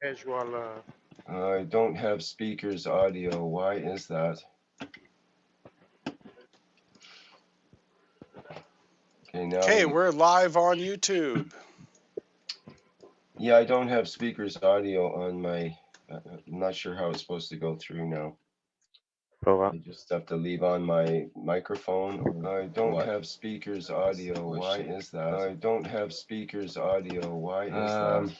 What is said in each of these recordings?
casual. I don't have speakers audio. Why is that? Okay, now. Okay, we're live on YouTube. Yeah, I don't have speakers audio on my. I'm not sure how it's supposed to go through now. I just have to leave on my microphone. I don't have speakers audio. Why is that? I don't have speakers audio. Why is that?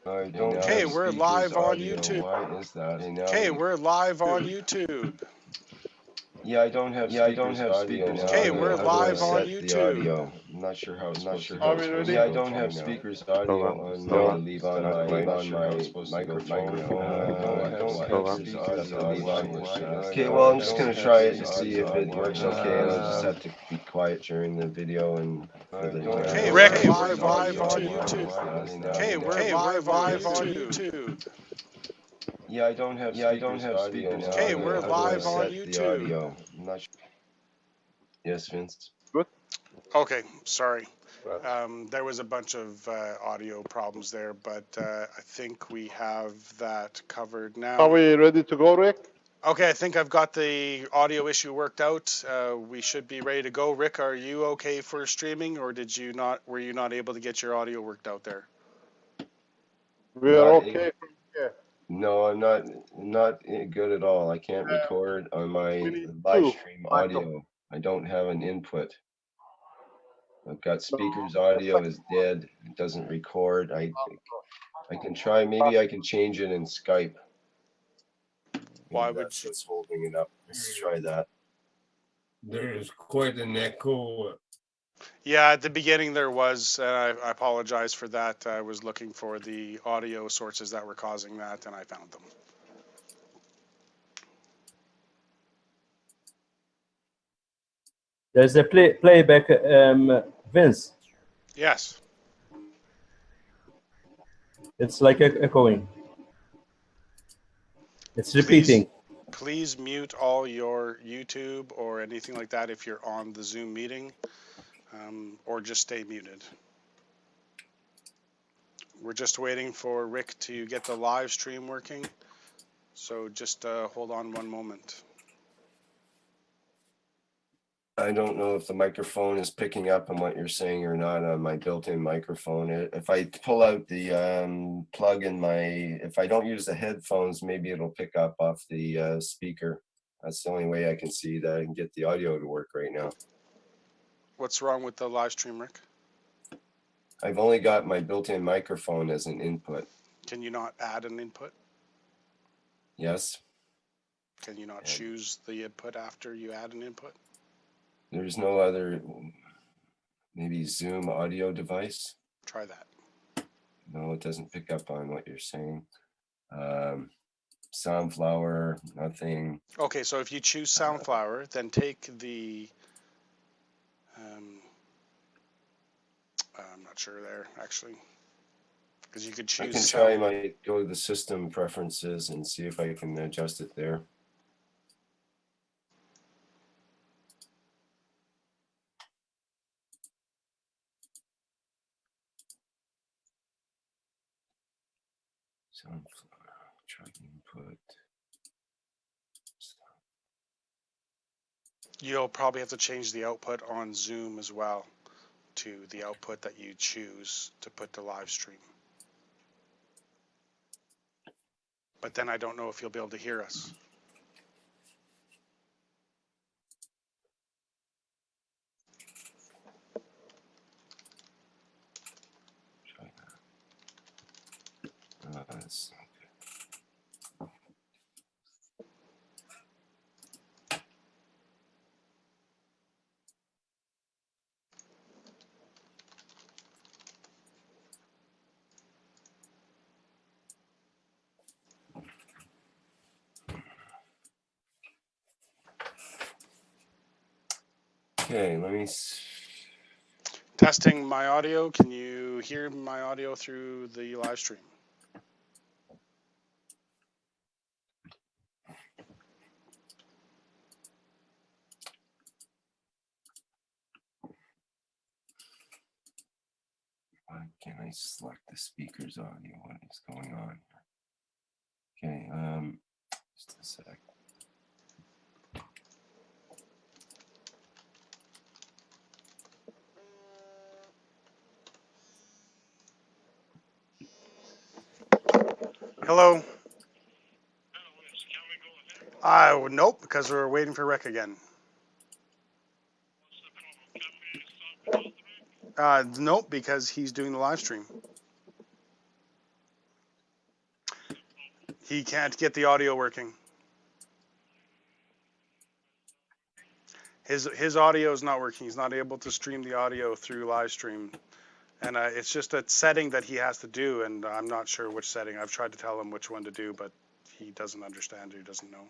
I don't Okay, have we're speakers live on audio. YouTube. Why is that? Okay, we're live on YouTube. Yeah, I don't have speakers audio. Okay, we're live on YouTube. I'm not sure how it's supposed to Are go. we ready? Yeah, I don't have speakers audio on my leave on my microphone. I don't have speakers audio. Okay, well, I'm just gonna try it and see if it works okay. And I'll just have to be quiet during the video and. Okay, Rick, we're live on YouTube. Okay, we're live on YouTube. Yeah, I don't have speakers. Okay, we're live on YouTube. I'm not sure. Yes, Vince. Good. Okay, sorry. There was a bunch of audio problems there, but I think we have that covered now. Are we ready to go, Rick? Okay, I think I've got the audio issue worked out. We should be ready to go. Rick, are you okay for streaming, or were you not able to get your audio worked out there? We're okay. Yeah. No, I'm not good at all. I can't record on my live stream audio. I don't have an input. I've got speakers audio is dead. It doesn't record. I can try. Maybe I can change it in Skype. Why would That's what's holding it up. Let's try that. There is quite an echo. Yeah, at the beginning there was, and I apologize for that. I was looking for the audio sources that were causing that, and I found them. There's a playback, Vince. Yes. It's like echoing. It's repeating. Please mute all your YouTube or anything like that if you're on the Zoom meeting, or just stay muted. We're just waiting for Rick to get the live stream working, so just hold on one moment. I don't know if the microphone is picking up on what you're saying or not on my built-in microphone. If I pull out the plug in if I don't use the headphones, maybe it'll pick up off the speaker. That's the only way I can see that I can get the audio to work right now. What's wrong with the live stream, Rick? I've only got my built-in microphone as an input. Can you not add an input? Yes. Can you not choose the input after you add an input? There's no other, maybe Zoom audio device? Try that. No, it doesn't pick up on what you're saying. Soundflower, nothing. Okay, so if you choose Soundflower, then take the, I'm not sure there, actually. Because you could choose. I can go to the system preferences and see if I can adjust it there. Sunflower, try input. You'll probably have to change the output on Zoom as well to the output that you choose to put the live stream. But then I don't know if you'll be able to hear us. Try that. That's okay. Okay, let me. Testing my audio. Can you hear my audio through the live stream? can I select the speaker's audio? What is going on here? Okay, just a sec. Hello. Nope, because we're waiting for Rick again. Nope, because he's doing the live stream. He can't get the audio working. His audio is not working. He's not able to stream the audio through live stream. And it's just a setting that he has to do, and I'm not sure which setting. I've tried to tell him which one to do, but he doesn't understand or he doesn't know.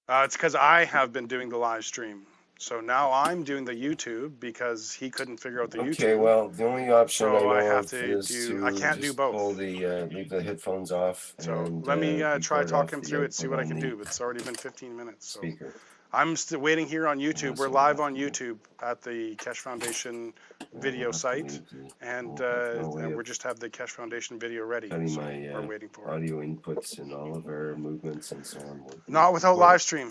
It's because I have been doing the live stream. So now I'm doing the YouTube because he couldn't figure out the YouTube. Okay, well, the only option So I I know have of to is do. to I can't do just both. pull the leave the headphones off. So and let me try record talk off him the through it, see output what I on can the do. It's already been 15 minutes. So speaker. I'm still waiting here on YouTube. That's We're what I live have on to do. YouTube at the Keshe Foundation We'll video have to site, leave the- and we'll have no way we're of just have the Keshe Foundation video ready. cutting So my we're waiting for it. audio inputs and all of our movements and so on. will be Not without recorded. live stream.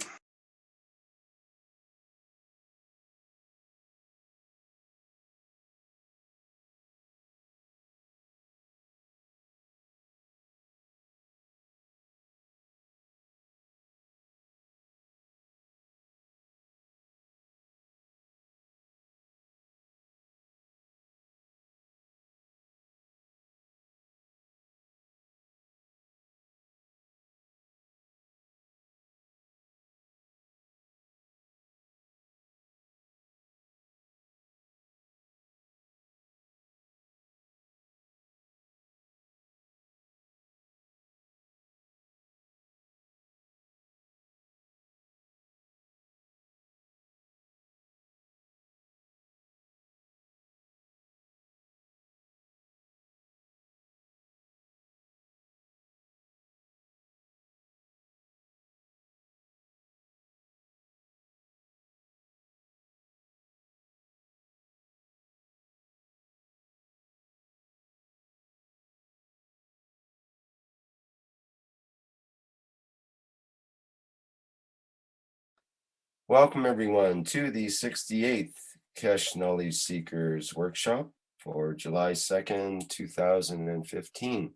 Welcome everyone to the 68th Keshe Knowledge Seekers Workshop for July 2nd, 2015.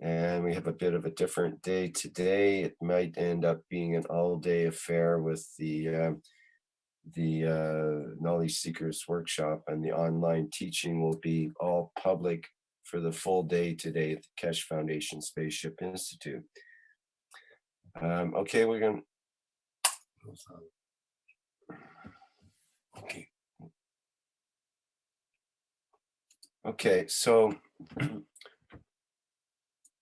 And we have a bit of a different day today. It might end up being an all-day affair with the Knowledge Seekers Workshop, and the online teaching will be all public for the full day today at the Keshe Foundation Spaceship Institute. Okay, we're going to... Okay, so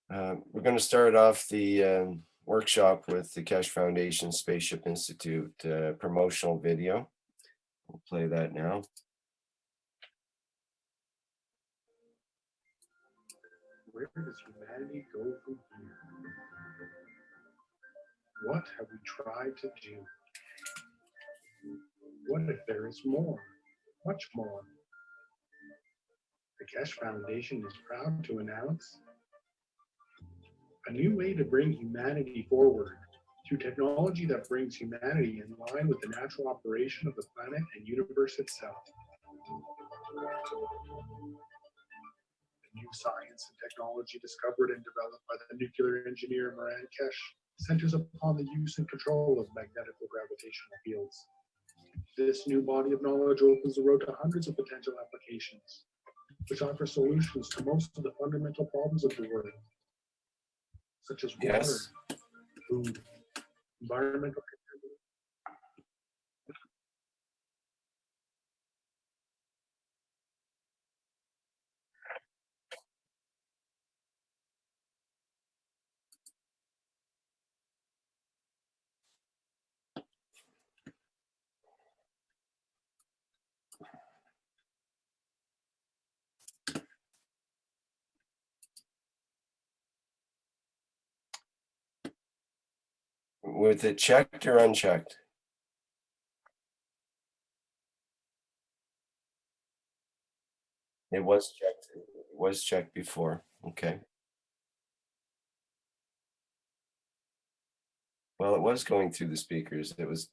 we're going to start off the workshop with the Keshe Foundation Spaceship Institute promotional video. We'll play that now. Where does humanity go from here? What have we tried to do? What if there is more, much more? The Keshe Foundation is proud to announce a new way to bring humanity forward through technology that brings humanity in line with the natural operation of the planet and universe itself. The new science and technology discovered and developed by the nuclear engineer Moran Keshe centers upon the use and control of magnetical gravitational fields. This new body of knowledge opens the road to hundreds of potential applications, which offer solutions to most of the fundamental problems of the world, such as water, food, environmental contaminants. With it checked or unchecked? It was checked. It was checked before. Okay. Well, it was going through the speakers. It was.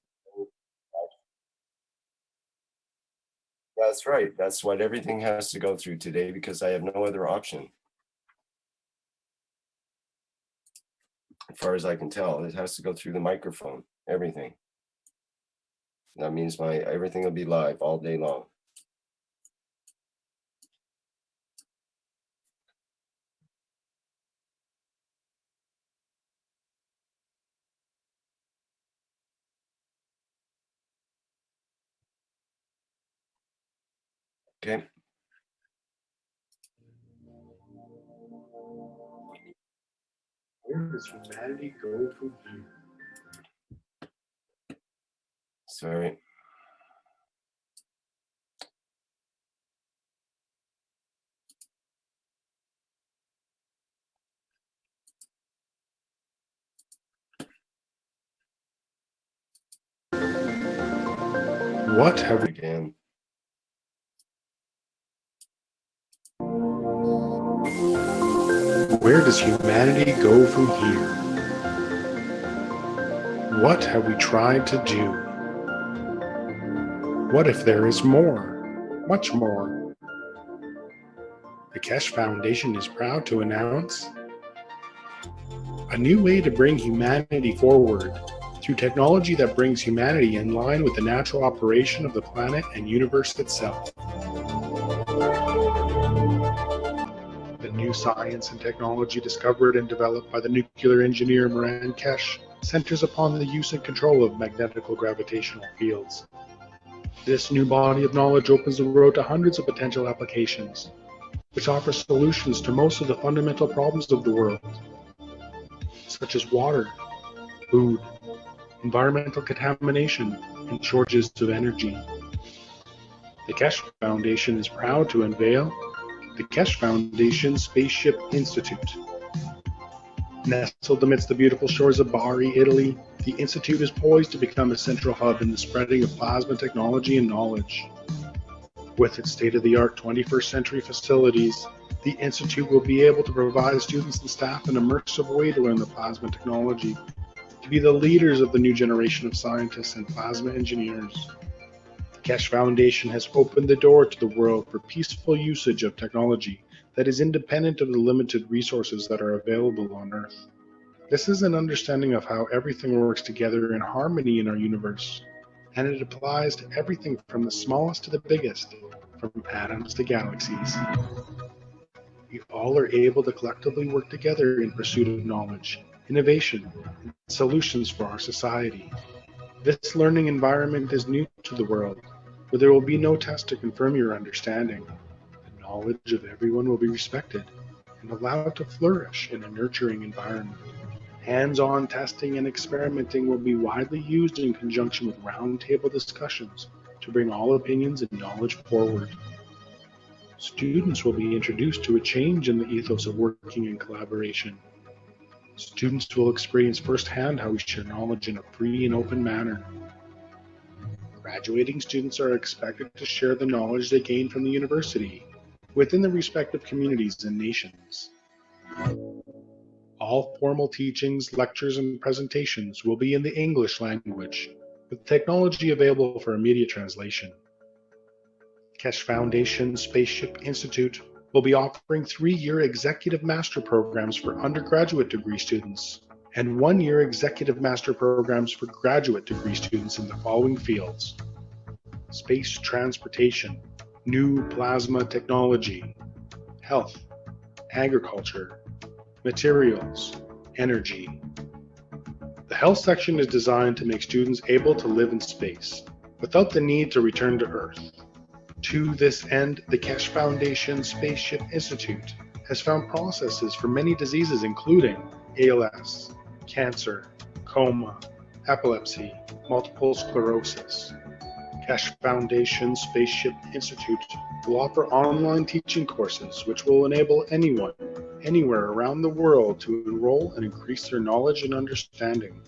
That's right. That's what everything has to go through today because I have no other option. As far as I can tell, it has to go through the microphone. Everything. That means everything will be live all day long. Okay. Where does humanity go from here? Sorry. What have we Again. Where does humanity go from here? What have we tried to do? What if there is more? Much more. The Keshe Foundation is proud to announce a new way to bring humanity forward through technology that brings humanity in line with the natural operation of the planet and universe itself. The new science and technology discovered and developed by the nuclear engineer Moran Keshe centers upon the use and control of magnetical gravitational fields. This new body of knowledge opens the road to hundreds of potential applications, which offer solutions to most of the fundamental problems of the world, such as water, food, environmental contamination, and shortages of energy. The Keshe Foundation is proud to unveil the Keshe Foundation Spaceship Institute. Nestled amidst the beautiful shores of Bari, Italy, the Institute is poised to become a central hub in the spreading of plasma technology and knowledge. With its state-of-the-art 21st century facilities, the Institute will be able to provide students and staff an immersive way to learn the plasma technology, to be the leaders of the new generation of scientists and plasma engineers. The Keshe Foundation has opened the door to the world for peaceful usage of technology that is independent of the limited resources that are available on Earth. This is an understanding of how everything works together in harmony in our universe, and it applies to everything from the smallest to the biggest, from atoms to galaxies. We all are able to collectively work together in pursuit of knowledge, innovation, and solutions for our society. This learning environment is new to the world, where there will be no test to confirm your understanding. The knowledge of everyone will be respected and allowed to flourish in a nurturing environment. Hands-on testing and experimenting will be widely used in conjunction with roundtable discussions to bring all opinions and knowledge forward. Students will be introduced to a change in the ethos of working in collaboration. Students will experience firsthand how we share knowledge in a free and open manner. Graduating students are expected to share the knowledge they gain from the university within the respective communities and nations. All formal teachings, lectures, and presentations will be in the English language, with technology available for immediate translation. Keshe Foundation Spaceship Institute will be offering 3-year executive master programs for undergraduate degree students and 1-year executive master programs for graduate degree students in the following fields: space transportation, new plasma technology, health, agriculture, materials, energy. The health section is designed to make students able to live in space without the need to return to Earth. To this end, the Keshe Foundation Spaceship Institute has found processes for many diseases including ALS, cancer, coma, epilepsy, multiple sclerosis. Keshe Foundation Spaceship Institute will offer online teaching courses which will enable anyone, anywhere around the world to enroll and increase their knowledge and understanding.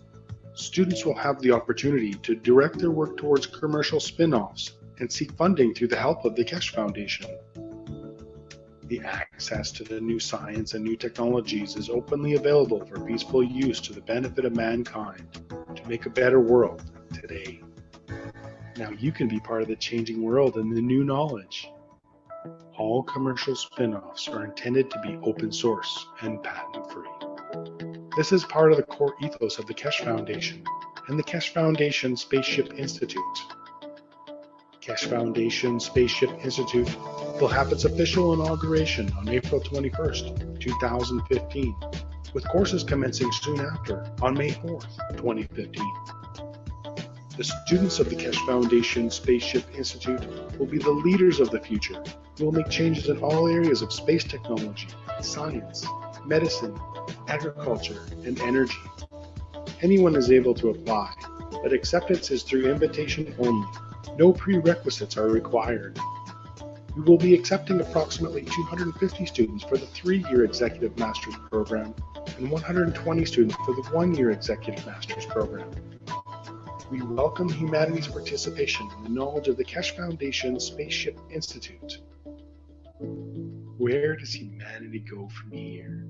Students will have the opportunity to direct their work towards commercial spin-offs and seek funding through the help of the Keshe Foundation. The access to the new science and new technologies is openly available for peaceful use to the benefit of mankind to make a better world today. Now you can be part of the changing world and the new knowledge. All commercial spin-offs are intended to be open source and patent-free. This is part of the core ethos of the Keshe Foundation and the Keshe Foundation Spaceship Institute. Keshe Foundation Spaceship Institute will have its official inauguration on April 21st, 2015, with courses commencing soon after on May 4th, 2015. The students of the Keshe Foundation Spaceship Institute will be the leaders of the future who will make changes in all areas of space technology, science, medicine, agriculture, and energy. Anyone is able to apply, but acceptance is through invitation only. No prerequisites are required. We will be accepting approximately 250 students for the 3-year Executive Master's Program and 120 students for the 1-year Executive Master's Program. We welcome humanity's participation in the knowledge of the Keshe Foundation Spaceship Institute. Where does humanity go from here?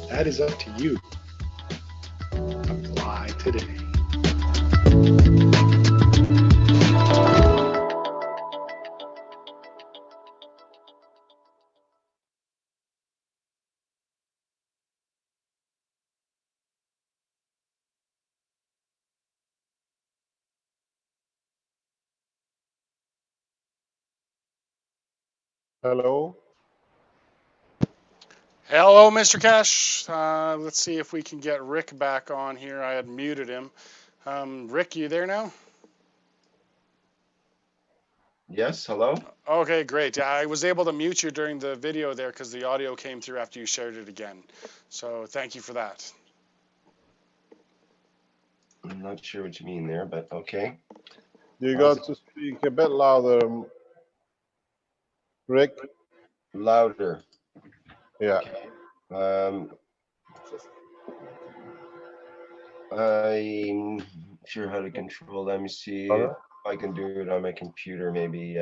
That is up to you. Apply today. Hello. Hello, Mr. Cash. Let's see if we can get Rick back on here. I had muted him. Rick, you there now? Yes, hello? Okay, great. Yeah, I was able to mute you during the video there because the audio came through after you shared it again. So thank you for that. I'm not sure what you mean there, but okay. You got to speak a bit louder, Rick. Louder. Yeah. I'm not sure how to control. Let me see if I can do it on my computer. Maybe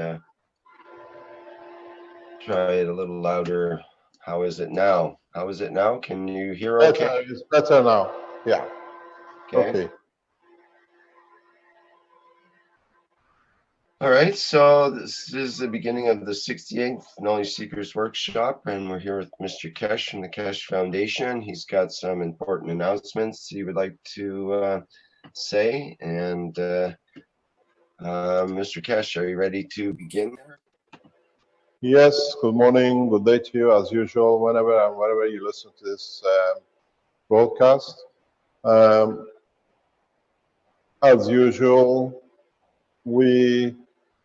try it a little louder. How is it now? How is it now? Can you hear okay? It's better now. Yeah. Okay. All right, so this is the beginning of the 68th Knowledge Seekers Workshop, and we're here with Mr. Keshe from the Keshe Foundation. He's got some important announcements he would like to say, and Mr. Keshe, are you ready to begin? Yes, good morning, good day to you as usual, whenever and wherever you listen to this broadcast. As usual, we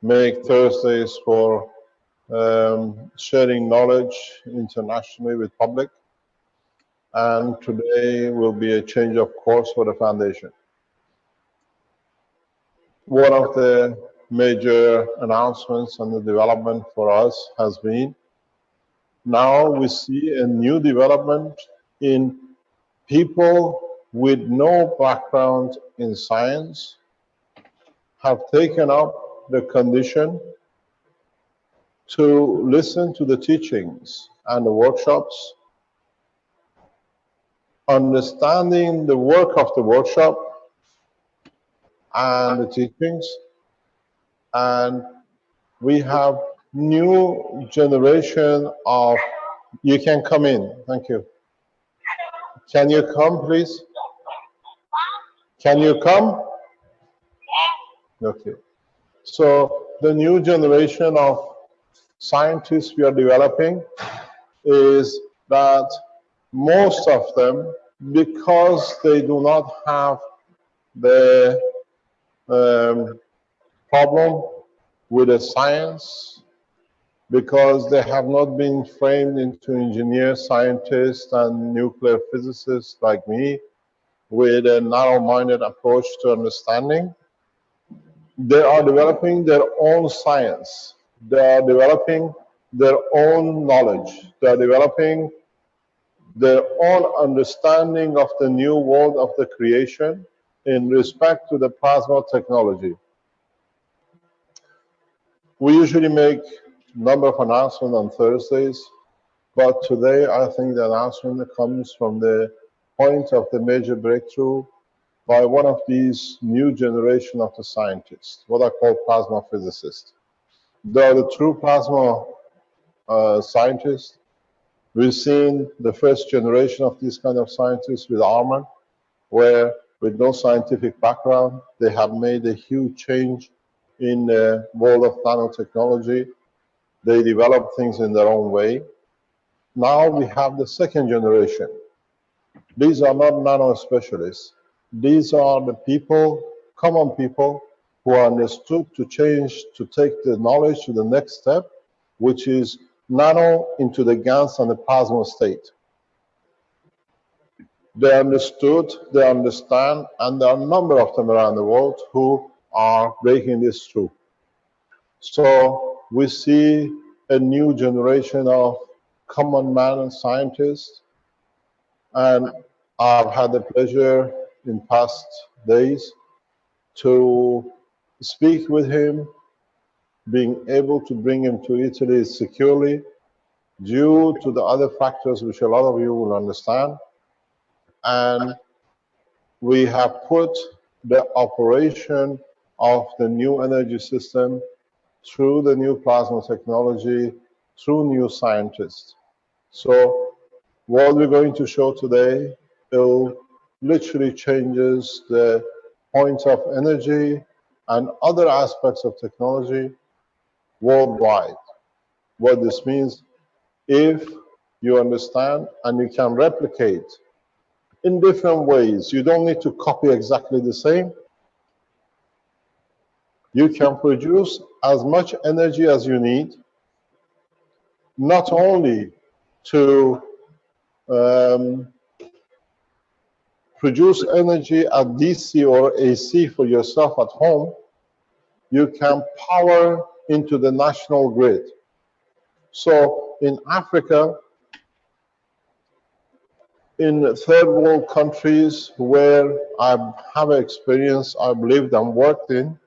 make Thursdays for sharing knowledge internationally with public, and today will be a change of course for the foundation. One of the major announcements and the development for us has been now we see a new development in people with no background in science have taken up the condition to listen to the teachings and the workshops, understanding the work of the workshop and the teachings, and we have new generation of, you can come in, thank you. Can you come, please? Can you come? Okay. So the new generation of scientists we are developing is that most of them, because they do not have the problem with the science, because they have not been framed into engineers, scientists, and nuclear physicists like me, with a narrow-minded approach to understanding, they are developing their own science. They are developing their own knowledge. They are developing their own understanding of the new world of the creation in respect to the plasma technology. We usually make number of announcements on Thursdays, but today I think the announcement comes from the point of the major breakthrough by one of these new generation of the scientists, what I call plasma physicists. They are the true plasma scientists. We've seen the first generation of these kind of scientists with Arman, where with no scientific background, they have made a huge change in the world of nanotechnology. They develop things in their own way. Now we have the second generation. These are not nano specialists. These are the people, common people, who are understood to change, to take the knowledge to the next step, which is nano into the GANs and the plasma state. They understood, they understand, and there are a number of them around the world who are breaking this through. So we see a new generation of common man scientists, and I've had the pleasure in past days to speak with him, being able to bring him to Italy securely due to the other factors which a lot of you will understand. And we have put the operation of the new energy system through the new plasma technology, through new scientists. So what we're going to show today will literally changes the points of energy and other aspects of technology worldwide. What this means, if you understand and you can replicate in different ways, you don't need to copy exactly the same. You can produce as much energy as you need, not only to produce energy at DC or AC for yourself at home, you can power into the national grid. So in Africa, in third world countries where I have experience, I've lived and worked in,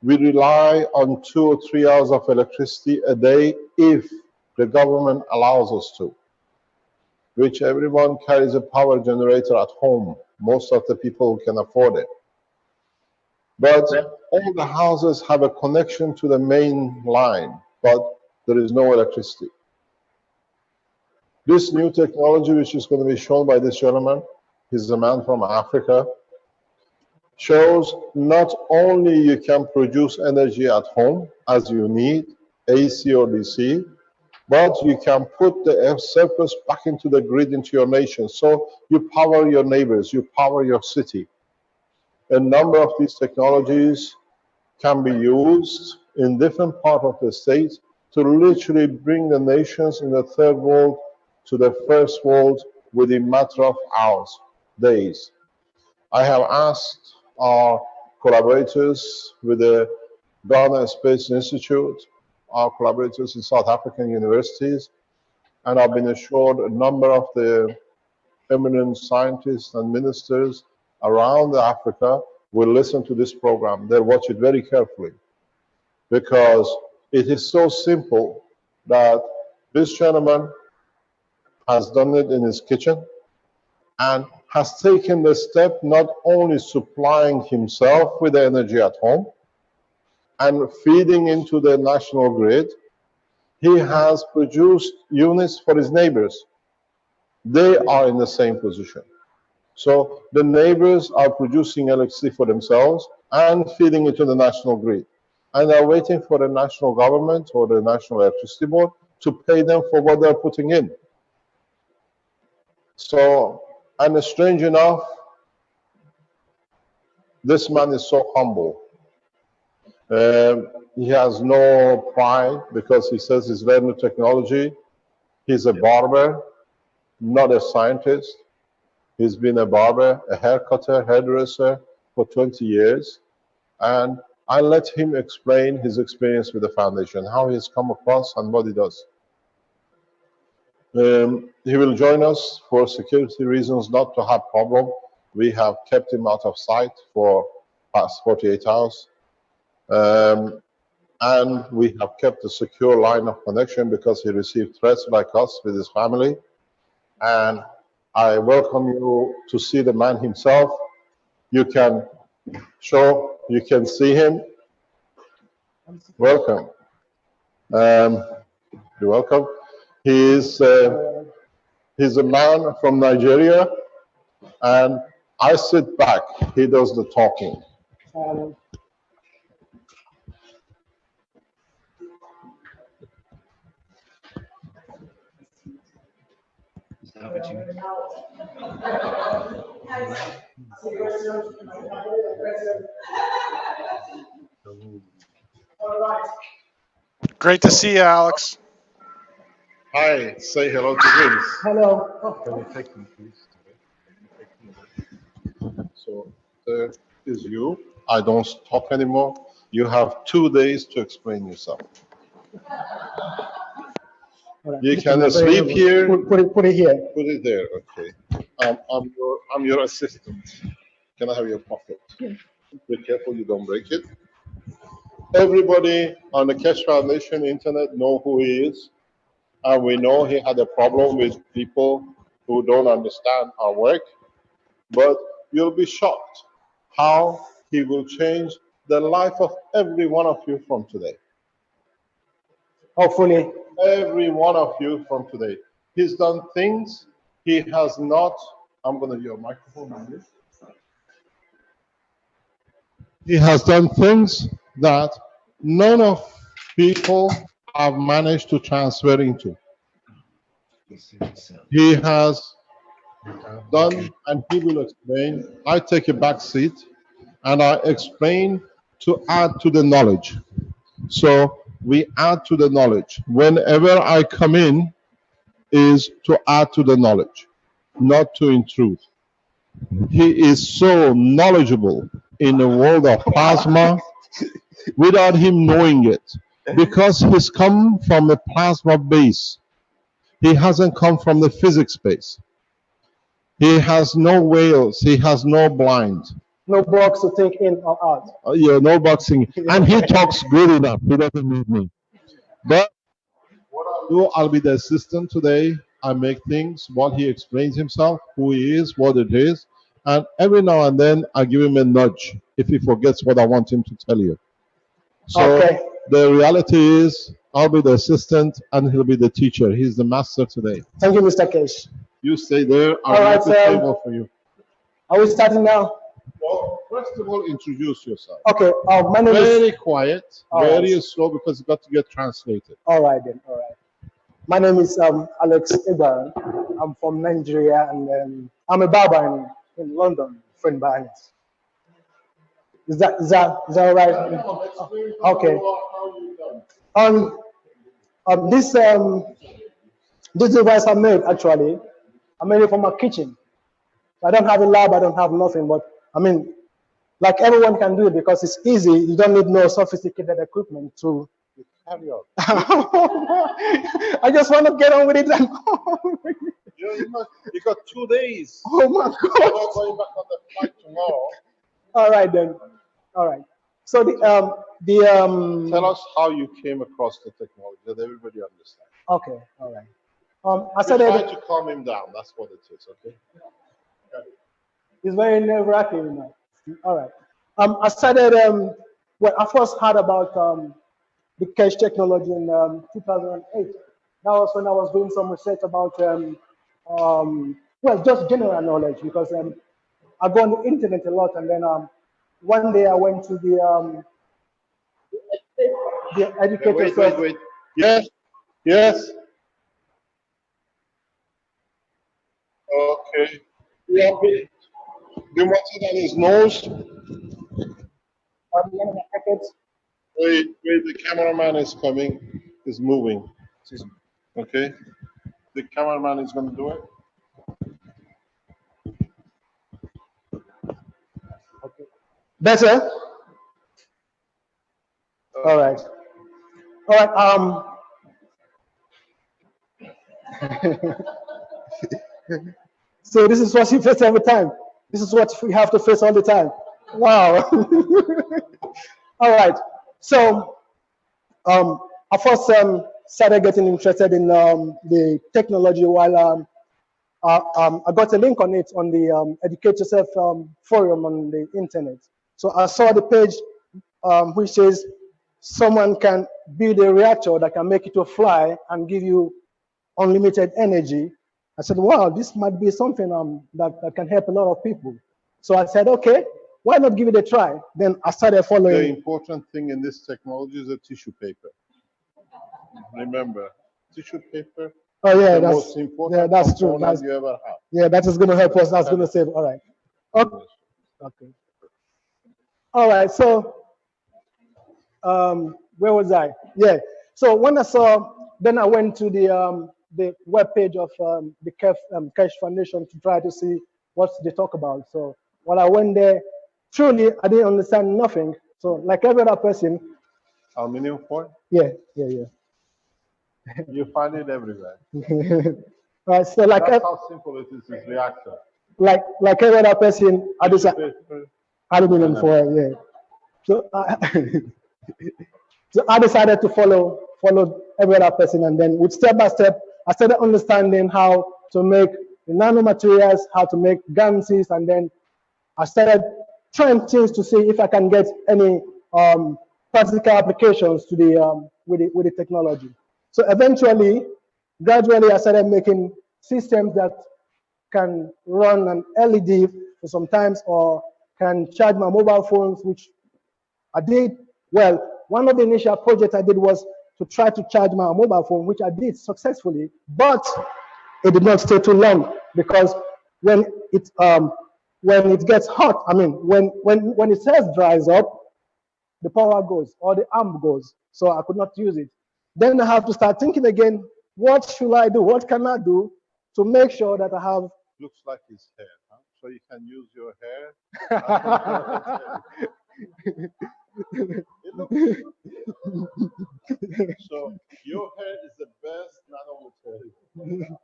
we rely on 2 or 3 hours of electricity a day if the government allows us to, which everyone carries a power generator at home, most of the people who can afford it. But all the houses have a connection to the main line, but there is no electricity. This new technology, which is going to be shown by this gentleman, he's a man from Africa, shows not only you can produce energy at home as you need, AC or DC, but you can put the surplus back into the grid, into your nation. So you power your neighbors, you power your city. A number of these technologies can be used in different parts of the state to literally bring the nations in the third world to the first world within a matter of hours, days. I have asked our collaborators with the Ghana Space Institute, our collaborators in South African universities, and I've been assured a number of the eminent scientists and ministers around Africa will listen to this program. They'll watch it very carefully because it is so simple that this gentleman has done it in his kitchen and has taken the step not only supplying himself with energy at home and feeding into the national grid, he has produced units for his neighbors. They are in the same position. So the neighbors are producing electricity for themselves and feeding it to the national grid. And they're waiting for the national government or the National Electricity Board to pay them for what they're putting in. So, and strange enough, this man is so humble. He has no pride because he says he's learned new technology. He's a barber, not a scientist. He's been a barber, a hair cutter, hairdresser for 20 years. And I let him explain his experience with the foundation, how he's come across and what he does. He will join us for security reasons, not to have problem. We have kept him out of sight for past 48 hours. and we have kept a secure line of connection because he received threats like us with his family. And I welcome you to see the man himself. You can see him. Welcome. You're welcome. He's a man from Nigeria, and I sit back. He does the talking. Is that what you Great to see you, Alex. Hi, say hello to Vince. Hello. Can you take him, please? So there is you. I don't talk anymore. You have 2 days to explain yourself. Right. You can sleep here. Put it here. Put it there. Okay. I'm your assistant. Can I have your pocket? Yeah. Be careful you don't break it. Everybody on the Keshe Foundation internet know who he is, and we know he had a problem with people who don't understand our work. But you'll be shocked how he will change the life of every one of you from today. Hopefully. Every one of you from today. He's done things he has not. I'm going to use a microphone on this. He has done things that none of people have managed to transfer into. He has done, and he will explain. I take a back seat and I explain to add to the knowledge. So we add to the knowledge. Whenever I come in is to add to the knowledge, not to intrude. He is so knowledgeable in the world of plasma without him knowing it, because he's come from a plasma base. He hasn't come from the physics base. He has no whales. He has no blind. No box to take in or out. Yeah, no boxing. And he talks good enough. He doesn't need me. But what I'll do, I'll be the assistant today. I make things while he explains himself, who he is, what it is. And every now and then, I give him a nudge if he forgets what I want him to tell you. So Okay. the reality is, I'll be the assistant and he'll be the teacher. He's the master today. Thank you, Mr. Keshe. You stay there. All I'll right, make the sir. table for you. Are we starting now? Well, first of all, introduce yourself. Okay. My name is. Very quiet, All very right. slow, because it's got to get translated. All right then. All right. My name is Alex Ibaran. I'm from Nigeria, and I'm a barber in London, friend Barnes. Is that all right? Okay. This device I made, actually, I made it from my kitchen. I don't have a lab, I don't have nothing, but I mean, like everyone can do it because it's easy. You don't need no sophisticated equipment to carry on. I just want to get on with it. You got 2 days. Oh my You're God. not going back on the flight tomorrow. All right then. All right. So Tell us how you came across the technology, that everybody understands. okay. All right. I Try started. to calm him down. That's what it is, okay? It's very nerve-wracking, you know. All right. I started when I first heard about the Keshe technology in 2008. That was when I was doing some research about well, just general knowledge, because I go on the internet a lot, and then one day I went to the educator. Wait. Yes. Okay. Yeah, do you want it on his nose? Wait, the cameraman is coming, is moving. Okay? The cameraman is going to do it. Better? All right. So this is what you face every time. This is what we have to face all the time. Wow. All right. So I first started getting interested in the technology while I got a link on it on the Educate Yourself forum on the internet. So I saw the page which says someone can build a reactor that can make it to fly and give you unlimited energy. I said, wow, this might be something that can help a lot of people. So I said, okay, why not give it a try? Then I started following. The important thing in this technology is the tissue paper. Remember, tissue paper. Oh yeah, the that's most important yeah, that's true. component That's, you ever have. yeah, that is going to help us. That's going to save. All right. Okay. Okay. All right. So, where was I? Yeah. So when I saw, then I went to the web page of the Cash Foundation to try to see what they talk about. So when I went there, truly I didn't understand nothing. So like every other person. Aluminium foil? Yeah. Yeah. You find it everywhere. Right. So like that's how simple it is. This reactor. Like every other person, I decided aluminum foil. Yeah. So so I decided to follow every other person, and then with step by step, I started understanding how to make the nanomaterials, how to make ganses, and then I started trying things to see if I can get any practical applications to the with the technology. So eventually, gradually, I started making systems that can run an LED for sometimes, or can charge my mobile phones, which I did. Well, one of the initial projects I did was to try to charge my mobile phone, which I did successfully, but it did not stay too long, because when it gets hot, I mean, when it says dries up, the power goes, or the amp goes, so I could not use it. Then I have to start thinking again, what should I do? What can I do to make sure that I have... Looks like his hair, huh? So you can use your hair. So your hair is the best nanomaterial.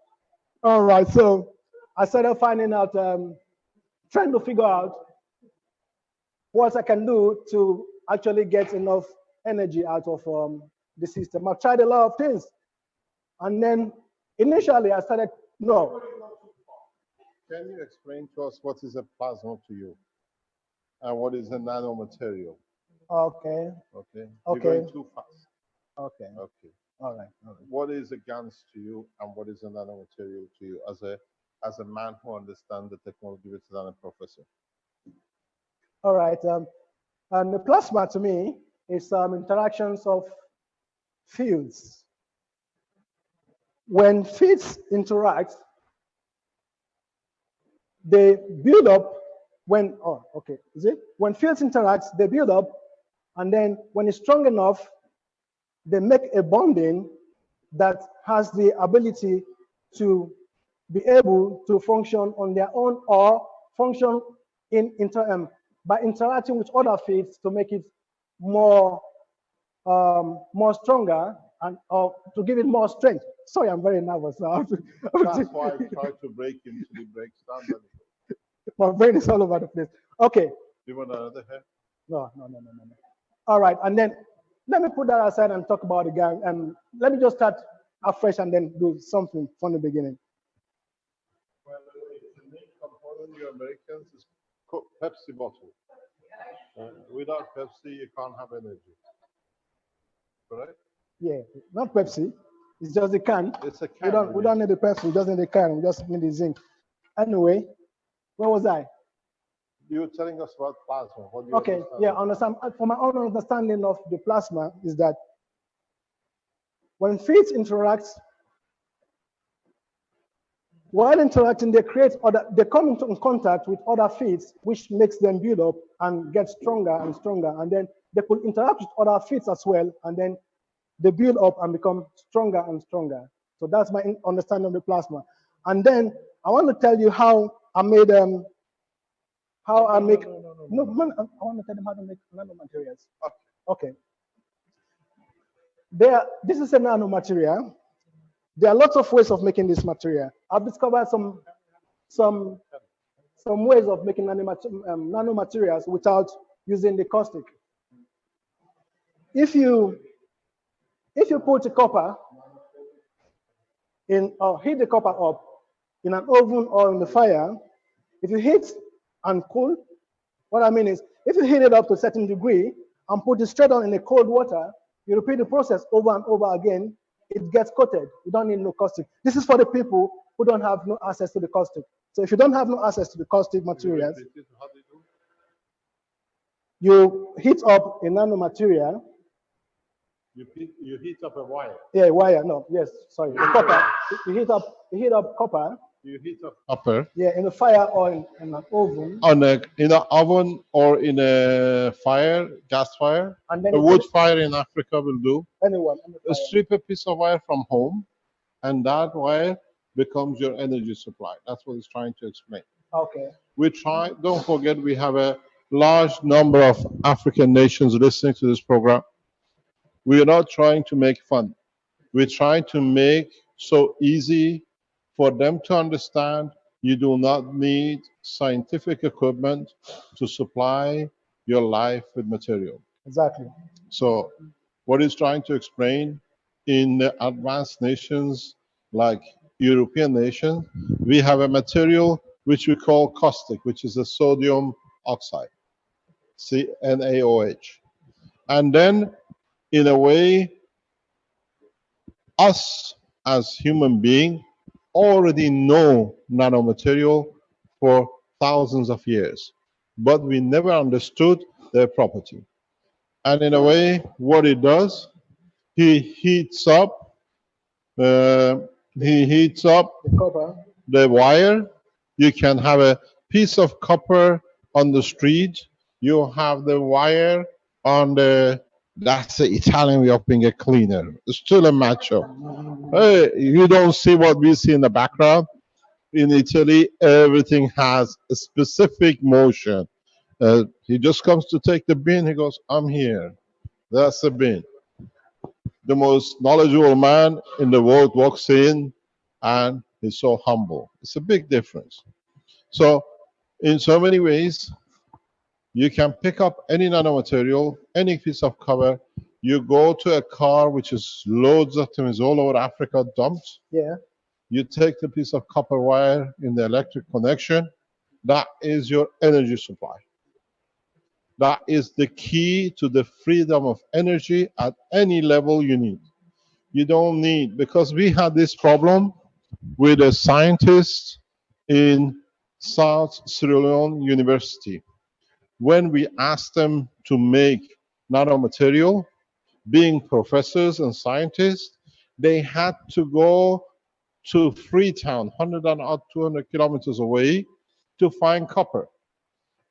All right, so I started finding out, trying to figure out what I can do to actually get enough energy out of the system. I've tried a lot of things, and then initially I started, no. Can you explain to us what is a plasma to you, and what is a nanomaterial? Okay. Okay. Okay. You're going too fast. Okay. Okay. All right. What is a GANS to you, and what is a nanomaterial to you, as a man who understands the technology better than a professor? All right. And the plasma to me is interactions of fields. When fields interact, they build up. When fields interact, they build up, and then when it's strong enough, they make a bonding that has the ability to be able to function on their own, or function by interacting with other fields to make it more stronger, and or to give it more strength. Sorry, I'm very nervous now. That's why I try to break him till he breaks down. My brain is all over the place. Okay. You want another hair? No. All right, and then let me put that aside and talk about the gang. And let me just start afresh and then do something from the beginning. Well, the main component, you Americans, is Pepsi bottle. Without Pepsi, you can't have energy. Correct? Yeah, not Pepsi. It's just the can. It's a can. We don't need the Pepsi. We just need the can. We just need the zinc. Anyway, where was I? You were telling us about plasma. What do you okay, understand? Yeah, understand. For my own understanding of the plasma is that when fields interact, while interacting, they come into contact with other fields, which makes them build up and get stronger and stronger. And then they could interact with other fields as well, and then they build up and become stronger and stronger. So that's my understanding of the plasma. And then I want to tell you how I made I want to tell them how to make nanomaterials. Okay. This is a nanomaterial. There are lots of ways of making this material. I've discovered some ways of making nanomaterials without using the caustic. If you If you put the copper in, or heat the copper up in an oven or in the fire, if you heat and cool, what I mean is, if you heat it up to a certain degree and put it straight on in the cold water, you repeat the process over and over again, it gets coated. You don't need no caustic. This is for the people who don't have no access to the caustic. So if you don't have no access to the caustic materials, you heat up a nanomaterial. You heat up a wire. Yeah, wire. No, yes, sorry, the copper. You heat up copper. You heat up copper Yeah, in a fire or in an oven. in an oven or in a fire, gas fire. And then A wood fire in Africa will do. Anyone. Strip a piece of wire from home, and that wire becomes your energy supply. That's what it's trying to explain. Okay. Don't forget, we have a large number of African nations listening to this program. We are not trying to make fun. We're trying to make so easy for them to understand. You do not need scientific equipment to supply your life with material. Exactly. So what he's trying to explain, in the advanced nations like European nations, we have a material which we call caustic, which is a sodium oxide, NaOH. And then, in a way, us as human beings already know nanomaterial for thousands of years, but we never understood their property. And in a way, what it does, he heats up the wire. You can have a piece of copper on the street. You have the wire on the, that's the Italian way of being a cleaner. It's still a macho. Hey, you don't see what we see in the background. In Italy, everything has a specific motion. He just comes to take the bin. He goes, I'm here. That's the bin. The most knowledgeable man in the world walks in, and he's so humble. It's a big difference. So, in so many ways, you can pick up any nanomaterial, any piece of cover. You go to a car which is loads of them, is all over Africa dumped. Yeah. You take the piece of copper wire in the electric connection. That is your energy supply. That is the key to the freedom of energy at any level you need. You don't need, because we had this problem with a scientist in South Sierra Leone University. When we asked them to make nanomaterial, being professors and scientists, they had to go to Freetown, 100 and 200 kilometers away, to find copper.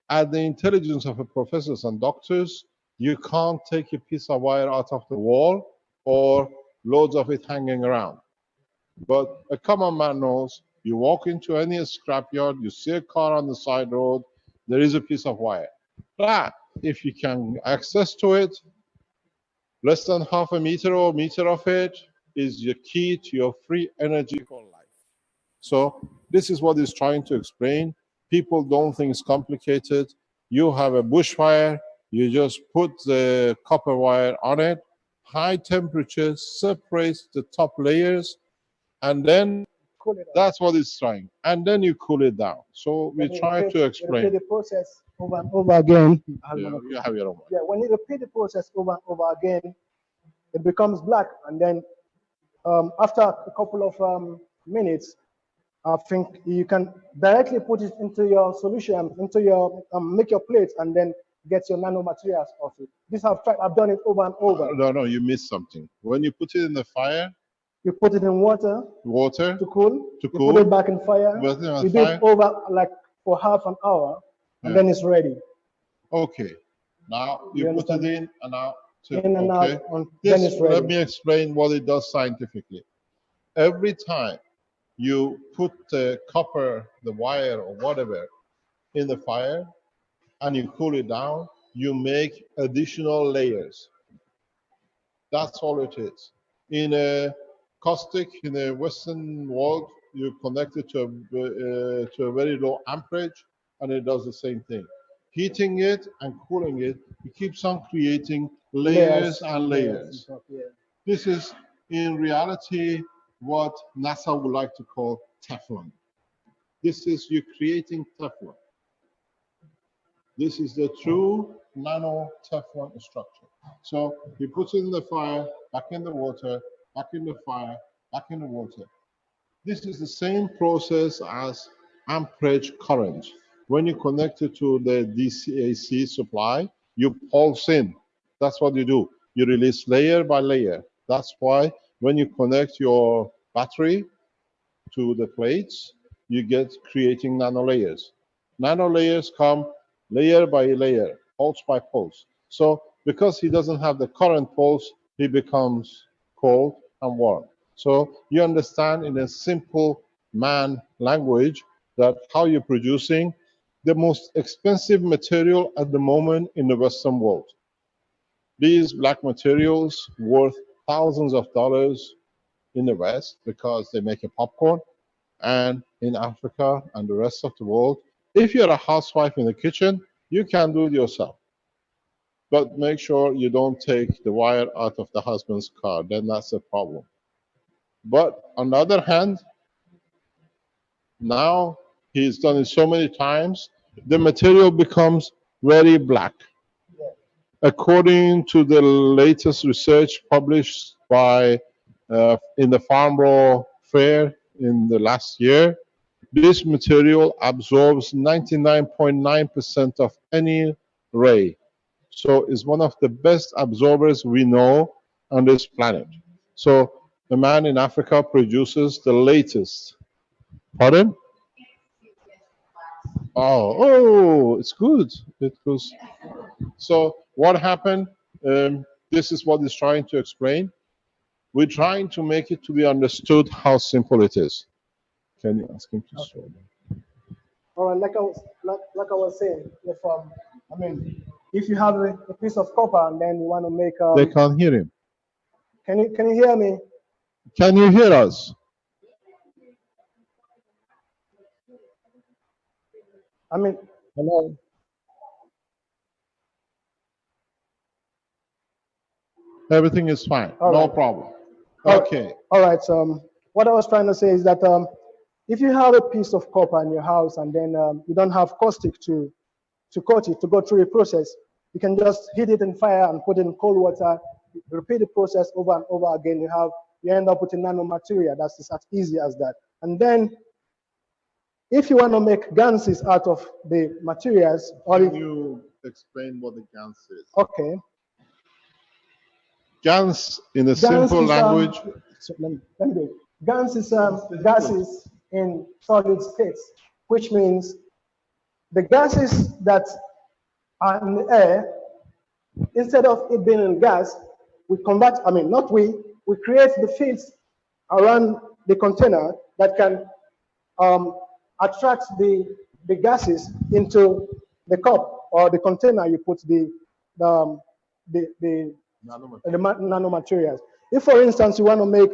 At the intelligence of the professors and doctors, you can't take a piece of wire out of the wall or loads of it hanging around. But a common man knows, you walk into any scrapyard, you see a car on the side road, there is a piece of wire. That, if you can access to it, less than half a meter or meter of it, is your key to your free energy for life. So this is what he's trying to explain. People don't think it's complicated. You have a bushfire, you just put the copper wire on it, high temperature separates the top layers, and then that's what it's trying. And then you cool it down. So we try to explain. Repeat the process over and over again. Yeah, you have your own. Yeah, when you repeat the process over and over again, it becomes black, and then after a couple of minutes, I think you can directly put it into your solution, into your make your plate, and then get your nanomaterials off it. This I've done it over and over. No, you missed something. When you put it in the fire, you put it in water to cool. You put it back in fire. You do it over like for half an hour, and then it's ready. Okay. Now you put it in, and now in and out, then it's ready. Let me explain what it does scientifically. Every time you put the copper, the wire, or whatever in the fire, and you cool it down, you make additional layers. That's all it is. In a caustic, in a Western world, you connect it to a very low amperage, and it does the same thing. Heating it and cooling it, it keeps on creating layers and layers. This is in reality what NASA would like to call Teflon. This is you creating Teflon. This is the true nano Teflon structure. So you put it in the fire, back in the water, back in the fire, back in the water. This is the same process as amperage current. When you connect it to the DC-AC supply, you pulse in. That's what you do. You release layer by layer. That's why when you connect your battery to the plates, you get creating nano layers. Nano layers come layer by layer, pulse by pulse. So because he doesn't have the current pulse, he becomes cold and warm. So you understand in a simple man language that how you're producing the most expensive material at the moment in the Western world. These black materials worth thousands of dollars in the West because they make a popcorn, and in Africa and the rest of the world, if you're a housewife in the kitchen, you can do it yourself. But make sure you don't take the wire out of the husband's car, then that's a problem. But on the other hand, now he's done it so many times, the material becomes very black. According to the latest research published by in the Farm Raw Fair in the last year, this material absorbs 99.9% of any ray. So it's one of the best absorbers we know on this planet. So the man in Africa produces the latest. Pardon? Oh, it's good. It goes. So what happened? This is what he's trying to explain. We're trying to make it to be understood how simple it is. Can you ask him to slow down? All right, like I was saying, if I mean, if you have a piece of copper and then you want to make They can't hear him. can you hear me? Can you hear us? I mean, Hello. Everything is fine. All No right. problem. All- Okay. all right. So what I was trying to say is that if you have a piece of copper in your house and then you don't have caustic to coat it, to go through a process, you can just heat it in fire and put it in cold water, repeat the process over and over again. You end up with a nanomaterial. That's as easy as that. And then if you want to make ganses out of the materials, or Can if, you explain what the GANS is? okay, GANS, in a GANS simple is, language, so let me do it. GANS is gases in solid states, which means the gases that are in the air, instead of it being in gas, we convert, I mean, not we create the fields around the container that can attract the gases into the cup or the container you put the nanomaterials. If, for instance, you want to make,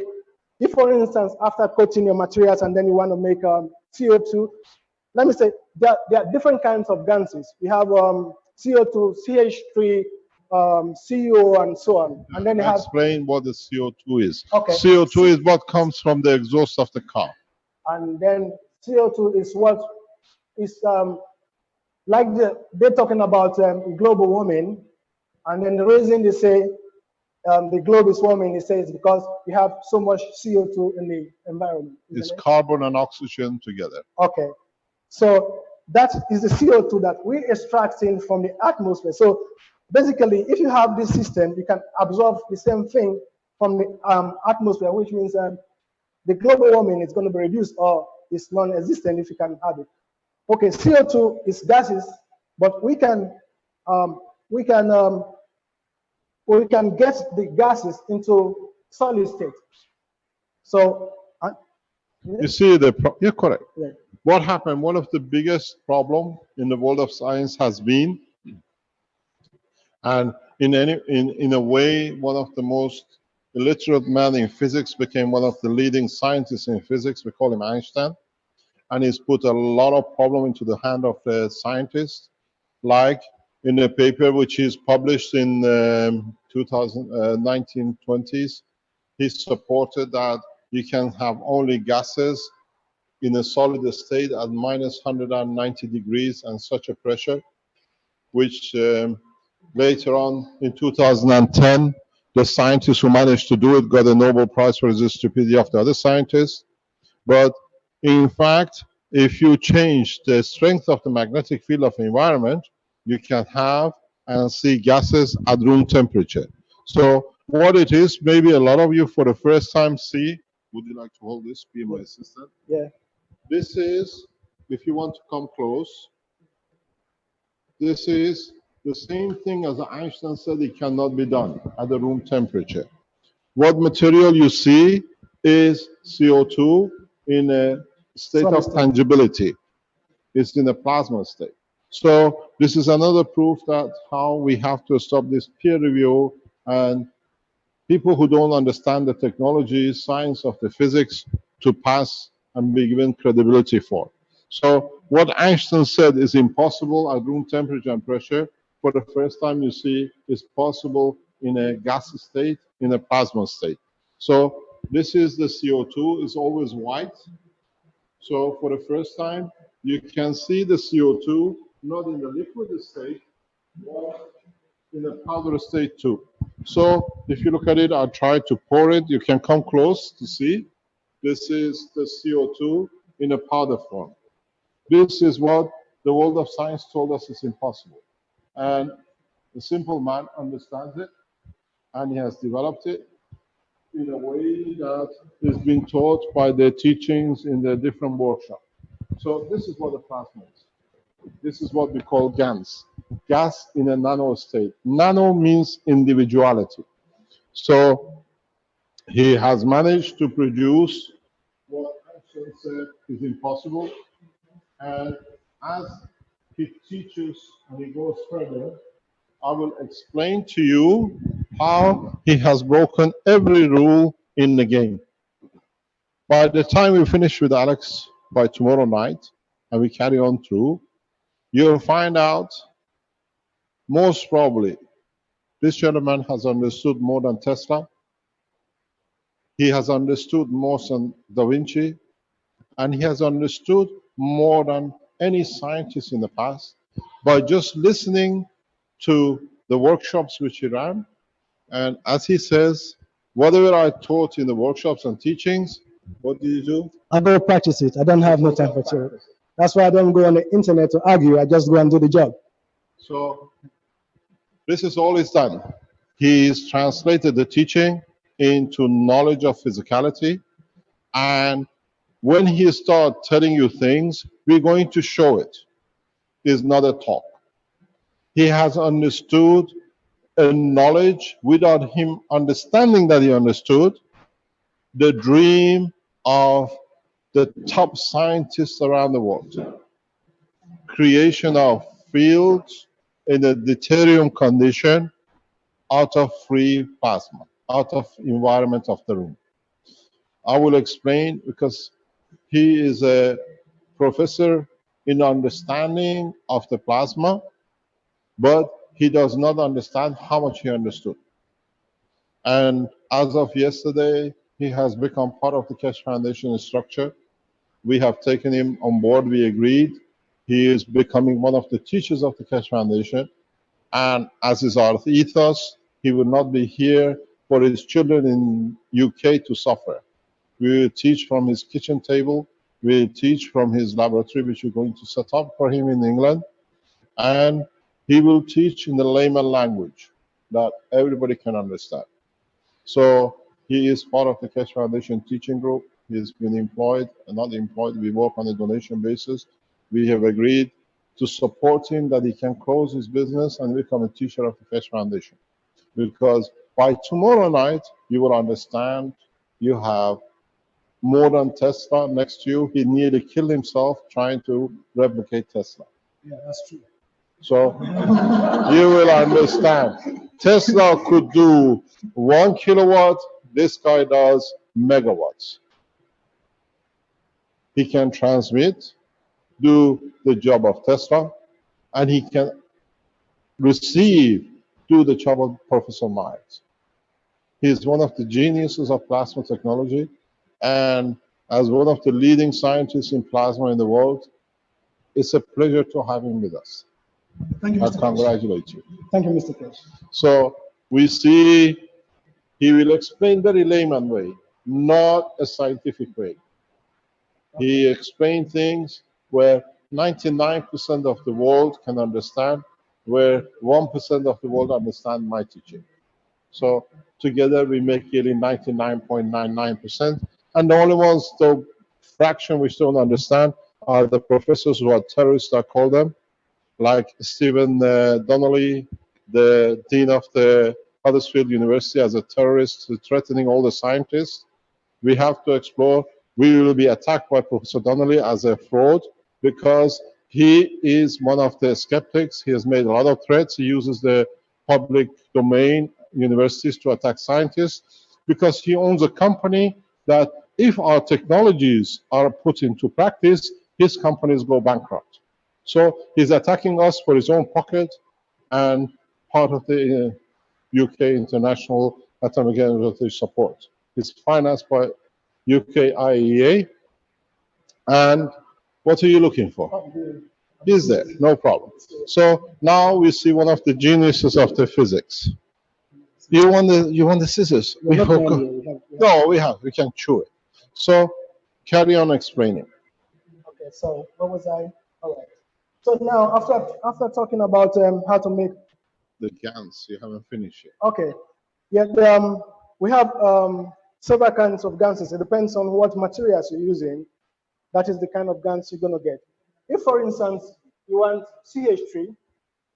if, for instance, after coating your materials and then you want to make CO2, let me say there are different kinds of gases. We have CO2, CH3, CO, and so on. And then you have. Explain what the CO2 is. Okay. CO2 is what comes from the exhaust of the car. And then CO2 is what is like they're talking about global warming, and then the reason they say the globe is warming, they say it's because we have so much CO2 in the environment. It's carbon and oxygen together. Okay, so that is the CO2 that we're extracting from the atmosphere. So basically, if you have this system, you can absorb the same thing from the atmosphere, which means the global warming is going to be reduced or is non-existent if you can have it. Okay, CO2 is gases, but we can get the gases into solid state. So You see, you're correct. yeah. What happened? One of the biggest problem in the world of science has been, and in a way, one of the most illiterate men in physics became one of the leading scientists in physics. We call him Einstein, and he's put a lot of problem into the hand of the scientists, like in a paper which is published in 1920s he supported that you can have only gases in a solid state at minus 190 degrees and such a pressure, which later on in 2010, the scientists who managed to do it got a Nobel Prize for the stupidity of the other scientists. But in fact, if you change the strength of the magnetic field of the environment, you can have and see gases at room temperature. So what it is, maybe a lot of you for the first time see, would you like to hold this, be my assistant? Yeah. This is, if you want to come close, this is the same thing as Einstein said it cannot be done at the room temperature. What material you see is CO2 in a state of tangibility. It's in a plasma state. So this is another proof that how we have to stop this peer review and people who don't understand the technology, science of the physics to pass and be given credibility for. So what Einstein said is impossible at room temperature and pressure, for the first time you see is possible in a gas state, in a plasma state. So this is the CO2, it's always white. So for the first time, you can see the CO2 not in the liquid state, but in the powder state too. So if you look at it, I'll try to pour it. You can come close to see. This is the CO2 in a powder form. This is what the world of science told us is impossible. And the simple man understands it, and he has developed it in a way that is being taught by the teachings in the different workshops. So this is what the plasma is. This is what we call GANs, gas in a nano state. Nano means individuality. So he has managed to produce what Einstein said is impossible. And as he teaches and he goes further, I will explain to you how he has broken every rule in the game. By the time we finish with Alex by tomorrow night, and we carry on through, you'll find out, most probably, this gentleman has understood more than Tesla. He has understood more than Da Vinci, and he has understood more than any scientist in the past by just listening to the workshops which he ran. And as he says, whatever I taught in the workshops and teachings, what do you do? I go practice it. I don't have no time for it. That's why I don't go on the internet to argue. I just go and do the job. So this is all he's done. He's translated the teaching into knowledge of physicality. And when he starts telling you things, we're going to show it. It's not a talk. He has understood a knowledge without him understanding that he understood the dream of the top scientists around the world. Creation of fields in a deuterium condition out of free plasma, out of environment of the room. I will explain because he is a professor in understanding of the plasma, but he does not understand how much he understood. And as of yesterday, he has become part of the Keshe Foundation structure. We have taken him on board, we agreed. He is becoming one of the teachers of the Keshe Foundation. And as is our ethos, he will not be here for his children in UK to suffer. We will teach from his kitchen table. We will teach from his laboratory, which we're going to set up for him in England. And he will teach in the layman language that everybody can understand. So he is part of the Keshe Foundation teaching group. He has been employed, and not employed, we work on a donation basis. We have agreed to support him that he can close his business and become a teacher of the Keshe Foundation. Because by tomorrow night, you will understand you have more than Tesla next to you. He nearly killed himself trying to replicate Tesla. Yeah, that's true. So you will understand. Tesla could do 1 kilowatt. This guy does megawatts. He can transmit, do the job of Tesla, and he can receive, do the job of Professor Myers. He's one of the geniuses of plasma technology, and as one of the leading scientists in plasma in the world, it's a pleasure to have him with us. Thank you, I Mr. Kesh. congratulate you. Thank you, Mr. Kesh. So we see he will explain very layman way, not a scientific way. He explained things where 99% of the world can understand, where 1% of the world understand my teaching. So together we make nearly 99.99%. And the only ones, the fraction which don't understand, are the professors who are terrorists, I call them, like Stephen Donnelly, the dean of the Huddersfield University, as a terrorist threatening all the scientists. We have to explore. We will be attacked by Professor Donnelly as a fraud because he is one of the skeptics. He has made a lot of threats. He uses the public domain universities to attack scientists because he owns a company that if our technologies are put into practice, his companies go bankrupt. So he's attacking us for his own pocket and part of the UK International Atomic Energy Support. It's financed by UK IAEA. And what are you looking for? Is there? No problem. So now we see one of the geniuses of the physics. You want the scissors? We can chew it. So carry on explaining. Okay, so what was I? All right. So now, after talking about how to make the GANs, you haven't finished yet. Okay, yeah, we have several kinds of GANs. It depends on what materials you're using. That is the kind of GANs you're gonna get. If, for instance, you want CH3.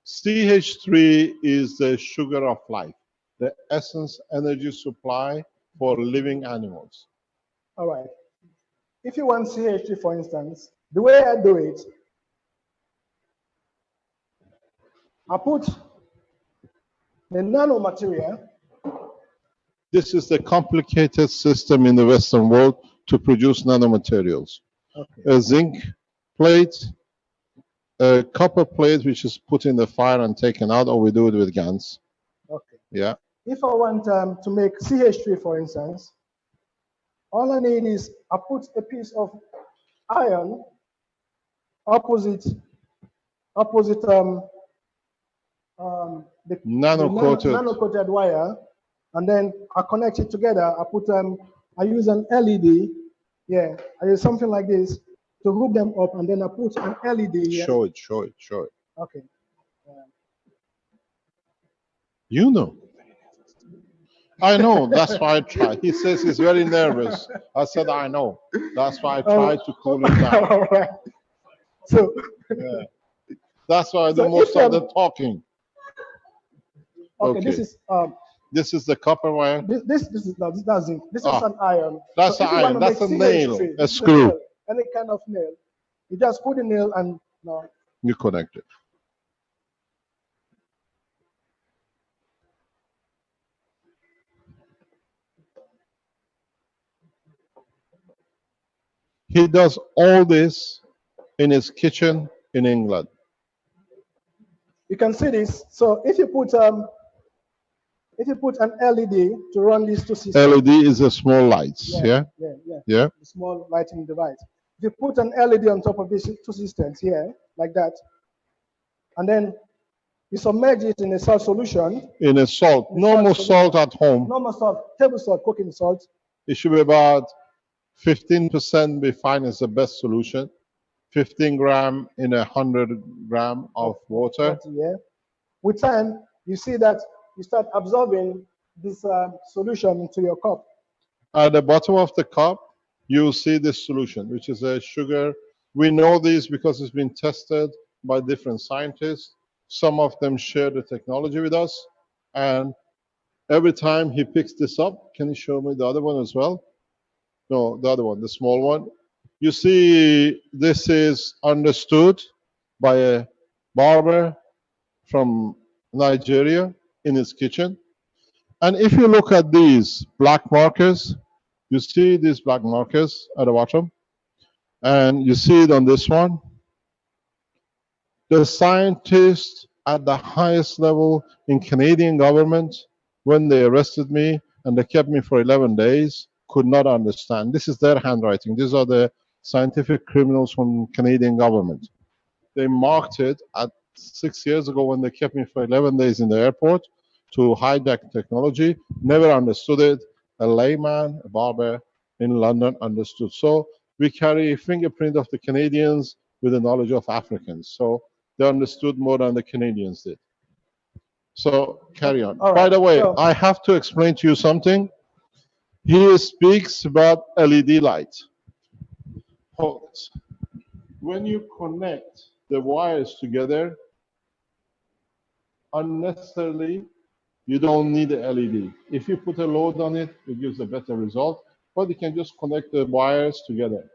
CH3 is the sugar of life, the essence energy supply for living animals. All right. If you want CH3, for instance, the way I do it, I put the nanomaterial. This is the complicated system in the Western world to produce nanomaterials. Okay. A zinc plate, a copper plate, which is put in the fire and taken out, or we do it with GANs. Okay. Yeah. If I want to make CH3, for instance, all I need is I put a piece of iron opposite the nano-coated wire, and then I connect it together. I put I use an LED. Yeah, I use something like this to hook them up, and then I put an LED here. Show it. Okay. You know. I know. That's why I tried. He says he's very nervous. I said I know. That's why I tried to cool him down. All right. So. Yeah. That's why I do most of the talking. Okay. This is the copper wire. This is that's zinc. This is an iron. That's an iron. That's a nail, a screw. Any kind of nail. You just put the nail and no. You connect it. He does all this in his kitchen in England. You can see this. So if you put an LED to run these two systems. LED is a small lights, yeah? Yeah. The small lighting device. If you put an LED on top of these two systems here, like that, and then you submerge it in a salt solution. In a salt, normal salt at home. Normal salt, table salt, cooking salt. It should be about 15% be fine as the best solution. 15 gram in 100 gram of water. Yeah. With time, you see that you start absorbing this solution into your cup. At the bottom of the cup, you see this solution, which is a sugar. We know this because it's been tested by different scientists. Some of them share the technology with us. And every time he picks this up, can you show me the other one as well? No, the other one, the small one. You see, this is understood by a barber from Nigeria in his kitchen. And if you look at these black markers, you see these black markers at the bottom, and you see it on this one. The scientists at the highest level in Canadian government, when they arrested me, and they kept me for 11 days, could not understand. This is their handwriting. These are the scientific criminals from Canadian government. They marked it at 6 years ago when they kept me for 11 days in the airport to hijack technology. Never understood it. A layman, a barber in London understood. So we carry a fingerprint of the Canadians with the knowledge of Africans. So they understood more than the Canadians did. So carry on. All right. By the way, So- I have to explain to you something. He speaks about LED light. Hold this. When you connect the wires together, unnecessarily, you don't need a LED. If you put a load on it, it gives a better result, but you can just connect the wires together.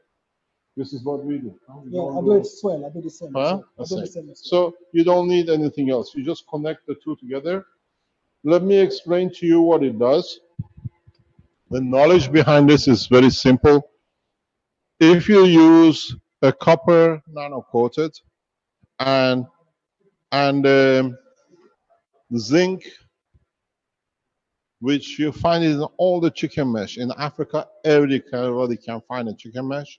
This is what we do. Yeah, I do it as well. I do the same. Huh? I do the same as well. So you don't need anything else. You just connect the two together. Let me explain to you what it does. The knowledge behind this is very simple. If you use a copper nano-coated and zinc, which you find in all the chicken mesh. In Africa, everybody can find a chicken mesh.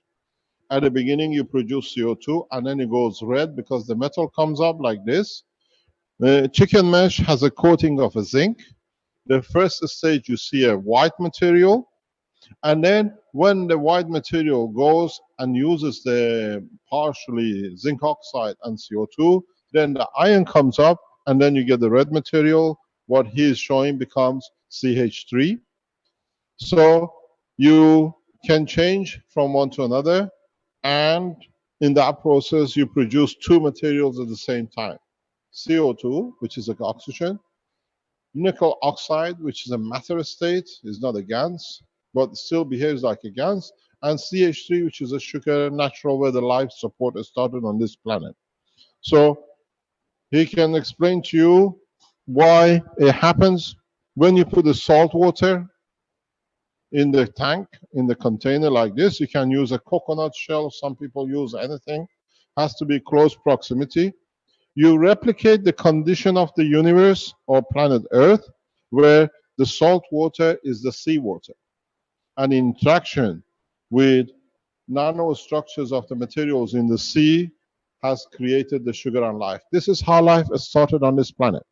At the beginning, you produce CO2, and then it goes red because the metal comes up like this. The chicken mesh has a coating of a zinc. The first stage, you see a white material. And then when the white material goes and uses the partially zinc oxide and CO2, then the iron comes up, and then you get the red material. What he is showing becomes CH3. So you can change from one to another, and in that process, you produce two materials at the same time. CO2, which is like oxygen, nickel oxide, which is a matter state, is not a gas, but still behaves like a gas, and CH3, which is a sugar, natural, where the life support is started on this planet. So he can explain to you why it happens when you put the salt water in the tank, in the container like this. You can use a coconut shell. Some people use anything. Has to be close proximity. You replicate the condition of the universe or planet Earth, where the salt water is the seawater. And interaction with nanostructures of the materials in the sea has created the sugar and life. This is how life started on this planet.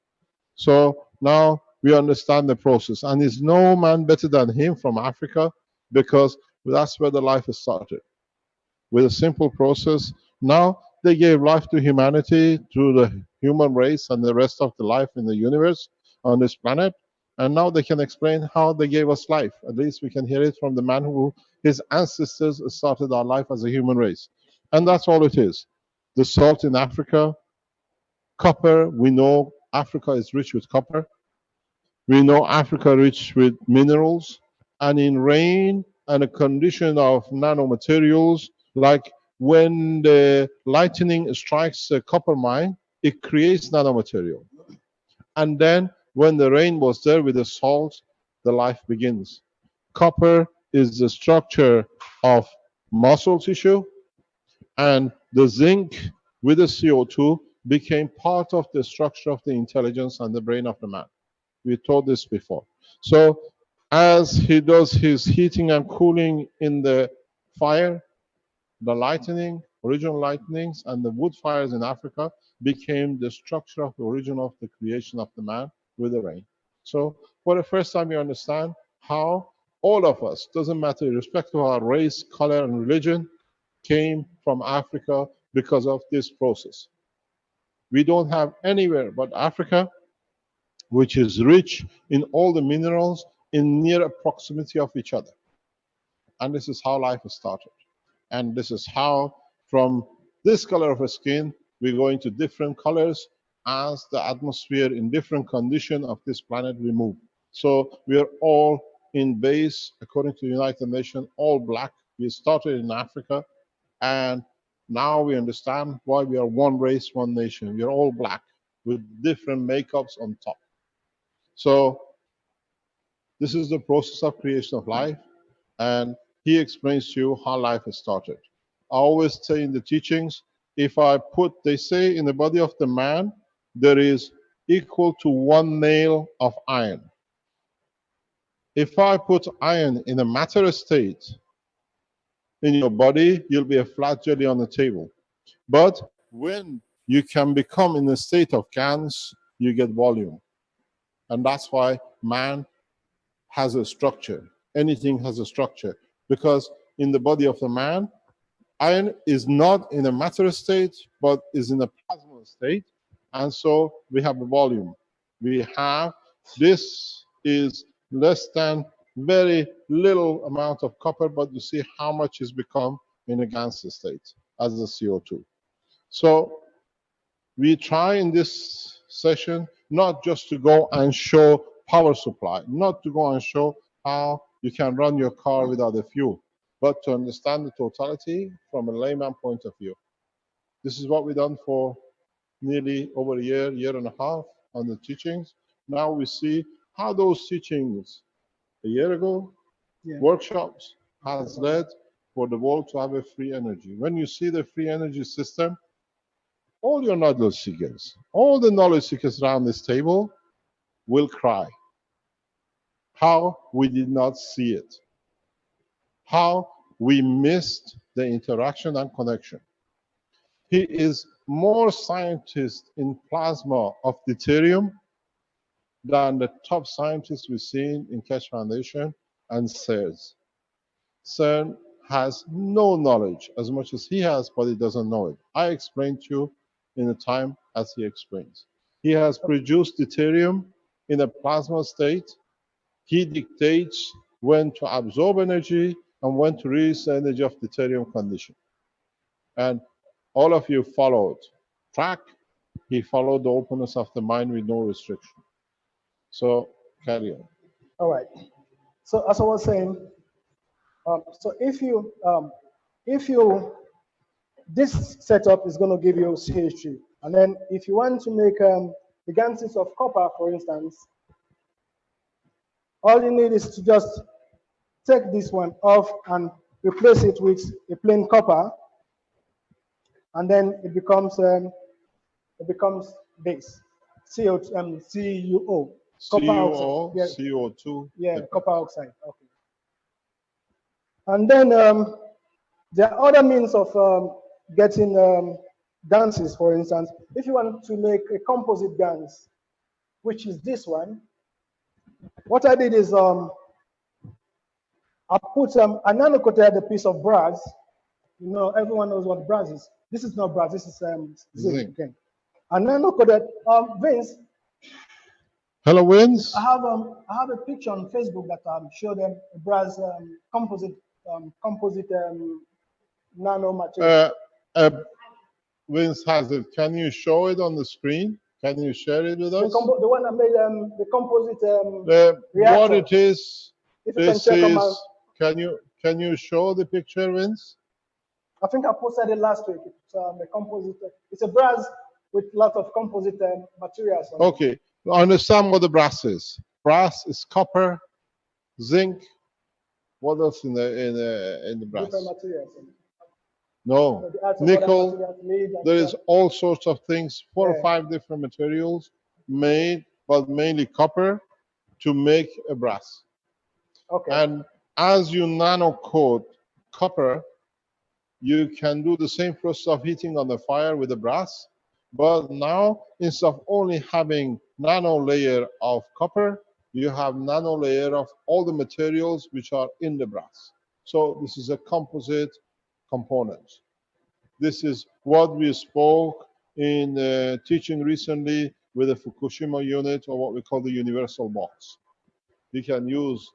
So now we understand the process, and there's no man better than him from Africa, because that's where the life started. With a simple process, now they gave life to humanity, to the human race and the rest of the life in the universe on this planet. And now they can explain how they gave us life. At least we can hear it from the man who, his ancestors started our life as a human race. And that's all it is. The salt in Africa, copper, we know Africa is rich with copper. We know Africa rich with minerals. And in rain and a condition of nanomaterials, like when the lightning strikes a copper mine, it creates nanomaterial. And then when the rain was there with the salt, the life begins. Copper is the structure of muscle tissue, and the zinc with the CO2 became part of the structure of the intelligence and the brain of the man. We taught this before. So as he does his heating and cooling in the fire, the lightning, original lightnings, and the wood fires in Africa became the structure of the origin of the creation of the man with the rain. So for the first time, you understand how all of us, doesn't matter, irrespective of our race, color, and religion, came from Africa because of this process. We don't have anywhere but Africa, which is rich in all the minerals in near proximity of each other. And this is how life started. And this is how, from this color of a skin, we go into different colors as the atmosphere in different condition of this planet we move. So we are all in base, according to the United Nations, all black. We started in Africa, and now we understand why we are one race, one nation. We are all black with different makeups on top. So this is the process of creation of life, and he explains to you how life has started. I always say in the teachings, if I put, they say in the body of the man, there is equal to 1 nail of iron. If I put iron in a matter state in your body, you'll be a flat jelly on the table. But when you can become in a state of GANs, you get volume. And that's why man has a structure. Anything has a structure. Because in the body of the man, iron is not in a matter state, but is in a plasma state. And so we have a volume. We have, this is less than very little amount of copper, but you see how much is become in a GANs state as the CO2. So we try in this session not just to go and show power supply, not to go and show how you can run your car without a fuel, but to understand the totality from a layman point of view. This is what we've done for nearly over a year, year and a half on the teachings. Now we see how those teachings a year ago, workshops, has led for the world to have a free energy. When you see the free energy system, all your knowledge seekers, all the knowledge seekers around this table will cry. How we did not see it. How we missed the interaction and connection. He is more scientist in plasma of deuterium than the top scientists we've seen in Keshe Foundation and CERN. CERN has no knowledge as much as he has, but he doesn't know it. I explained to you in the time as he explains. He has produced deuterium in a plasma state. He dictates when to absorb energy and when to release the energy of deuterium condition. And all of you followed track. He followed the openness of the mind with no restriction. So carry on. All right. So as I was saying, so if you, this setup is going to give you CH3. And then if you want to make the ganses of copper, for instance, all you need is to just take this one off and replace it with a plain copper, and then it becomes this CuO. CuO, yeah. CO2. Yeah, copper oxide. Okay. And then there are other means of getting ganses, for instance. If you want to make a composite GANS, which is this one, what I did is I put a nanocoated a piece of brass. You know, everyone knows what brass is. This is not brass, this is zinc. Okay. A nanocoated, Vince. Hello, Vince. I have a picture on Facebook that show them a brass composite nano material. Vince has it. Can you show it on the screen? Can you share it with us? The one I made the composite what it is. This is. Can you show the picture, Vince? I think I posted it last week. It's a composite. It's a brass with lots of composite materials. Okay. I understand what the brass is. Brass is copper, zinc. What else in the brass? Different materials. No, nickel. There is all sorts of things, 4 or 5 different materials made, but mainly copper, to make a brass. Okay. And as you nano coat copper, you can do the same process of heating on the fire with the brass. But now, instead of only having nano layer of copper, you have nano layer of all the materials which are in the brass. So this is a composite component. This is what we spoke in teaching recently with the Fukushima unit, or what we call the universal box. You can use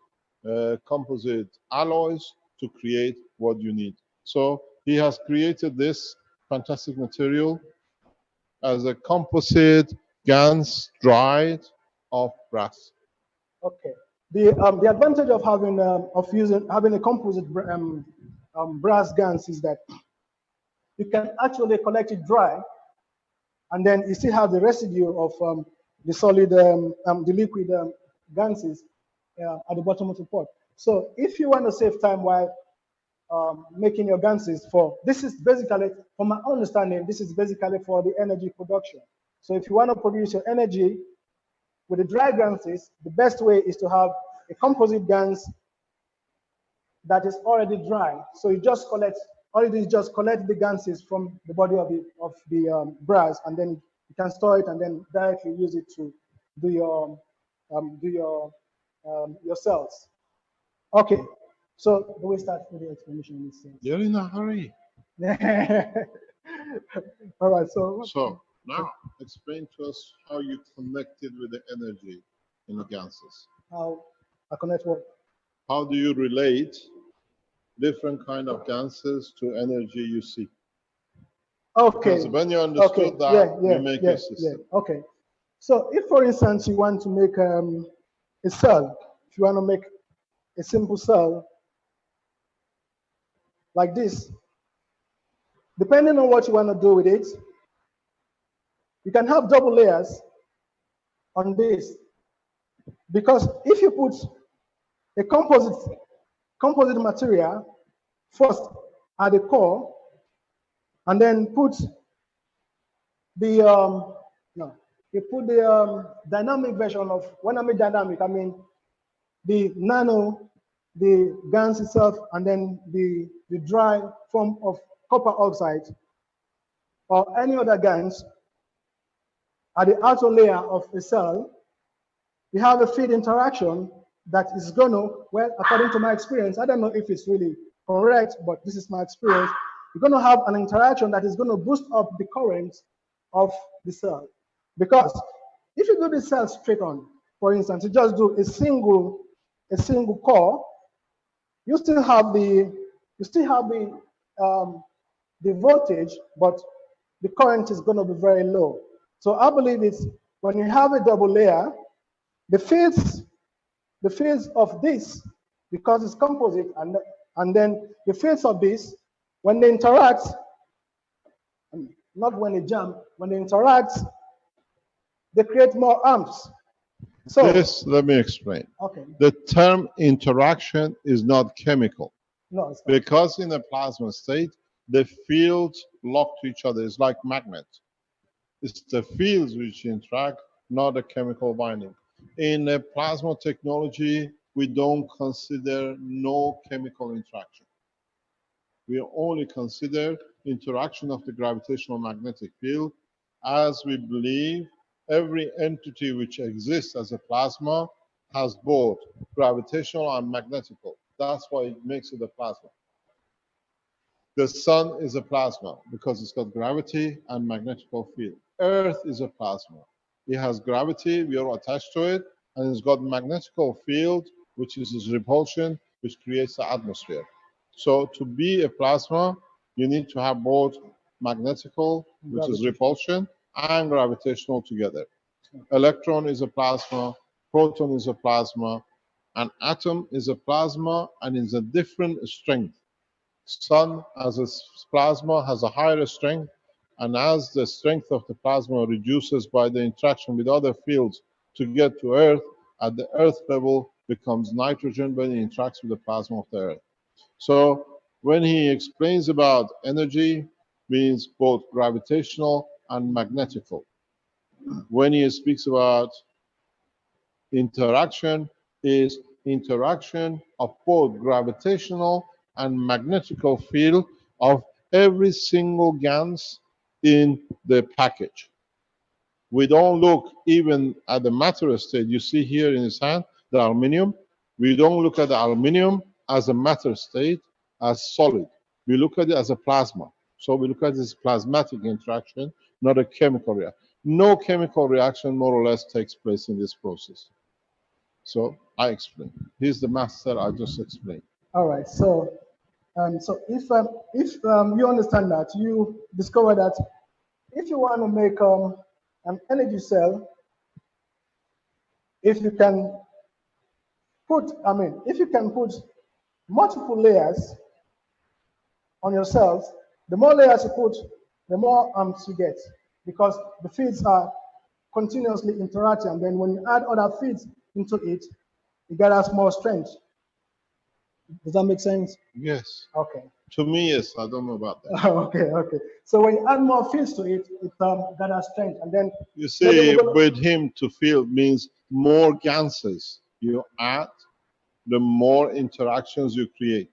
composite alloys to create what you need. So he has created this fantastic material as a composite GANS dried of brass. Okay. The advantage of having having a composite brass GANS is that you can actually collect it dry, and then you still have the residue of the solid, the liquid GANSes at the bottom of the pot. So if you want to save time while making your GANSes, this is basically, from my understanding, this is basically for the energy production. So if you want to produce your energy with the dry GANSes, the best way is to have a composite GANs that is already dry. So you just collect, all you do is just collect the gases from the body of the brass, and then you can store it and then directly use it to do your cells. Okay, so do we start with the explanation in this sense? You're in a hurry. All right, so Now explain to us how you connected with the energy in the gases. how I connect what? How do you relate different kind of gases to energy you see? Okay. Because when you understood that, you make your system. Okay. So if, for instance, you want to make a cell, if you want to make a simple cell like this, depending on what you want to do with it, you can have double layers on this. Because if you put a composite material first at the core, and then put the dynamic version of, when I mean dynamic, I mean the nano, the GANs itself, and then the dry form of copper oxide or any other GANs at the outer layer of a cell. You have a feed interaction that is going to, well, according to my experience, I don't know if it's really correct, but this is my experience. You're going to have an interaction that is going to boost up the current of the cell. Because if you do the cell straight on, for instance, you just do a single core, you still have the voltage, but the current is going to be very low. So I believe it's when you have a double layer, the fields of this, because it's composite, and then the fields of this, when they interact, not when they jump, when they interact, they create more amps. So this, let me explain. Okay. The term interaction is not chemical. No, it's not. Because in a plasma state, the fields lock to each other. It's like magnets. It's the fields which interact, not a chemical binding. In a plasma technology, we don't consider no chemical interaction. We only consider interaction of the gravitational magnetic field, as we believe every entity which exists as a plasma has both gravitational and magnetical. That's why it makes it a plasma. The sun is a plasma because it's got gravity and magnetical field. Earth is a plasma. It has gravity, we are attached to it, and it's got magnetical field, which is its repulsion, which creates the atmosphere. So to be a plasma, you need to have both magnetical, which is repulsion, and gravitational together. Electron is a plasma, proton is a plasma, an atom is a plasma and is a different strength. Sun as a plasma has a higher strength, and as the strength of the plasma reduces by the interaction with other fields to get to Earth, at the Earth level becomes nitrogen when it interacts with the plasma of the Earth. So when he explains about energy, means both gravitational and magnetical. When he speaks about interaction, is interaction of both gravitational and magnetical field of every single GANs in the package. We don't look even at the matter state. You see here in his hand, the aluminum. We don't look at the aluminum as a matter state, as solid. We look at it as a plasma. So we look at this plasmatic interaction, not a chemical reaction. No chemical reaction, more or less, takes place in this process. So I explain. Here's the master I just explained. All right. So, if you understand that, you discover that if you want to make an energy cell, if you can put multiple layers on your cells, the more layers you put, the more amps you get, because the feeds are continuously interacting. And then when you add other feeds into it, it gathers more strength. Does that make sense? Yes. Okay. To me, yes. I don't know about that. Okay. So when you add more feeds to it, it gathers strength. And then you see, with him to field means more gases you add, the more interactions you create.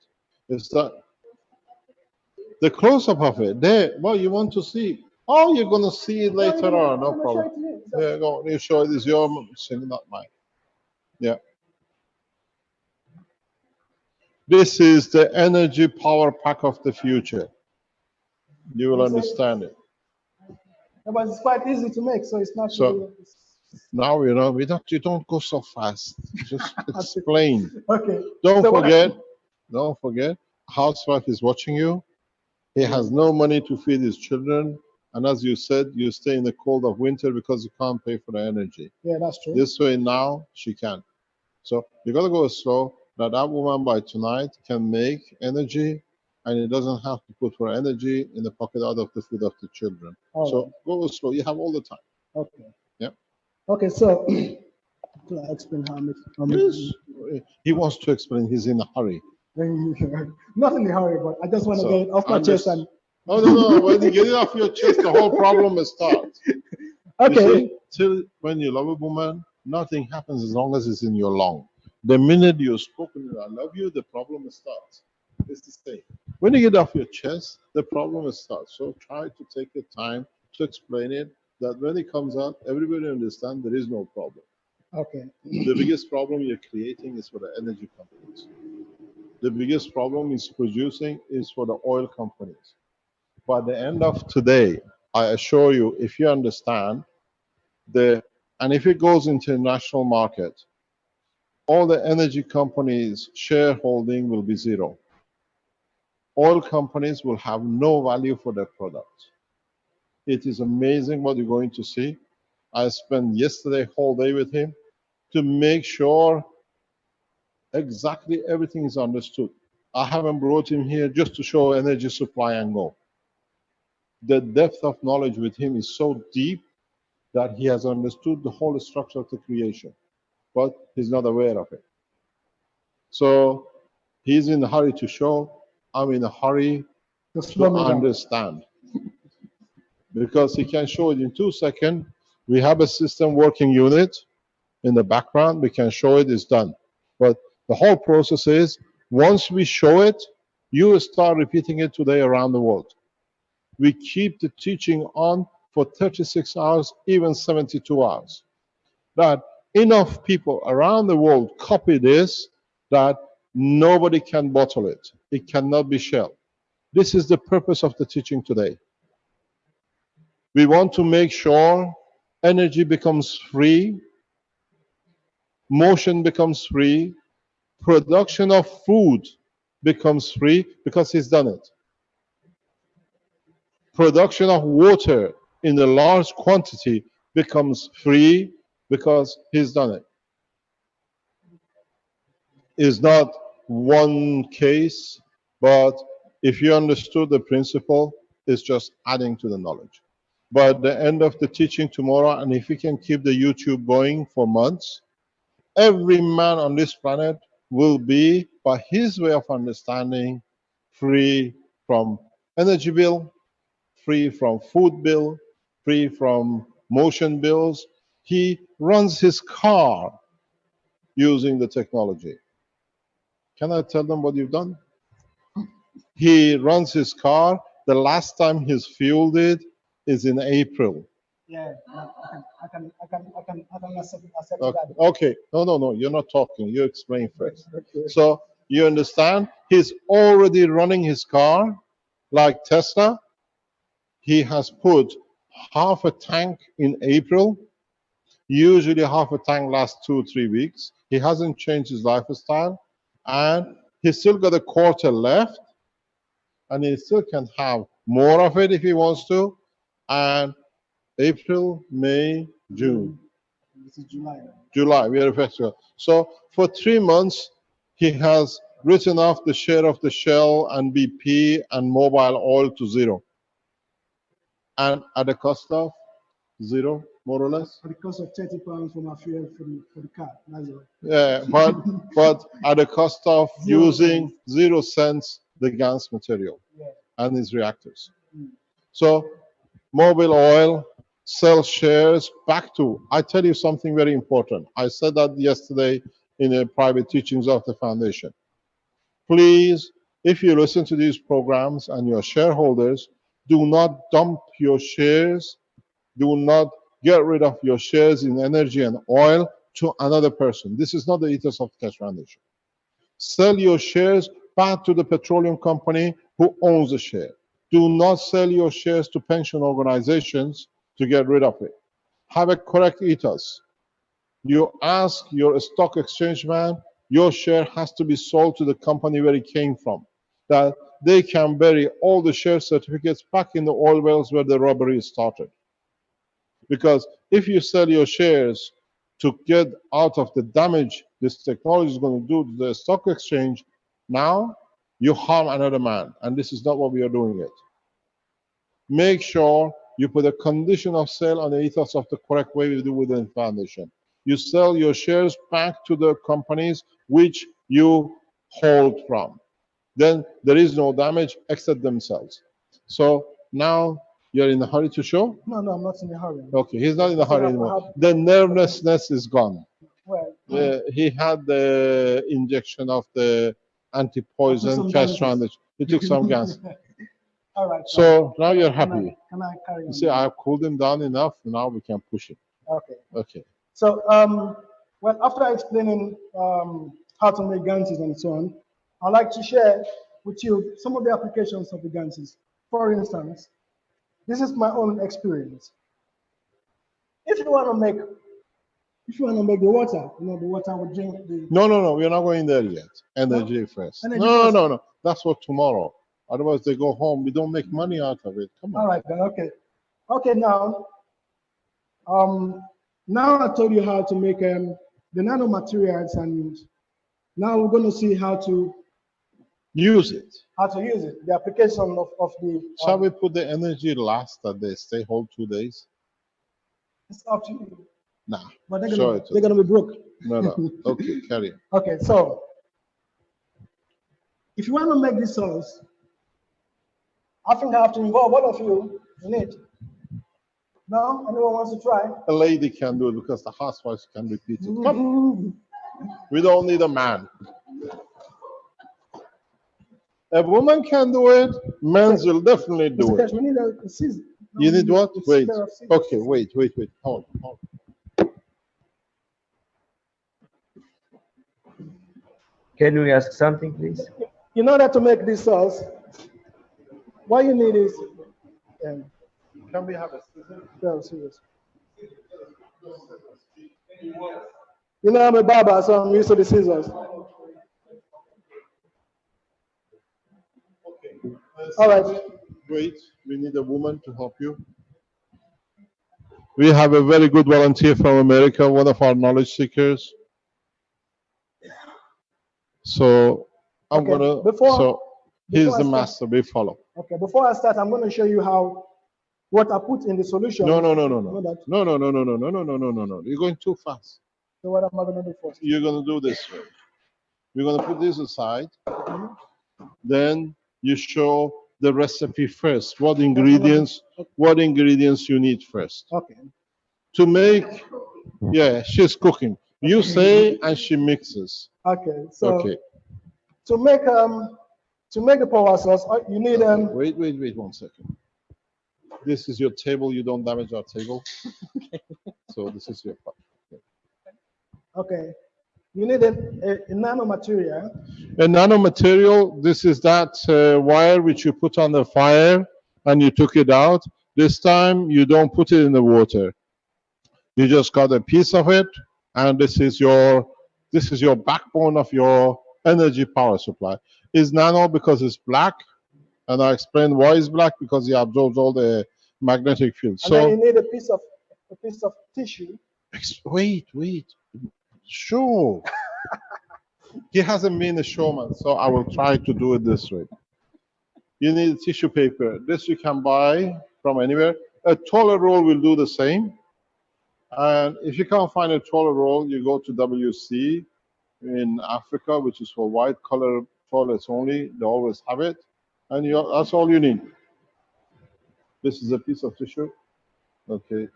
It's the close-up of it. There, well, you want to see. Oh, you're going to see it later on. No problem. There you go. You show it is your machine, not mine. Yeah. This is the energy power pack of the future. You will understand it. Yeah, but it's quite easy to make, so it's not. So really, now you know you don't go so fast. Just explain. okay. Don't So forget. Housewife is watching you. He has no money to feed his children, and as you said, you stay in the cold of winter because you can't pay for the energy. Yeah, that's true. This way now she can. So you got to go slow. That woman by tonight can make energy, and it doesn't have to put her energy in the pocket out of the food of the children. So go slow. You have all the time. Okay. Yeah. Okay, so to explain how much. Yes. He wants to explain. He's in a hurry. Not in a hurry, but I just want to get it off my chest and. Oh no! When you get it off your chest, the whole problem will start. Okay. You see, till when you love a woman, nothing happens as long as it's in your lung. The minute you've spoken, "I love you," the problem starts. It's the same. When you get off your chest, the problem will start. So try to take your time to explain it. That when it comes out, everybody understands there is no problem. Okay. The biggest problem you're creating is for the energy companies. The biggest problem is producing is for the oil companies. By the end of today, I assure you, if you understand and if it goes into the national market, all the energy companies' shareholding will be zero. Oil companies will have no value for their product. It is amazing what you're going to see. I spent yesterday whole day with him to make sure exactly everything is understood. I haven't brought him here just to show energy supply and go. The depth of knowledge with him is so deep that he has understood the whole structure of the creation, but he's not aware of it. So he's in a hurry to show. I'm in a hurry to understand. Because he can show it in 2 seconds. We have a system working unit in the background. We can show it is done. But the whole process is, once we show it, you start repeating it today around the world. We keep the teaching on for 36 hours, even 72 hours. That enough people around the world copy this, that nobody can bottle it. It cannot be shelved. This is the purpose of the teaching today. We want to make sure energy becomes free, motion becomes free, production of food becomes free because he's done it. Production of water in a large quantity becomes free because he's done it. It's not one case, but if you understood the principle, it's just adding to the knowledge. But at the end of the teaching tomorrow, and if we can keep the YouTube going for months, every man on this planet will be, by his way of understanding, free from energy bill, free from food bill, free from motion bills. He runs his car using the technology. Can I tell them what you've done? He runs his car. The last time he's fueled it is in April. Yeah, I can accept Okay. that. Okay. No, you're not talking. You explain first. Okay. So you understand? He's already running his car like Tesla. He has put half a tank in April. Usually half a tank lasts 2 or 3 weeks. He hasn't changed his lifestyle, and he's still got a quarter left, and he still can have more of it if he wants to. And April, May, June. This is July. July, we are a festival. So for 3 months, he has written off the share of the Shell and BP and mobile oil to zero. And at the cost of zero, more or less? At the cost of £30 for my fuel for the car. That's all. Yeah, but at the cost of using 0 cents the gas material and its reactors. So mobile oil, sell shares back to, I tell you something very important. I said that yesterday in the private teachings of the foundation. Please, if you listen to these programs and you're shareholders, do not dump your shares, do not get rid of your shares in energy and oil to another person. This is not the ethos of the Keshe Foundation. Sell your shares back to the petroleum company who owns the share. Do not sell your shares to pension organizations to get rid of it. Have a correct ethos. You ask your stock exchange man, your share has to be sold to the company where it came from, that they can bury all the share certificates back in the oil wells where the robbery started. Because if you sell your shares to get out of the damage this technology is going to do to the stock exchange, now you harm another man, and this is not what we are doing yet. Make sure you put a condition of sale on the ethos of the correct way we do within the foundation. You sell your shares back to the companies which you hold from. Then there is no damage except themselves. So now you're in a hurry to show? No, I'm not in a hurry. Okay, he's not in a hurry anymore. The nervousness is gone. Well, He had the injection of the anti-poison Keshe Foundation. He took some gas. all right. So now you're happy. Can I carry on? You see, I've cooled him down enough. Now we can push it. Okay. Okay. So, well, after explaining how to make ganses and so on, I'd like to share with you some of the applications of the ganses. For instance, this is my own experience. If you want to make the water, the water would drink the. No, we're not going there yet. Energy first. Energy No, first. That's for tomorrow. Otherwise, they go home. We don't make money out of it. Come on. All right then. Okay. Okay. Now, now I told you how to make the nanomaterials, and now we're going to see how to use it. How to use it. The application of the. Shall we put the energy last that they stay whole 2 days? It's up to you. Nah. But they're gonna be broke. No. Okay, carry on. Okay, so if you want to make this sauce, I think I have to involve all of you in it. No? Anyone wants to try? A lady can do it because the housewives can repeat it. Come. We don't need a man. A woman can do it. Men will definitely do it. We need a scissor. You need what? Wait. Okay, wait. Hold on. Can we ask something, please? In order to make this sauce, what you need is. Can we have a scissor? No, serious. You know, I'm a barber, so I'm used to the scissors. All right. Wait, we need a woman to help you. We have a very good volunteer from America, one of our knowledge seekers. So I'm Okay, gonna. He's the master. We follow. Okay. Before I start, I'm going to show you how what I put in the solution. No. Know that? No. You're going too fast. So what am I going to do first? You're going to do this way. We're going to put this aside. Then you show the recipe first. What ingredients you need first. Okay. To make, yeah, she's cooking. You say and she mixes. Okay. So Okay. to make the power sauce, you need Wait 1 second. This is your table. You don't damage our table. So this is your pot. Okay. You need a nanomaterial. A nanomaterial, this is that wire which you put on the fire and you took it out. This time you don't put it in the water. You just got a piece of it, and this is your backbone of your energy power supply. It's nano because it's black, and I explained why it's black, because it absorbs all the magnetic field. And then you need a piece of tissue. Wait. Sure. He hasn't been a showman, so I will try to do it this way. You need tissue paper. This you can buy from anywhere. A toilet roll will do the same. And if you can't find a toilet roll, you go to WC in Africa, which is for white collar toilets only. They always have it. And that's all you need. This is a piece of tissue. Okay.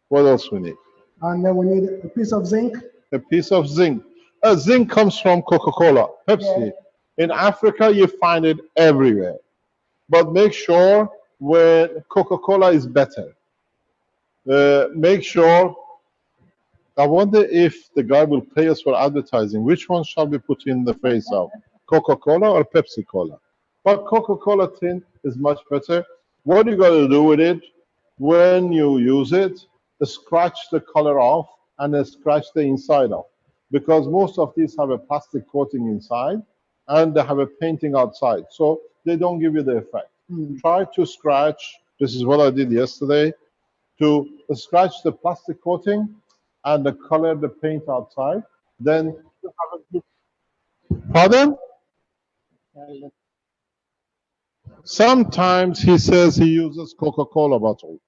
What else we need? And then we need a piece of zinc. A piece of zinc. Zinc comes from Coca-Cola, Pepsi. In Africa, you find it everywhere. But make sure when Coca-Cola is better. Make sure. I wonder if the guy will pay us for advertising. Which one shall we put in the face of? Coca-Cola or Pepsi-Cola? But Coca-Cola tin is much better. What you got to do with it when you use it, scratch the color off and then scratch the inside off. Because most of these have a plastic coating inside and they have a painting outside. So they don't give you the effect. Try to scratch. This is what I did yesterday. To scratch the plastic coating and the color the paint outside. Then you have a good. Pardon? Sometimes he says he uses Coca-Cola bottle,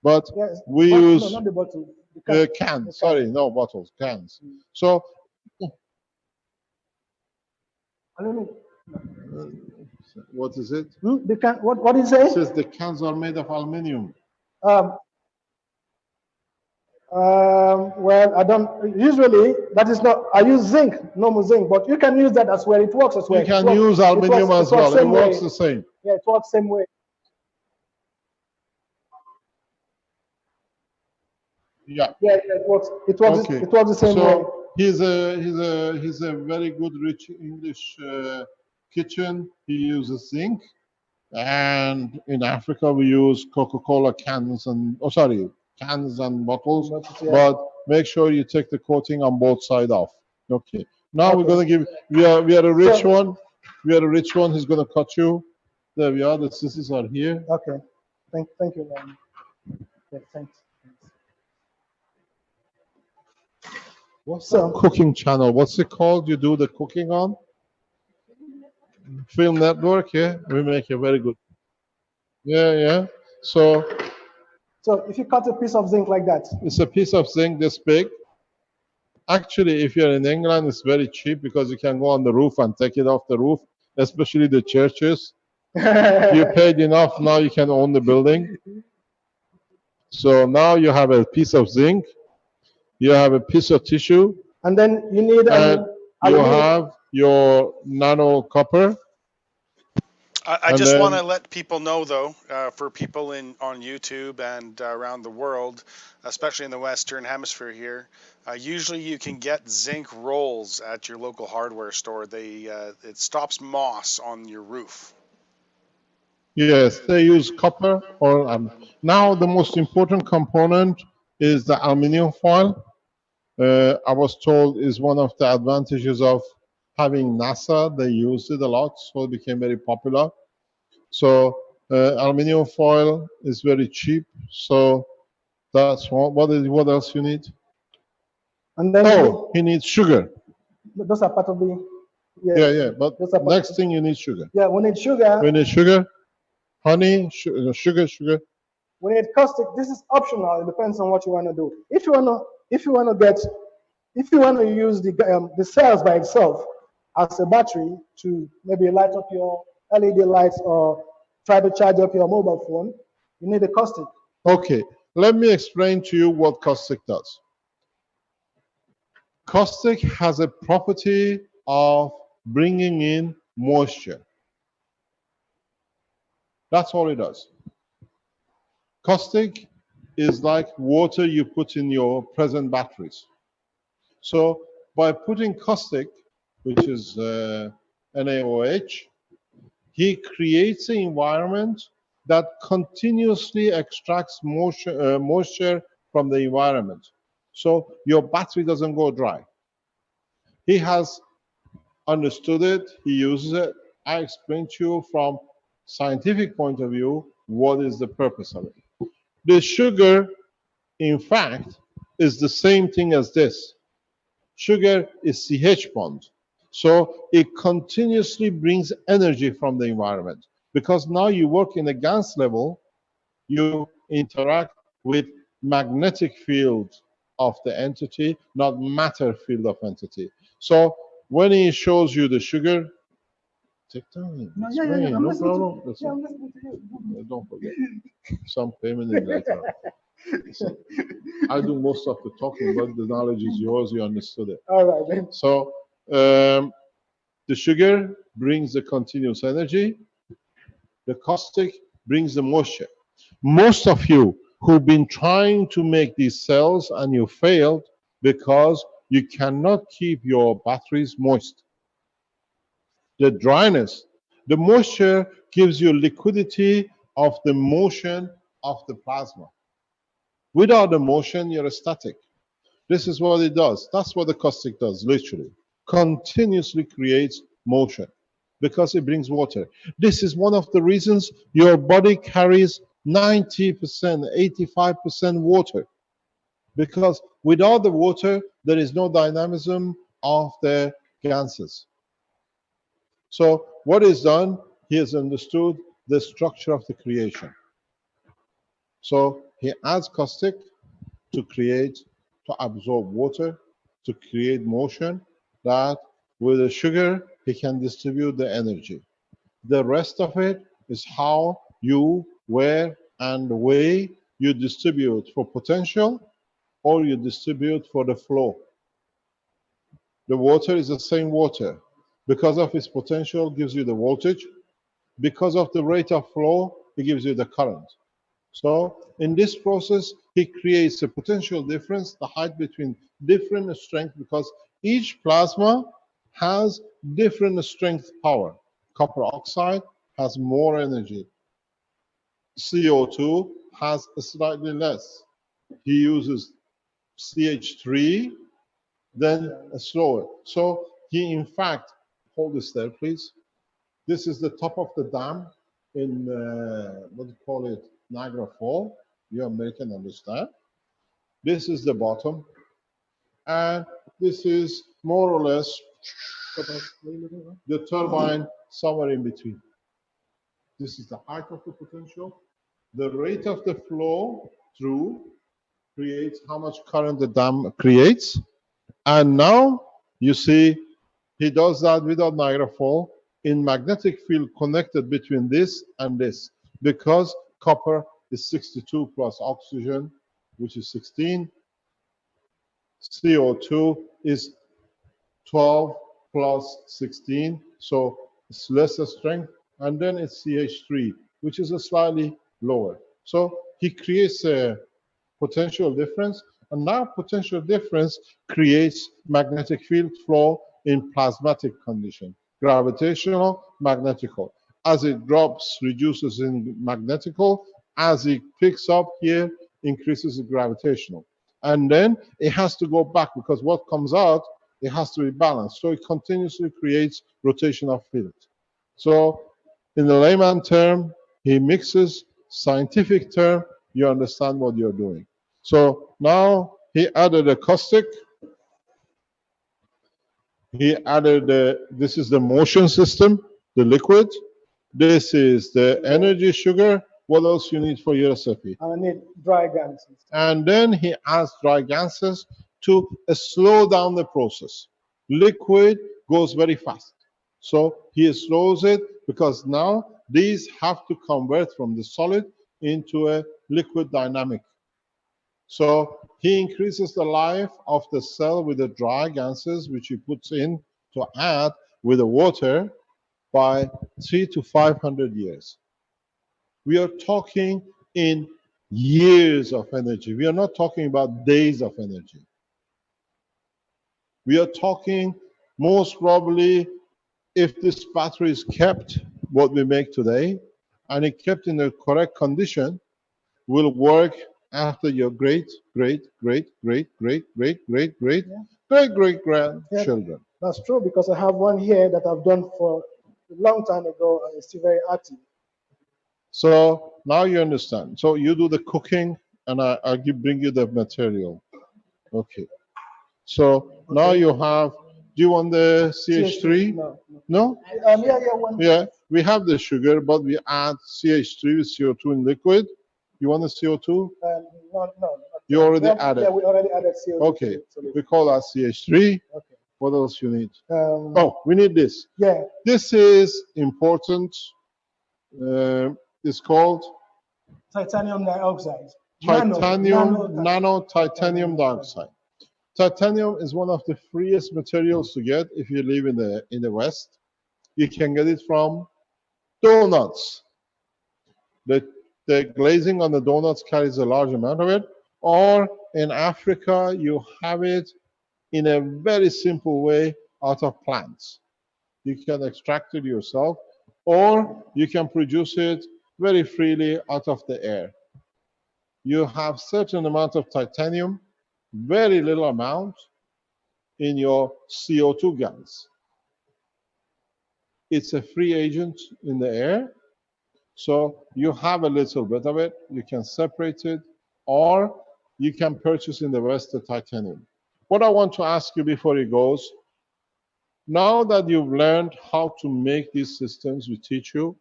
but Yes, we but, use no, not the bottle. The can. cans. Sorry, no bottles, cans. So Aluminum. what is it? The can. What is it? It says the cans are made of aluminium. Well, I don't usually. That is not. I use zinc, normal zinc, but you can use that as well. It works as well. You can use aluminium as well. It works the same. Yeah, it works same way. Yeah. Yeah, it works. It works. Okay. It works the same way. He's a very good rich English kitchen. He uses zinc, and in Africa we use Coca-Cola cans and cans and bottles. Yeah. But make sure you take the coating on both sides off. Okay. Now we're gonna give. We are a rich one. We are a rich one. He's gonna cut you. There we are. The scissors are here. Okay. Thank you. Yeah, thanks. What's the cooking channel? What's it called? You do the cooking on? Film Network, yeah. We make a very good. Yeah. So if you cut a piece of zinc like that, it's a piece of zinc this big. Actually, if you're in England, it's very cheap because you can go on the roof and take it off the roof, especially the churches. You paid enough, now you can own the building. So now you have a piece of zinc, you have a piece of tissue, and then you need you have your nano copper. I just want to let people know, though, for people on YouTube and around the world, especially in the Western Hemisphere here, usually you can get zinc rolls at your local hardware store. It stops moss on your roof. Yes, they use copper or now the most important component is the aluminum foil. I was told is one of the advantages of having NASA. They used it a lot, so it became very popular. So aluminum foil is very cheap. So that's one. What else you need? And then he needs sugar. Those are part of the. Yeah. But next thing you need sugar. Yeah, we need sugar. We need sugar, honey, sugar. We need caustic. This is optional. It depends on what you want to do. If you want to use the cells by itself as a battery to maybe light up your LED lights or try to charge up your mobile phone, you need a caustic. Okay, let me explain to you what caustic does. Caustic has a property of bringing in moisture. That's all it does. Caustic is like water you put in your present batteries. So by putting caustic, which is NaOH, he creates an environment that continuously extracts moisture from the environment. So your battery doesn't go dry. He has understood it, he uses it. I explained to you from scientific point of view what is the purpose of it. The sugar, in fact, is the same thing as this. Sugar is CH bond. So it continuously brings energy from the environment. Because now you work in a gas level, you interact with magnetic field of the entity, not matter field of entity. So when he shows you the sugar, take time. No problem. I'm listening to you. Don't forget. Some payment is later. So I do most of the talking, but the knowledge is yours. You understood it. All right then. So the sugar brings the continuous energy. The caustic brings the moisture. Most of you who've been trying to make these cells and you failed because you cannot keep your batteries moist. The dryness, the moisture gives you liquidity of the motion of the plasma. Without the motion, you're static. This is what it does. That's what the caustic does, literally. Continuously creates motion because it brings water. This is one of the reasons your body carries 90%, 85% water. Because without the water, there is no dynamism of the gases. So what is done? He has understood the structure of the creation. So he adds caustic to create, to absorb water, to create motion, that with the sugar, he can distribute the energy. The rest of it is how you, where, and the way you distribute for potential or you distribute for the flow. The water is the same water. Because of its potential, gives you the voltage. Because of the rate of flow, it gives you the current. So in this process, he creates a potential difference, the height between different strength, because each plasma has different strength power. Copper oxide has more energy. CO2 has slightly less. He uses CH3, then slower. So he, in fact, hold this there, please. This is the top of the dam in, what do you call it, Niagara Falls. You American understand. This is the bottom. And this is more or less the turbine somewhere in between. This is the height of the potential. The rate of the flow through creates how much current the dam creates. And now you see he does that without Niagara Falls in magnetic field connected between this and this, because copper is 62 plus oxygen, which is 16. CO2 is 12 plus 16, so it's lesser strength. And then it's CH3, which is a slightly lower. So he creates a potential difference, and now potential difference creates magnetic field flow in plasmatic condition, gravitational, magnetical. As it drops, reduces in magnetical. As it picks up here, increases in gravitational. And then it has to go back, because what comes out, it has to be balanced. So it continuously creates rotational field. So in the layman term, he mixes. Scientific term, you understand what you're doing. So now he added a caustic. He added this is the motion system, the liquid. This is the energy sugar. What else you need for your recipe? I need dry gases. And then he adds dry gases to slow down the process. Liquid goes very fast. So he slows it because now these have to convert from the solid into a liquid dynamic. So he increases the life of the cell with the dry gases, which he puts in to add with the water by 300 to 500 years. We are talking in years of energy. We are not talking about days of energy. We are talking most probably, if this battery is kept, what we make today, and it kept in the correct condition, will work after your great grandchildren. That's true, because I have one here that I've done for a long time ago, and it's still very active. So now you understand. So you do the cooking, and I'll bring you the material. Okay. So now you have. Do you want the CH3? No? Yeah, we have the sugar, but we add CH3 with CO2 in liquid. You want the CO2? No. You already added. Yeah, we already added CO2. Okay, we call that CH3. Okay. What else you need? Oh, we need this. Yeah. This is important. It's called titanium dioxide. nano titanium dioxide. Titanium is one of the freest materials to get if you live in the West. You can get it from donuts. The glazing on the donuts carries a large amount of it. Or in Africa, you have it in a very simple way out of plants. You can extract it yourself, or you can produce it very freely out of the air. You have certain amount of titanium, very little amount in your CO2 gas. It's a free agent in the air, so you have a little bit of it. You can separate it, or you can purchase in the West the titanium. What I want to ask you before it goes, now that you've learned how to make these systems we teach you,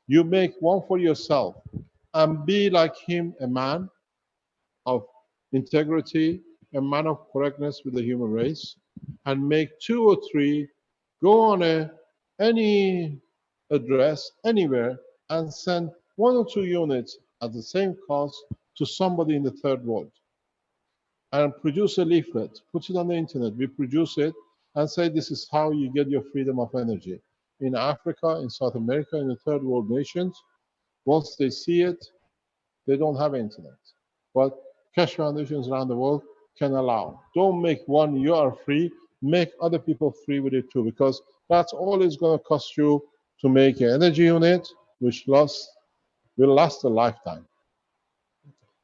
you make one for yourself and be like him, a man of integrity, a man of correctness with the human race, and make 2 or 3, go on any address anywhere and send 1 or 2 units at the same cost to somebody in the third world. And produce a leaflet, put it on the internet, we produce it, and say this is how you get your freedom of energy. In Africa, in South America, in the third world nations, once they see it, they don't have internet. But cash foundations around the world can allow. Don't make one, you are free, make other people free with it too, because that's all it's going to cost you to make an energy unit, which will last a lifetime.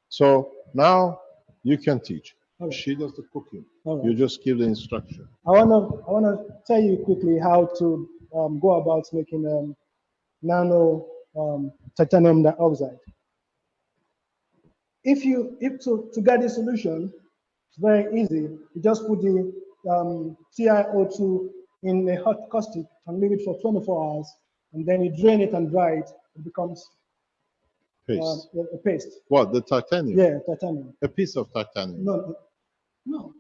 So now you can teach. Okay. She does the cooking. Right. You just give the instruction. I wanna tell you quickly how to go about making nano titanium dioxide. To get the solution, it's very easy. You just put the TiO2 in a hot caustic and leave it for 24 hours, and then you drain it and dry it. It becomes Paste. a paste. What, the titanium? Yeah, titanium. A piece of titanium. No.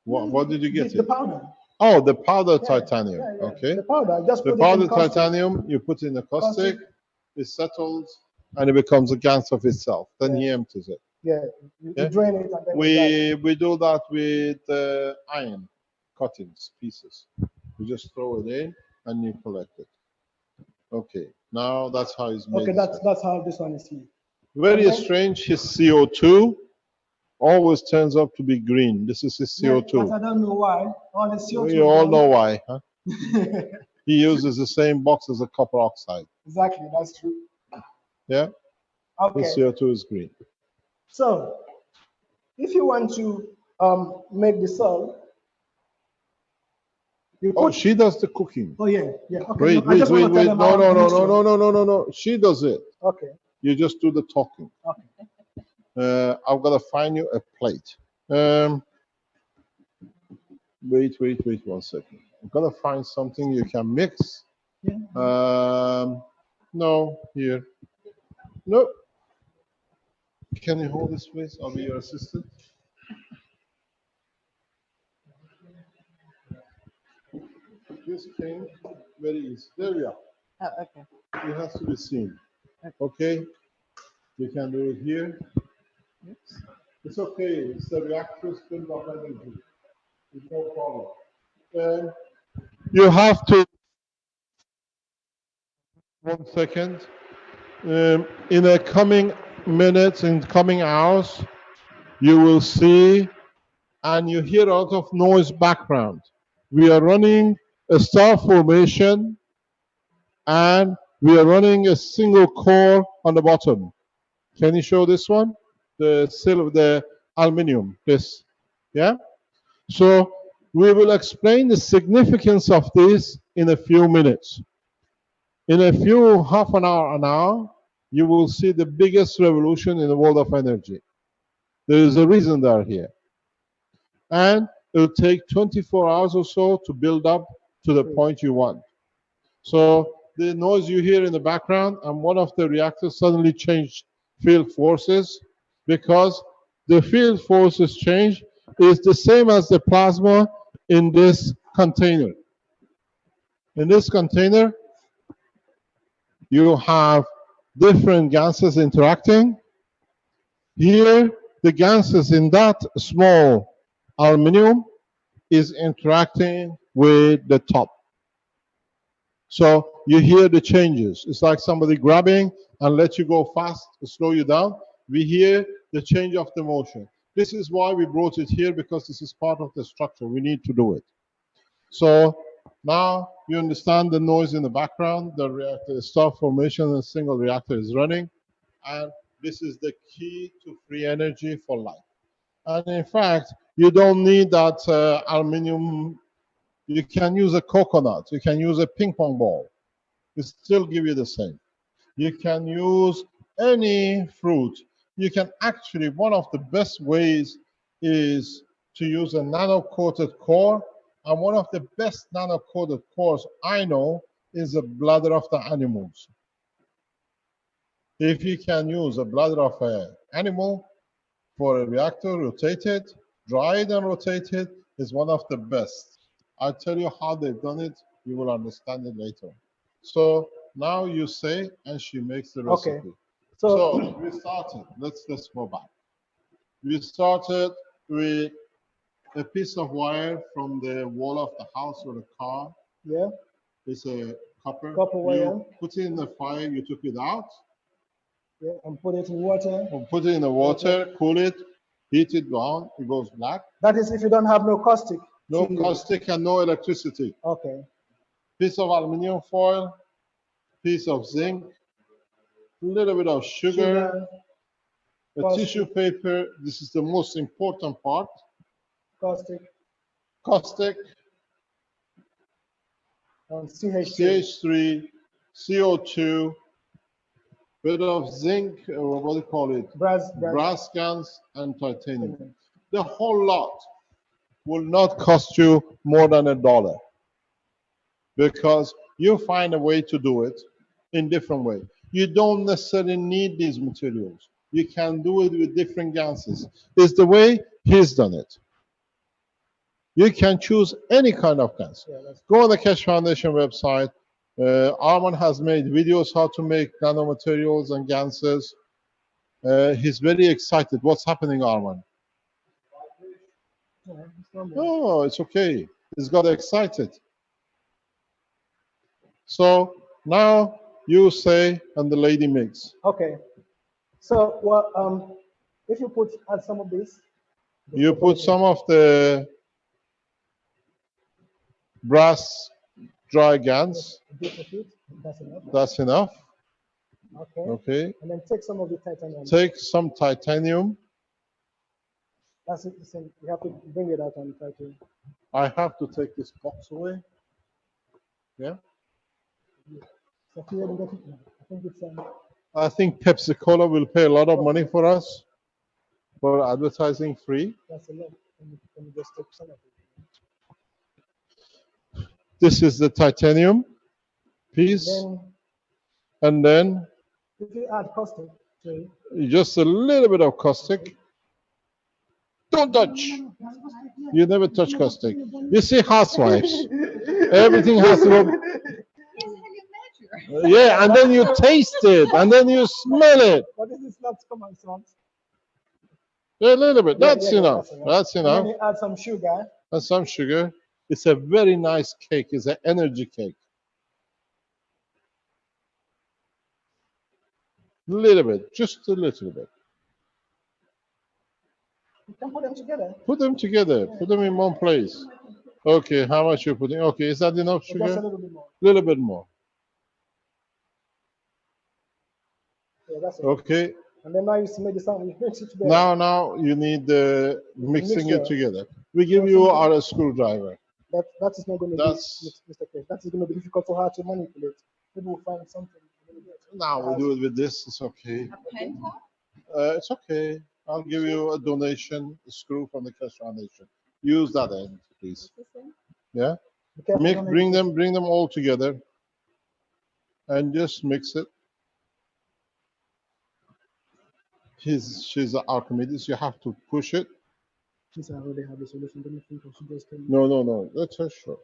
What did you get? The powder. Oh, the powder titanium. Yeah. Okay. The powder. Just The put it in powder caustic. titanium, you put in the caustic, it settles, and it becomes a gas of itself. Then he empties it. Yeah, you drain it and then We do that with iron cuttings, pieces. You just throw it in and you collect it. Okay, now that's how it's made. Okay, that's how this one is made. Very strange, his CO2 always turns up to be green. This is his CO2. Yeah, but I don't know why. All the CO2. You all know why, huh? He uses the same box as a copper oxide. Exactly, that's true. Yeah? Okay. The CO2 is green. So, if you want to make the cell, you put. Oh, she does the cooking. Oh yeah. Okay. Wait. No. She does it. Okay. You just do the talking. Okay. I've got to find you a plate. Wait 1 second. I've got to find something you can mix. Yeah. No, here. No. Can you hold this, please? I'll be your assistant. This came very easy. There we are. Oh, okay. It has to be seen. Okay? You can do it here. Oops. It's okay. It's the reactors filled of energy. It's no problem. You have to. 1 second. In the coming minutes, in coming hours, you will see and you hear a lot of noise background. We are running a star formation and we are running a single core on the bottom. Can you show this one? The silver, the aluminum, this. Yeah? So we will explain the significance of this in a few minutes. In a few half an hour, you will see the biggest revolution in the world of energy. There is a reason they are here. And it will take 24 hours or so to build up to the point you want. So the noise you hear in the background and one of the reactors suddenly changed field forces because the field forces change is the same as the plasma in this container. In this container, you have different gases interacting. Here, the gases in that small aluminum is interacting with the top. So you hear the changes. It's like somebody grabbing and let you go fast to slow you down. We hear the change of the motion. This is why we brought it here, because this is part of the structure. We need to do it. So now you understand the noise in the background. The reactor star formation and single reactor is running. And this is the key to free energy for life. And in fact, you don't need that aluminum. You can use a coconut. You can use a ping pong ball. It still give you the same. You can use any fruit. You can actually, one of the best ways is to use a nano-coated core. And one of the best nano-coated cores I know is the bladder of the animals. If you can use a bladder of an animal for a reactor, rotate it, dry it and rotate it, is one of the best. I'll tell you how they've done it. You will understand it later. So now you say, and she makes the recipe. Okay. So we started. Let's go back. We started with a piece of wire from the wall of the house or the car. Yeah. It's a copper. Wire. You put it in the fire. You took it out. Yeah, and put it in water. And put it in the water. Cool it. Heat it down. It goes black. That is if you don't have no caustic. No caustic and no electricity. Okay. Piece of aluminum foil, piece of zinc, a little bit of sugar, a caustic. tissue paper. This is the most important part. Caustic, and CH3. CH3, CO2, bit of zinc, or what do you call it? Brass cans and titanium. The whole lot will not cost you more than $1, because you find a way to do it in different way. You don't necessarily need these materials. You can do it with different gases. It's the way he's done it. You can choose any kind of gas. Go on the Keshe Foundation website. Arman has made videos how to make nanomaterials and gases. He's very excited. What's happening, Arman? Oh, it's okay. He's got excited. So now you say, and the lady makes. Okay. So, well, if you add some of this. You put some of the brass dry GANs. That's enough. That's enough. Okay. Okay. And then take some of the titanium. Take some titanium. That's it. You have to bring it out and try to. I have to take this box away. Yeah. So here we get it. I think it's. I think Pepsi Cola will pay a lot of money for us for advertising free. That's a lot. Can you just take some of it? This is the titanium piece. And then if you add caustic, just a little bit of caustic. Don't touch. You never touch caustic. You see housewives. Everything has to go. Yeah, and then you taste it, and then you smell it. What is this? Let's come on, songs. A little bit. That's enough. That's enough. And then you add some sugar. And some sugar. It's a very nice cake. It's an energy cake. A little bit, just a little bit. You can put them together. Put them together. Put them in one place. Okay, how much you're putting? Okay, is that enough sugar? Just a little bit more. Little bit more. Yeah, that's it. Okay. And then now you made the sound. You mix it together. Now you need the mixing it together. We give you our screwdriver. That is not going to be, Mr. Case. That is going to be difficult for her to manipulate. Maybe we'll find something. Now we do it with this. It's okay. A pen top? It's okay. I'll give you a donation, a screw from the Keshe Foundation. Use that end, please. Yeah. Bring them all together, and just mix it. She's an Archimedes. You have to push it. Since I already have the solution, don't you think I should just No. That's for sure.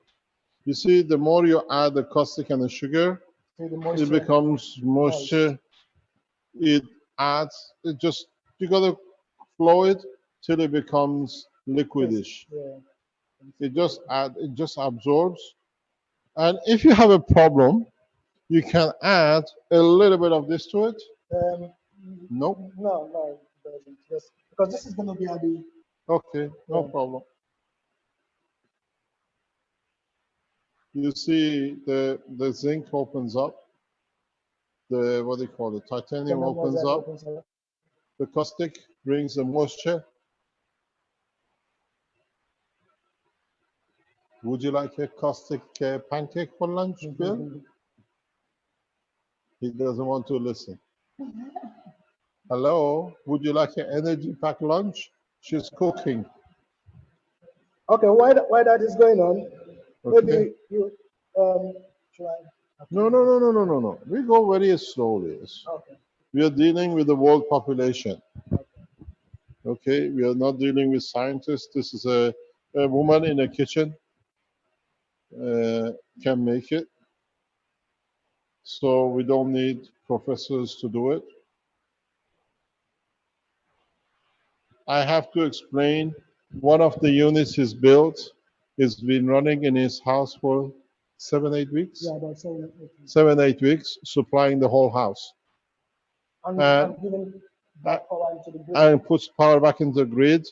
You see, the more you add the caustic and the sugar, it becomes moisture. It adds. You gotta flow it till it becomes liquidish. Yeah. It just absorbs. And if you have a problem, you can add a little bit of this to it. Nope. No, it doesn't. Just because this is going to be at the. Okay, no Yeah. problem. You see the zinc opens up. The, what do you call it? Titanium opens up. The caustic brings the moisture. Would you like a caustic pancake for lunch, Bill? He doesn't want to listen. Hello, would you like an energy pack lunch? She's cooking. Okay, why that is going on? Okay. Maybe you try. No. We go very slowly. Okay. We are dealing with the world population. Okay, we are not dealing with scientists. This is a woman in a kitchen can make it. So we don't need professors to do it. I have to explain, one of the units he's built has been running in his house for 7-8 weeks. Yeah, about 7 8 weeks. 7-8 weeks, supplying the whole house. And giving back power into the grid. And puts power back into the grid.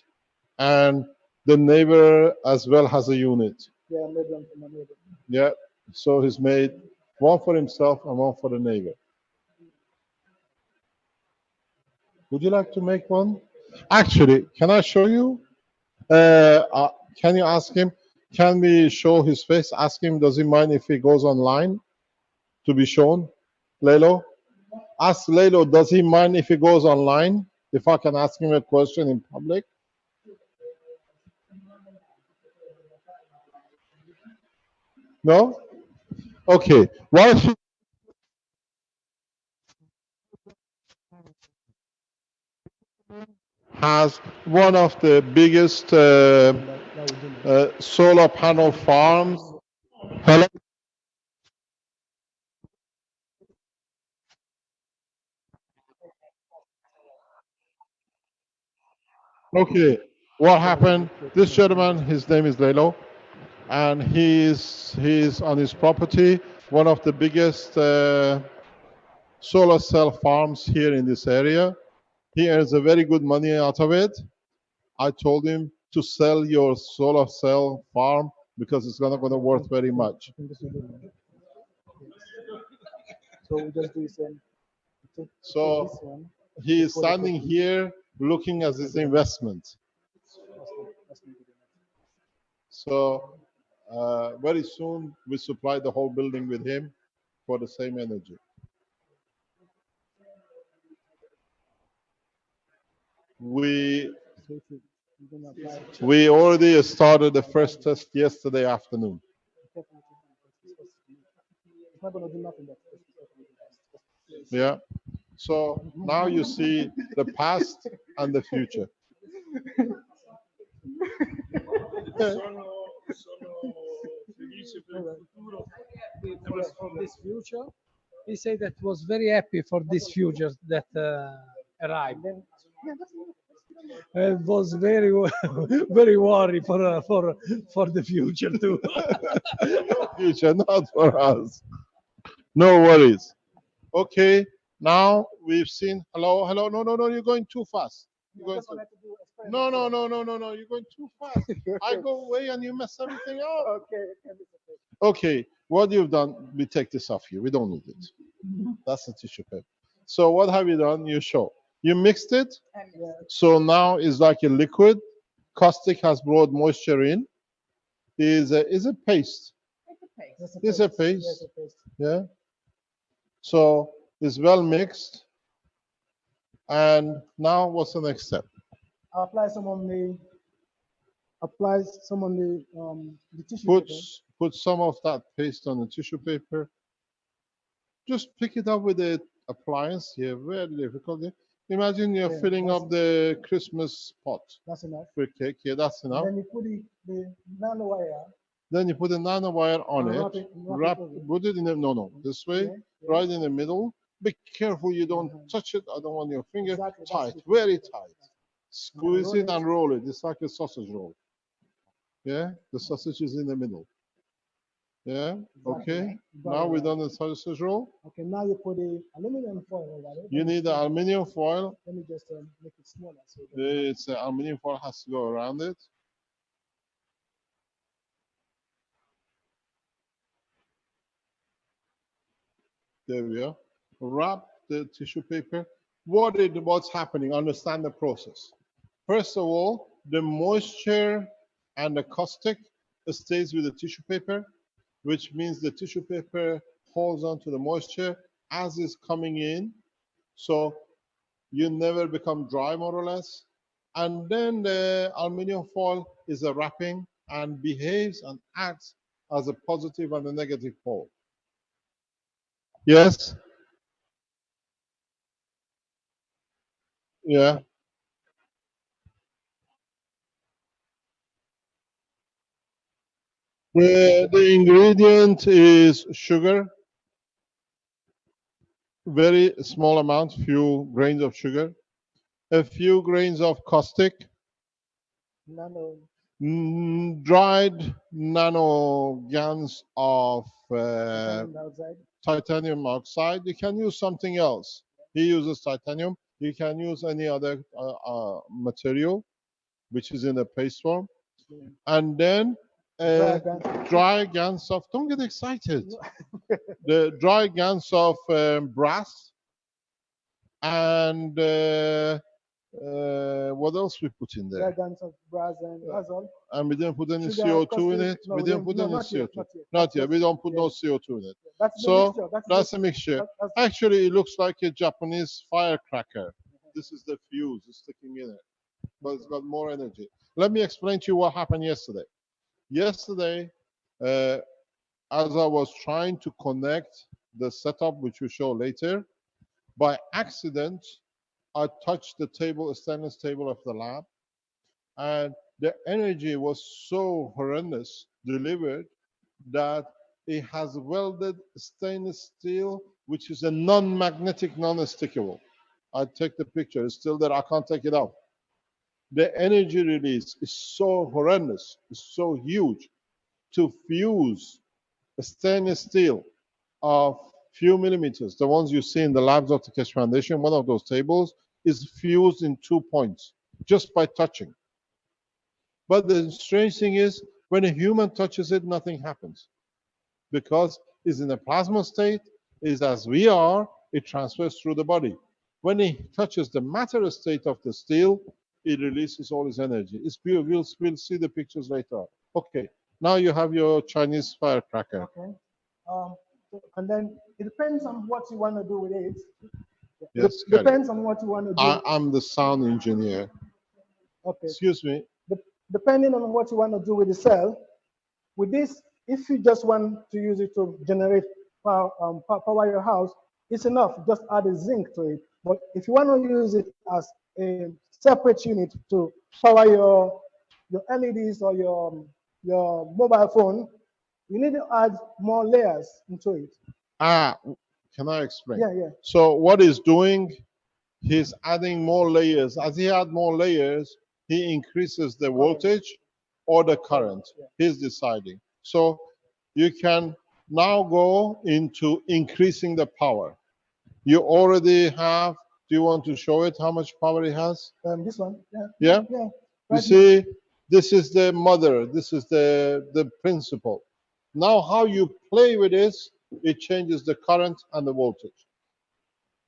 And the neighbor as well has a unit. Yeah, maybe one for my neighbor. Yeah, so he's made one for himself and one for the neighbor. Would you like to make one? Actually, can I show you? Can you ask him? Can we show his face? Ask him, does he mind if he goes online to be shown? Lelo? Ask Lelo, does he mind if he goes online? If I can ask him a question in public? No? Okay. While he has one of the biggest solar panel farms. Hello? Okay, what happened? This gentleman, his name is Lelo, and he's on his property, one of the biggest solar cell farms here in this area. He earns a very good money out of it. I told him to sell your solar cell farm because it's not going to worth very much. So we just do the same. So he is standing here looking at his investment. So very soon we supply the whole building with him for the same energy. We already started the first test yesterday afternoon. It's not going to do nothing. Yeah. So now you see the past and the future. For this future, he said that was very happy for this future that arrived. It was very very worried for the future too. Future, not for us. No worries. Okay, now we've seen. Hello. No, you're going too fast. You're going no, you're going too fast. I go away and you mess everything up. Okay, what you've done, we take this off you. We don't need it. That's the tissue paper. So what have you done? You show. You mixed it. So now it's like a liquid. Caustic has brought moisture in. Is a paste. It's a paste. Yeah. So it's well mixed. And now what's the next step? Apply some on the tissue paper. Put some of that paste on the tissue paper. Just pick it up with the appliance here. Very difficult. Imagine you're filling up the Christmas pot. That's enough. For cake. Yeah, that's enough. And then you put the nanowire. Then you put a nanowire on it. Put it in the this way, right in the middle. Be careful you don't touch it. I don't want your finger tight, very tight. Squeeze roll it it. and roll it. It's like a sausage roll. Yeah, the sausage is in the middle. Yeah, okay. Now we've done the sausage roll. Okay, now you put the aluminum foil over it. You need the aluminum foil. Let me just make it smaller. So It's aluminum foil has to go around it. There we are. Wrap the tissue paper. What's happening? Understand the process. First of all, the moisture and the caustic stays with the tissue paper, which means the tissue paper holds on to the moisture as it's coming in. So you never become dry, more or less. And then the aluminum foil is a wrapping and behaves and acts as a positive and a negative pole. Yes? Yeah. The ingredient is sugar, very small amount, few grains of sugar, a few grains of caustic, nano. dried nanograms of Titanium dioxide. titanium oxide. You can use something else. He uses titanium. You can use any other material, which is in a paste form. Yeah. And then dry gans of, don't get excited. The dry gans of brass. And what else we put in there? Dry gans of brass and that's all. And we didn't put any Sugar, CO2 in it. no, We didn't put any not yet, CO2. not yet. Not yet. We don't put yeah. no CO2 in it. That's the So mixture. that's a mixture. Actually, it looks like a Japanese firecracker. This is the fuse sticking in it, but it's got more energy. Let me explain to you what happened yesterday. Yesterday, as I was trying to connect the setup, which we show later, by accident, I touched the table, stainless table of the lab, and the energy was so horrendous delivered that it has welded stainless steel, which is a non-magnetic, non-stickable. I take the picture, it's still there, I can't take it out. The energy release is so horrendous, it's so huge. To fuse a stainless steel of few millimeters, the ones you see in the labs of the Keshe Foundation, one of those tables is fused in 2 points, just by touching. But the strange thing is, when a human touches it, nothing happens. Because it's in a plasma state, is as we are, it transfers through the body. When it touches the matter state of the steel, it releases all its energy. It's beautiful. We'll see the pictures later. Okay, now you have your Chinese firecracker. Okay. And then it depends on what you want to do with it. Yes, Depends on what you want to do. I'm the sound engineer. Okay. Excuse me. Depending on what you want to do with the cell, with this, if you just want to use it to generate power, power your house, it's enough. Just add a zinc to it. But if you want to use it as a separate unit to power your LEDs or your mobile phone, you need to add more layers into it. Can I explain? Yeah. So what he's doing, he's adding more layers. As he adds more layers, he increases the voltage or the current. He's deciding. So you can now go into increasing the power. You already have, do you want to show it how much power it has? This one, Yeah? Yeah. You see, this is the mother, this is the principle. Now how you play with this, it changes the current and the voltage.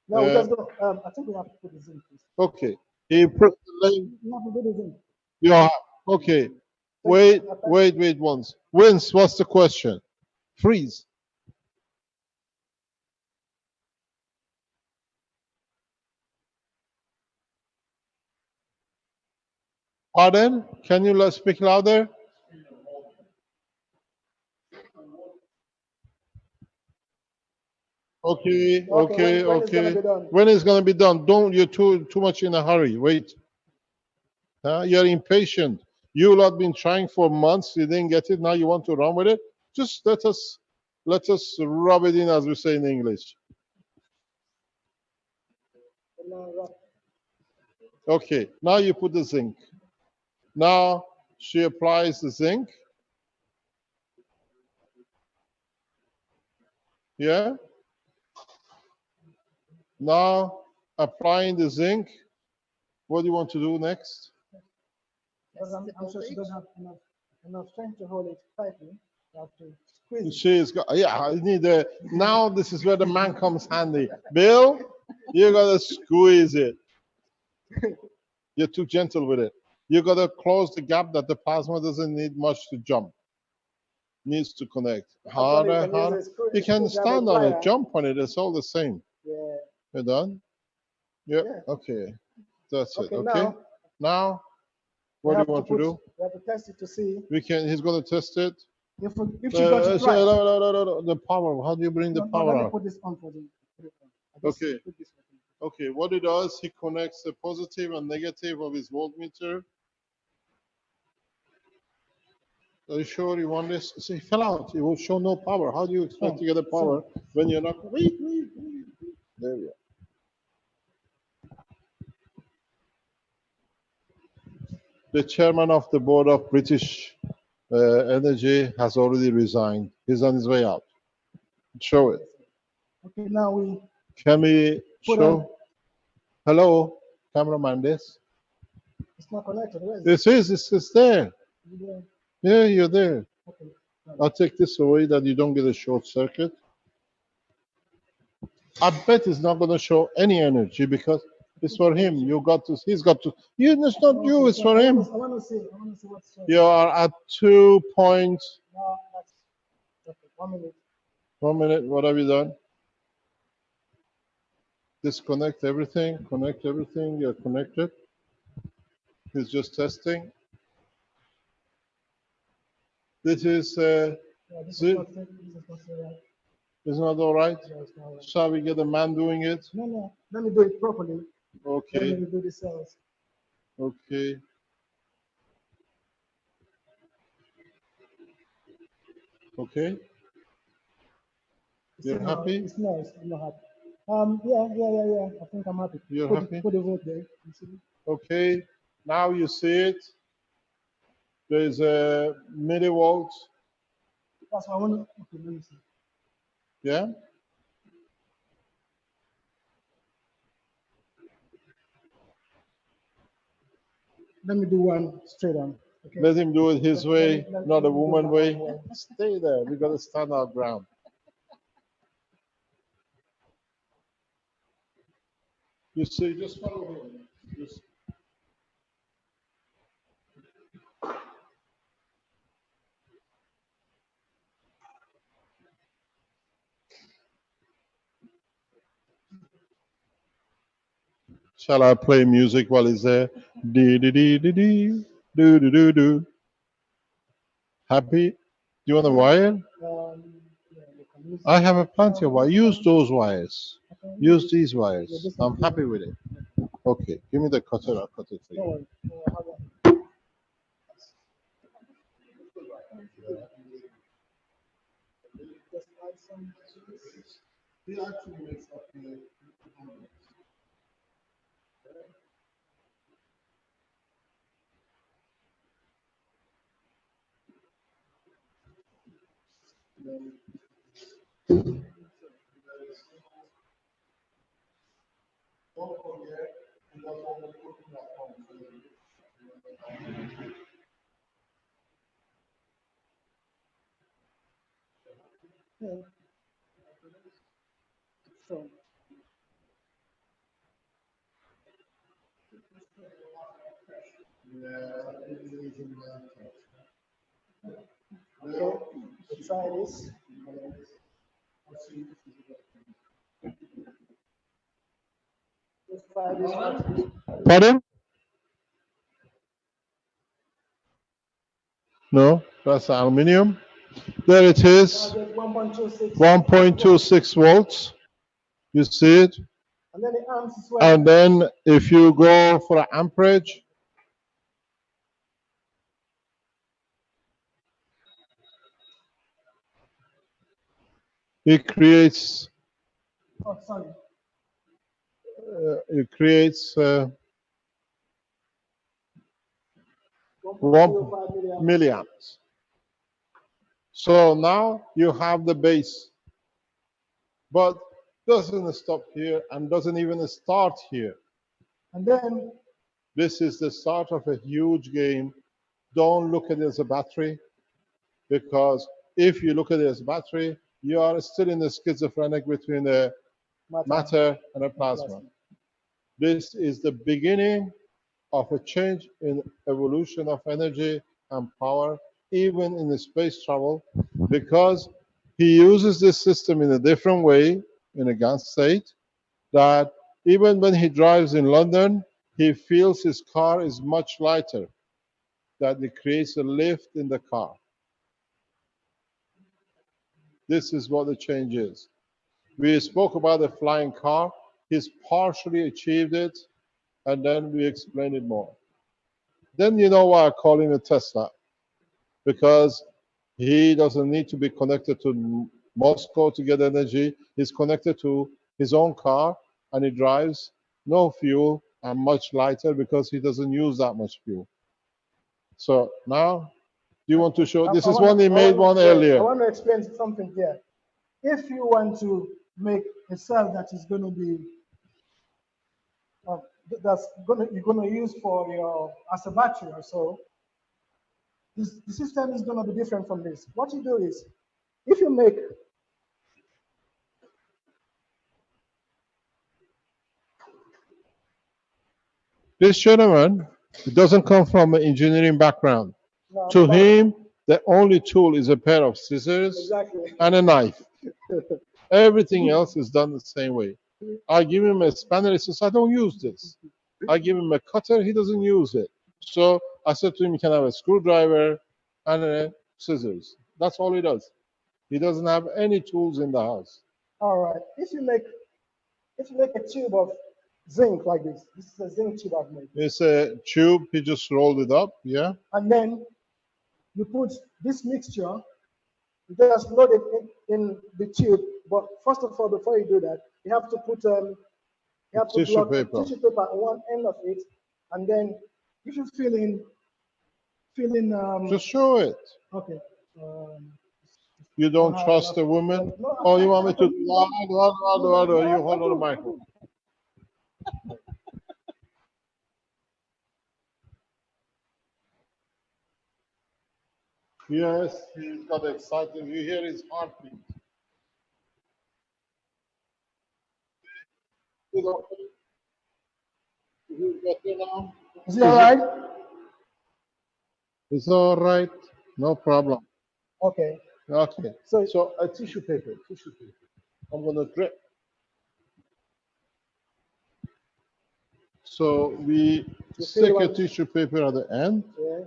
No, we just go, I think we have to put the zinc. Okay. He put the link. We have to put the zinc. Yeah. Okay. Wait once. Vince, what's the question? Freeze. Pardon? Can you speak louder? Okay. When is going to be done? Don't, you're too much in a hurry. Wait. You're impatient. You lot been trying for months. You didn't get it. Now you want to run with it. Just let us rub it in, as we say in English. Okay, now you put the zinc. Now she applies the zinc. Yeah. Now applying the zinc. What do you want to do next? Because I'm sure she doesn't have enough strength to hold it tightly. You have to squeeze it. She's got, yeah, I need a, now this is where the man comes handy. Bill, you gotta squeeze it. You're too gentle with it. You gotta close the gap that the plasma doesn't need much to jump. Needs to connect. Actually, Harder, use a harder. You can screwdriver stand on it, plier. jump on it, it's all the same. Yeah. You're done? Yep, Yeah. okay. That's it, Okay, okay? Now, what do you want to do? We have to test it to see We can, he's gonna test it. if she got it right. No, the power, how do you bring the No, power let me out? put this on for you. Okay. Okay, what it does, he connects the positive and negative of his voltmeter. Are you sure you want this? See, it fell out. It will show no power. How do you expect to get a power when you're not? Wait. There we are. The chairman of the board of British Energy has already resigned. He's on his way out. Show it. Okay, now we Can we put show? on. Hello, cameraman. This. It's not connected. Where is it? This is. It's there. Yeah. Yeah, you're there. Okay. I'll take this away that you don't get a short circuit. I bet it's not going to show any energy because it's for him. You got to. He's got to. You. It's not you. It's for him. I want to see what's showing. You are at 2 point. No, that's okay. 1 minute. 1 minute. What have you done? Disconnect everything. Connect everything. You're connected. He's just testing. This is. Yeah, this See? is not right. It's not all right. Yeah, it's not right. Shall we get a man doing it? No. Let me do it properly. Okay. Let me do the cells. Okay. Okay. You're happy? It's nice. I'm not happy. Yeah. I think I'm happy. You're happy? Put the vote there. You see? Okay. Now you see it. There's a millivolt. That's what I want to. Okay, let me see. Yeah. Let me do one straight on. Okay. Let him do it his way, let not me a do woman my way. own way. Stay there. We got to stand our ground. You see, just follow him. Just. Shall I play music while he's there? Dee dee dee dee dee, do do do do. Happy? Do you want a wire? Yeah, you can use I have a plenty of wires. Use those wires. Use these Yeah, wires. this I'm one. happy with it. Okay, give me the cutter. I'll cut it for Don't you. worry. I have one. Just add some cheese. He actually makes up the Don't forget, he does all the cooking at home. Yeah. So, okay, let's try this. Let's try this one. Pardon? No, that's aluminium. There it is, Now get 1.26. 1.26 volts. You see it? And then the arms as well. And then if you go for an amperage, it creates Oh, sorry. it creates 1.05 milliamps. So now you have the base, but doesn't stop here and doesn't even start here. And then This is the start of a huge game. Don't look at it as a battery, because if you look at it as a battery, you are still in the schizophrenic between the matter and a plasma. This is the beginning of a change in evolution of energy and power, even in the space travel, because he uses this system in a different way, in a gas state, that even when he drives in London, he feels his car is much lighter, that it creates a lift in the car. This is what the change is. We spoke about the flying car. He's partially achieved it, and then we explain it more. Then you know why I call him a Tesla, because he doesn't need to be connected to Moscow to get energy. He's connected to his own car, and he drives no fuel and much lighter because he doesn't use that much fuel. So now, do you want to show? This is one he made one earlier. I want to explain something here. If you want to make a cell that is going to be you're going to use for your as a battery or so, the system is going to be different from this. What you do is, if you make This gentleman, he doesn't come from an engineering background. To him, the only tool is a pair of scissors and a knife. Everything else is done the same way. I give him a spanner, he says, I don't use this. I give him a cutter, he doesn't use it. So I said to him, you can have a screwdriver and a scissors. That's all he does. He doesn't have any tools in the house. All right. If you make a tube of zinc like this is a zinc tube I've made. It's a tube, he just rolled it up, yeah. And then you put this mixture, you just load it in the tube. But first of all, before you do that, you have to put tissue paper on one end of it, and then if you fill in just show it. Okay. You don't trust a woman? No, Oh, you want me to? You hold on the microphone. Yes, he's got excited. You hear his heartbeat. Is it better now? Is it all right? It's all right. No problem. Okay. Okay. So a tissue paper. I'm gonna drip. So we stick a tissue paper at the end. Yeah.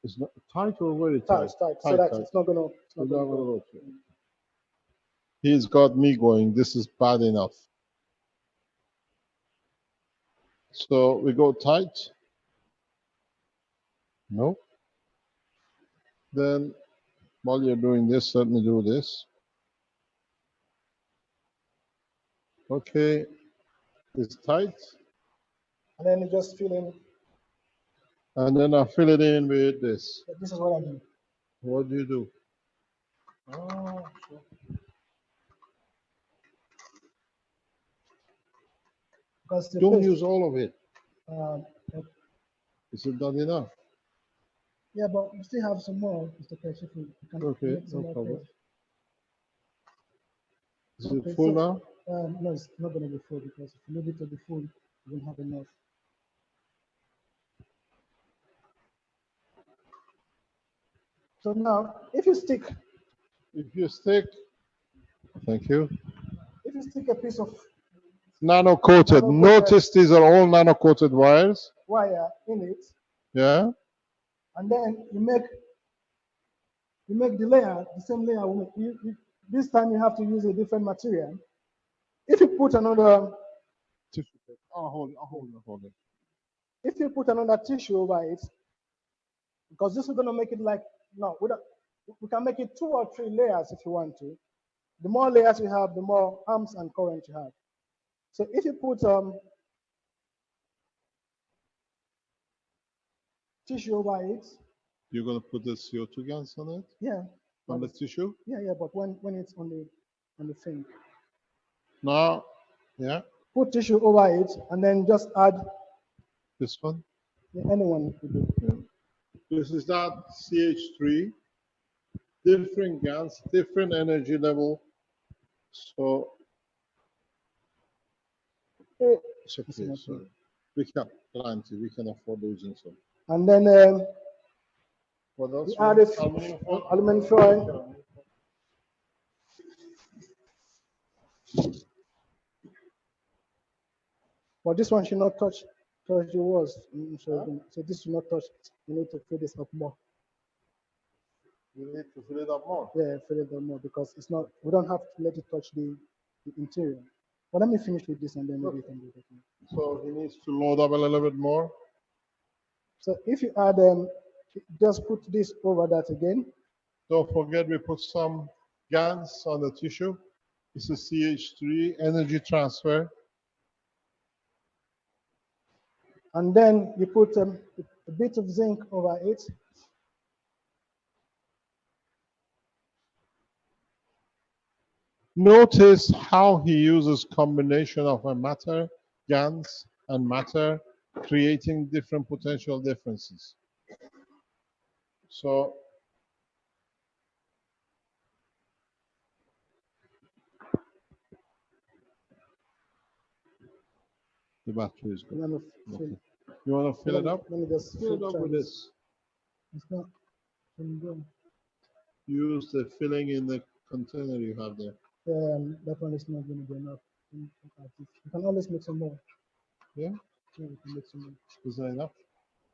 It's not tight or very tight? Tight. So that it's not gonna. Go. He's got me going. This is bad enough. So we go tight. No. Then while you're doing this, let me do this. Okay. It's tight. And then you just fill in. And then I fill it in with this. This is what I do. What do you do? Oh, sure. Don't use all of it. Is it not enough? Yeah, but we still have some more, Mr. Kesh. Okay, no problem. Is it full now? No, it's not going to be full, because if you leave it to be full, you won't have enough. So now, if you stick, thank you. If you stick a piece of nano-coated, notice these are all nano-coated wires. Wire in it. Yeah. And then you make the layer, the same layer. This time you have to use a different material. If you put another tissue paper, hold it. If you put another tissue over it, because this is going to make it like, no, we can make it 2 or 3 layers if you want to. The more layers you have, the more amps and current you have. So if you put tissue over it. You're going to put the CO2 gas on it? Yeah. On the tissue? Yeah, but when it's on the thing. Now, yeah, Put tissue over it and then just add this one. anyone to do. Yeah. This is that CH3, different gas, different energy level. So, it's okay, sorry. We can afford losing some. And then What else? we add aluminum foil. But this one should not touch the walls. So this should not touch. You need to fill this up more. You need to fill it up more. Yeah, fill it up more because it's not. We don't have to let it touch the interior. But let me finish with this and then maybe you can do it. So he needs to load up a little bit more. So if you add just put this over that again. Don't forget we put some GaNs on the tissue. It's a CH3 energy transfer. And then you put a bit of zinc over it. Notice how he uses combination of a matter, GaNs, and matter, creating different potential differences. So the battery is good. Okay. You want to fill it up? Let me just fill it up with this. It's not. Use the filling in the container you have there. That one is not going to be enough. You can always make some more. Yeah? Yeah, you can make some more. Is that enough?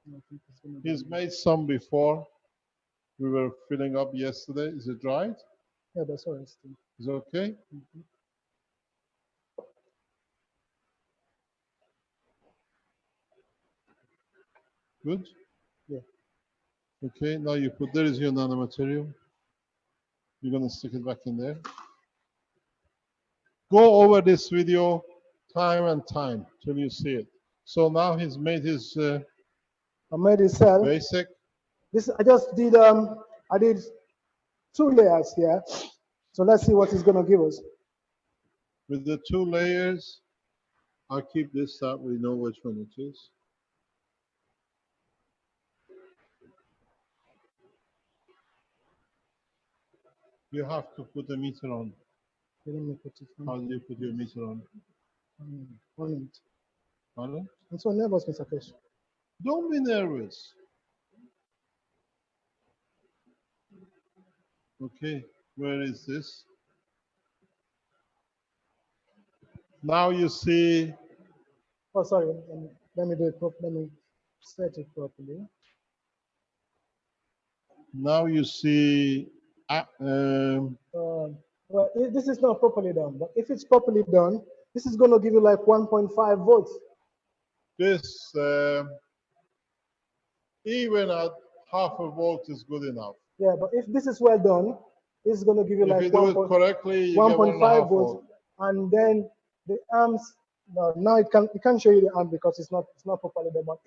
I think it's going to be He's enough. made some before. We were filling up yesterday. Is it dried? Yeah, that's all right. Still. Is it okay? Mm-hmm. Good? Yeah. Okay, now you put, there is your nanomaterial. You're going to stick it back in there. Go over this video time and time till you see it. So now he's made his I made a cell. basic. This I just did. I did 2 layers here. So let's see what it's going to give us. With the 2 layers, I'll keep this up. We know which one it is. You have to put a meter on. Let me put it on. How do you put your meter on? 1 minute. Pardon? I'm so nervous, Mr. Fish. Don't be nervous. Okay, where is this? Now you see. Oh, sorry. Let me do it properly. Let me set it properly. Now you see. Well, this is not properly done, but if it's properly done, this is going to give you like 1.5 volts. This even at half a volt is good enough. Yeah, but if this is well done, this is going to give you If like you do it correctly, you get 1.5 volts. volts, and then the amps. No, now it can't show you the amp because it's not properly done. But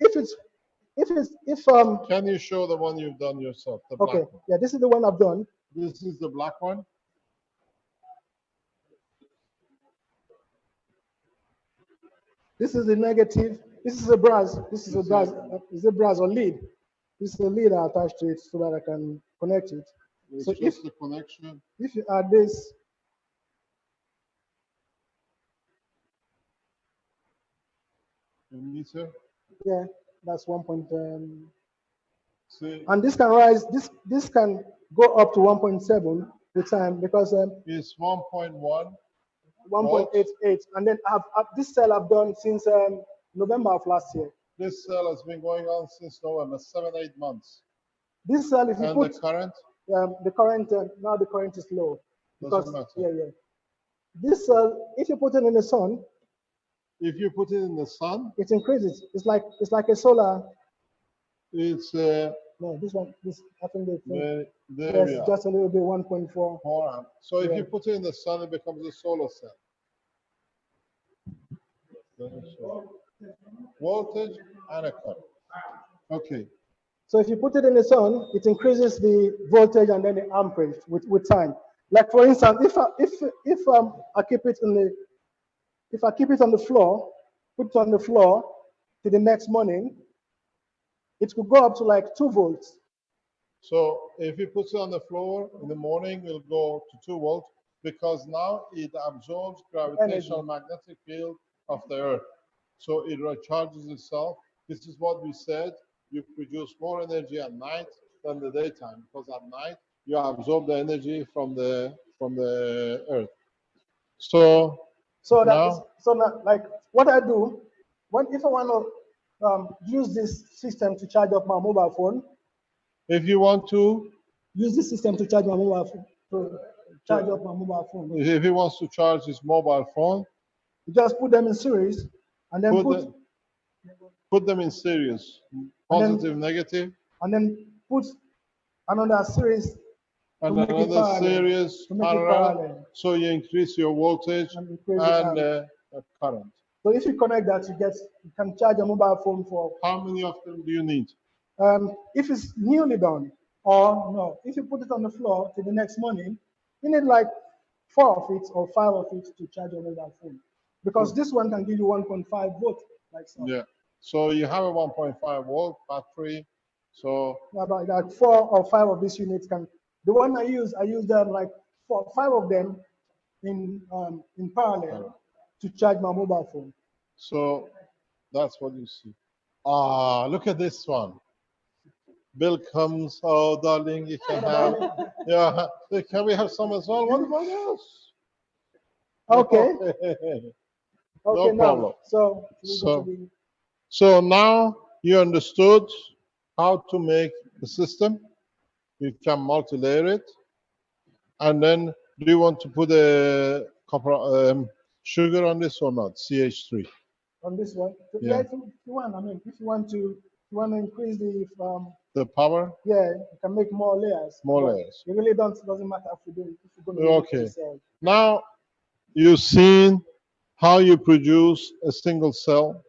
Can you show the one you've done yourself? The okay, black one. yeah, this is the one I've done. This is the black one. This is the negative. This is a brass. This is a brass. Is a brass or lead? This is a lead I attached to it so that I can connect it. It's So just the connection. if you add this, A meter. yeah, that's 1. See, And this can rise. This can go up to 1.7 with time because it's 1.1. 1.88. And then this cell I've done since November of last year. This cell has been going on since November, 7-8 months. This cell, if you And put the current? the current, now the current is low. Because, Doesn't matter. yeah. This cell, if you put it in the sun, If you put it in the sun, it increases. It's like a solar. it's No, this one, I think there yes, we are. just a little bit 1.4. 4 amp. So if Yeah. you put it in the sun, it becomes a solar cell. Voltage and a current. Okay. So if you put it in the sun, it increases the voltage and then the amperage with time. Like for instance, if I keep it in the, if I keep it on the floor, put it on the floor till the next morning, it could go up to like 2 volts. So if you put it on the floor in the morning, it'll go to 2 volts because now it absorbs gravitational magnetic field of the Earth. So it recharges itself. This is what we said. You produce more energy at night than the daytime because at night you absorb the energy from the Earth. So now, like what I do, if I want to use this system to charge up my mobile phone, if you want to use this system to charge my mobile phone, to charge up my mobile phone. If he wants to charge his mobile phone, you just put them in series and then put them in series, positive, negative, and then put another series and another series parallel. So you increase your voltage and current. So if you connect that, you can charge a mobile phone for. How many of them do you need? If it's newly done, or no, if you put it on the floor till the next morning, you need like 4 of it or 5 of it to charge your mobile phone, because this one can give you 1.5 volt, like so. Yeah. So you have a 1.5 volt battery. So about like 4 or 5 of these units can. The one I use them like 5 of them in parallel to charge my mobile phone. So that's what you see. Ah, look at this one. Bill comes. Oh, darling, you can have. Yeah, can we have some as well? What about us? Okay. No problem. So, so now you understood how to make the system. You can multi-layer it, and then do you want to put a copper sugar on this or not? CH3. On this one, yeah. If you want, I mean, if you want to increase the power. Yeah, you can make more layers. More layers. It really doesn't matter if you do it. If you're going to okay. Now you've seen how you produce a single cell.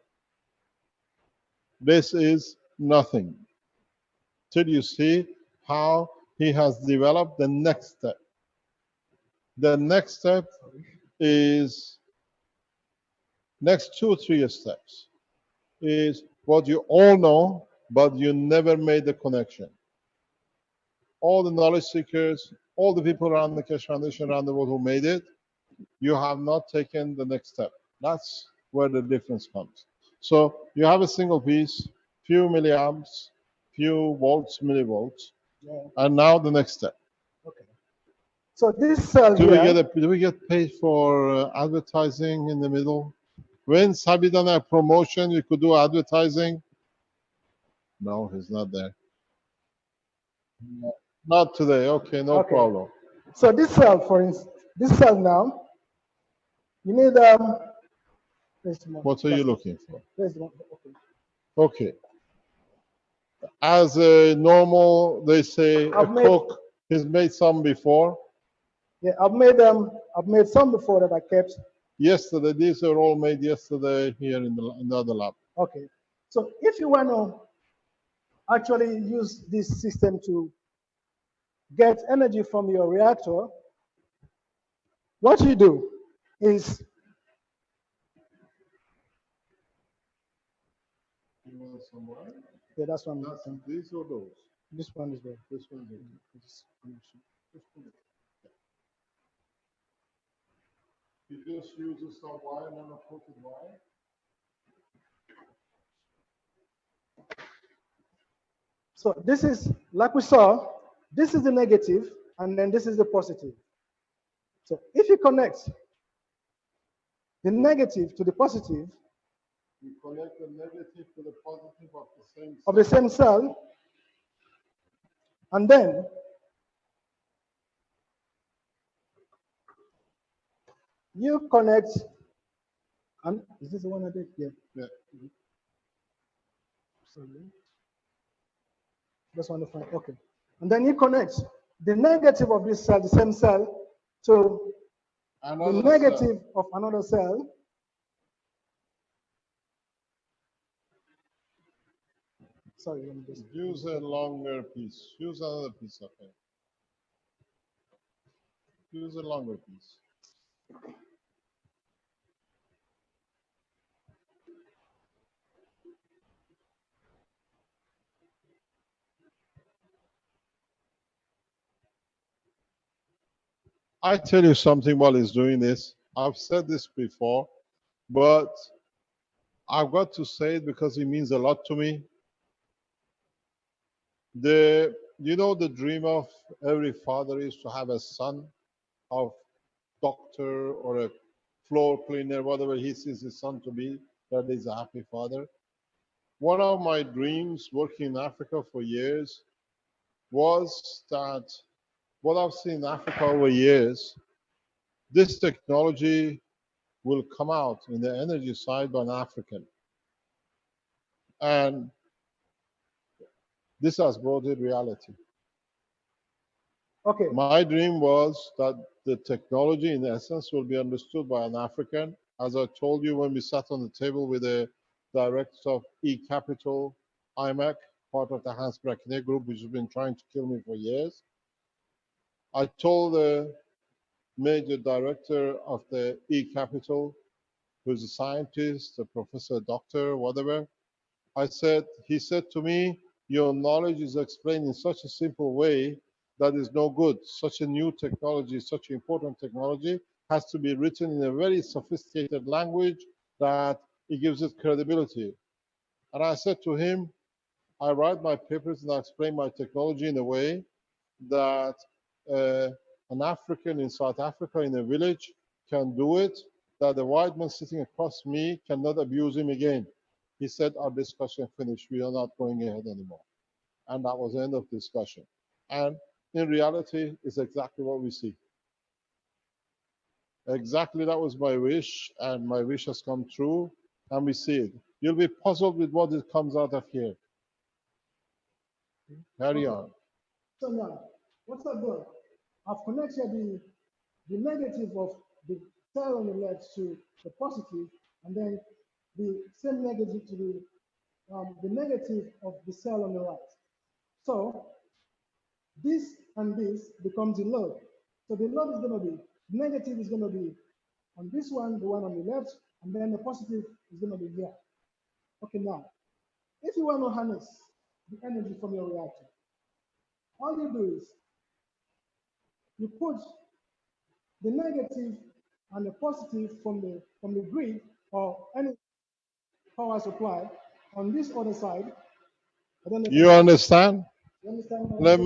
This is nothing till you see how he has developed the next step. The next step is next 2 or 3 steps is what you all know, but you never made the connection. All the knowledge seekers, all the people around the Keshe Foundation around the world who made it, you have not taken the next step. That's where the difference comes. So you have a single piece, few milliamps, few volts, millivolts, and now the next step. Okay. So this cell do we get paid for advertising in the middle? Vince, have you done a promotion? You could do advertising. No, he's not there. No, not today. Okay, no problem. So this cell, for instance, this cell now, you need what are you looking for? Okay. As a normal, they say a cook has made some before. Yeah, I've made some before that I kept. Yesterday, these are all made yesterday here in the other lab. Okay. So if you want to actually use this system to get energy from your reactor, what you do is you want some more? Yeah, that's one. These or those? This one is there. This one is there. You just use some wire and a coated wire. So this is, like we saw, this is the negative, and then this is the positive. So if you connect the negative to the positive, you connect the negative to the positive of the same cell, and then you connect, and is this the one I did? Yeah. Yeah. Sorry. That's one. Okay. And then you connect the negative of this cell, the same cell, to the negative of another cell. Sorry, let me just. Use a longer piece. Use another piece of it. Use a longer piece. I tell you something while he's doing this. I've said this before, but I've got to say it because it means a lot to me. You know, the dream of every father is to have a son of doctor or a floor cleaner, whatever he sees his son to be, that is a happy father. One of my dreams working in Africa for years was that what I've seen in Africa over years, this technology will come out in the energy side by an African. And this has brought it reality. Okay. My dream was that the technology, in essence, will be understood by an African. As I told you when we sat on the table with the director of eCapital, IMAC, part of the Hans Brackene group, which has been trying to kill me for years. I told the major director of the eCapital, who's a scientist, a professor, a doctor, whatever, he said to me, your knowledge is explained in such a simple way that is no good. Such a new technology, such important technology has to be written in a very sophisticated language that it gives it credibility. And I said to him, I write my papers and I explain my technology in a way that an African in South Africa in a village can do it, that the white man sitting across me cannot abuse him again. He said, our discussion finished. We are not going ahead anymore. And that was the end of the discussion. And in reality, it's exactly what we see. Exactly that was my wish, and my wish has come true, and we see it. You'll be puzzled with what it comes out of here. Carry on. So now, what's I've done? I've connected the negative of the cell on the left to the positive, and then the same negative to the negative of the cell on the right. So this and this becomes the load. So the load is going to be, negative is going to be on this one, the one on the left, and then the positive is going to be here. Okay, now, if you want to harness the energy from your reactor, all you do is you put the negative and the positive from the grid or any power supply on this other side. You understand? You understand what I'm Let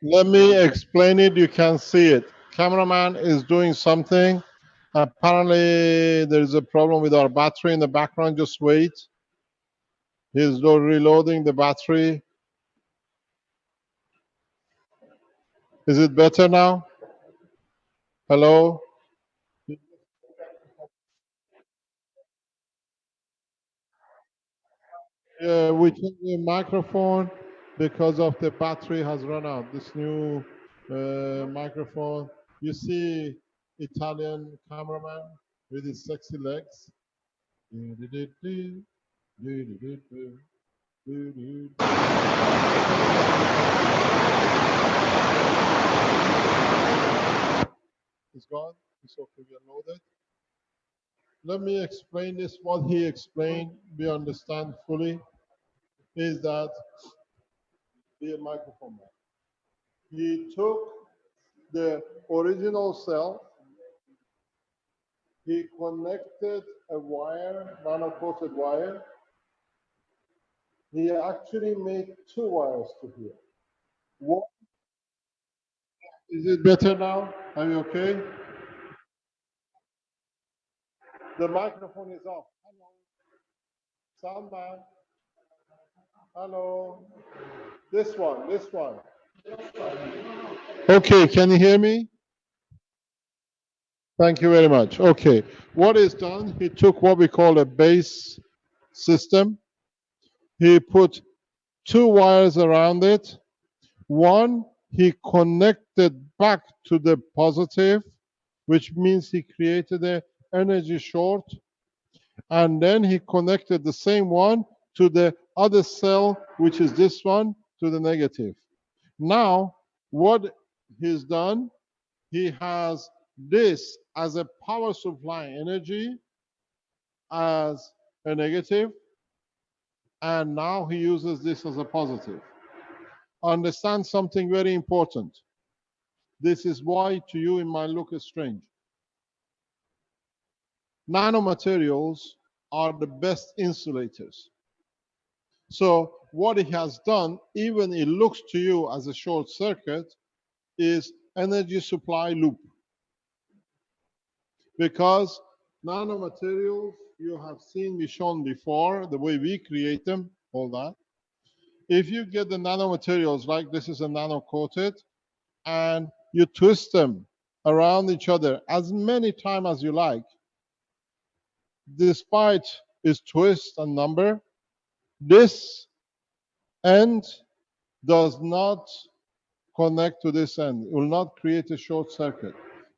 saying? me explain it. You can see it. Cameraman is doing something. Apparently, there is a problem with our battery in the background. Just wait. He's reloading the battery. Is it better now? Hello? Yeah, we changed the microphone because of the battery has run out. This new microphone. You see Italian cameraman with his sexy legs. It's gone. It's okay. We are loaded. Let me explain this. What he explained, we understand fully, is that the microphone. He took the original cell, he connected a wire, nano-coated wire. He actually made two wires to here. One, is it better now? Are you okay? The microphone is off. Hello. Soundman. Hello. This one. Okay, can you hear me? Thank you very much. Okay, what is done, he took what we call a base system. He put two wires around it. One, he connected back to the positive, which means he created an energy short. And then he connected the same one to the other cell, which is this one, to the negative. Now, what he's done, he has this as a power supply energy as a negative, and now he uses this as a positive. Understand something very important. This is why to you it might look strange. Nanomaterials are the best insulators. So what he has done, even it looks to you as a short circuit, is energy supply loop. Because nanomaterials, you have seen me shown before, the way we create them, hold on. If you get the nanomaterials, like this is a nano-coated, and you twist them around each other as many times as you like, despite its twist and number, this end does not connect to this end. It will not create a short circuit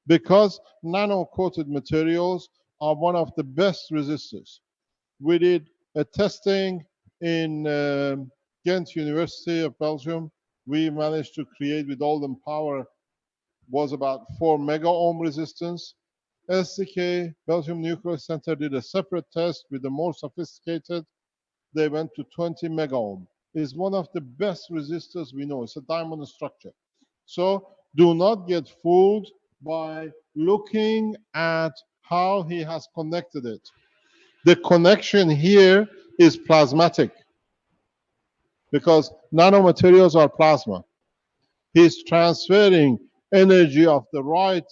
because nano-coated materials are one of the best resistors. We did a testing in Ghent University of Belgium. We managed to create with all the power was about 4 mega ohm resistance. SCK, Belgium Nuclear Center, did a separate test with the more sophisticated. They went to 20 mega ohm. It's one of the best resistors we know. It's a diamond structure. So do not get fooled by looking at how he has connected it. The connection here is plasmatic because nanomaterials are plasma. He's transferring energy of the right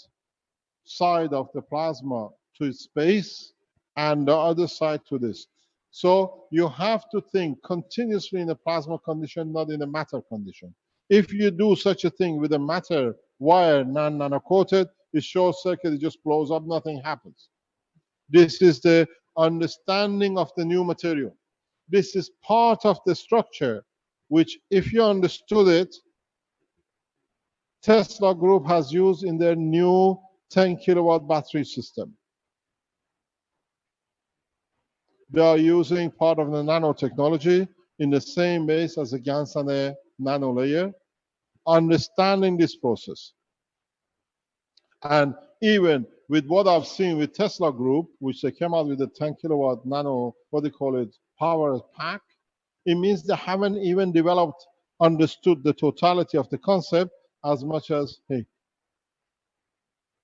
side of the plasma to space and the other side to this. So you have to think continuously in a plasma condition, not in a matter condition. If you do such a thing with a matter wire, nano-coated, it's short circuit, it just blows up, nothing happens. This is the understanding of the new material. This is part of the structure, which if you understood it, Tesla Group has used in their new 10 kilowatt battery system. They are using part of the nanotechnology in the same base as a GaNs and a nano layer, understanding this process. And even with what I've seen with Tesla Group, which they came out with a 10 kilowatt nano, what they call it, power pack, it means they haven't even developed, understood the totality of the concept as much as, hey,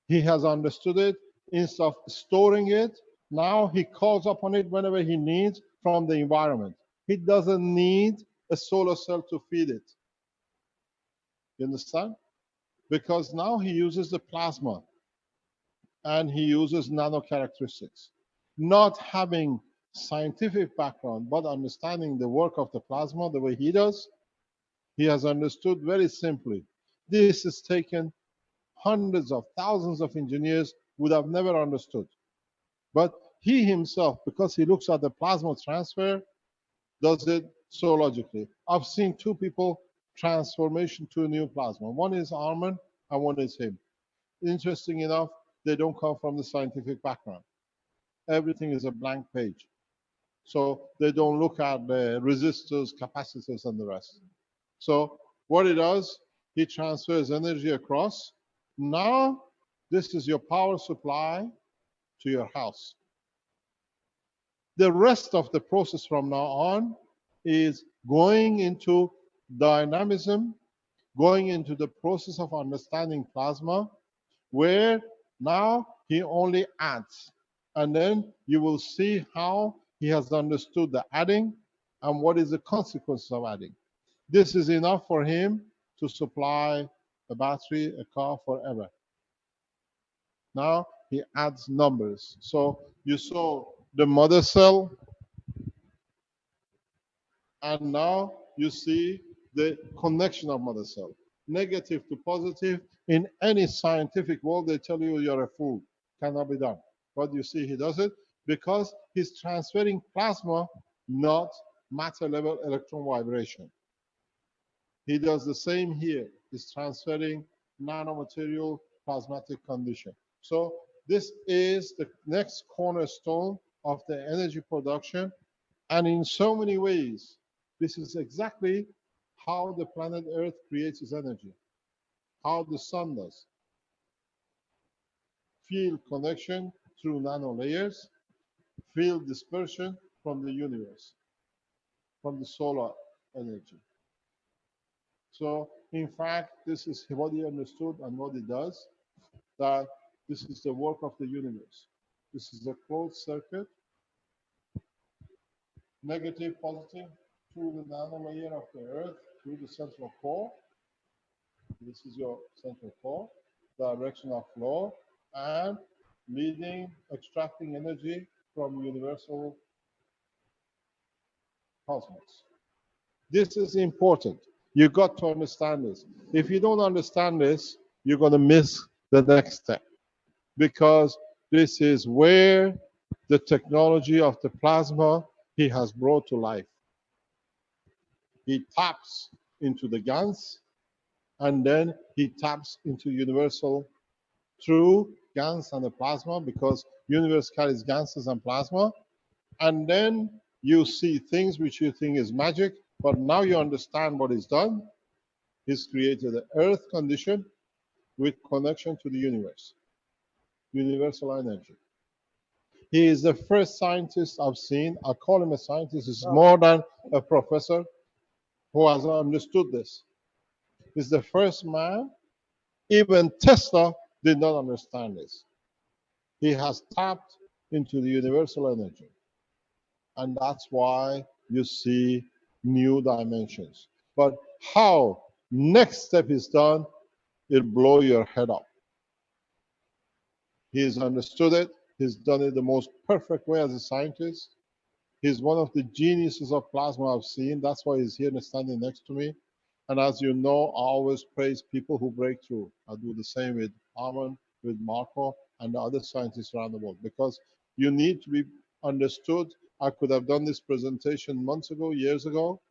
he has understood it. Instead of storing it, now he calls upon it whenever he needs from the environment. He doesn't need a solar cell to feed it. You understand? Because now he uses the plasma and he uses nano characteristics. Not having scientific background, but understanding the work of the plasma the way he does, he has understood very simply. This has taken hundreds of thousands of engineers would have never understood. But he himself, because he looks at the plasma transfer, does it so logically. I've seen two people transformation to a new plasma. One is Arman and one is him. Interesting enough, they don't come from the scientific background. Everything is a blank page. So they don't look at the resistors, capacitors, and the rest. So what he does, he transfers energy across. Now, this is your power supply to your house. The rest of the process from now on is going into dynamism, going into the process of understanding plasma, where now he only adds. And then you will see how he has understood the adding and what is the consequence of adding. This is enough for him to supply a battery, a car forever. Now he adds numbers. So you saw the mother cell, and now you see the connection of mother cell. Negative to positive. In any scientific world, they tell you you're a fool. Cannot be done. But you see he does it because he's transferring plasma, not matter level electron vibration. He does the same here. He's transferring nanomaterial plasmatic condition. So this is the next cornerstone of the energy production. And in so many ways, this is exactly how the planet Earth creates its energy, how the sun does. Field connection through nano layers, field dispersion from the universe, from the solar energy. So in fact, this is what he understood and what he does, that this is the work of the universe. This is a closed circuit, negative, positive, through the nano layer of the Earth, through the central core. This is your central core, direction of flow, and leading, extracting energy from universal cosmos. This is important. You got to understand this. If you don't understand this, you're going to miss the next step, because this is where the technology of the plasma he has brought to life. He taps into the GANs, and then he taps into universal through GANs and the plasma, because universe carries gases and plasma. And then you see things which you think is magic, but now you understand what he's done. He's created an earth condition with connection to the universe, universal energy. He is the first scientist I've seen. I call him a scientist. He's more than a professor who has understood this. He's the first man. Even Tesla did not understand this. He has tapped into the universal energy. And that's why you see new dimensions. But how next step is done, it'll blow your head up. He's understood it. He's done it the most perfect way as a scientist. He's one of the geniuses of plasma I've seen. That's why he's here and standing next to me. And as you know, I always praise people who break through. I do the same with Arman, with Marco, and the other scientists around the world, because you need to be understood. I could have done this presentation months ago, years ago,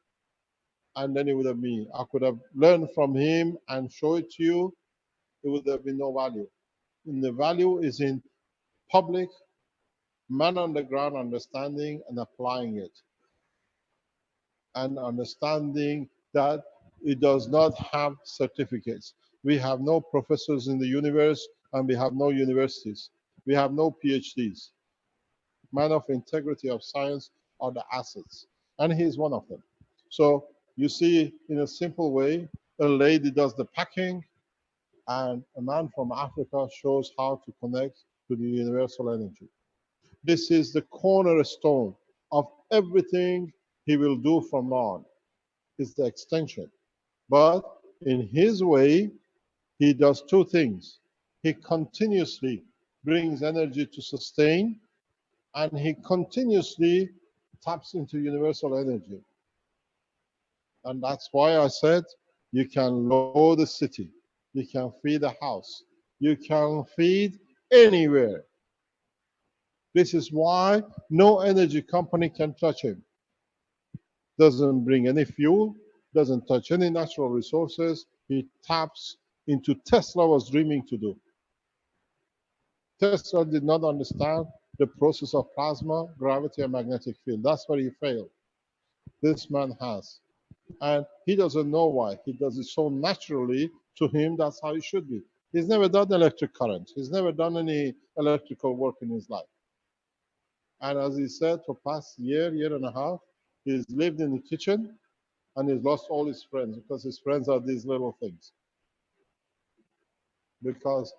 and then it would have been, I could have learned from him and show it to you. It would have been no value. And the value is in public, man on the ground understanding and applying it. And understanding that it does not have certificates. We have no professors in the universe, and we have no universities. We have no PhDs. Man of integrity of science are the assets, and he is one of them. So you see, in a simple way, a lady does the packing, and a man from Africa shows how to connect to the universal energy. This is the cornerstone of everything he will do from now on. Is the extension. But in his way, he does two things. He continuously brings energy to sustain, and he continuously taps into universal energy. And that's why I said you can load a city, you can feed a house, you can feed anywhere. This is why no energy company can touch him. Doesn't bring any fuel, doesn't touch any natural resources. He taps into Tesla was dreaming to do. Tesla did not understand the process of plasma, gravity, and magnetic field. That's where he failed. This man has. And he doesn't know why. He does it so naturally. To him, that's how it should be. He's never done electric current. He's never done any electrical work in his life. And as he said, for past year, year and a half, he's lived in the kitchen, and he's lost all his friends, because his friends are these little things. Because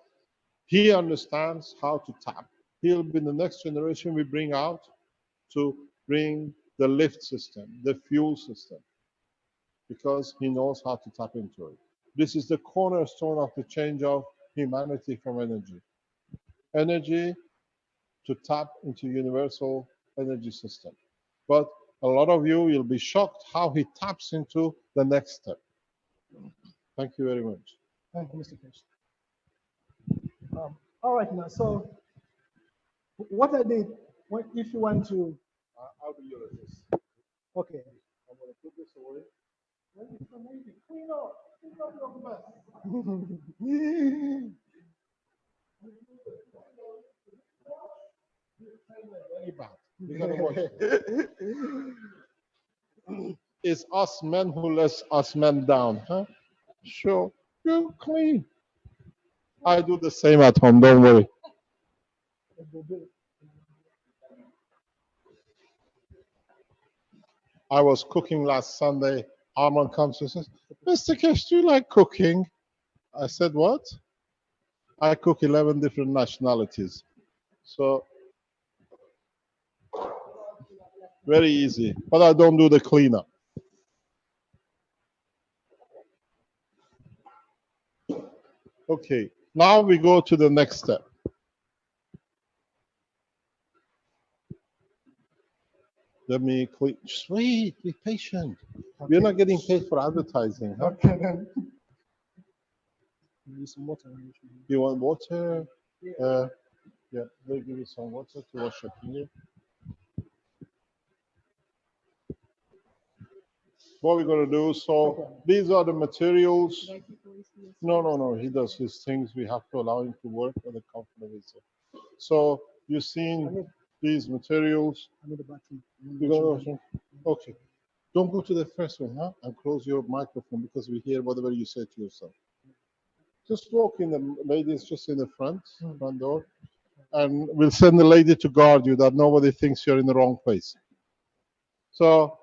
he understands how to tap. He'll be the next generation we bring out to bring the lift system, the fuel system, because he knows how to tap into it. This is the cornerstone of the change of humanity from energy. Energy to tap into universal energy system. But a lot of you will be shocked how he taps into the next step. Thank you very much. Thank you, Mr. Fish. All right, now, so what I did, if you want to, I'll be your assist. okay. I'm going to put this away. Clean up your mess. Very bad. You gotta wash it. It's us men who let us men down, huh? Sure, you're clean. I do the same at home, don't worry. I was cooking last Sunday. Armand comes and says, Mr. Kesh, do you like cooking? I said, what? I cook 11 different nationalities. So, very easy. But I don't do the cleanup. Okay, now we go to the next step. Let me click. Just wait, be patient. We're not getting paid for advertising, huh? Okay, then. Use some water. You want water? Yeah, they'll give you some water to wash your finger. What we're going to do, so these are the materials. No, he does his things. We have to allow him to work at the comfortable. So you've seen these materials. I need a bathroom. You're going to wash them? Okay. Don't go to the first one, huh? And close your microphone because we hear whatever you say to yourself. Just walk in, the ladies just in the front door. And we'll send the lady to guard you that nobody thinks you're in the wrong place. So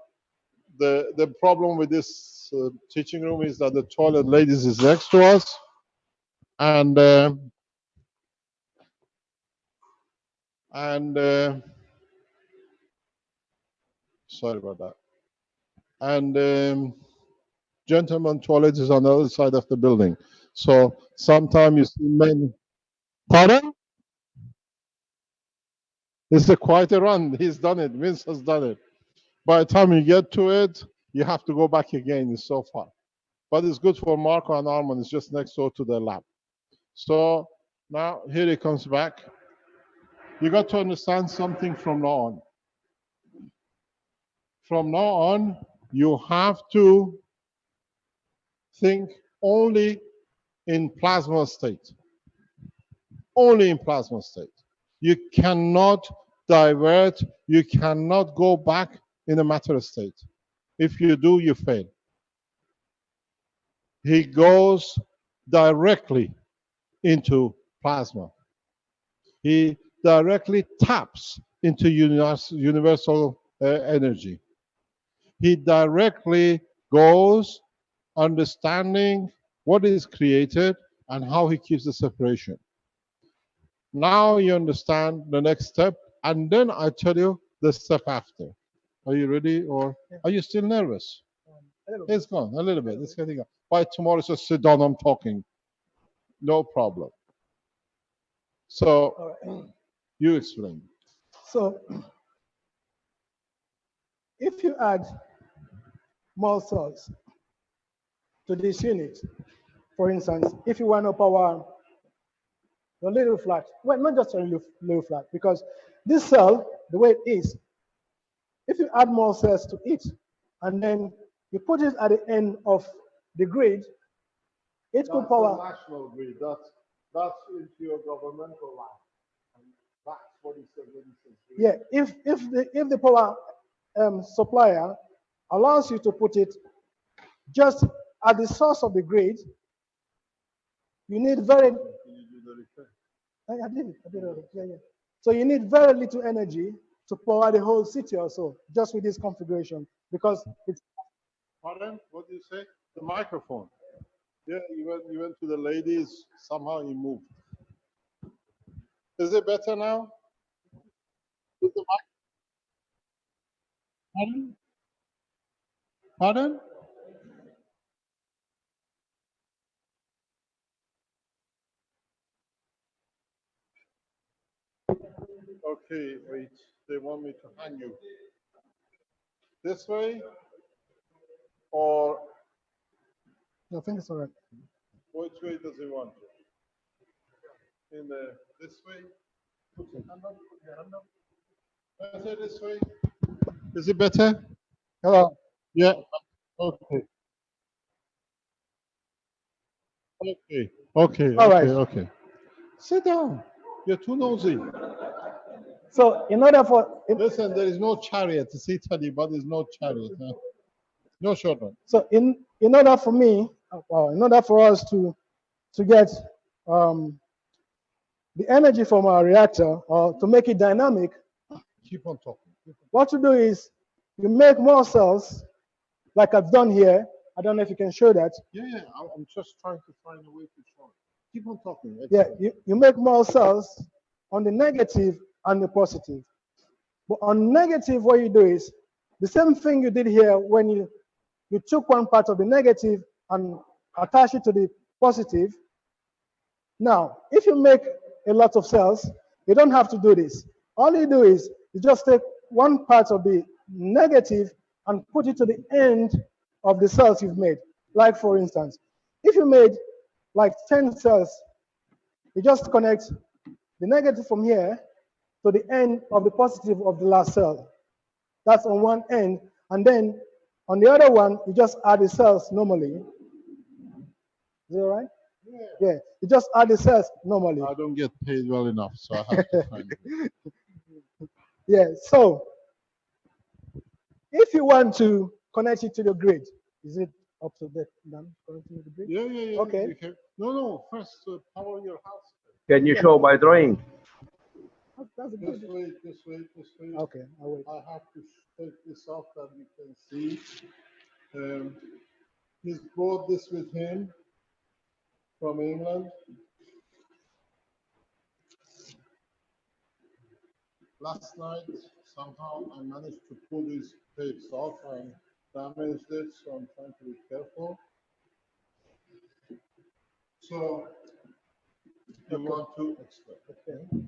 the problem with this teaching room is that the toilet ladies is next to us, and sorry about that. And gentleman toilet is on the other side of the building. So sometimes you see men. Pardon? It's a quite a run. He's done it. Vince has done it. By the time you get to it, you have to go back again. It's so far. But it's good for Marco and Armand. It's just next door to the lab. So now here he comes back. You got to understand something from now on. From now on, you have to think only in plasma state. Only in plasma state. You cannot divert. You cannot go back in a matter state. If you do, you fail. He goes directly into plasma. He directly taps into universal energy. He directly goes understanding what is created and how he keeps the separation. Now you understand the next step, and then I tell you the step after. Are you ready, or are you still nervous? It's gone a little bit. It's getting up. By tomorrow, just sit down. I'm talking. No problem. So you explain. So if you add more cells to this unit, for instance, if you want to power a little flat, well, not just a little flat, because this cell, the way it is, if you add more cells to it, and then you put it at the end of the grid, it could power. That's the national grid. That's into your governmental line. And that's what he said when he says grid. Yeah, if the power supplier allows you to put it just at the source of the grid, you need very. I did it. Yeah. So you need very little energy to power the whole city or so, just with this configuration, because it's. Pardon? What did you say? The microphone. Yeah, you went to the ladies. Somehow you moved. Is it better now? Is the mic? Pardon? Okay, wait. They want me to hang you. This way? Or I think it's all right. which way does he want? In this way? Put your hand up. Put your hand up. Better this way? Is it better? Hello. Yeah. Okay. Okay. All right. Okay. Sit down. You're too nosy. So in order for Listen, there is no chariot. It's Italy, but there's no chariot. Huh? No shortcut. so in order for me, or in order for us to get the energy from our reactor, or to make it dynamic, Keep on talking. what you do is you make more cells, like I've done here. I don't know if you can show that. Yeah. I'm just trying to find a way to show it. Keep on talking. Yeah, you make more cells on the negative and the positive. But on negative, what you do is the same thing you did here when you took one part of the negative and attach it to the positive. Now, if you make a lot of cells, you don't have to do this. All you do is you just take one part of the negative and put it to the end of the cells you've made. Like for instance, if you made like 10 cells, you just connect the negative from here to the end of the positive of the last cell. That's on one end. And then on the other one, you just add the cells normally. Is that right? Yeah. You just add the cells normally. I don't get paid well enough, so I have to find it. Yeah. So if you want to connect it to the grid, is it up to that done? Connecting to the grid? Yeah. Okay. You can, no. First, power your house. Can you show by drawing? That's a Just good. wait. Okay, I'll wait. I have to take this off that you can see. He's brought this with him from England. Last night, somehow I managed to pull these tapes off and damaged it, so I'm trying to be careful. So, you want to explain. Okay.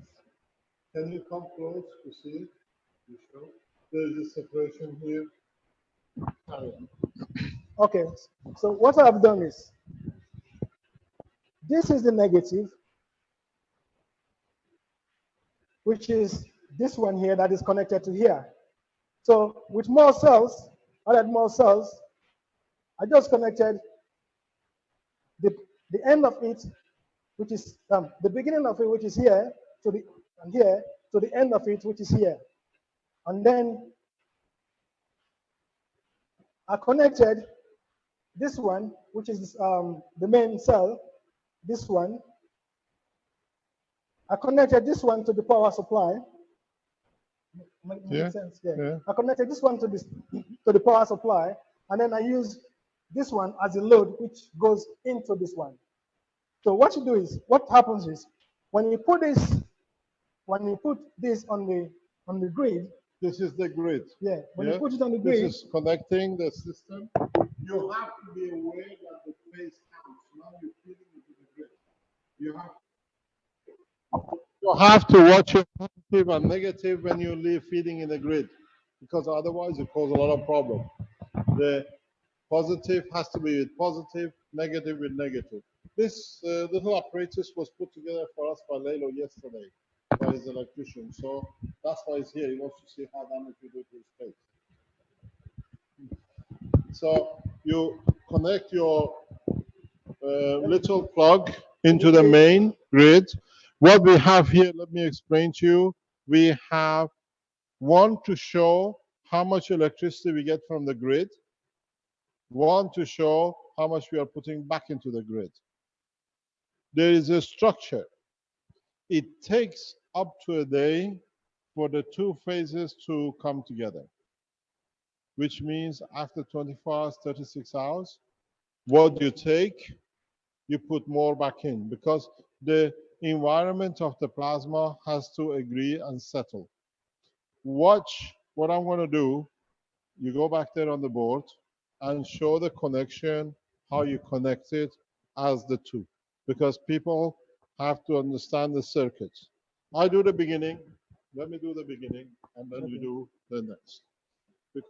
Can you come close to see it? You sure? There's a separation here. Carry on. Okay. So what I've done is, this is the negative, which is this one here that is connected to here. So with more cells, added more cells, I just connected the end of it, which is the beginning of it, which is here, to the and here to the end of it, which is here, and then I connected this one, which is the main cell. This one, I connected this one to the power supply. Makes sense. Yeah. I connected this one to the power supply, and then I use this one as a load, which goes into this one. So what you do is, what happens is, when you put this on the grid. This is the grid. Yeah. When you put it on the grid. This is connecting the system. You have to be aware that the phase counts. Now you're feeding into the grid. You have to watch your positive and negative when you leave feeding in the grid, because otherwise it causes a lot of problem. The positive has to be with positive, negative with negative. This little apparatus was put together for us by Lalo yesterday by his electrician. So that's why he's here. He wants to see how damage we do to his face. So you connect your little plug into the main grid. What we have here, let me explain to you. We have one to show how much electricity we get from the grid, one to show how much we are putting back into the grid. There is a structure. It takes up to a day for the two phases to come together, which means after 24 hours, 36 hours, what you take, you put more back in, because the environment of the plasma has to agree and settle. Watch what I'm going to do. You go back there on the board and show the connection, how you connect it as the two, because people have to understand the circuits. I do the beginning. Let me do the beginning, and then you do the next.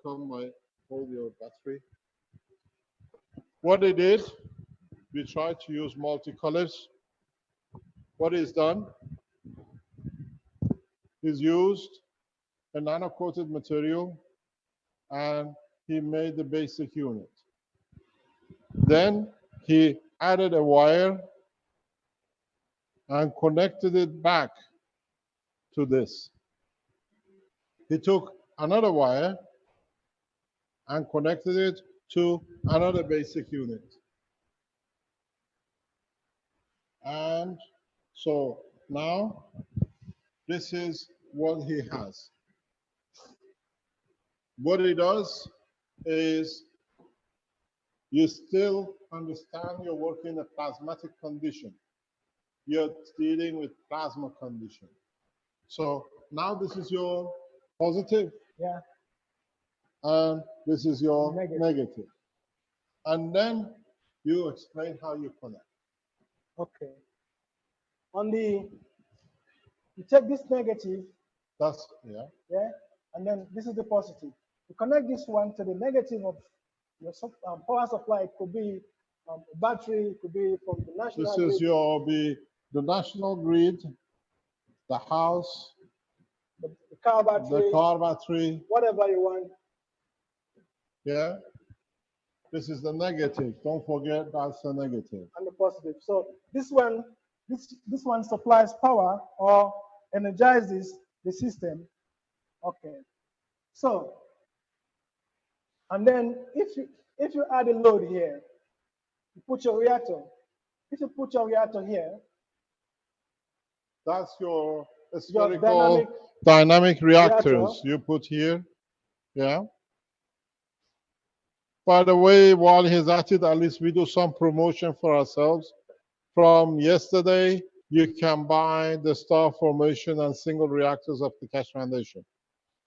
Hold your battery. What they did, we tried to use multicolors. What is done is used a nano-coated material, and he made the basic unit. Then he added a wire and connected it back to this. He took another wire and connected it to another basic unit. And so now this is what he has. What he does is you still understand you're working in a plasmatic condition. You're dealing with plasma condition. So now this is your positive. Yeah. And this is your Negative. negative. And then you explain how you connect. Okay. On the, you take this negative, That's, yeah. yeah, and then this is the positive. You connect this one to the negative of your power supply. It could be a battery, it could be from the national This grid, is your, the national grid, the house, the car battery, the car battery, whatever you want. yeah. This is the negative. Don't forget that's the negative. And the positive. So this one, this one supplies power or energizes the system. Okay. So, and then if you add a load here, you put your reactor. If you put your reactor here, that's your spherical dynamic dynamic reactors reactor. you put here. Yeah. By the way, while he's at it, at least we do some promotion for ourselves. From yesterday, you can buy the star formation and single reactors of the Keshe Foundation.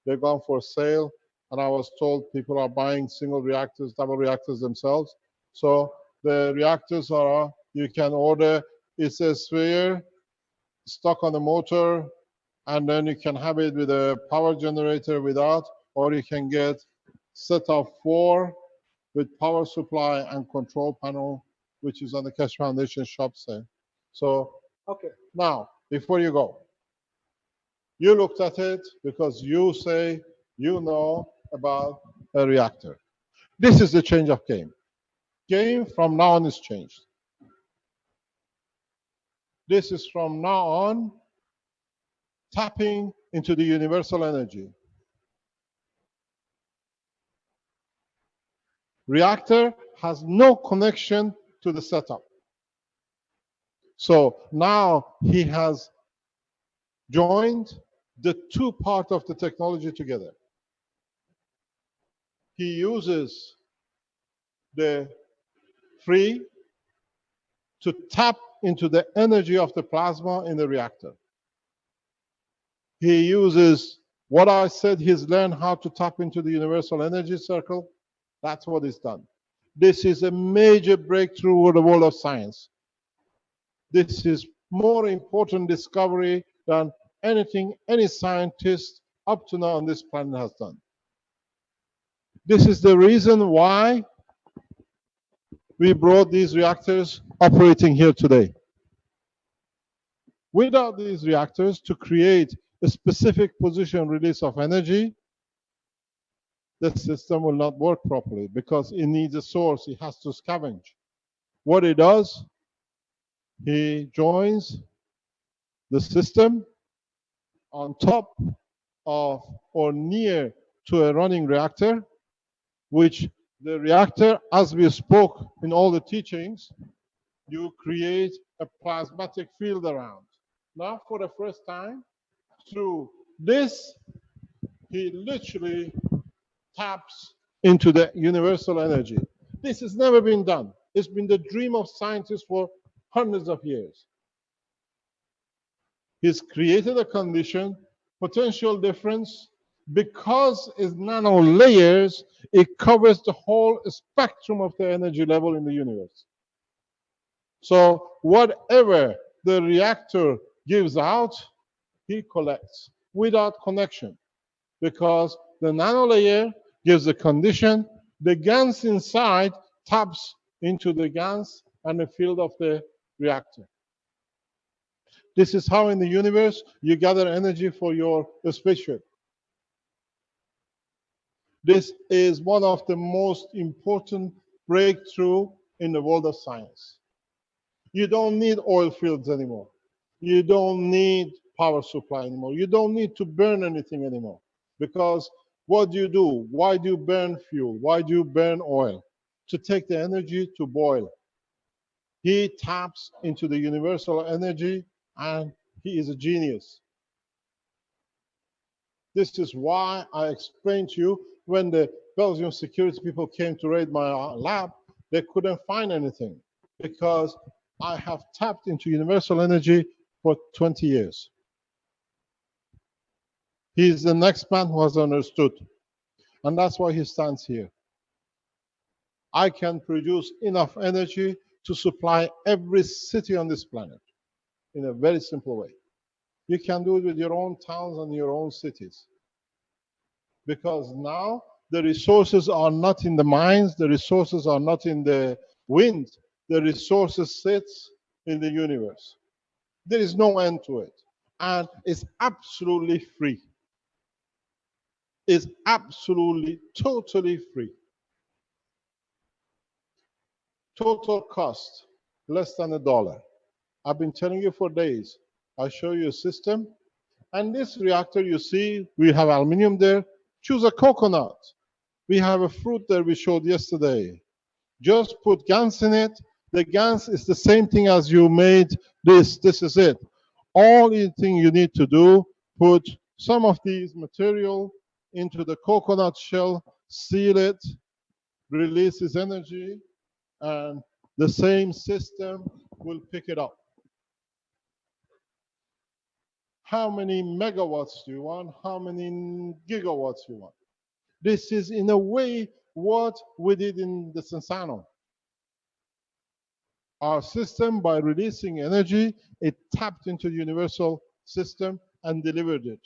They're gone for sale, and I was told people are buying single reactors, double reactors themselves. So the reactors are, you can order, it's a sphere stuck on the motor, and then you can have it with a power generator without, or you can get set of 4 with power supply and control panel, which is on the Keshe Foundation shop sale. So Okay. now, before you go, you looked at it because you say you know about a reactor. This is the change of game. Game from now on is changed. This is from now on tapping into the universal energy. Reactor has no connection to the setup. So now he has joined the 2 parts of the technology together. He uses the free to tap into the energy of the plasma in the reactor. He uses what I said, he's learned how to tap into the universal energy circle. That's what he's done. This is a major breakthrough in the world of science. This is more important discovery than anything any scientist up to now on this planet has done. This is the reason why we brought these reactors operating here today. Without these reactors, to create a specific position release of energy, the system will not work properly because it needs a source. It has to scavenge. What it does, he joins the system on top of or near to a running reactor, which the reactor, as we spoke in all the teachings, you create a plasmatic field around. Now, for the first time, through this, he literally taps into the universal energy. This has never been done. It's been the dream of scientists for hundreds of years. He's created a condition, potential difference, because it's nano layers, it covers the whole spectrum of the energy level in the universe. So whatever the reactor gives out, he collects without connection, because the nano layer gives a condition, the GANs inside taps into the GANs and the field of the reactor. This is how in the universe you gather energy for your spaceship. This is one of the most important breakthrough in the world of science. You don't need oil fields anymore. You don't need power supply anymore. You don't need to burn anything anymore. Because what do? Why do you burn fuel? Why do you burn oil? To take the energy to boil. He taps into the universal energy and he is a genius. This is why I explained to you when the Belgian security people came to raid my lab, they couldn't find anything because I have tapped into universal energy for 20 years. He's the next man who has understood, and that's why he stands here. I can produce enough energy to supply every city on this planet in a very simple way. You can do it with your own towns and your own cities. Because now the resources are not in the mines, the resources are not in the wind, the resources sits in the universe. There is no end to it. And it's absolutely free. It's absolutely, totally free. Total cost, less than $1. I've been telling you for days. I show you a system. And this reactor, you see, we have aluminum there. Choose a coconut. We have a fruit there we showed yesterday. Just put GANS in it. The GANS is the same thing as you made this. This is it. All the thing you need to do, put some of these material into the coconut shell, seal it, release its energy, and the same system will pick it up. How many megawatts do you want? How many gigawatts do you want? This is, in a way, what we did in the Sensano. Our system, by releasing energy, it tapped into the universal system and delivered it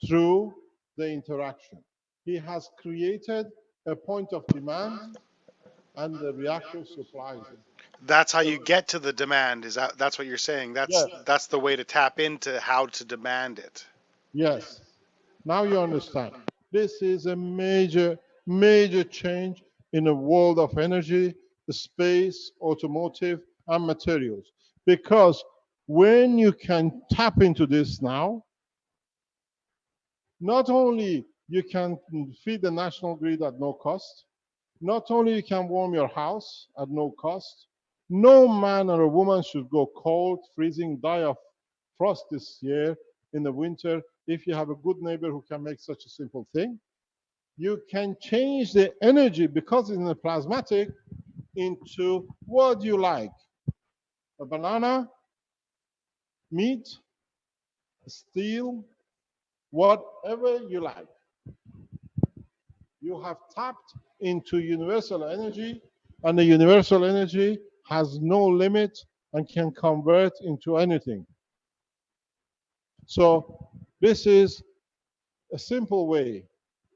through the interaction. He has created a point of demand, and the reactor supplies it. That's how you get to the demand. That's what you're saying? That's the way to tap into how to demand it. Yes. Now you understand. This is a major, major change in the world of energy, the space, automotive, and materials. Because when you can tap into this now, not only you can feed the national grid at no cost, not only you can warm your house at no cost, no man or a woman should go cold, freezing, die of frost this year in the winter if you have a good neighbor who can make such a simple thing. You can change the energy, because it's in a plasmatic, into what you like. A banana, meat, steel, whatever you like. You have tapped into universal energy, and the universal energy has no limit and can convert into anything. So this is a simple way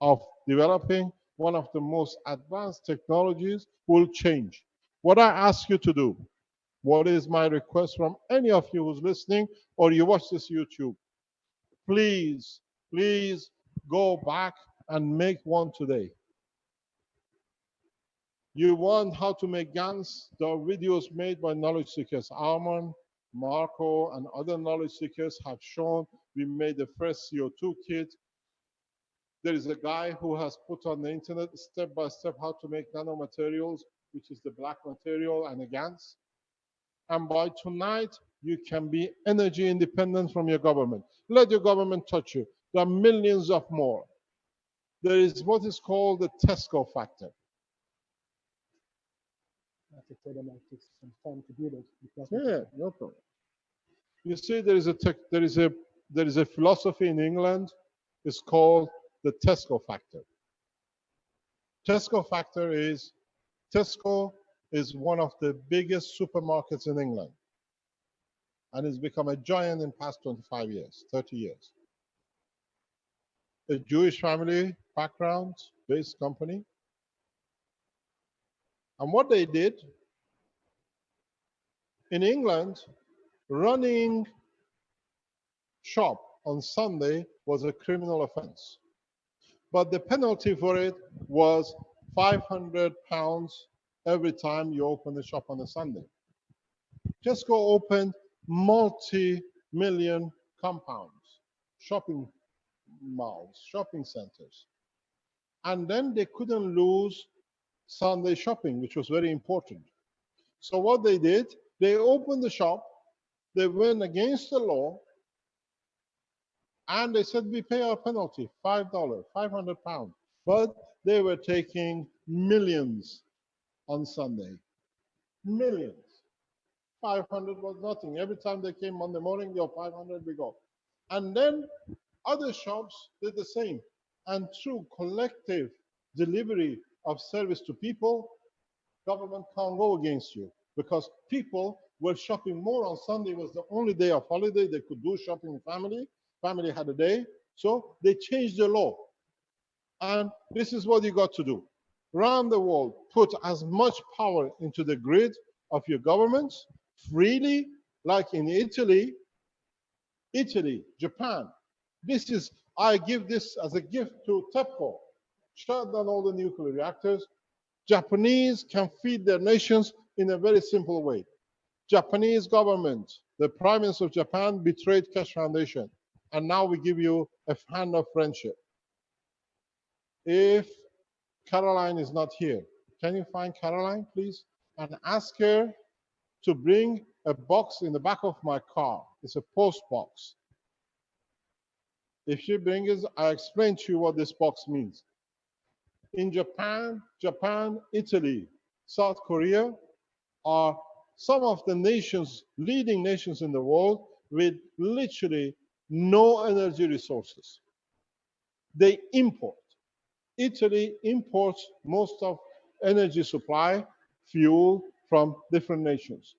of developing one of the most advanced technologies will change. What I ask you to do, what is my request from any of you who's listening or you watch this YouTube, please, please go back and make one today. You want how to make GANs? There are videos made by knowledge seekers. Arman, Marco, and other knowledge seekers have shown we made the first CO2 kit. There is a guy who has put on the internet step by step how to make nanomaterials, which is the black material, and a GANs. And by tonight, you can be energy independent from your government. Let your government touch you. There are millions of more. There is what is called the Tesco factor. Yeah, no problem. You see, there is a philosophy in England. It's called the Tesco factor. Tesco factor is Tesco is one of the biggest supermarkets in England, and it's become a giant in past 25 years, 30 years. A Jewish family background based company, and what they did in England, running shop on Sunday was a criminal offense. But the penalty for it was £500 every time you open the shop on a Sunday. Tesco opened multi-million compounds, shopping malls, shopping centers. And then they couldn't lose Sunday shopping, which was very important. So what they did, they opened the shop, they went against the law, and they said, we pay our penalty, $5, 500 pounds. But they were taking millions on Sunday. Millions. 500 was nothing. Every time they came Monday morning, your 500 we go. And then other shops did the same. And through collective delivery of service to people, government can't go against you, because people were shopping more on Sunday. It was the only day of holiday they could do shopping with family. Family had a day. So they changed the law. And this is what you got to do. Around the world, put as much power into the grid of your governments freely, like in Italy, Japan. This is, I give this as a gift to TEPCO. Shut down all the nuclear reactors. Japanese can feed their nations in a very simple way. Japanese government, the Prime Minister of Japan betrayed Keshe Foundation, and now we give you a hand of friendship. If Caroline is not here, can you find Caroline, please? And ask her to bring a box in the back of my car. It's a post box. If she brings it, I explain to you what this box means. In Japan, Italy, South Korea are some of the nations, leading nations in the world with literally no energy resources. They import. Italy imports most of energy supply, fuel from different nations.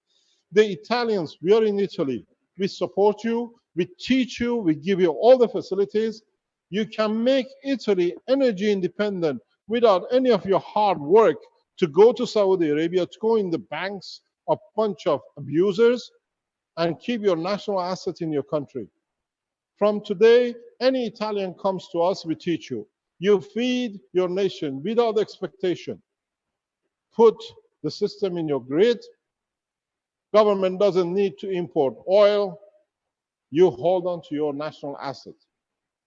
The Italians, we are in Italy. We support you, we teach you, we give you all the facilities. You can make Italy energy independent without any of your hard work to go to Saudi Arabia, to go in the banks of a bunch of abusers and keep your national asset in your country. From today, any Italian comes to us, we teach you. You feed your nation without expectation. Put the system in your grid. Government doesn't need to import oil. You hold on to your national asset.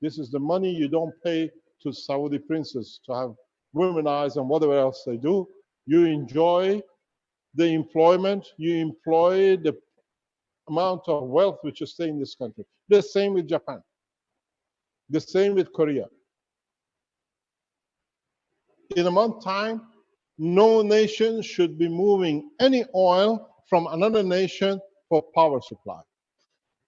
This is the money you don't pay to Saudi princes to have womenized and whatever else they do. You enjoy the employment, you employ the amount of wealth which is staying in this country. The same with Japan. The same with Korea. In a month's time, no nation should be moving any oil from another nation for power supply.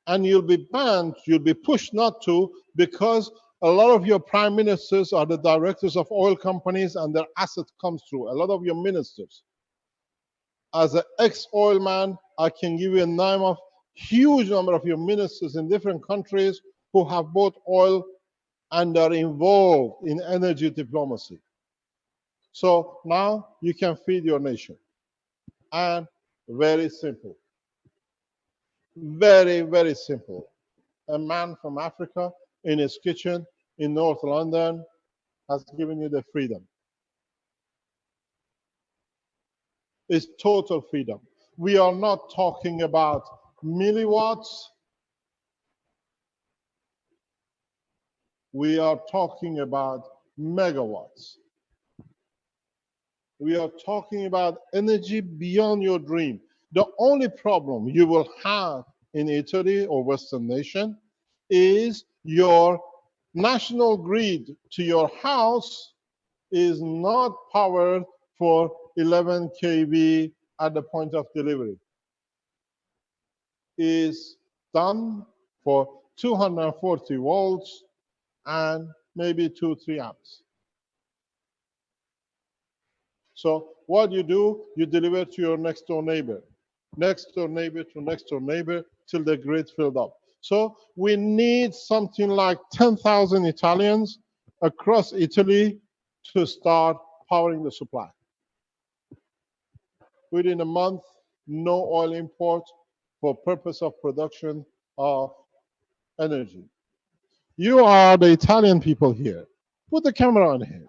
And you'll be banned, you'll be pushed not to, because a lot of your prime ministers are the directors of oil companies and their asset comes through. A lot of your ministers. As an ex-oil man, I can give you a name of huge number of your ministers in different countries who have bought oil and are involved in energy diplomacy. So now you can feed your nation. And very simple. Very, very simple. A man from Africa in his kitchen in North London has given you the freedom. It's total freedom. We are not talking about milliwatts. We are talking about megawatts. We are talking about energy beyond your dream. The only problem you will have in Italy or Western nation is your national grid to your house is not powered for 11 kV at the point of delivery. Is done for 240 volts and maybe 2-3 amps. So what you do, you deliver to your next door neighbor to next door neighbor till the grid filled up. So we need something like 10,000 Italians across Italy to start powering the supply. Within a month, no oil import for purpose of production of energy. You are the Italian people here. Put the camera on here.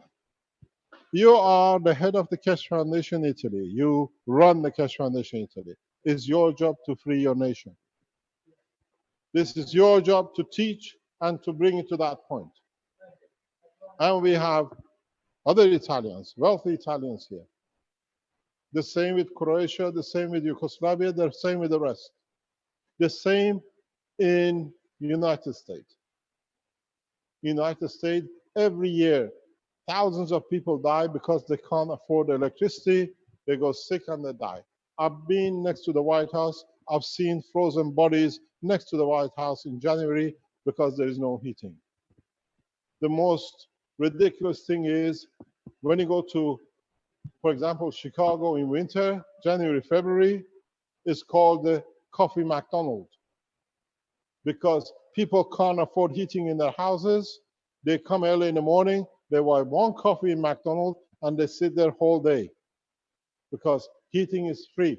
You are the head of the Keshe Foundation Italy. You run the Keshe Foundation Italy. It's your job to free your nation. This is your job to teach and to bring it to that point. And we have other Italians, wealthy Italians here. The same with Croatia, the same with Yugoslavia, the same with the rest. The same in United States. United States, every year, thousands of people die because they can't afford electricity. They go sick and they die. I've been next to the White House. I've seen frozen bodies next to the White House in January because there is no heating. The most ridiculous thing is when you go to, for example, Chicago in winter, January, February, it's called the Coffee McDonald's because people can't afford heating in their houses. They come early in the morning, they buy one coffee in McDonald's, and they sit there whole day because heating is free.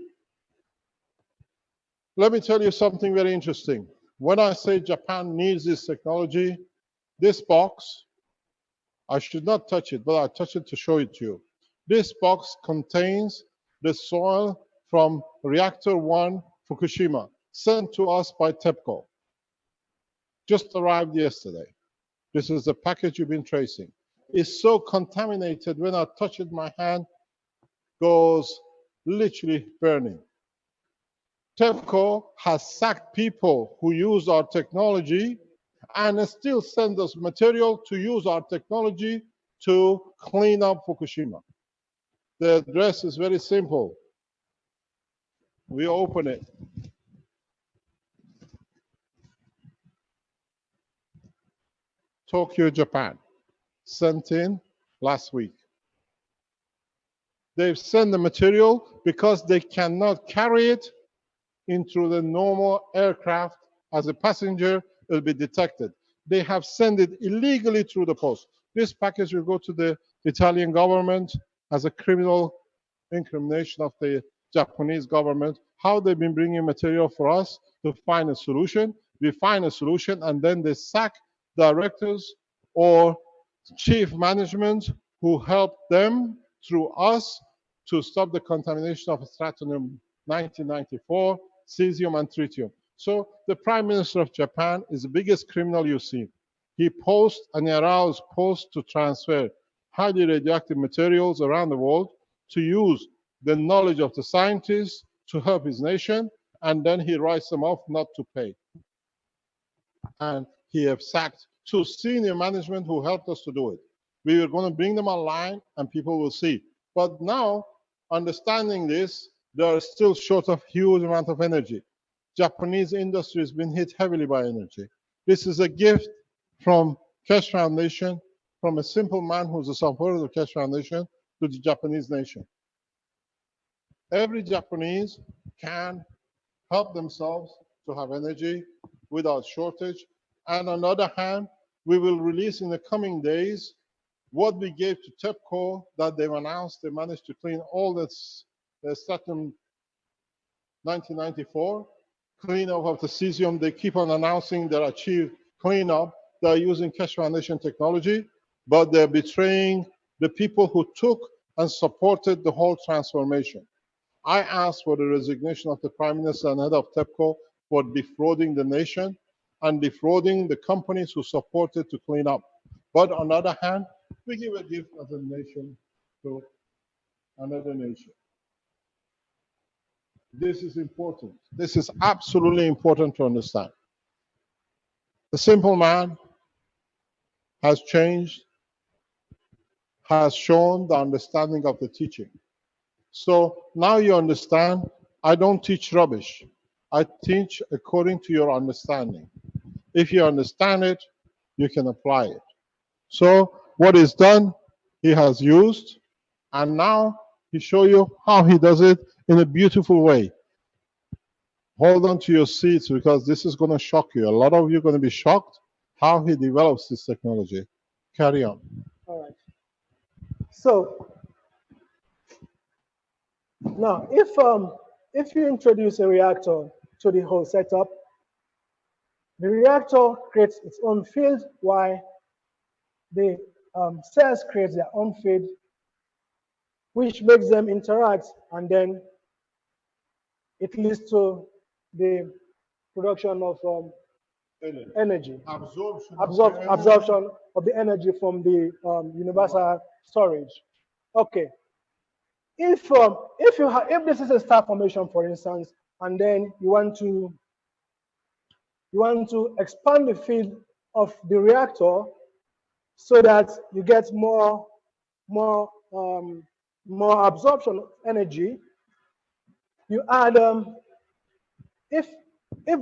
Let me tell you something very interesting. When I say Japan needs this technology, this box, I should not touch it, but I touch it to show it to you. This box contains the soil from Reactor 1 Fukushima, sent to us by TEPCO. Just arrived yesterday. This is the package you've been tracing. It's so contaminated, when I touch it, my hand goes literally burning. TEPCO has sacked people who use our technology and still send us material to use our technology to clean up Fukushima. The address is very simple. We open it. Tokyo, Japan. Sent in last week. They've sent the material because they cannot carry it into the normal aircraft. As a passenger, it will be detected. They have sent it illegally through the post. This package will go to the Italian government as a criminal incrimination of the Japanese government. How they've been bringing material for us to find a solution. We find a solution, and then they sack directors or chief management who help them through us to stop the contamination of strontium 1994, cesium, and tritium. So the Prime Minister of Japan is the biggest criminal you've seen. He posts and he allows posts to transfer highly radioactive materials around the world to use the knowledge of the scientists to help his nation, and then he writes them off not to pay. And he has sacked two senior management who helped us to do it. We were going to bring them online and people will see. But now, understanding this, they are still short of huge amount of energy. Japanese industry has been hit heavily by energy. This is a gift from Keshe Foundation, from a simple man who's a supporter of the Keshe Foundation to the Japanese nation. Every Japanese can help themselves to have energy without shortage. And on the other hand, we will release in the coming days what we gave to TEPCO that they've announced. They managed to clean all this strontium 1994, clean up of the cesium. They keep on announcing their achieved cleanup. They're using Keshe Foundation technology, but they're betraying the people who took and supported the whole transformation. I asked for the resignation of the Prime Minister and head of TEPCO for defrauding the nation and defrauding the companies who supported to clean up. But on the other hand, we give a gift as a nation to another nation. This is important. This is absolutely important to understand. The simple man has changed, has shown the understanding of the teaching. So now you understand, I don't teach rubbish. I teach according to your understanding. If you understand it, you can apply it. So what is done, he has used, and now he show you how he does it in a beautiful way. Hold on to your seats because this is going to shock you. A lot of you are going to be shocked how he develops this technology. Carry on. All right. So now, if you introduce a reactor to the whole setup, the reactor creates its own field while the cells create their own field, which makes them interact, and then it leads to the production of energy. Absorption. Absorption of the energy from the universal storage. Okay. If this is a star formation, for instance, and then you want to expand the field of the reactor so that you get more absorption of energy, you add if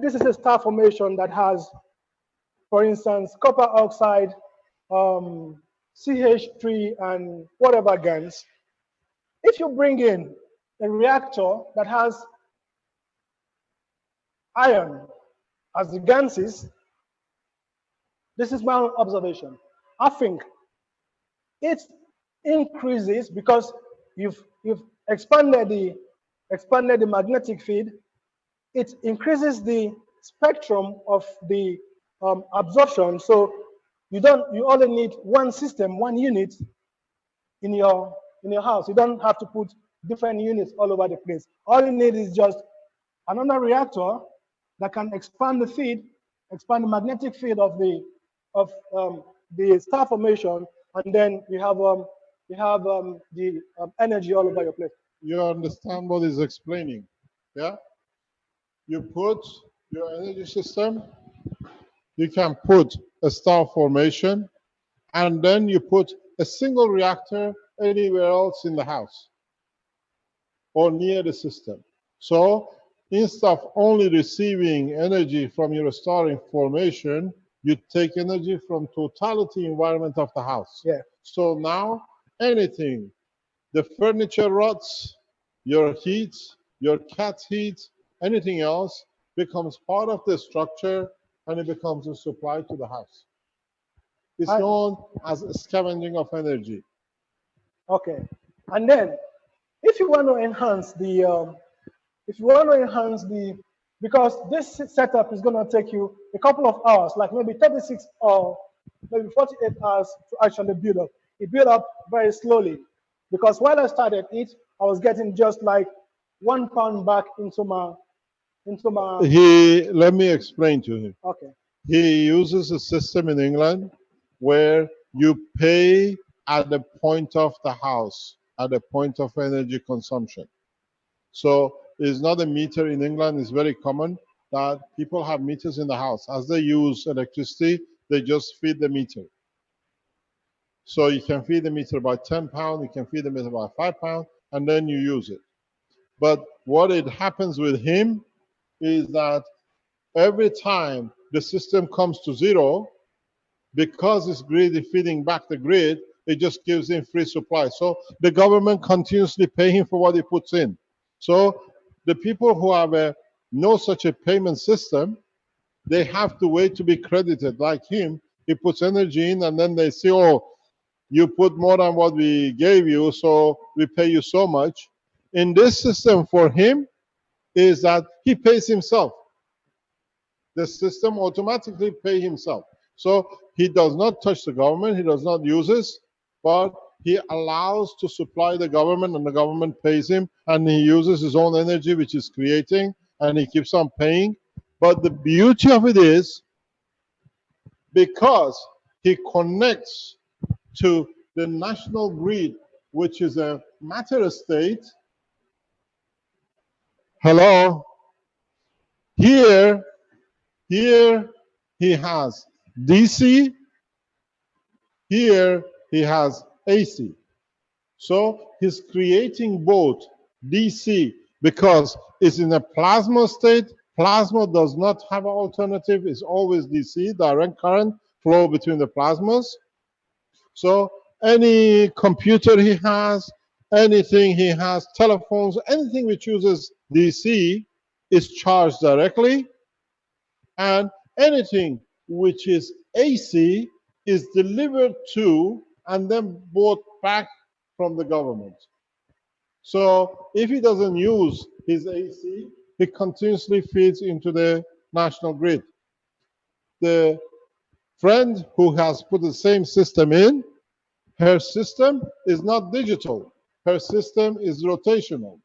this is a star formation that has, for instance, copper oxide, CH3 and whatever GaNs, if you bring in a reactor that has iron as the GaNs, this is my observation. I think it increases because you've expanded the magnetic field. It increases the spectrum of the absorption. So you only need one system, one unit in your house. You don't have to put different units all over the place. All you need is just another reactor that can expand the field, expand the magnetic field of the star formation, and then you have the energy all over your place. You understand what he's explaining? Yeah. You put your energy system. You can put a star formation, and then you put a single reactor anywhere else in the house or near the system. So instead of only receiving energy from your star formation, you take energy from totality environment of the house. Yeah. So now anything, the furniture rots, your heat, your cat heat, anything else becomes part of the structure and it becomes a supply to the house. It's known as scavenging of energy. Okay, and then if you want to enhance because this setup is going to take you a couple of hours, like maybe 36 or maybe 48 hours to actually build up. It built up very slowly because while I started it, I was getting just like 1 pound back into my. Let me explain to him. Okay. He uses a system in England where you pay at the point of the house, at the point of energy consumption. So it's not a meter in England. It's very common that people have meters in the house. As they use electricity, they just feed the meter. So you can feed the meter by 10 pounds, you can feed the meter by 5 pounds, and then you use it. But what it happens with him is that every time the system comes to zero, because it's grid feeding back the grid, it just gives him free supply. So the government continuously pay him for what he puts in. So the people who have no such a payment system, they have to wait to be credited. Like him, he puts energy in and then they say, oh, you put more than what we gave you, so we pay you so much. In this system for him is that he pays himself. The system automatically pays himself. So he does not touch the government, he does not use this, but he allows to supply the government and the government pays him and he uses his own energy which is creating and he keeps on paying. But the beauty of it is because he connects to the national grid, which is a matter state. Hello? Here he has DC, here he has AC. So he's creating both DC because it's in a plasma state. Plasma does not have an alternative. It's always DC, direct current flow between the plasmas. So any computer he has, anything he has, telephones, anything which uses DC is charged directly. And anything which is AC is delivered to and then bought back from the government. So if he doesn't use his AC, he continuously feeds into the national grid. The friend who has put the same system in, her system is not digital. Her system is rotational.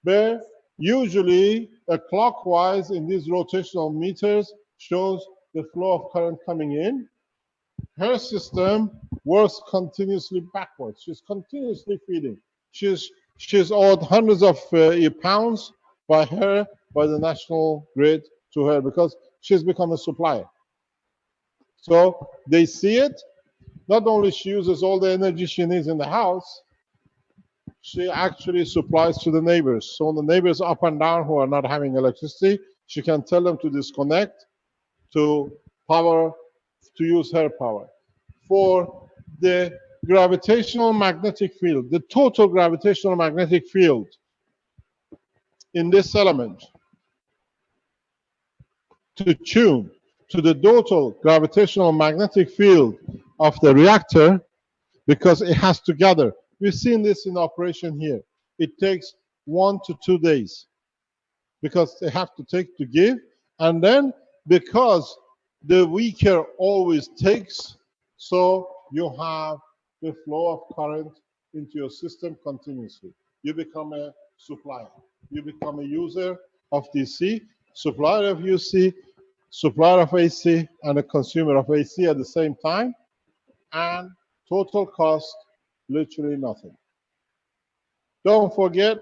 Where usually a clockwise in these rotational meters shows the flow of current coming in, her system works continuously backwards. She's continuously feeding. She's owed hundreds of pounds by the national grid to her because she's become a supplier. So they see it. Not only she uses all the energy she needs in the house, she actually supplies to the neighbors. So the neighbors up and down who are not having electricity, she can tell them to disconnect, to use her power. For the gravitational magnetic field, the total gravitational magnetic field in this element, to tune to the total gravitational magnetic field of the reactor, because it has to gather. We've seen this in operation here. It takes 1 to 2 days because they have to take to give, and then because the weaker always takes, so you have the flow of current into your system continuously. You become a supplier. You become a user of DC, supplier of UC, supplier of AC, and a consumer of AC at the same time, and total cost, literally nothing. Don't forget,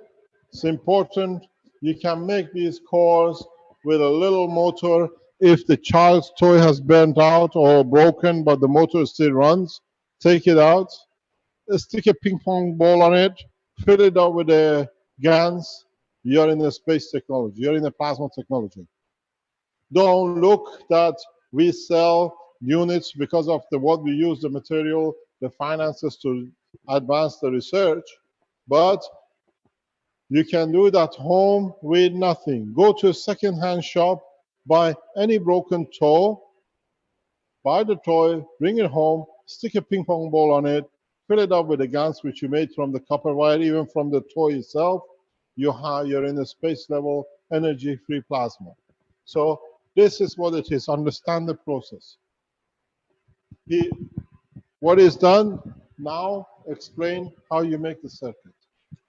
it's important, you can make these cores with a little motor. If the child's toy has burnt out or broken, but the motor still runs, take it out, stick a ping pong ball on it, fill it up with the GANs. You're in the space technology, you're in the plasma technology. Don't look that we sell units because of what we use, the material, the finances to advance the research, but you can do it at home with nothing. Go to a second-hand shop, buy any broken toy, buy the toy, bring it home, stick a ping pong ball on it, fill it up with the GANs which you made from the copper wire, even from the toy itself. You're in a space level energy-free plasma. So this is what it is. Understand the process. What is done now? Explain how you make the circuit.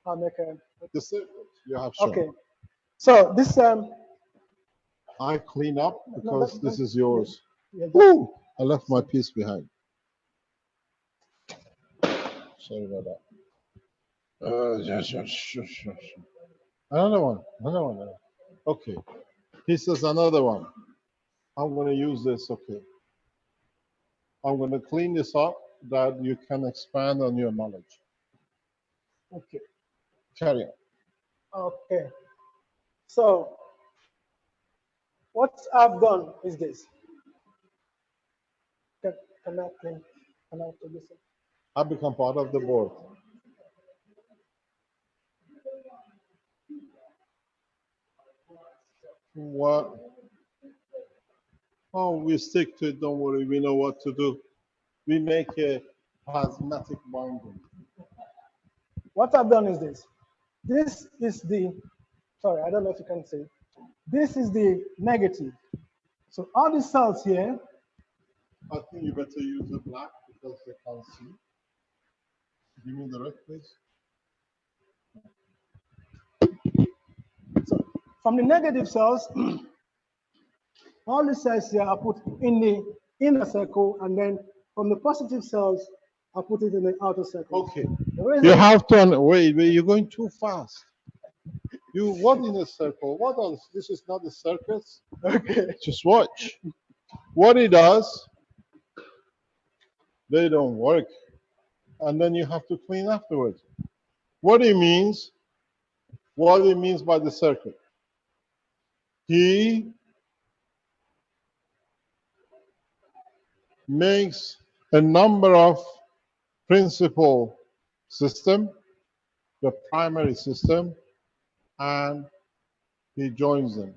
I'll make a. The circuit you have shown. Okay. So this I clean up because this is yours. yeah, Ooh, I left my piece behind. Sorry about that. Another one. Okay. He says another one. I'm going to use this. Okay. I'm going to clean this up that you can expand on your knowledge. Okay. Carry on. Okay. So what I've done is this. Can I take this? I become part of the board. What? Oh, we stick to it. Don't worry. We know what to do. We make a plasmatic binding. What I've done is this. This is the, sorry, I don't know if you can see. This is the negative. So all these cells here. I think you better use the black because they can't see. Give me the red, please. So from the negative cells, all the cells here are put in the inner circle, and then from the positive cells, I put it in the outer circle. Okay. You have to wait. You're going too fast. You what in a circle? What else? This is not the circus. Okay. Just watch. What it does, they don't work, and then you have to clean afterwards. What it means by the circuit. He makes a number of principal system, the primary system, and he joins them.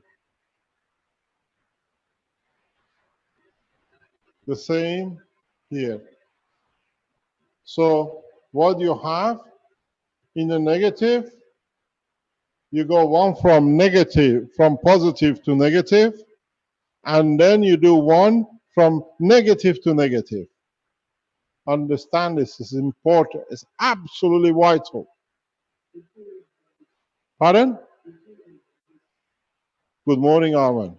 The same here. So what you have in the negative, you go one from positive to negative, and then you do one from negative to negative. Understand this is important. It's absolutely vital. Pardon? Good morning, Arman.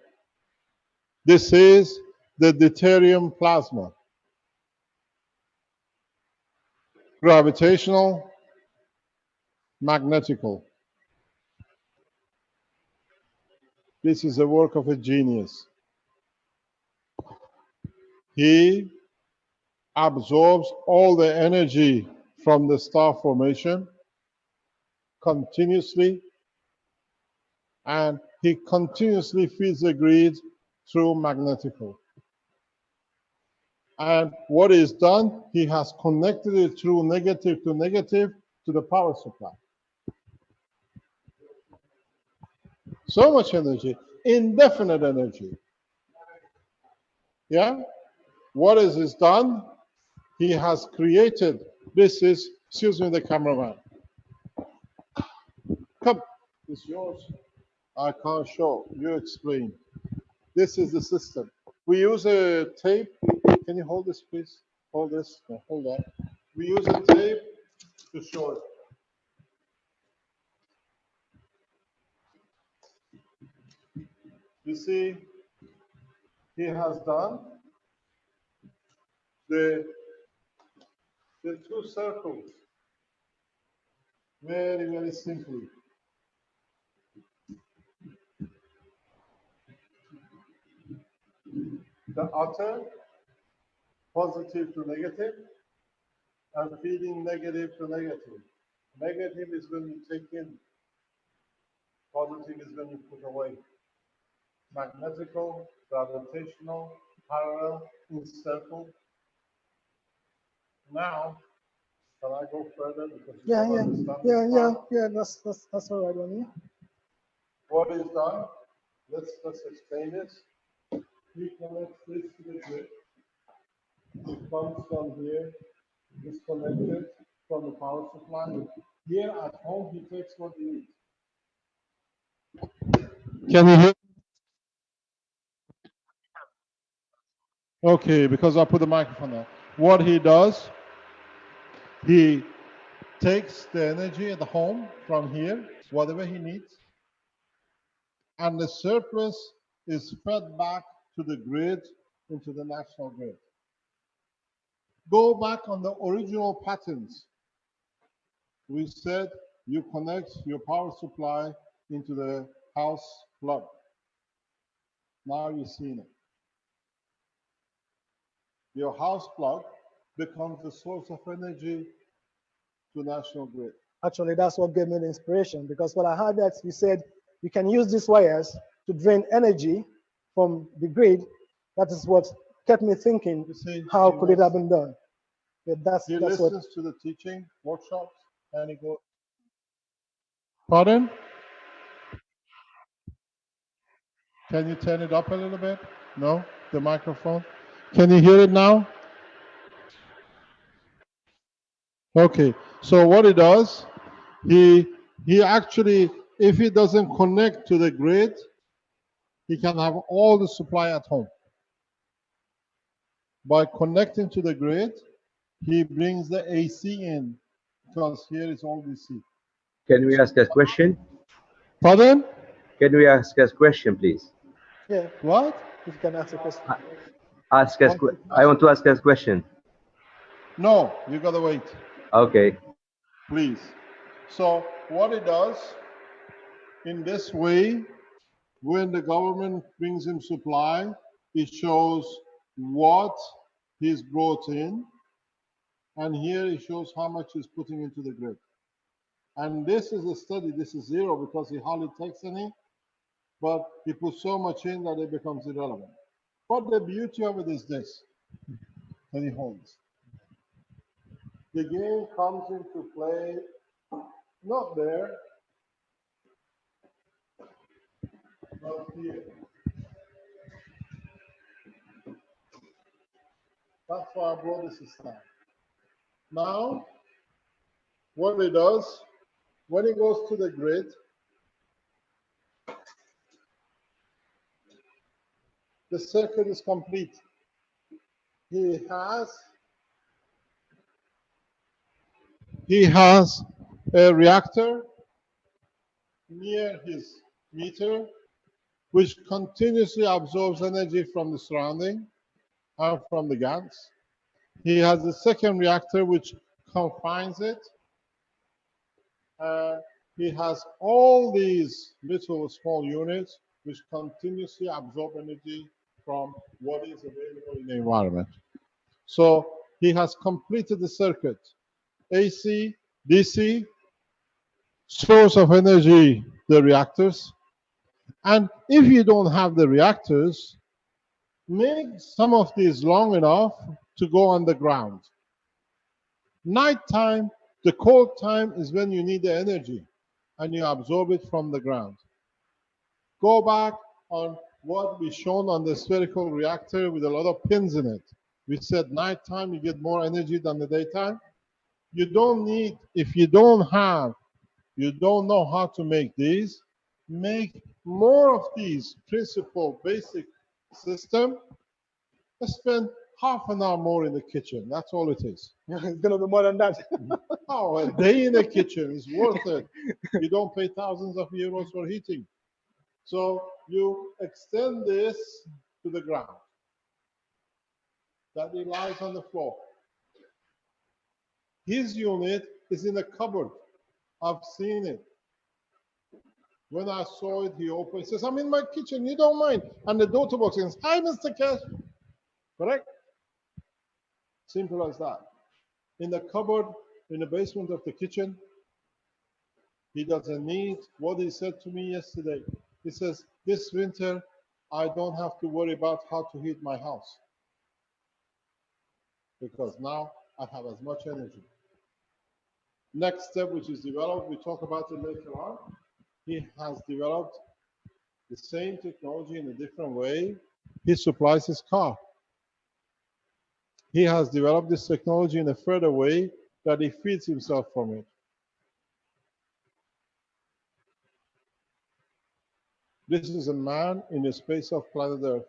This is the deuterium plasma. Gravitational, magnetical. This is the work of a genius. He absorbs all the energy from the star formation continuously, and he continuously feeds the grid through magnetical. And what is done, he has connected it through negative to negative to the power supply. So much energy, indefinite energy. Yeah? What is this done? He has created, this is, excuse me, the cameraman. Come, it's yours. I can't show, you explain. This is the system. We use a tape. Can you hold this, please? Hold this, no, hold that. We use a tape to show it. You see, he has done the two circles very, very simply. The outer, positive to negative, and feeding negative to negative. Negative is when you take in, positive is when you put away. Magnetical, gravitational, parallel, in circle. Now, can I go further? Because you don't understand this part? That's all right, Ronnie. What is done? Let's explain this. He connects this to the grid. It comes from here, disconnected from the power supply. Here at home, he takes what he needs. Can you hear? Okay, because I put the microphone on. What he does, he takes the energy at the home from here, whatever he needs, and the surplus is fed back to the grid, into the national grid. Go back on the original patterns. We said you connect your power supply into the house plug. Now you've seen it. Your house plug becomes the source of energy to national grid. Actually, that's what gave me the inspiration, because when I heard that you said you can use these wires to drain energy from the grid, that is what kept me thinking, You see, how he could it have listens- been done? Yeah, that's He what. listens to the teaching workshops and he goes. Pardon? Can you turn it up a little bit? No, the microphone. Can you hear it now? Okay. So what he does, he actually, if he doesn't connect to the grid, he can have all the supply at home. By connecting to the grid, he brings the AC in, because here is all DC. Can we ask a question? Pardon? Can we ask a question, please? Yeah, What? if you can ask a question. I want to ask a question. No, you gotta wait. Okay. Please. So what it does, in this way, when the government brings him supply, it shows what he's brought in, and here it shows how much he's putting into the grid. And this is a study, this is zero because he hardly takes any, but he puts so much in that it becomes irrelevant. But the beauty of it is this, and he holds. The game comes into play, not there, but here. That's why I brought this aside. Now, what it does, when it goes to the grid, the circuit is complete. He has a reactor near his meter, which continuously absorbs energy from the surrounding. and from the GANs. He has the second reactor which confines it. He has all these little small units which continuously absorb energy from what is available in the environment. So he has completed the circuit. AC, DC, source of energy, the reactors. And if you don't have the reactors, make some of these long enough to go underground. Nighttime, the cold time is when you need the energy and you absorb it from the ground. Go back on what we shown on the spherical reactor with a lot of pins in it. We said nighttime you get more energy than the daytime. You don't need, if you don't have, you don't know how to make these, make more of these principal basic system. Spend half an hour more in the kitchen. That's all it is. It's gonna be more than that. Oh, a day in the kitchen is worth it. You don't pay thousands of euros for heating. So you extend this to the ground. That it lies on the floor. His unit is in a cupboard. I've seen it. When I saw it, he opened. He says, "I'm in my kitchen. You don't mind?" And the daughter walks in. "Hi, Mr. Cash." Correct? Simple as that. In the cupboard, in the basement of the kitchen, he doesn't need what he said to me yesterday. He says, "This winter, I don't have to worry about how to heat my house because now I have as much energy." Next step, which is developed, we talk about it later on. He has developed the same technology in a different way. He supplies his car. He has developed this technology in a further way that he feeds himself from it. This is a man in the space of planet Earth.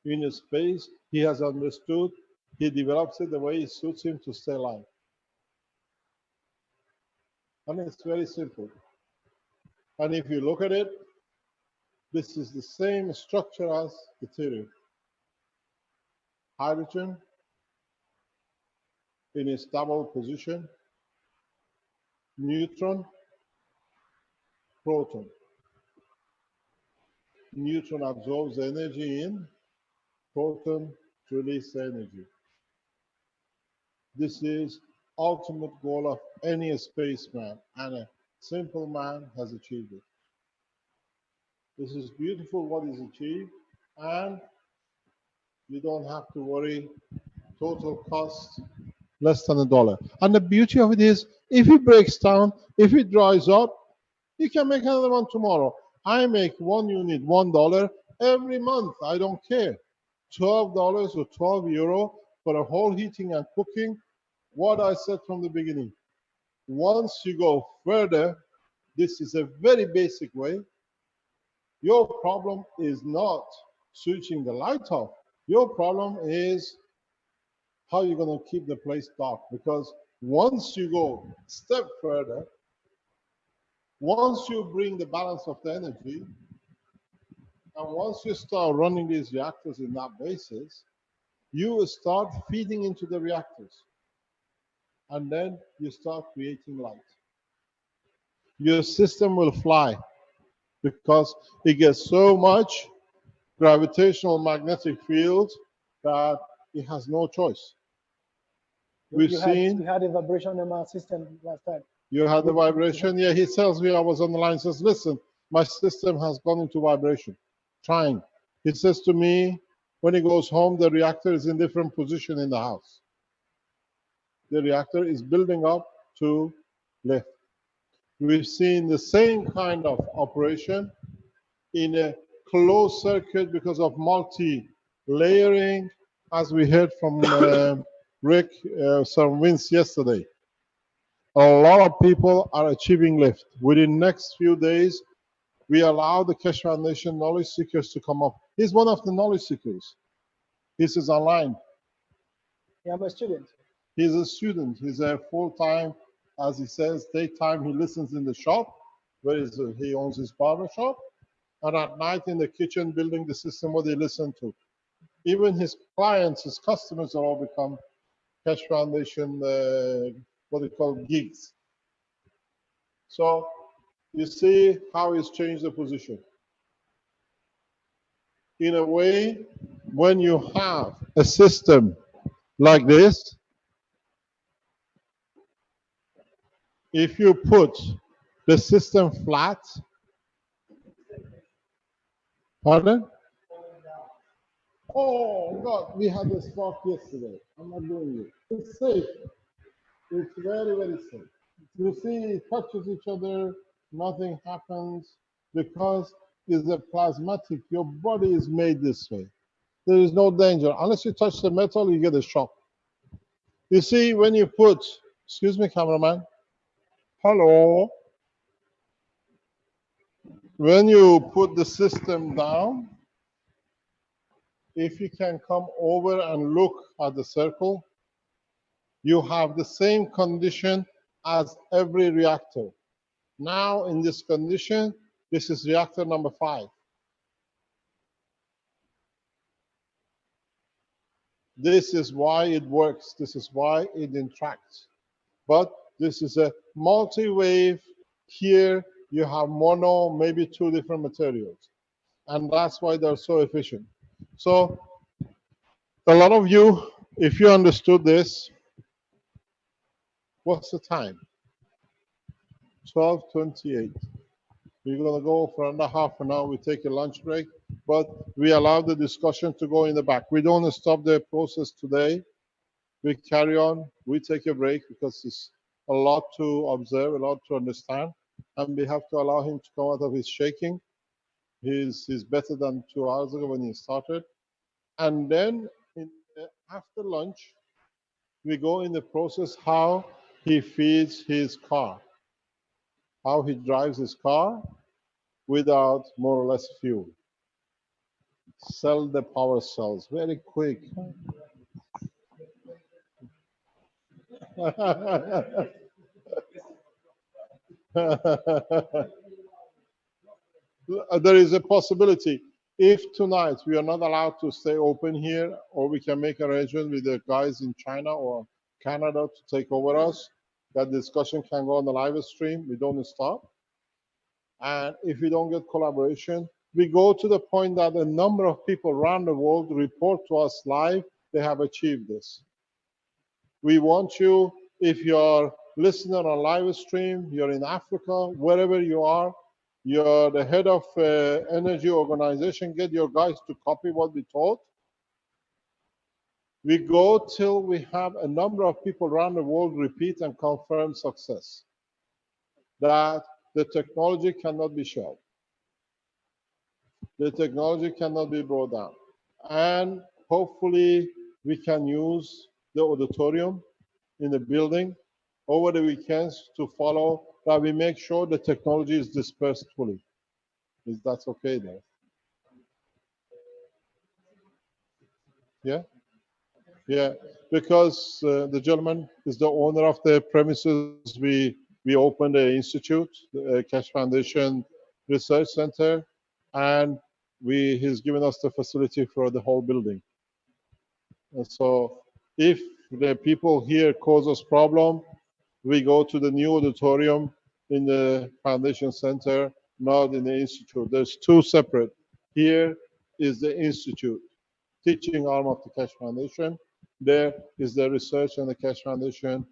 In a space he has understood, he develops it the way it suits him to stay alive. And it's very simple. And if you look at it, this is the same structure as deuterium. Hydrogen in its double position, neutron, proton. Neutron absorbs the energy in, proton release the energy. This is ultimate goal of any spaceman, and a simple man has achieved it. This is beautiful what is achieved, and you don't have to worry. Total cost less than $1. And the beauty of it is, if it breaks down, if it dries up, you can make another one tomorrow. I make one unit $1 every month. I don't care. $12 or 12 euro for a whole heating and cooking. What I said from the beginning. Once you go further, this is a very basic way. Your problem is not switching the light off. Your problem is how you're going to keep the place dark. Because once you go a step further, once you bring the balance of the energy, and once you start running these reactors in that basis, you will start feeding into the reactors. And then you start creating light. Your system will fly because it gets so much gravitational magnetic field that it has no choice. We've seen. We had a vibration in our system last time. You had the vibration? Yeah, he tells me, I was on the line, says, "Listen, my system has gone into vibration." Trying. He says to me, when he goes home, the reactor is in different position in the house. The reactor is building up to lift. We've seen the same kind of operation in a closed circuit because of multi-layering, as we heard from Rick, Sir Vince yesterday. A lot of people are achieving lift. Within the next few days, we allow the Keshe Foundation knowledge seekers to come up. He's one of the knowledge seekers. This is online. Yeah, I'm a student. He's a student. He's a full-time, as he says, daytime he listens in the shop, where he owns his barber shop, and at night in the kitchen building the system what they listen to. Even his clients, his customers are all become Cash Foundation, what they call gigs. So you see how he's changed the position. In a way, when you have a system like this, if you put the system flat, pardon? Oh God, we had a spark yesterday. I'm not doing it. It's safe. It's very, very safe. You see, it touches each other, nothing happens because it's a plasmatic. Your body is made this way. There is no danger. Unless you touch the metal, you get a shock. You see, when you put, excuse me, cameraman. Hello. When you put the system down, if you can come over and look at the circle, you have the same condition as every reactor. Now, in this condition, this is reactor number 5. This is why it works. This is why it interacts. But this is a multi-wave. Here, you have mono, maybe 2 different materials. And that's why they're so efficient. So, a lot of you, if you understood this, what's the time? 12:28. We're going to go for another half an hour. We take a lunch break, but we allow the discussion to go in the back. We don't stop the process today. We carry on. We take a break because it's a lot to observe, a lot to understand, and we have to allow him to come out of his shaking. He's better than 2 hours ago when he started. And then after lunch, we go in the process how he feeds his car, how he drives his car without more or less fuel. Sell the power cells very quick. There is a possibility. If tonight we are not allowed to stay open here, or we can make arrangement with the guys in China or Canada to take over us, that discussion can go on the live stream. We don't stop. And if we don't get collaboration, we go to the point that a number of people around the world report to us live, they have achieved this. We want you, if you're listening on live stream, you're in Africa, wherever you are, you're the head of energy organization, get your guys to copy what we taught. We go till we have a number of people around the world repeat and confirm success, that the technology cannot be shelved. The technology cannot be brought down. And hopefully we can use the auditorium in the building over the weekends to follow that we make sure the technology is dispersed fully. Is that okay there? Yeah? Yeah, because the gentleman is the owner of the premises. We opened the institute, the Cash Foundation Research Center, and he's given us the facility for the whole building. And so if the people here cause us problem, we go to the new auditorium in the Foundation Center, not in the institute. There's 2 separate. Here is the institute, teaching arm of the Cash Foundation. There is the research and the Cash Foundation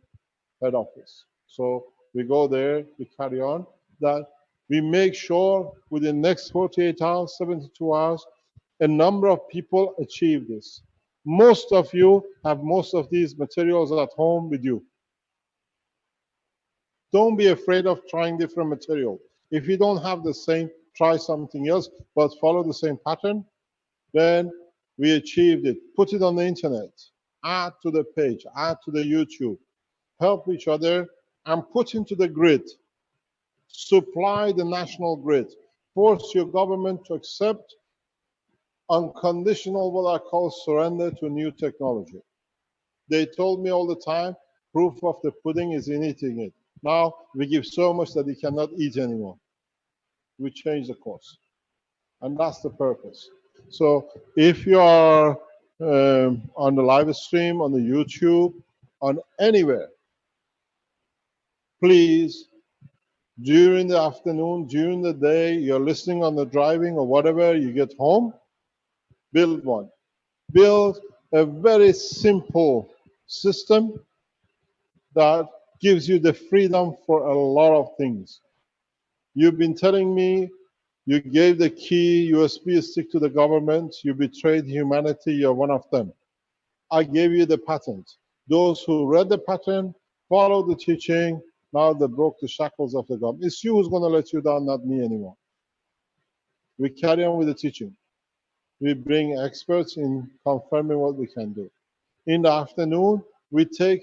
head office. So we go there, we carry on, that we make sure within the next 48 hours, 72 hours, a number of people achieve this. Most of you have most of these materials at home with you. Don't be afraid of trying different material. If you don't have the same, try something else, but follow the same pattern, then we achieved it. Put it on the internet, add to the page, add to the YouTube, help each other, and put into the grid. Supply the national grid. Force your government to accept unconditional, what I call surrender to new technology. They told me all the time, proof of the pudding is in eating it. Now we give so much that he cannot eat anymore. We change the course. And that's the purpose. So if you are on the live stream, on the YouTube, on anywhere. Please, during the afternoon, during the day, you're listening on the driving or whatever, you get home, build one. Build a very simple system that gives you the freedom for a lot of things. You've been telling me you gave the key USB stick to the government, you betrayed humanity, you're one of them. I gave you the patent. Those who read the patent, followed the teaching, now they broke the shackles of the government. It's you who's going to let you down, not me anymore. We carry on with the teaching. We bring experts in confirming what we can do. In the afternoon, we take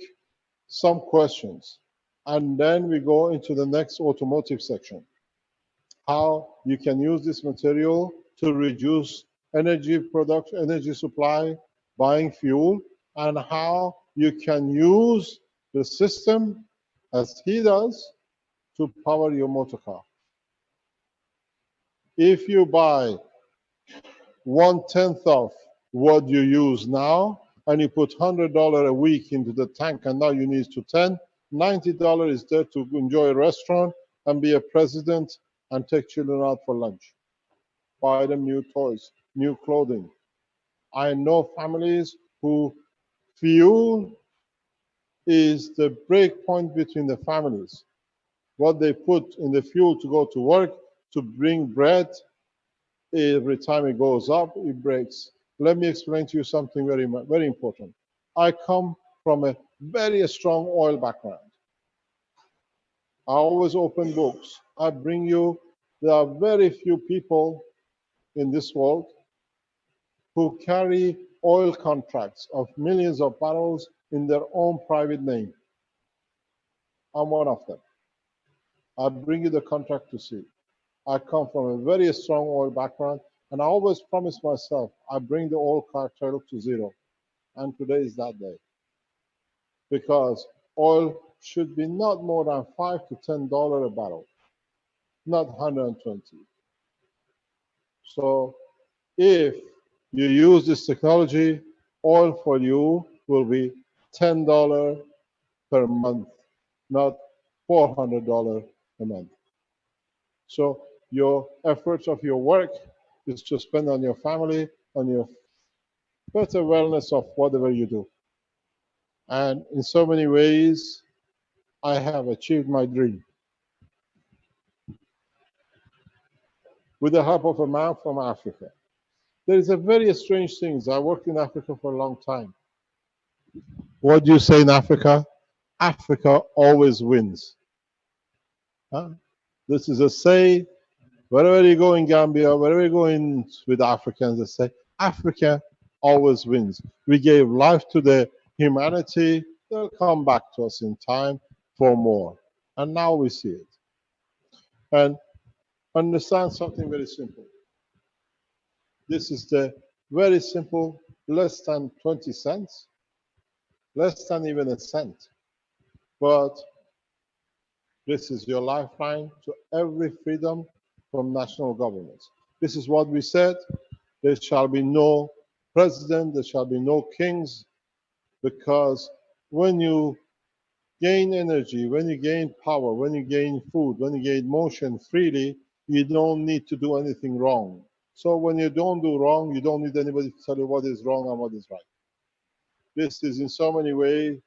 some questions, and then we go into the next automotive section. How you can use this material to reduce energy production, energy supply, buying fuel, and how you can use the system as he does to power your motor car. If you buy 1/10 of what you use now, and you put $100 a week into the tank, and now you need to $90 is there to enjoy a restaurant and be a president and take children out for lunch. Buy them new toys, new clothing. I know families who fuel is the break point between the families. What they put in the fuel to go to work, to bring bread, every time it goes up, it breaks. Let me explain to you something very important. I come from a very strong oil background. I always open books. I bring you, there are very few people in this world who carry oil contracts of millions of barrels in their own private name. I'm one of them. I bring you the contract to see. I come from a very strong oil background, and I always promise myself I bring the oil cartel to zero. And today is that day. Because oil should be not more than $5 to $10 a barrel, not 120. So if you use this technology, oil for you will be $10 per month, not $400 a month. So your efforts of your work is to spend on your family, on your better wellness of whatever you do. And in so many ways, I have achieved my dream. With the help of a man from Africa. There is a very strange thing. I worked in Africa for a long time. What do you say in Africa? Africa always wins. Huh? This is a say, wherever you go in Gambia, wherever you go in with Africans, they say, Africa always wins. We gave life to the humanity, they'll come back to us in time for more. And now we see it. And understand something very simple. This is the very simple, less than 20 cents, less than even a cent. But this is your lifeline to every freedom from national governments. This is what we said. There shall be no president, there shall be no kings, because when you gain energy, when you gain power, when you gain food, when you gain motion freely, you don't need to do anything wrong. So when you don't do wrong, you don't need anybody to tell you what is wrong and what is right. This is in so many ways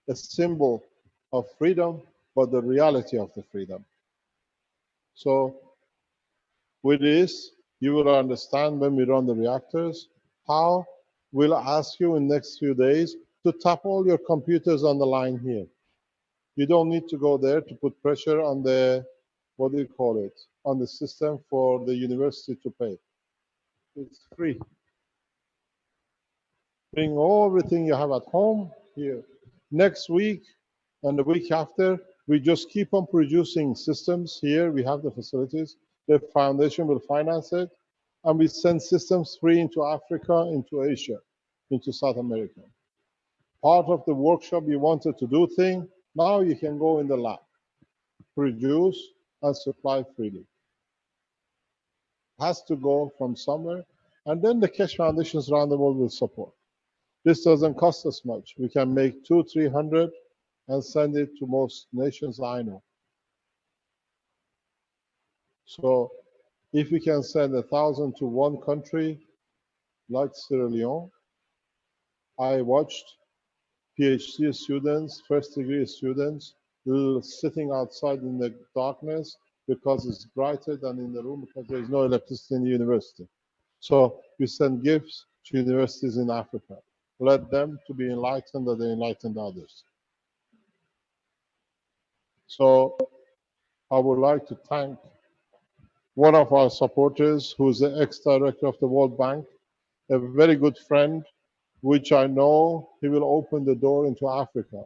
a symbol of freedom, but the reality of the freedom. So with this, you will understand when we run the reactors, how we'll ask you in the next few days to tap all your computers on the line here. You don't need to go there to put pressure on the, what do you call it, on the system for the university to pay. It's free. Bring everything you have at home here. Next week and the week after, we just keep on producing systems here. We have the facilities. The foundation will finance it. And we send systems free into Africa, into Asia, into South America. Part of the workshop you wanted to do thing, now you can go in the lab, produce and supply freely. It has to go from somewhere. And then the Keshe foundations around the world will support. This doesn't cost us much. We can make 200-300 and send it to most nations I know. So if we can send 1,000 to one country like Sierra Leone, I watched PhD students, first degree students, sitting outside in the darkness because it's brighter than in the room because there is no electricity in the university. So we send gifts to universities in Africa. Let them to be enlightened that they enlighten others. So I would like to thank one of our supporters who's the ex-director of the World Bank, a very good friend, which I know he will open the door into Africa.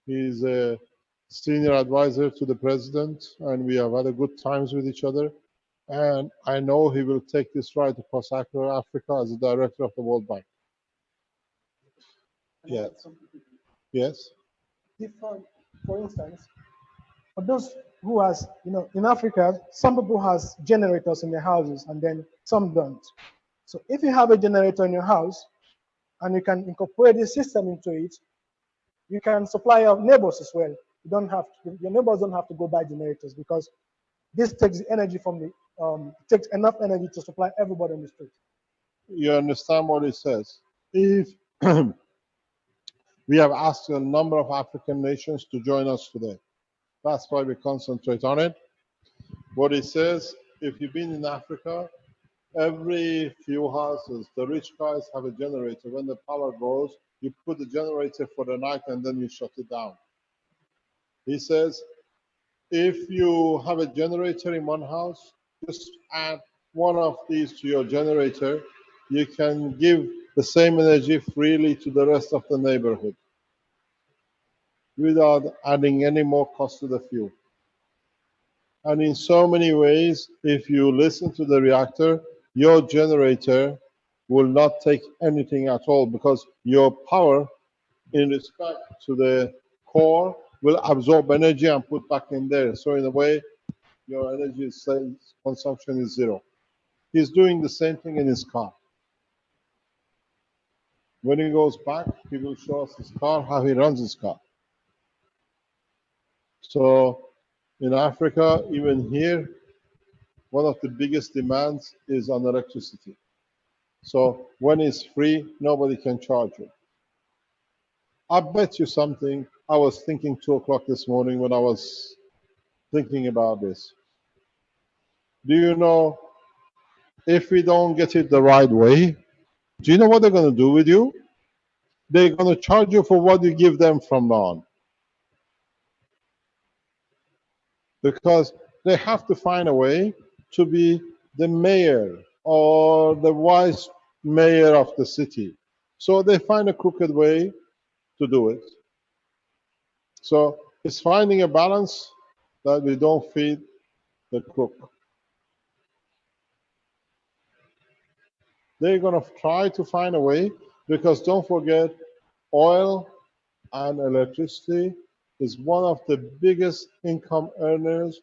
He's a senior advisor to the president, and we have had a good times with each other. And I know he will take this right across Africa as the director of the World Bank. Yeah. Yes. For instance, for those who has, in Africa, some people has generators in their houses and then some don't. So if you have a generator in your house and you can incorporate this system into it, you can supply your neighbors as well. You don't have to, your neighbors don't have to go buy generators because this takes the energy from the, takes enough energy to supply everybody on the street. You understand what it says? If we have asked a number of African nations to join us today, that's why we concentrate on it. What it says, if you've been in Africa, every few houses, the rich guys have a generator. When the power goes, you put the generator for the night and then you shut it down. He says, if you have a generator in one house, just add one of these to your generator. You can give the same energy freely to the rest of the neighborhood without adding any more cost to the fuel. And in so many ways, if you listen to the reactor, your generator will not take anything at all because your power in respect to the core will absorb energy and put back in there. So in a way, your energy consumption is zero. He's doing the same thing in his car. When he goes back, he will show us his car, how he runs his car. So in Africa, even here, one of the biggest demands is on electricity. So when it's free, nobody can charge you. I bet you something. I was thinking 2 o'clock this morning when I was thinking about this. Do you know, if we don't get it the right way, do you know what they're going to do with you? They're going to charge you for what you give them from now on. Because they have to find a way to be the mayor or the vice mayor of the city. So they find a crooked way to do it. So it's finding a balance that we don't feed the crook. They're going to try to find a way, because don't forget, oil and electricity is one of the biggest income earners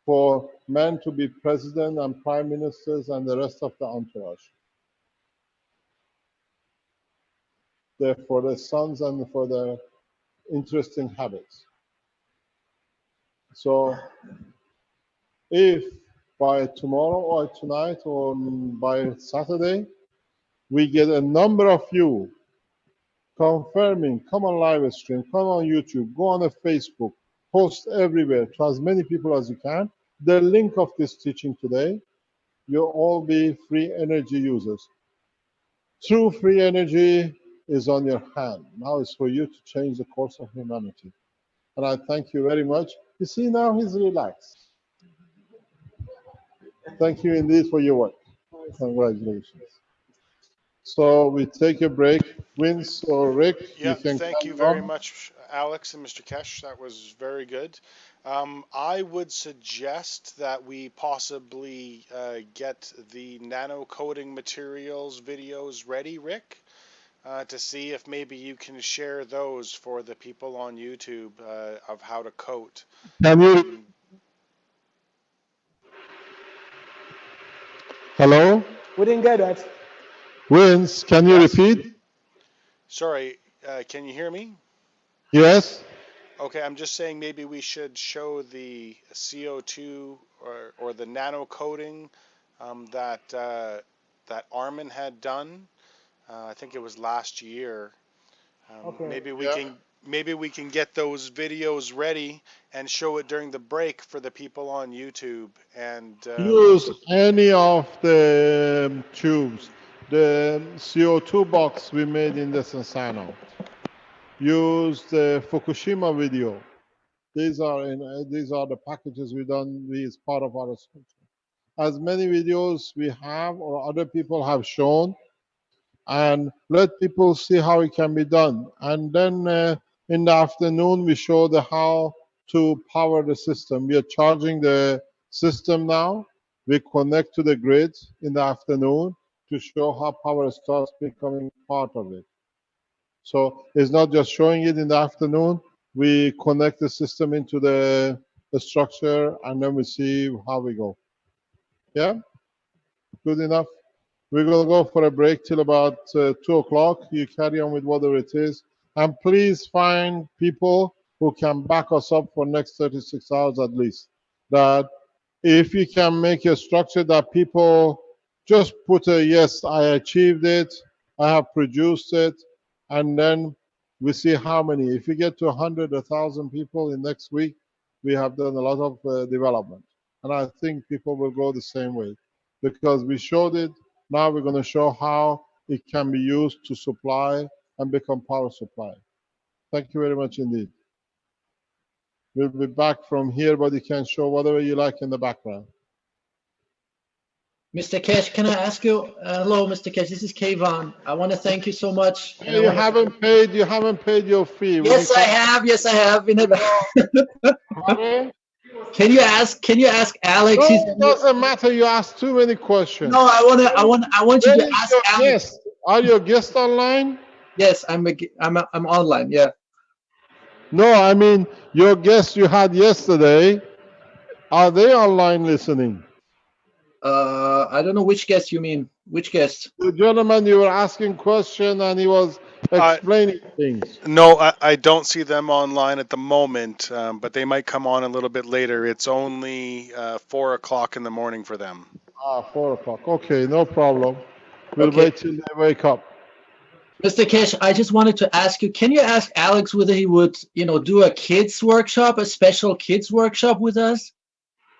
for men to be president and prime ministers and the rest of the entourage. For their sons and for their interesting habits. So if by tomorrow or tonight or by Saturday, we get a number of you confirming, come on live stream, come on YouTube, go on a Facebook, post everywhere to as many people as you can, the link of this teaching today, you'll all be free energy users. True free energy is on your hand. Now it's for you to change the course of humanity. And I thank you very much. You see, now he's relaxed. Thank you indeed for your work. Congratulations. So we take a break. Vince or Rick, Yeah, you can thank you carry very on. much, Alex and Mr. Keshe. That was very good. I would suggest that we possibly get the nano coating materials videos ready, Rick, to see if maybe you can share those for the people on YouTube of how to coat. Can you? Hello? We didn't get that. Vince, can you repeat? Sorry, can you hear me? Yes. Okay, I'm just saying maybe we should show the CO2 or the nano coating that Armin had done. I think it was last year. Okay. Maybe we can get those videos ready and show it during the break for the people on YouTube. And Use any of the tubes. The CO2 box we made in the Sensano. Use the Fukushima video. These are the packages we done as part of our structure. As many videos we have or other people have shown, and let people see how it can be done. And then in the afternoon, we show how to power the system. We are charging the system now. We connect to the grid in the afternoon to show how power starts becoming part of it. So it's not just showing it in the afternoon. We connect the system into the structure, and then we see how we go. Yeah? Good enough? We're going to go for a break till about 2 o'clock. You carry on with whatever it is. And please find people who can back us up for next 36 hours at least. That if you can make a structure that people just put a yes, I achieved it, I have produced it, and then we see how many. If you get to 100, 1,000 people in next week, we have done a lot of development. And I think people will go the same way because we showed it. Now we're going to show how it can be used to supply and become power supply. Thank you very much indeed. We'll be back from here, but you can show whatever you like in the background. Mr. Cash, can I ask you? Hello, Mr. Cash. This is Kayvon. I want to thank you so much. Hey, you haven't paid your fee. Yes, I have. Yes, I have. Can you ask Alex? No, it doesn't matter. You ask too many questions. No, I want you to ask Alex. Yes. Are your guests online? Yes, I'm online. Yeah. No, I mean your guests you had yesterday. Are they online listening? I don't know which guest you mean. Which guest? The gentleman you were asking question and he was explaining things. No, I don't see them online at the moment, but they might come on a little bit later. It's only 4 o'clock in the morning for them. 4 o'clock. Okay, no problem. We'll wait till they wake up. Mr. Cash, I just wanted to ask you, can you ask Alex whether he would, do a kids workshop, a special kids workshop with us?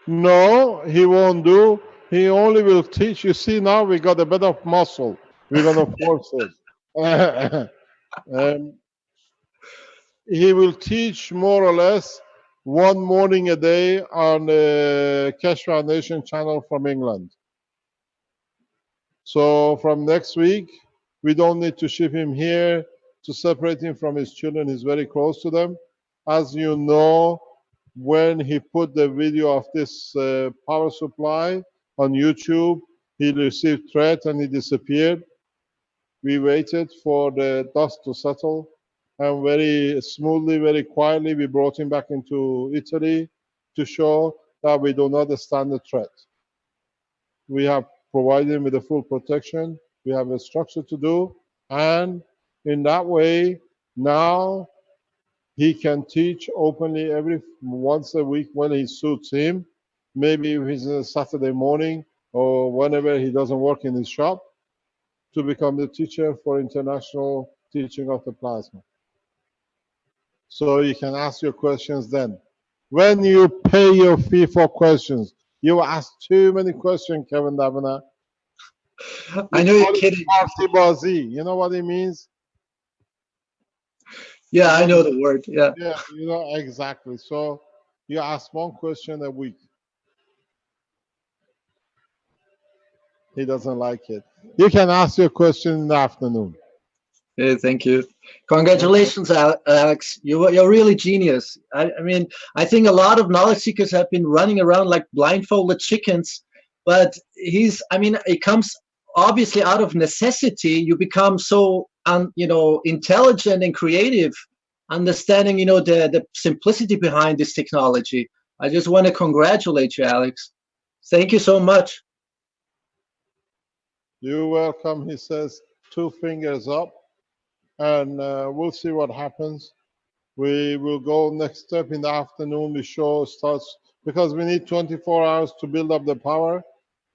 No, he won't do. He only will teach. You see, now we got a bit of muscle. We're going to force it. He will teach more or less one morning a day on the Cash Foundation channel from England. So from next week, we don't need to ship him here to separate him from his children. He's very close to them. As you know, when he put the video of this power supply on YouTube, he received threat and he disappeared. We waited for the dust to settle, and very smoothly, very quietly, we brought him back into Italy to show that we do not stand the threat. We have provided him with the full protection. We have a structure to do, and in that way, now he can teach openly once a week when it suits him. Maybe if it's a Saturday morning or whenever he doesn't work in his shop, to become the teacher for international teaching of the plasma. So you can ask your questions then. When you pay your fee for questions, you ask too many questions, Kevin Davina. I know you're kidding. You know what it means? Yeah, I know the word. Yeah. Yeah, you know exactly. So you ask one question a week. He doesn't like it. You can ask your question in the afternoon. Yeah, thank you. Congratulations, Alex. You're really genius. I mean, I think a lot of knowledge seekers have been running around like blindfolded chickens, but it comes obviously out of necessity. You become so, intelligent and creative, understanding, the simplicity behind this technology. I just want to congratulate you, Alex. Thank you so much. You're welcome. He says 2 fingers up, and we'll see what happens. We will go next step in the afternoon. The show starts because we need 24 hours to build up the power.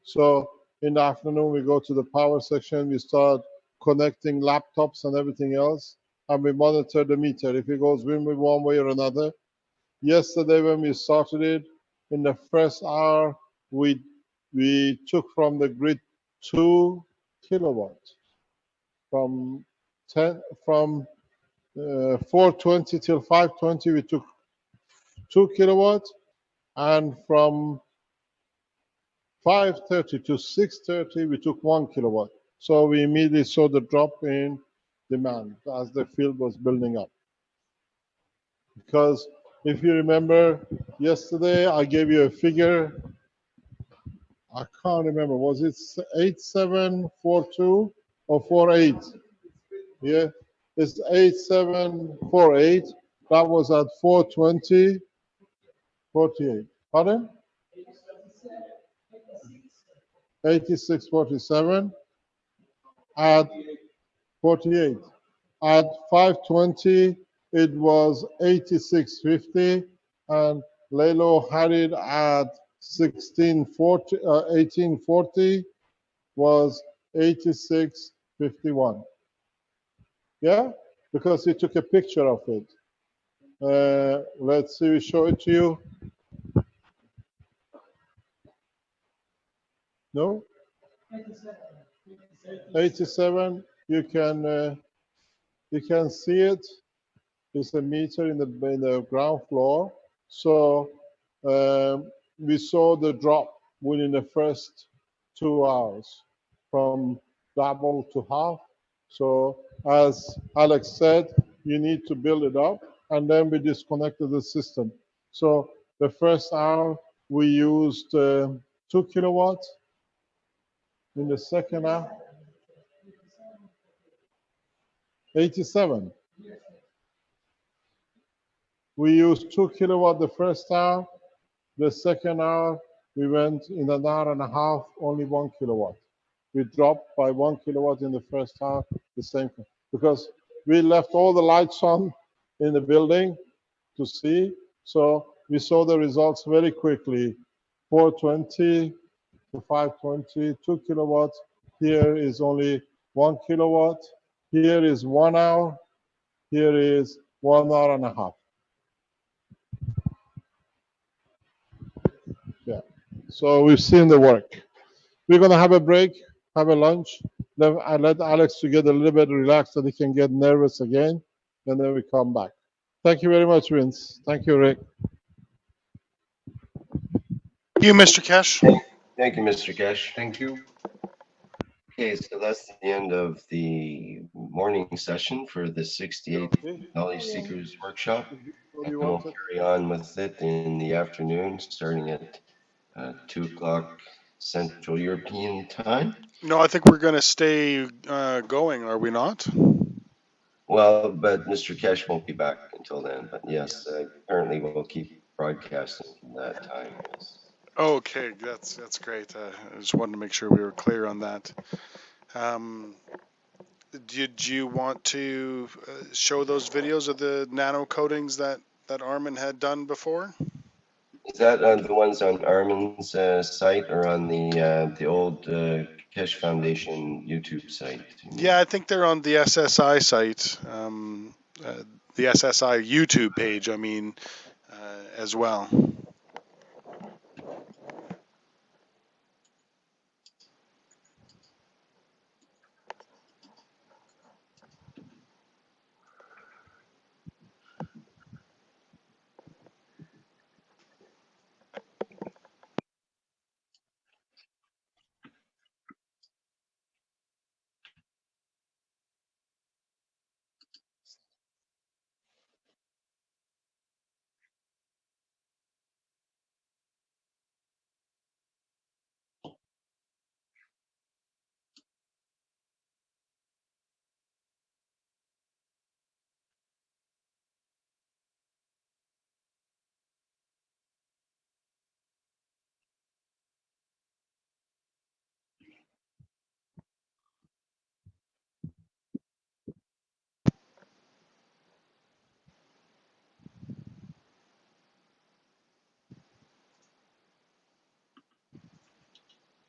So in the afternoon, we go to the power section. We start connecting laptops and everything else, and we monitor the meter if it goes one way or another. Yesterday, when we started it, in the first hour, we took from the grid 2 kilowatts from 4:20 till 5:20. We took 2 kilowatts, and from 5:30 to 6:30, we took 1 kilowatt. So we immediately saw the drop in demand as the field was building up. Because if you remember, yesterday I gave you a figure. I can't remember. Was it 8742 or 48? Yeah, it's 8748. That was at 420, 48. Pardon? 8647 at 48. At 520, it was 8650, and Lelo had it at 1840 was 8651. Yeah, because he took a picture of it. Let's see, we show it to you. No? 87. You can see it. It's a meter in the ground floor. So we saw the drop within the first 2 hours from double to half. So as Alex said, you need to build it up, and then we disconnected the system. So the first hour we used 2 kilowatts. In the second hour, 87. We used 2 kilowatt the first hour. The second hour, we went in an hour and a half, only 1 kilowatt. We dropped by 1 kilowatt in the first hour, the same, because we left all the lights on in the building to see. So we saw the results very quickly. 420 to 520, 2 kilowatts. Here is only 1 kilowatt. Here is 1 hour. Here is 1 hour and a half. Yeah. So we've seen the work. We're going to have a break, have a lunch. Then I let Alex to get a little bit relaxed so he can get nervous again. And then we come back. Thank you very much, Vince. Thank you, Rick. You, Mr. Kesh. Thank you, Mr. Kesh. Thank you. Okay, so that's the end of the morning session for the 68th Knowledge Seekers Workshop. And we'll carry on with it in the afternoon, starting at 2 o'clock Central European Time. No, I think we're going to stay going, are we not? Well, but Mr. Kesh won't be back until then. But yes, apparently we'll keep broadcasting from that time. Yes. Okay, that's great. I just wanted to make sure we were clear on that. Did you want to show those videos of the nano coatings that Armin had done before? Is that the ones on Armin's site or on the old Kesh Foundation YouTube site? Yeah, I think they're on the SSI site, the SSI YouTube page, I mean, as well.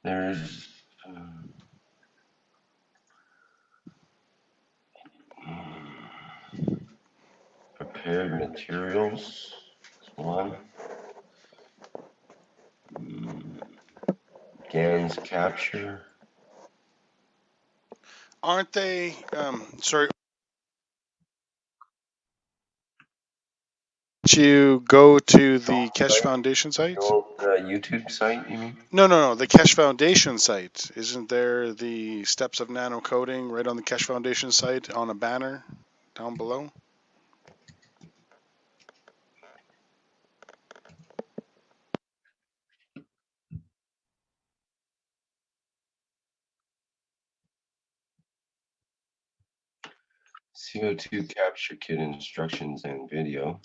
There's prepared materials. One. GANs capture. Aren't they, sorry, you go to the Kesh Foundation site? YouTube site, you mean? No, the Kesh Foundation site. Isn't there the steps of nano coding right on the Kesh Foundation site on a banner down below? CO2 capture kit instructions and video.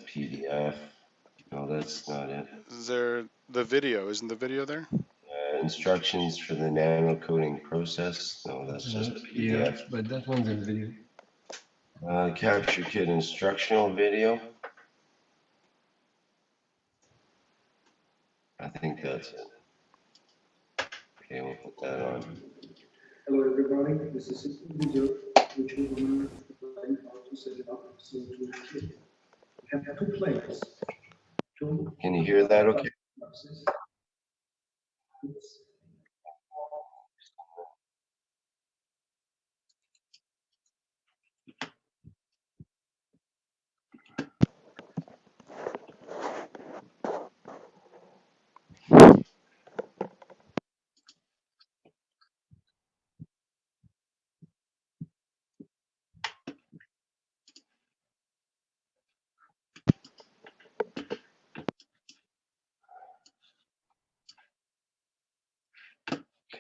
PDF. No, that's not it. Is there the video? Isn't the video there? Instructions for the nano coding process. No, that's just a PDF. Yeah, but that one's in video. Capture kit instructional video. I think that's it. Okay, we'll put that on. Hello everybody, this is a video which will learn how to set it up so to kit. We have two plates. Can you hear that okay?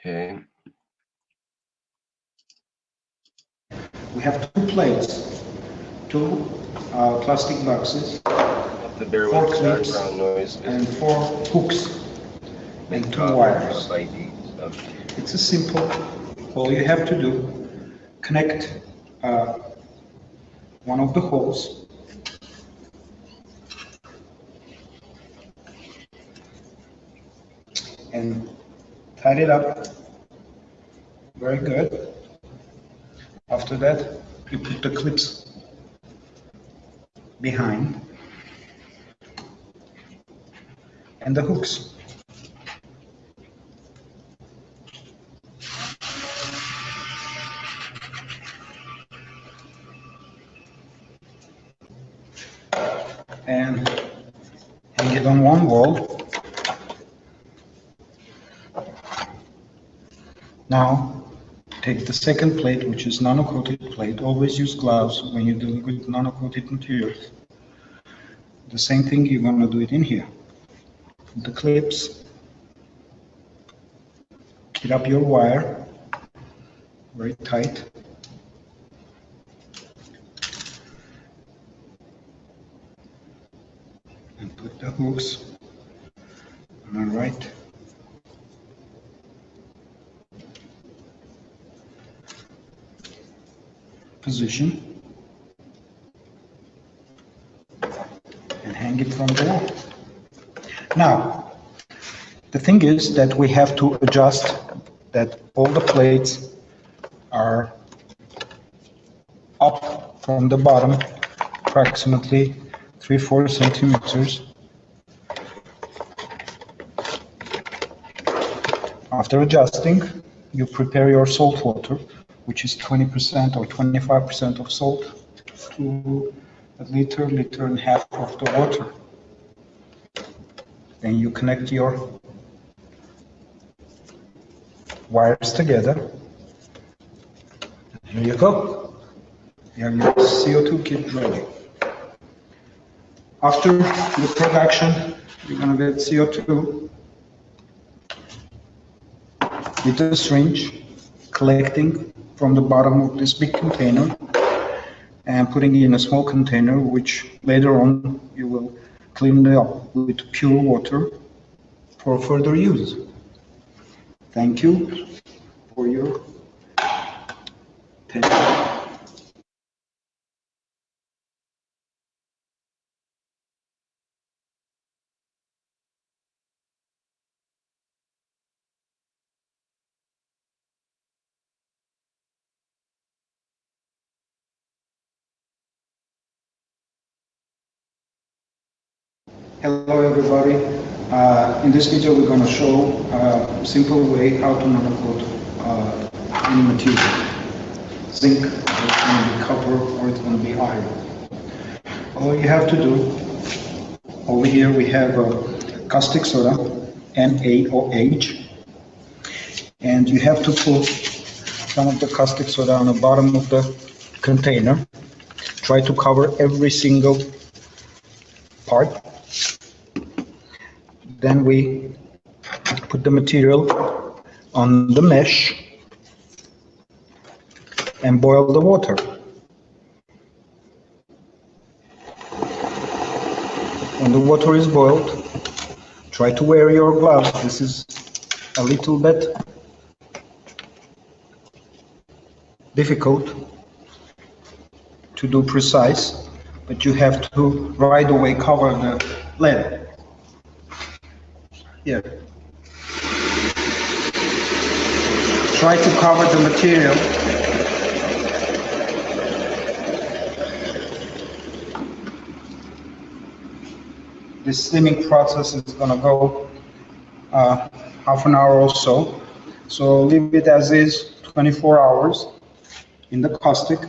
Okay. We have two plates, two plastic boxes, There four was clips, background noise. and 4 hooks, and 2 wires. It's a simple. All you have to do, connect one of the holes, and tight it up. Very good. After that, you put the clips behind and the hooks. And hang it on one wall. Now, take the second plate, which is nano-coated plate. Always use gloves when you're dealing with nano-coated materials. The same thing, you're going to do it in here. The clips, get up your wire, very tight. And put the hooks on the right position and hang it from the wall. Now, the thing is that we have to adjust that all the plates are up from the bottom, approximately 3-4 centimeters. After adjusting, you prepare your salt water, which is 20% or 25% of salt to a liter, liter and a half of the water. Then you connect your wires together. Here you go. You have your CO2 kit ready. After the production, you're going to get CO2 with a syringe, collecting from the bottom of this big container and putting it in a small container, which later on you will clean it up with pure water for further use. Thank you for your attention. Hello everybody. In this video we're going to show a simple way how to nanocoat any material. Zinc, it's going to be copper, or it's going to be iron. All you have to do, over here we have caustic soda, NaOH, and you have to put some of the caustic soda on the bottom of the container. Try to cover every single part. Then we put the material on the mesh and boil the water. When the water is boiled, try to wear your gloves. This is a little bit difficult to do precise, but you have to right away cover the lid. Here. Try to cover the material. This steaming process is going to go half an hour or so. So leave it as is, 24 hours in the caustic.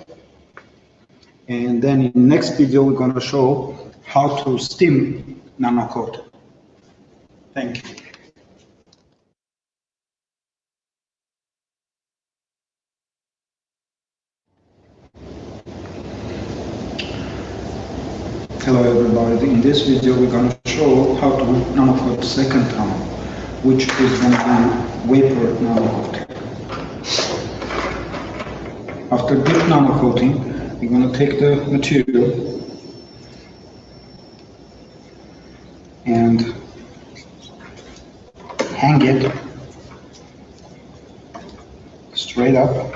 And then in the next video, we're going to show how to steam nanocoat. Thank you. Hello everybody. In this video, we're going to show how to nanocoat the second time, which is going to be vapor nanocoating. After deep nanocoating, we're going to take the material and hang it straight up.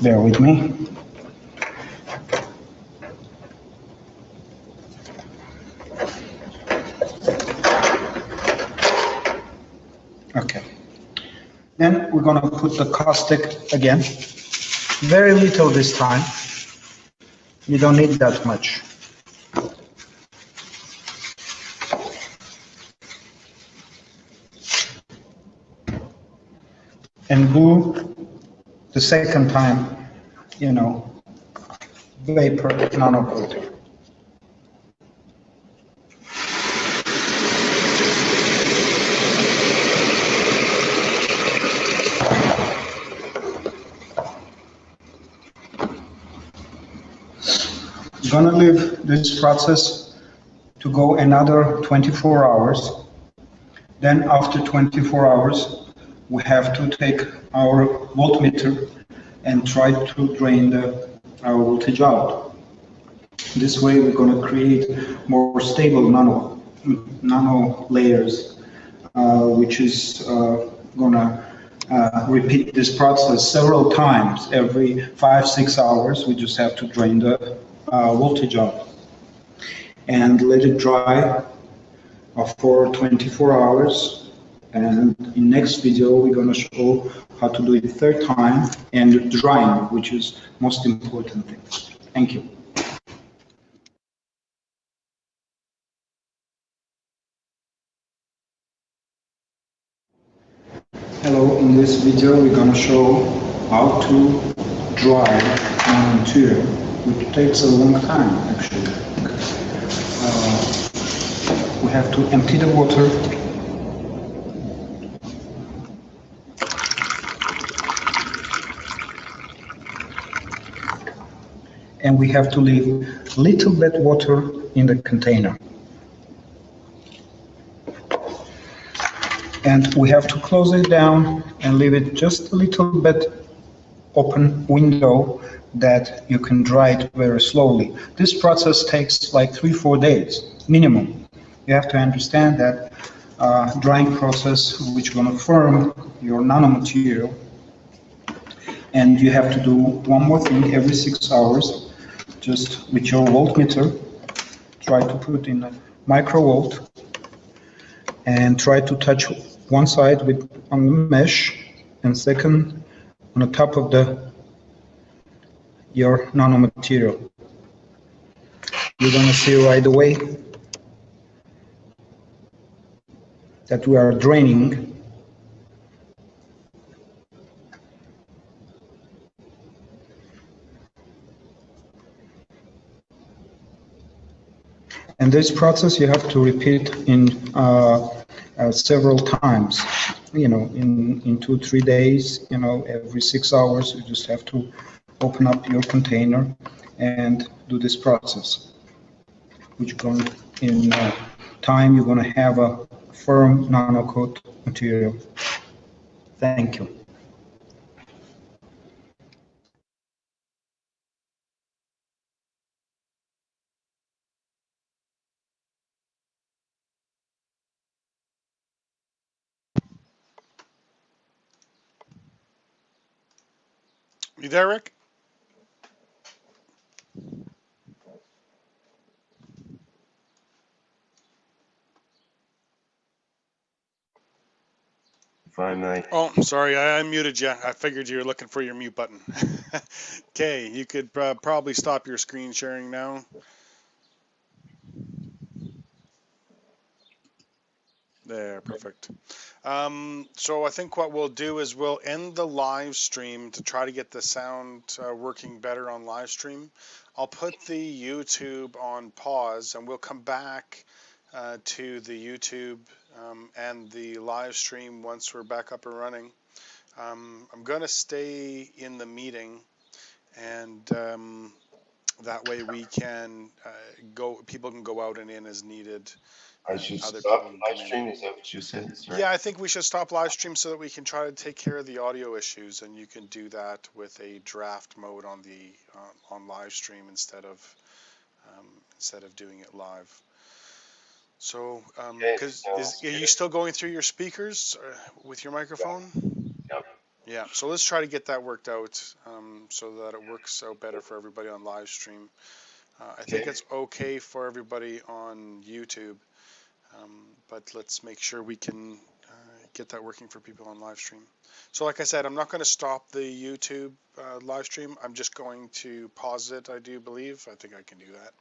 Bear with me. Okay. Then we're going to put the caustic again. Very little this time. You don't need that much. And do the second time, vapor nanocoating. Gonna leave this process to go another 24 hours. Then after 24 hours, we have to take our voltmeter and try to drain our voltage out. This way we're going to create more stable nano layers, which is going to repeat this process several times. Every 5-6 hours, we just have to drain the voltage out and let it dry for 24 hours. And in next video, we're going to show how to do it the third time and drying, which is most important thing. Thank you. Hello, in this video, we're going to show how to dry a material, which takes a long time, actually. We have to empty the water. And we have to leave a little bit water in the container. And we have to close it down and leave it just a little bit open window that you can dry it very slowly. This process takes like 3-4 days minimum. You have to understand that drying process which is going to firm your nanomaterial. And you have to do one more thing every 6 hours. Just with your voltmeter, try to put in a microvolt and try to touch one side on the mesh, and second on the top of your nanomaterial. You're gonna see right away that we are draining and this process you have to repeat in several times, in 2-3 days, every 6 hours you just have to open up your container and do this process, which going in time you're going to have a firm nanocoat material. Thank you. You there, Rick? Oh, sorry, I unmuted you. I figured you were looking for your mute button. Okay, you could probably stop your screen sharing now. There, perfect. So I think what we'll do is we'll end the live stream to try to get the sound working better on live stream. I'll put the YouTube on pause and we'll come back to the YouTube and the live stream once we're back up and running. I'm going to stay in the meeting and that way we can people can go out and in as needed. I should stop live stream, is that what you said? Sorry. Yeah, I think we should stop live stream so that we can try to take care of the audio issues, and you can do that with a draft mode on the on live stream instead of doing it live. So, because are you still going through your speakers with your microphone? Yep. Yeah. So let's try to get that worked out so that it works out better for everybody on live stream. I think it's okay for everybody on YouTube. But let's make sure we can get that working for people on live stream. So like I said, I'm not going to stop the YouTube live stream. I'm just going to pause it, I do believe. I think I can do that.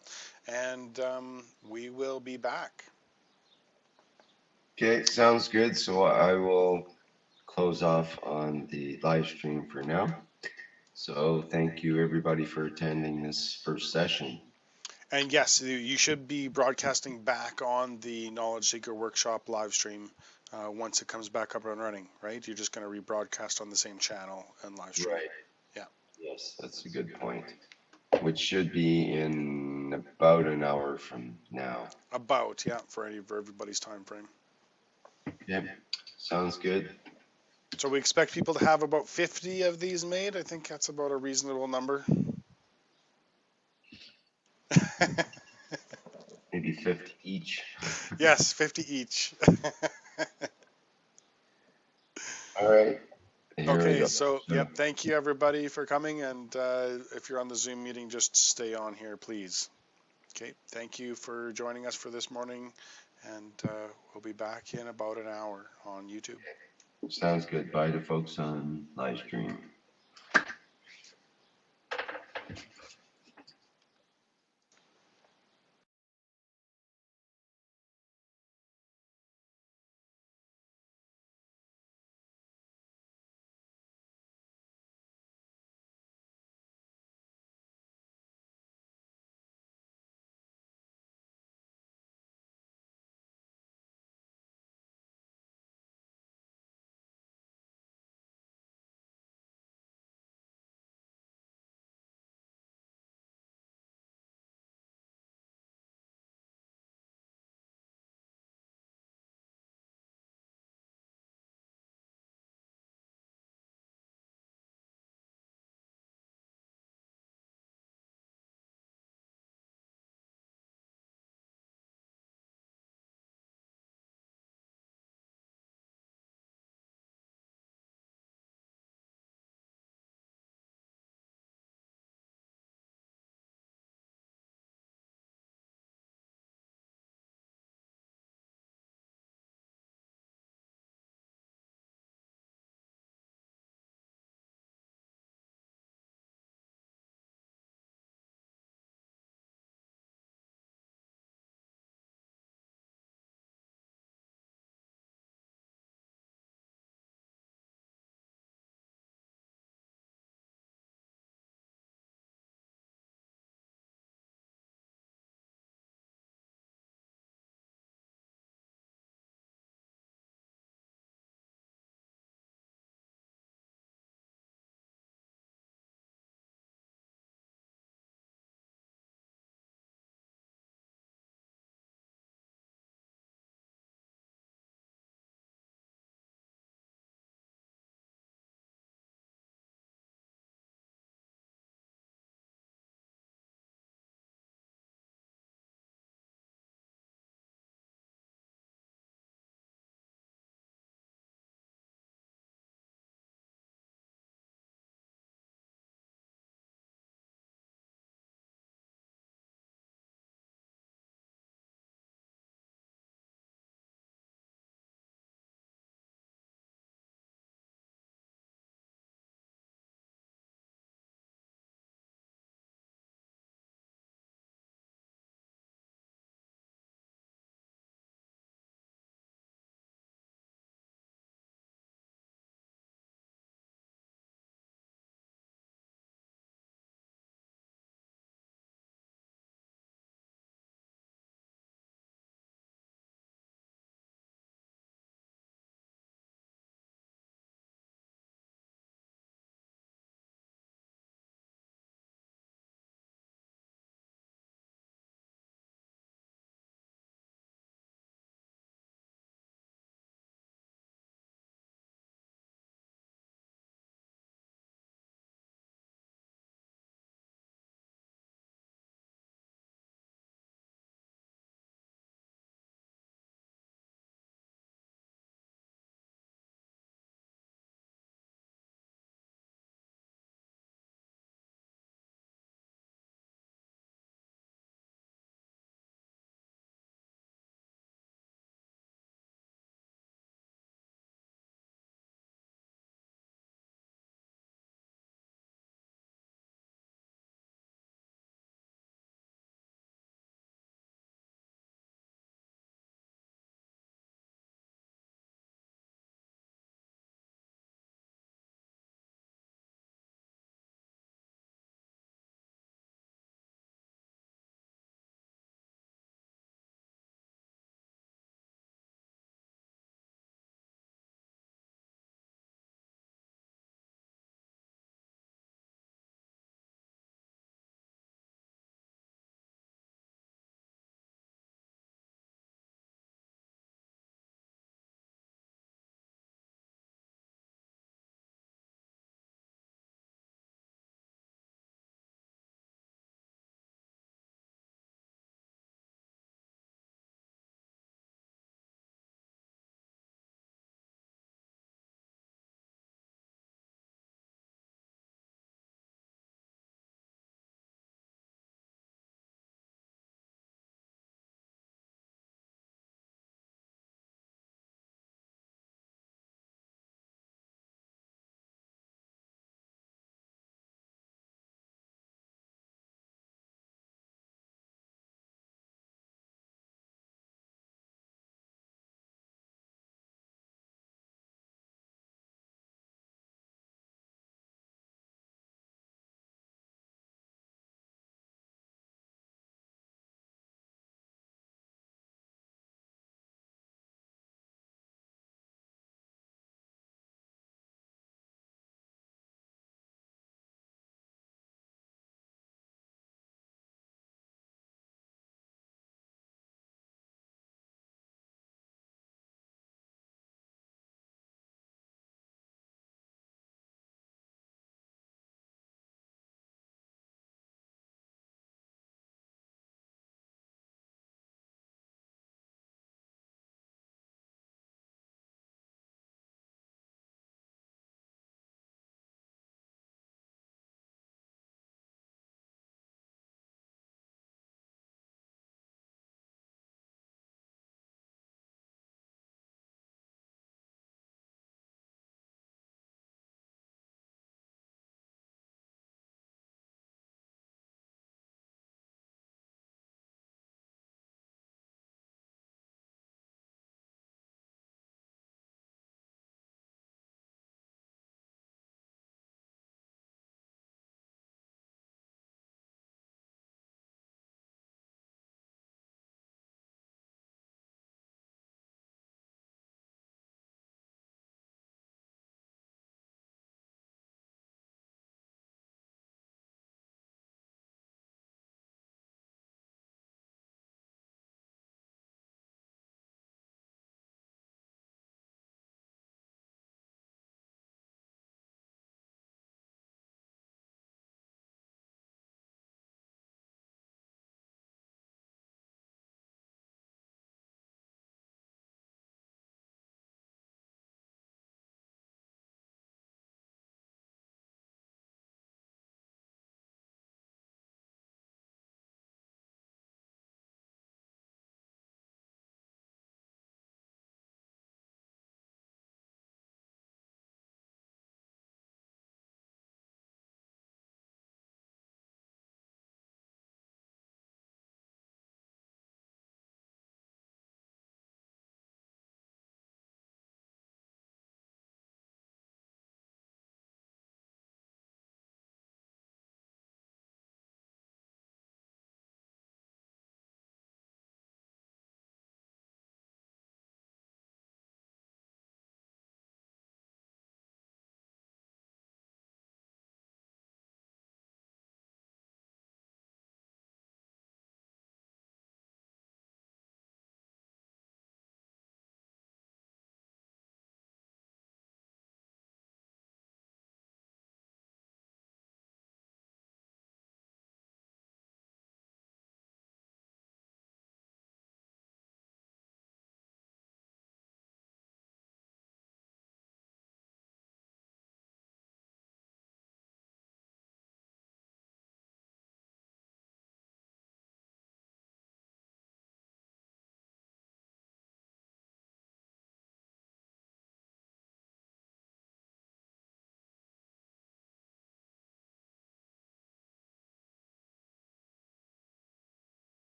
And we will be back. Okay, sounds good. So I will close off on the live stream for now. So thank you everybody for attending this first session. And yes, you should be broadcasting back on the Knowledge Seeker Workshop live stream once it comes back up and running, right? You're just going to rebroadcast on the same channel and live stream. Right. Yeah. Yes, that's a good point. Which should be in about an hour from now. About, yeah, for everybody's time frame. Yep, sounds good. So we expect people to have about 50 of these made. I think that's about a reasonable number. Maybe 50 each. Yes, 50 each. All right. Okay, so yep, thank you everybody for coming, and if you're on the Zoom meeting, just stay on here, please. Okay, thank you for joining us for this morning, and we'll be back in about an hour on YouTube. Sounds good. Bye to folks on live stream.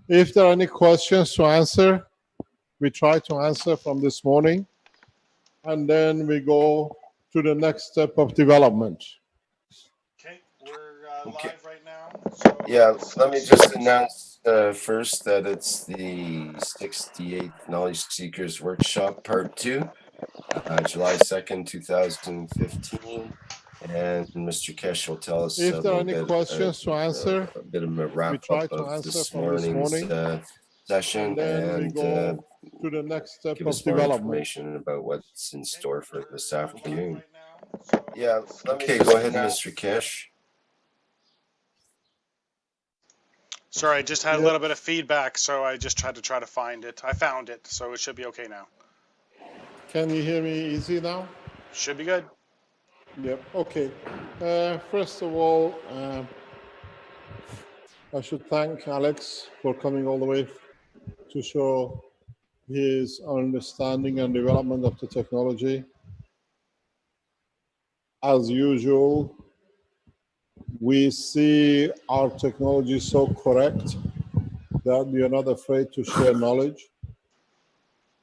If there are any questions to answer, we try to answer from this morning, and then we go to the next step of development. Okay, we're Okay. live right now. So Yeah, let me just announce first that it's the 68th Knowledge Seekers Workshop Part 2, July 2nd, 2015. And Mr. Kesh will tell us If a there are little any bit, questions to answer, a bit of a we wrap try up to of answer this from this morning's morning, session and then we and go to the next step give of us more development. information about what's in store for this afternoon. right now. So Yeah, okay, go ahead, Mr. Kesh. sorry, I just had a Yeah. little bit of feedback, so I just tried to find it. I found it, so it should be okay now. Can you hear me easy now? Should be good. Yep. Okay. First of all, I should thank Alex for coming all the way to show his understanding and development of the technology. As usual, we see our technology so correct that we are not afraid to share knowledge,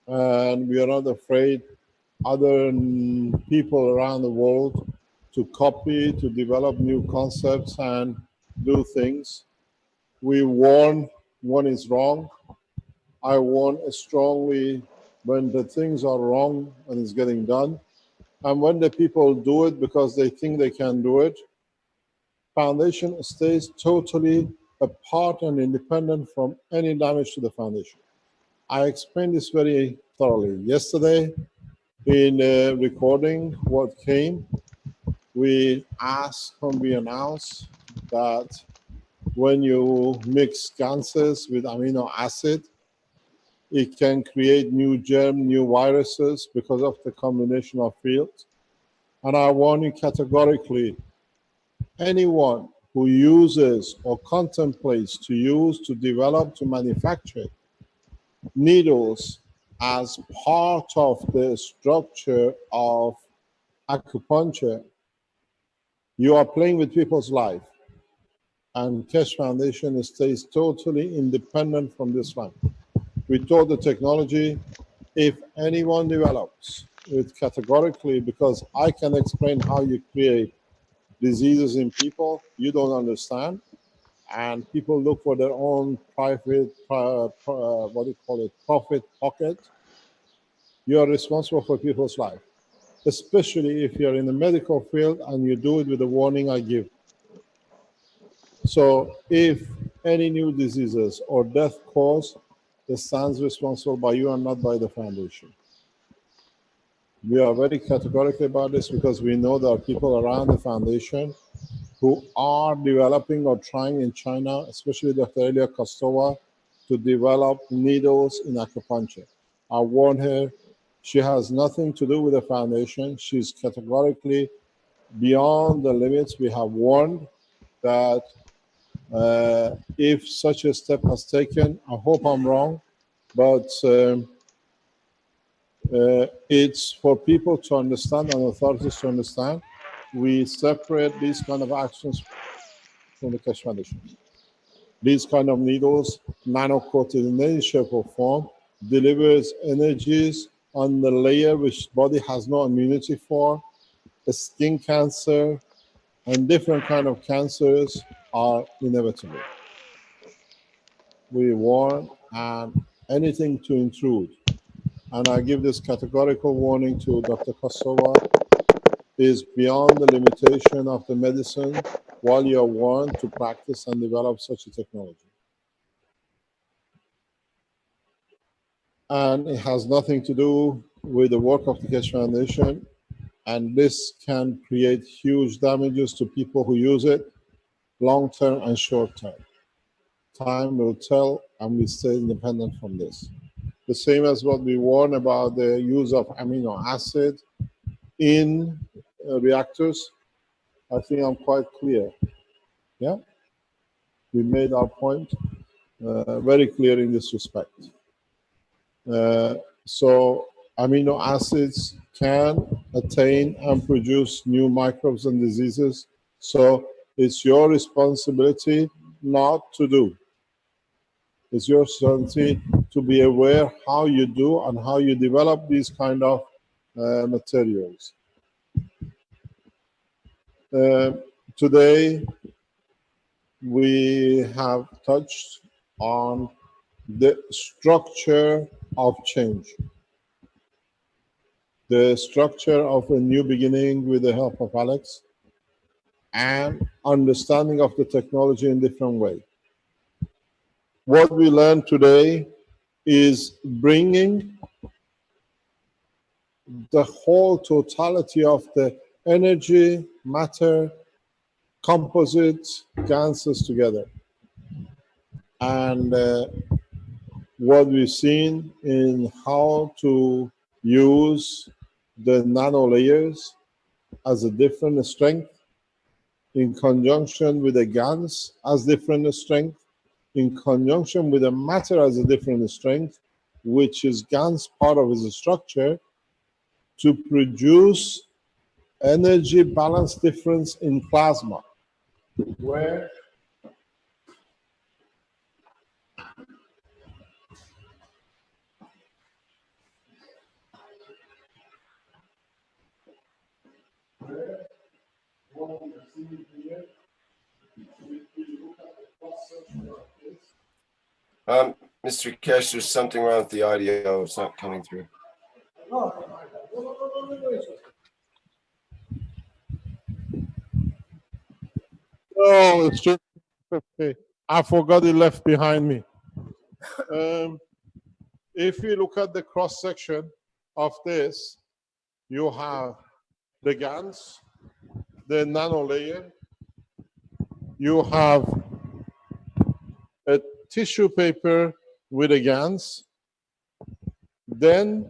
and we are not afraid other people around the world to copy, to develop new concepts and do things. We warn when it's wrong. I warn strongly when the things are wrong and it's getting done. And when the people do it because they think they can do it, foundation stays totally apart and independent from any damage to the foundation. I explained this very thoroughly yesterday in recording what came. We asked and we announced that when you mix cancers with amino acid, it can create new germ, new viruses because of the combination of fields. And I warn you categorically, anyone who uses or contemplates to use, to develop, to manufacture needles as part of the structure of acupuncture, you are playing with people's life. And Kesh Foundation stays totally independent from this one. We told the technology, if anyone develops it categorically, because I can explain how you create diseases in people you don't understand, and people look for their own private, what do you call it, profit pocket, you are responsible for people's life, especially if you're in the medical field and you do it with the warning I give. So if any new diseases or death cause, it stands responsible by you and not by the foundation. We are very categorical about this because we know there are people around the foundation who are developing or trying in China, especially Dr. Elia Kostova, to develop needles in acupuncture. I warn her, she has nothing to do with the foundation. She's categorically beyond the limits. We have warned that if such a step has taken, I hope I'm wrong, but it's for people to understand and authorities to understand. We separate these kind of actions from the Kesh Foundation. These kind of needles, nano-coated in any shape or form, delivers energies on the layer which body has no immunity for. The skin cancer and different kind of cancers are inevitable. We warn and anything to intrude. And I give this categorical warning to Dr. Kostova, is beyond the limitation of the medicine while you are warned to practice and develop such a technology. And it has nothing to do with the work of the Kesh Foundation. And this can create huge damages to people who use it, long-term and short-term. Time will tell, and we stay independent from this. The same as what we warn about the use of amino acid in reactors. I think I'm quite clear. Yeah, we made our point very clear in this respect. So amino acids can attain and produce new microbes and diseases. So it's your responsibility not to do. It's your responsibility to be aware how you do and how you develop these kind of materials. Today, we have touched on the structure of change, the structure of a new beginning with the help of Alex, and understanding of the technology in different way. What we learned today is bringing the whole totality of the energy, matter, composite gases together. And what we've seen in how to use the nano layers as a different strength in conjunction with the GANs as different strength, in conjunction with the matter as a different strength, which is GANs part of its structure, to produce energy balance difference in plasma, where what we see here, if we look at the cross-section of this. Mr. Kesh, there's something wrong with the audio. It's not coming through. No, it's just okay. I forgot it left behind me. If you look at the cross section of this, you have the GANs, the nano layer, you have a tissue paper with a GANs, then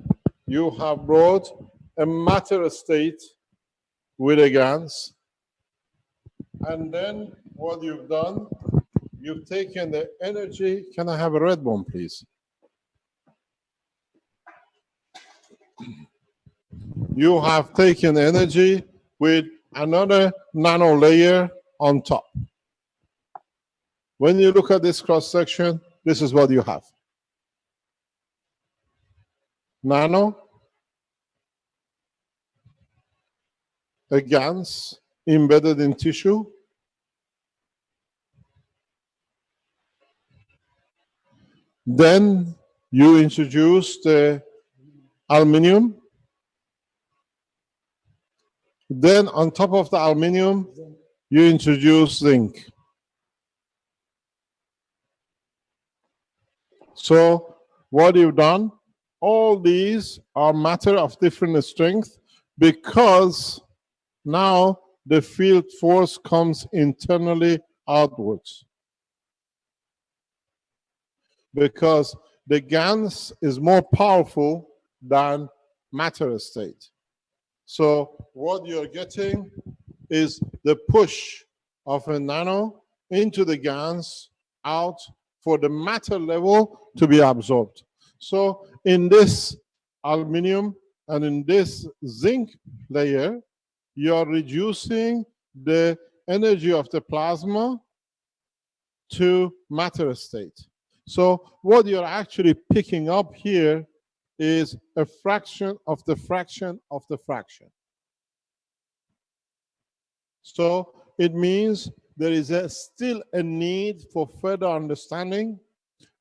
you have brought a matter state with a GANs, and then what you've done, you've taken the energy. Can I have a red one, please? You have taken energy with another nano layer on top. When you look at this cross section, this is what you have. Nano, a GANs embedded in tissue, then you introduce the aluminum, then on top of the aluminum, you introduce zinc. So what you've done, all these are matter of different strength because now the field force comes internally outwards. Because the GANs is more powerful than matter state. So what you're getting is the push of a nano into the GANs out for the matter level to be absorbed. So in this aluminum and in this zinc layer, you're reducing the energy of the plasma to matter state. So what you're actually picking up here is a fraction of the fraction of the fraction. So it means there is still a need for further understanding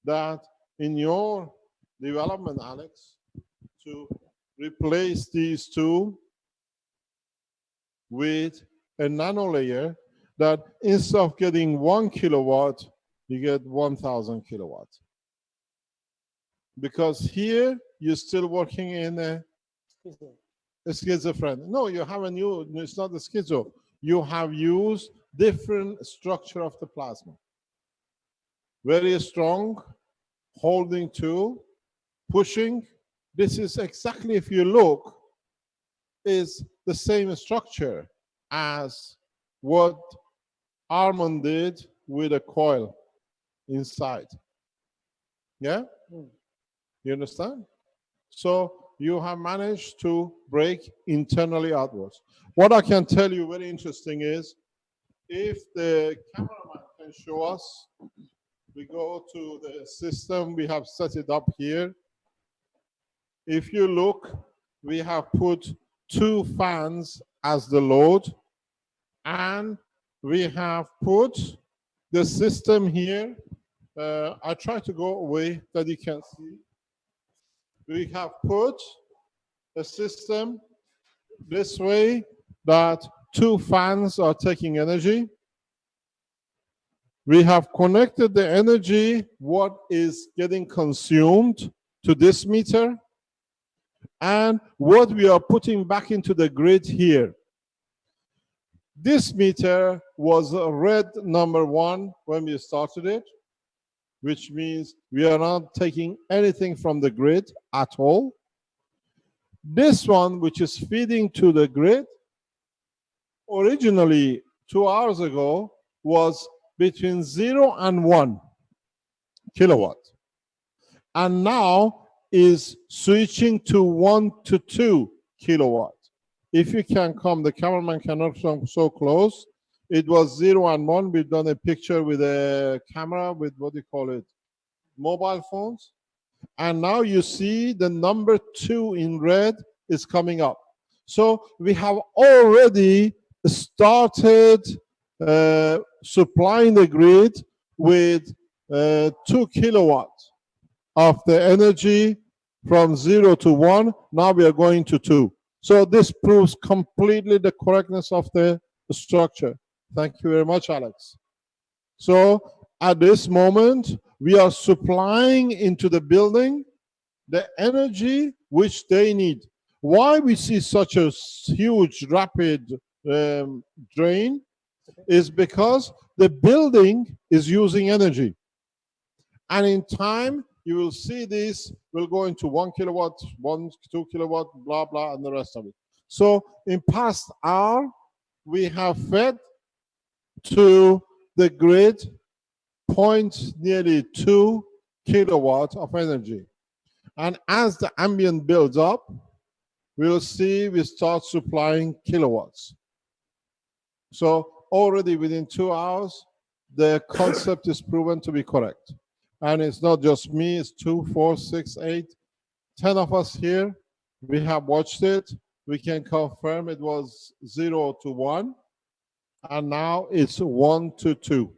that in your development, Alex, to replace these two with a nano layer that instead of getting 1 kilowatt, you get 1,000 kilowatts. Because here you're still working in a schizophrenic. No, you have a new, it's not a schizo. You have used different structure of the plasma. Very strong, holding to, pushing. This is exactly, if you look, is the same structure as what Armand did with a coil inside. Yeah? You understand? So you have managed to break internally outwards. What I can tell you very interesting is, if the cameraman can show us we go to the system. We have set it up here. If you look, we have put 2 fans as the load, and we have put the system here. I try to go away that you can see. We have put a system this way that 2 fans are taking energy. We have connected the energy, what is getting consumed, to this meter, and what we are putting back into the grid here. This meter was red number 1 when we started it, which means we are not taking anything from the grid at all. This one, which is feeding to the grid, originally 2 hours ago was between 0 and 1 kilowatt, and now is switching to 1 to 2 kilowatt. If you can come, the cameraman cannot come so close. It was 0 and 1. We've done a picture with a camera with, what do you call it, mobile phones. And now you see the number 2 in red is coming up. So we have already started supplying the grid with 2 kilowatts of the energy from 0 to 1. Now we are going to 2. So this proves completely the correctness of the structure. Thank you very much, Alex. So at this moment, we are supplying into the building the energy which they need. Why we see such a huge, rapid drain is because the building is using energy. And in time, you will see this will go into 1 kilowatt, 2 kilowatt, blah, blah, and the rest of it. So in past hour, we have fed to the grid nearly 2 kilowatts of energy. And as the ambient builds up, we'll see we start supplying kilowatts. So already within 2 hours, the concept is proven to be correct. And it's not just me, it's 2, 4, 6, 8, 10 of us here. We have watched it. We can confirm it was 0 to 1. And now it's 1 to 2.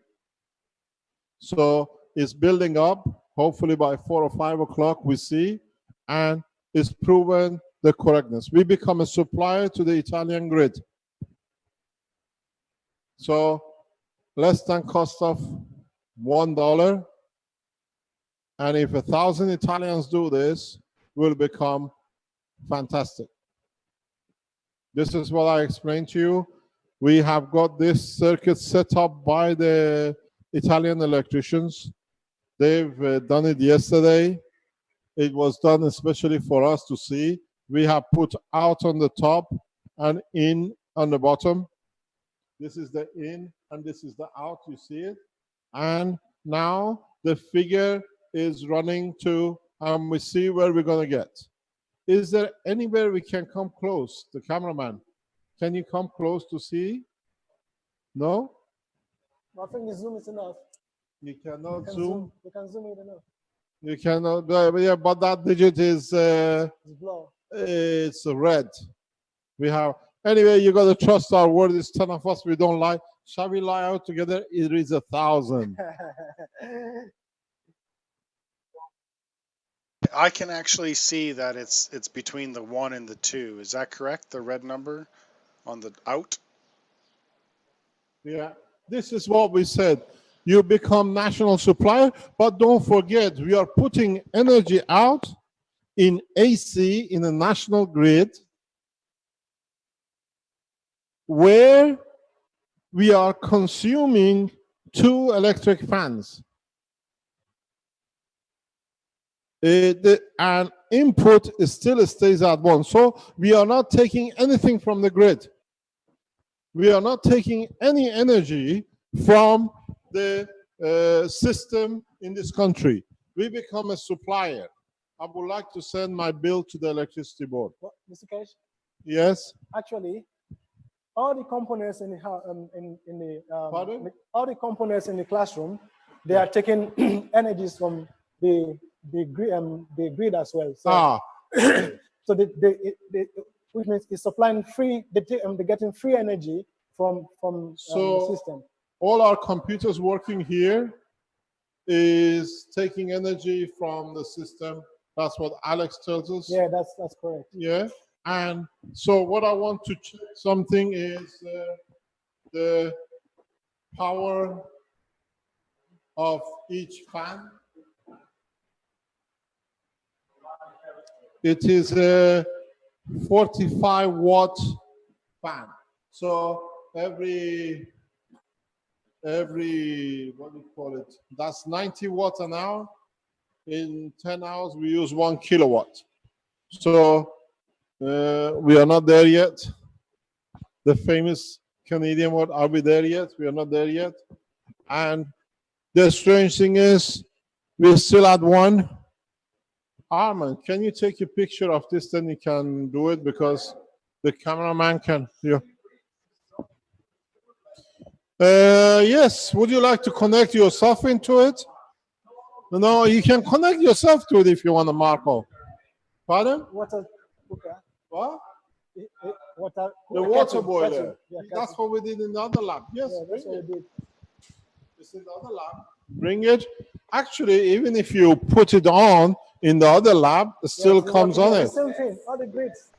So it's building up. Hopefully by 4 or 5 o'clock we see, and it's proven the correctness. We become a supplier to the Italian grid. So less than cost of $1. And if 1,000 Italians do this, will become fantastic. This is what I explained to you. We have got this circuit set up by the Italian electricians. They've done it yesterday. It was done especially for us to see. We have put out on the top and in on the bottom. This is the in and this is the out, you see it. And now the figure is running to, we see where we're going to get. Is there anywhere we can come close? The cameraman, can you come close to see? No? I think the zoom is enough. You cannot zoom. You can zoom it enough. You cannot, yeah, but that digit is, It's blue. it's red. We have, anyway, you got to trust our word. It's 10 of us, we don't lie. Shall we lie out together? It is 1,000. I can actually see that it's between the 1 and the 2. Is that correct? The red number on the out? Yeah, this is what we said. You become national supplier, but don't forget, we are putting energy out in AC in a national grid where we are consuming 2 electric fans. And input still stays at 1. So we are not taking anything from the grid. We are not taking any energy from the system in this country. We become a supplier. I would like to send my bill to the electricity board. What, Mr. Cash? Yes? Actually, all the components in the all the components in the classroom they are taking energies from the grid as well. So, so which means it's supplying free. They're getting free energy from the system. All our computers working here is taking energy from the system. That's what Alex tells us. Yeah, that's correct. Yeah, and so what I want to check something is the power of each fan. It is a 45-watt fan. So every what do you call it? That's 90 watts an hour. In 10 hours, we use 1 kilowatt. So we are not there yet. The famous Canadian word, are we there yet? We are not there yet. And the strange thing is, we still at 1. Arman, can you take a picture of this? Then you can do it because the cameraman can. Yeah. Yes, would you like to connect yourself into it? No, you can connect yourself to it if you want to, Marco. Pardon? Water cooker. What? Water. The water kettle, boiler. kettle. Yeah, That's what we did in the other lab. Yes, yeah, that's what we did. It's in the other lab. Bring it. Actually, even if you put it on in the other lab, it still comes on it. Same thing. All the grids.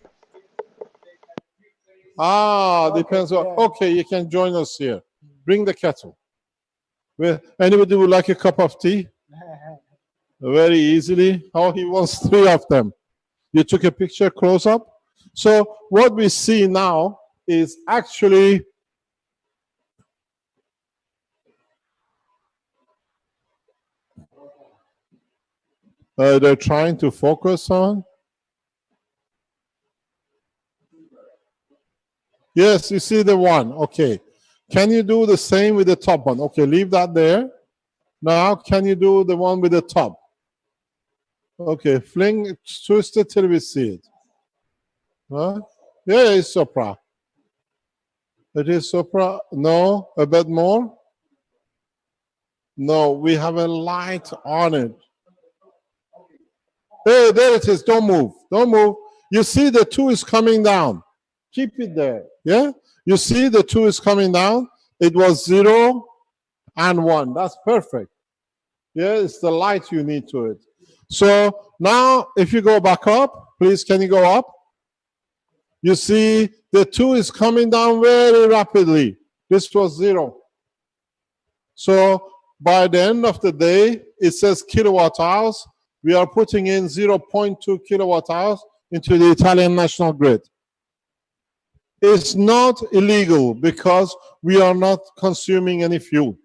Okay, depends on. Yeah. Okay, you can join us here. Bring the kettle. Well, anybody would like a cup of tea? Very easily. Oh, he wants 3 of them. You took a picture close up. So what we see now is actually they're trying to focus on. Yes, you see the one. Okay. Can you do the same with the top one? Okay, leave that there. Now, can you do the one with the top? Okay, fling, twist it till we see it. Huh? Yeah, it's Sopra. It is Sopra. No, a bit more. No, we have a light on it. Hey, there it is. Don't move. Don't move. You see the 2 is coming down. Keep it there. Yeah? You see the 2 is coming down. It was 0 and 1. That's perfect. Yeah, it's the light you need to it. So now, if you go back up, please, can you go up? You see the 2 is coming down very rapidly. This was 0. So by the end of the day, it says kilowatt hours. We are putting in 0.2 kilowatt hours into the Italian national grid. It's not illegal because we are not consuming any fuel.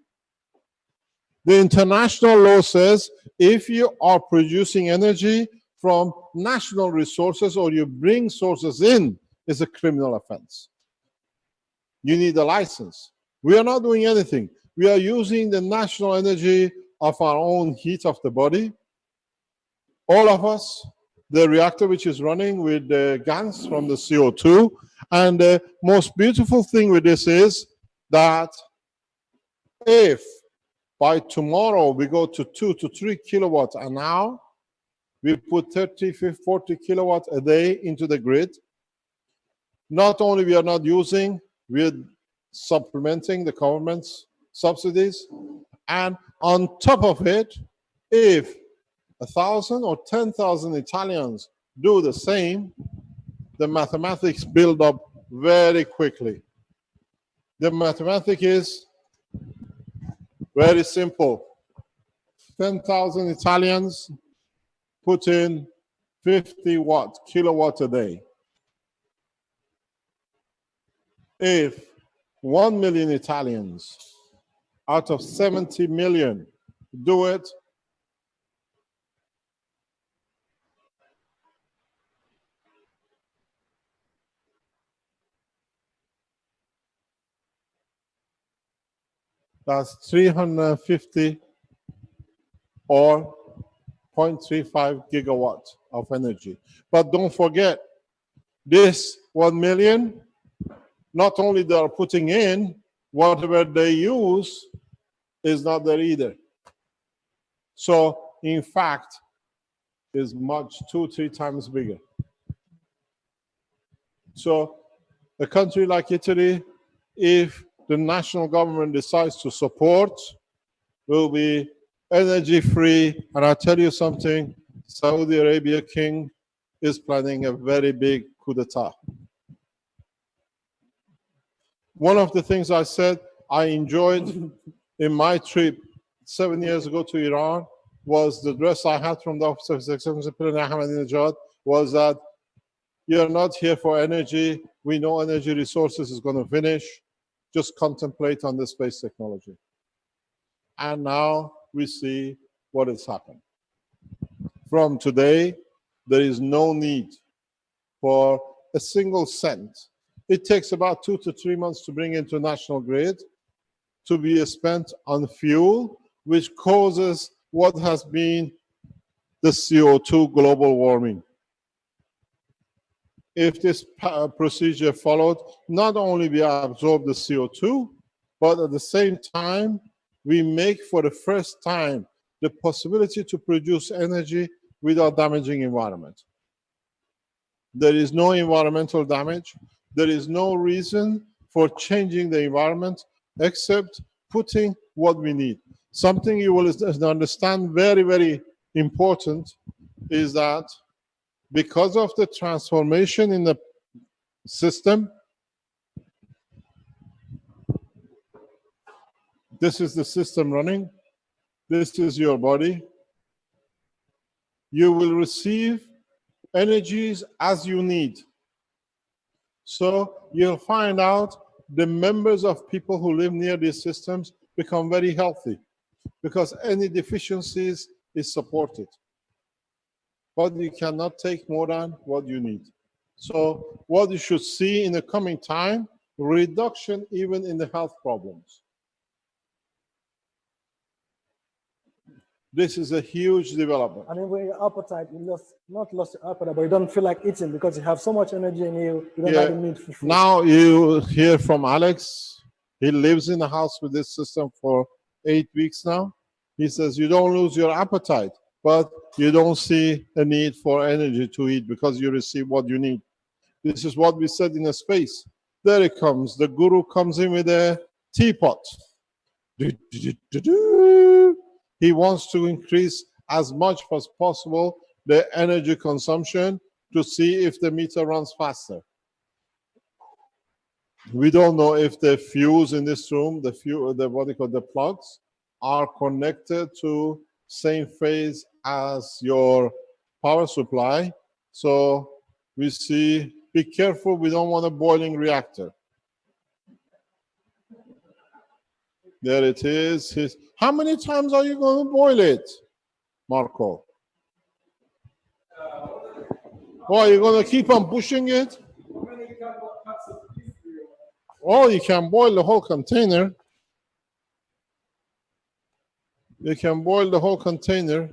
The international law says if you are producing energy from national resources or you bring sources in, it's a criminal offense. You need a license. We are not doing anything. We are using the national energy of our own heat of the body. All of us, the reactor which is running with the gas from the CO2. And the most beautiful thing with this is that if by tomorrow we go to 2 to 3 kilowatts an hour, we put 30, 50, 40 kilowatts a day into the grid. Not only we are not using, we're supplementing the government's subsidies. And on top of it, if 1,000 or 10,000 Italians do the same, the mathematics build up very quickly. The mathematics is very simple. 10,000 Italians put in 50 kilowatts a day. If 1 million Italians out of 70 million do it, that's 350 or 0.35 gigawatts of energy. But don't forget, this 1 million, not only they are putting in, whatever they use is not there either. So in fact, is much 2-3 times bigger. So a country like Italy, if the national government decides to support, will be energy free. And I'll tell you something, Saudi Arabia king is planning a very big coup d'etat. One of the things I said I enjoyed in my trip 7 years ago to Iran was the dress I had from the Office of His Excellency President Ahmadinejad was that you're not here for energy. We know energy resources is going to finish. Just contemplate on the space technology. And now we see what has happened. From today, there is no need for a single cent. It takes about 2 to 3 months to bring into national grid to be spent on fuel, which causes what has been the CO2 global warming. If this procedure followed, not only we absorb the CO2, but at the same time, we make for the first time the possibility to produce energy without damaging environment. There is no environmental damage. There is no reason for changing the environment except putting what we need. Something you will understand very, very important is that because of the transformation in the system, this is the system running, this is your body, you will receive energies as you need. So you'll find out the members of people who live near these systems become very healthy because any deficiencies is supported. But you cannot take more than what you need. So what you should see in the coming time, reduction even in the health problems. This is a huge development. I mean, when your appetite, you not lost your appetite, but you don't feel like eating because you have so much energy in you, you don't have the need for food. Now you hear from Alex. He lives in the house with this system for 8 weeks now. He says you don't lose your appetite, but you don't see a need for energy to eat because you receive what you need. This is what we said in a space. There it comes. The guru comes in with a teapot. He wants to increase as much as possible the energy consumption to see if the meter runs faster. We don't know if the fuse in this room, what they call the plugs, are connected to same phase as your power supply. So we see, be careful, we don't want a boiling reactor. There it is. How many times are you going to boil it, Marco? Oh, are you going to keep on pushing it? Oh, you can boil the whole container. You can boil the whole container.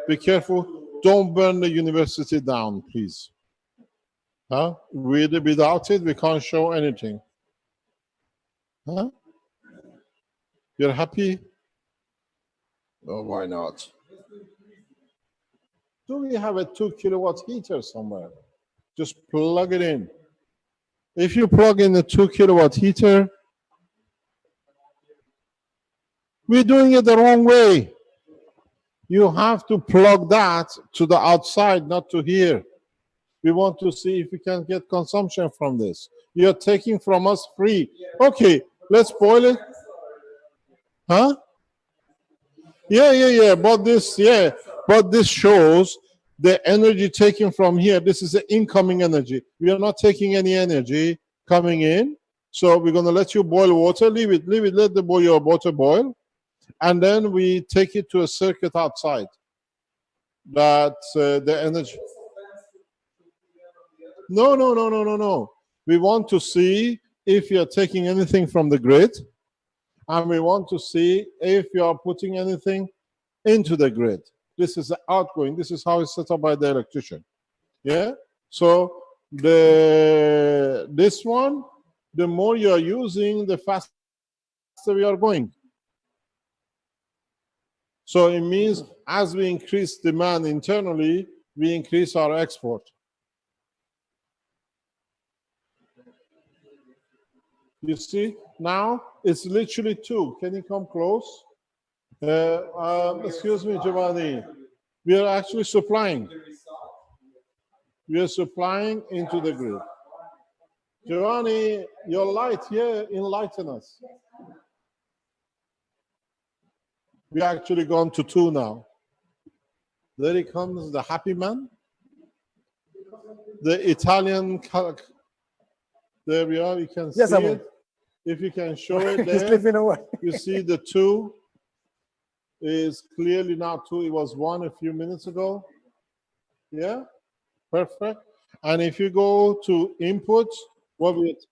Be careful. Don't burn the university down, please. Huh? Without it, we can't show anything. Huh? You're happy? Oh, why not? Do we have a 2 kilowatt heater somewhere? Just plug it in. If you plug in a 2 kilowatt heater, we're doing it the wrong way. You have to plug that to the outside, not to here. We want to see if we can get consumption from this. You're taking from us free. Okay, let's boil it. Huh? Yeah. But this shows the energy taken from here. This is the incoming energy. We are not taking any energy coming in. So we're going to let you boil water. Leave it. Let your water boil. And then we take it to a circuit outside. That the energy. No. We want to see if you're taking anything from the grid. And we want to see if you are putting anything into the grid. This is the outgoing. This is how it's set up by the electrician. Yeah? So this one, the more you are using, the faster we are going. So it means as we increase demand internally, we increase our export. You see, now it's literally 2. Can you come close? Excuse me, Giovanni. We are actually supplying. We are supplying into the grid. Giovanni, your light here, enlighten us. We actually gone to 2 now. There he comes, the happy man. The Italian, there we are, you can see it. If you can show it there, you see the 2 is clearly now 2. It was 1 a few minutes ago. Yeah, perfect. And if you go to input, what will it?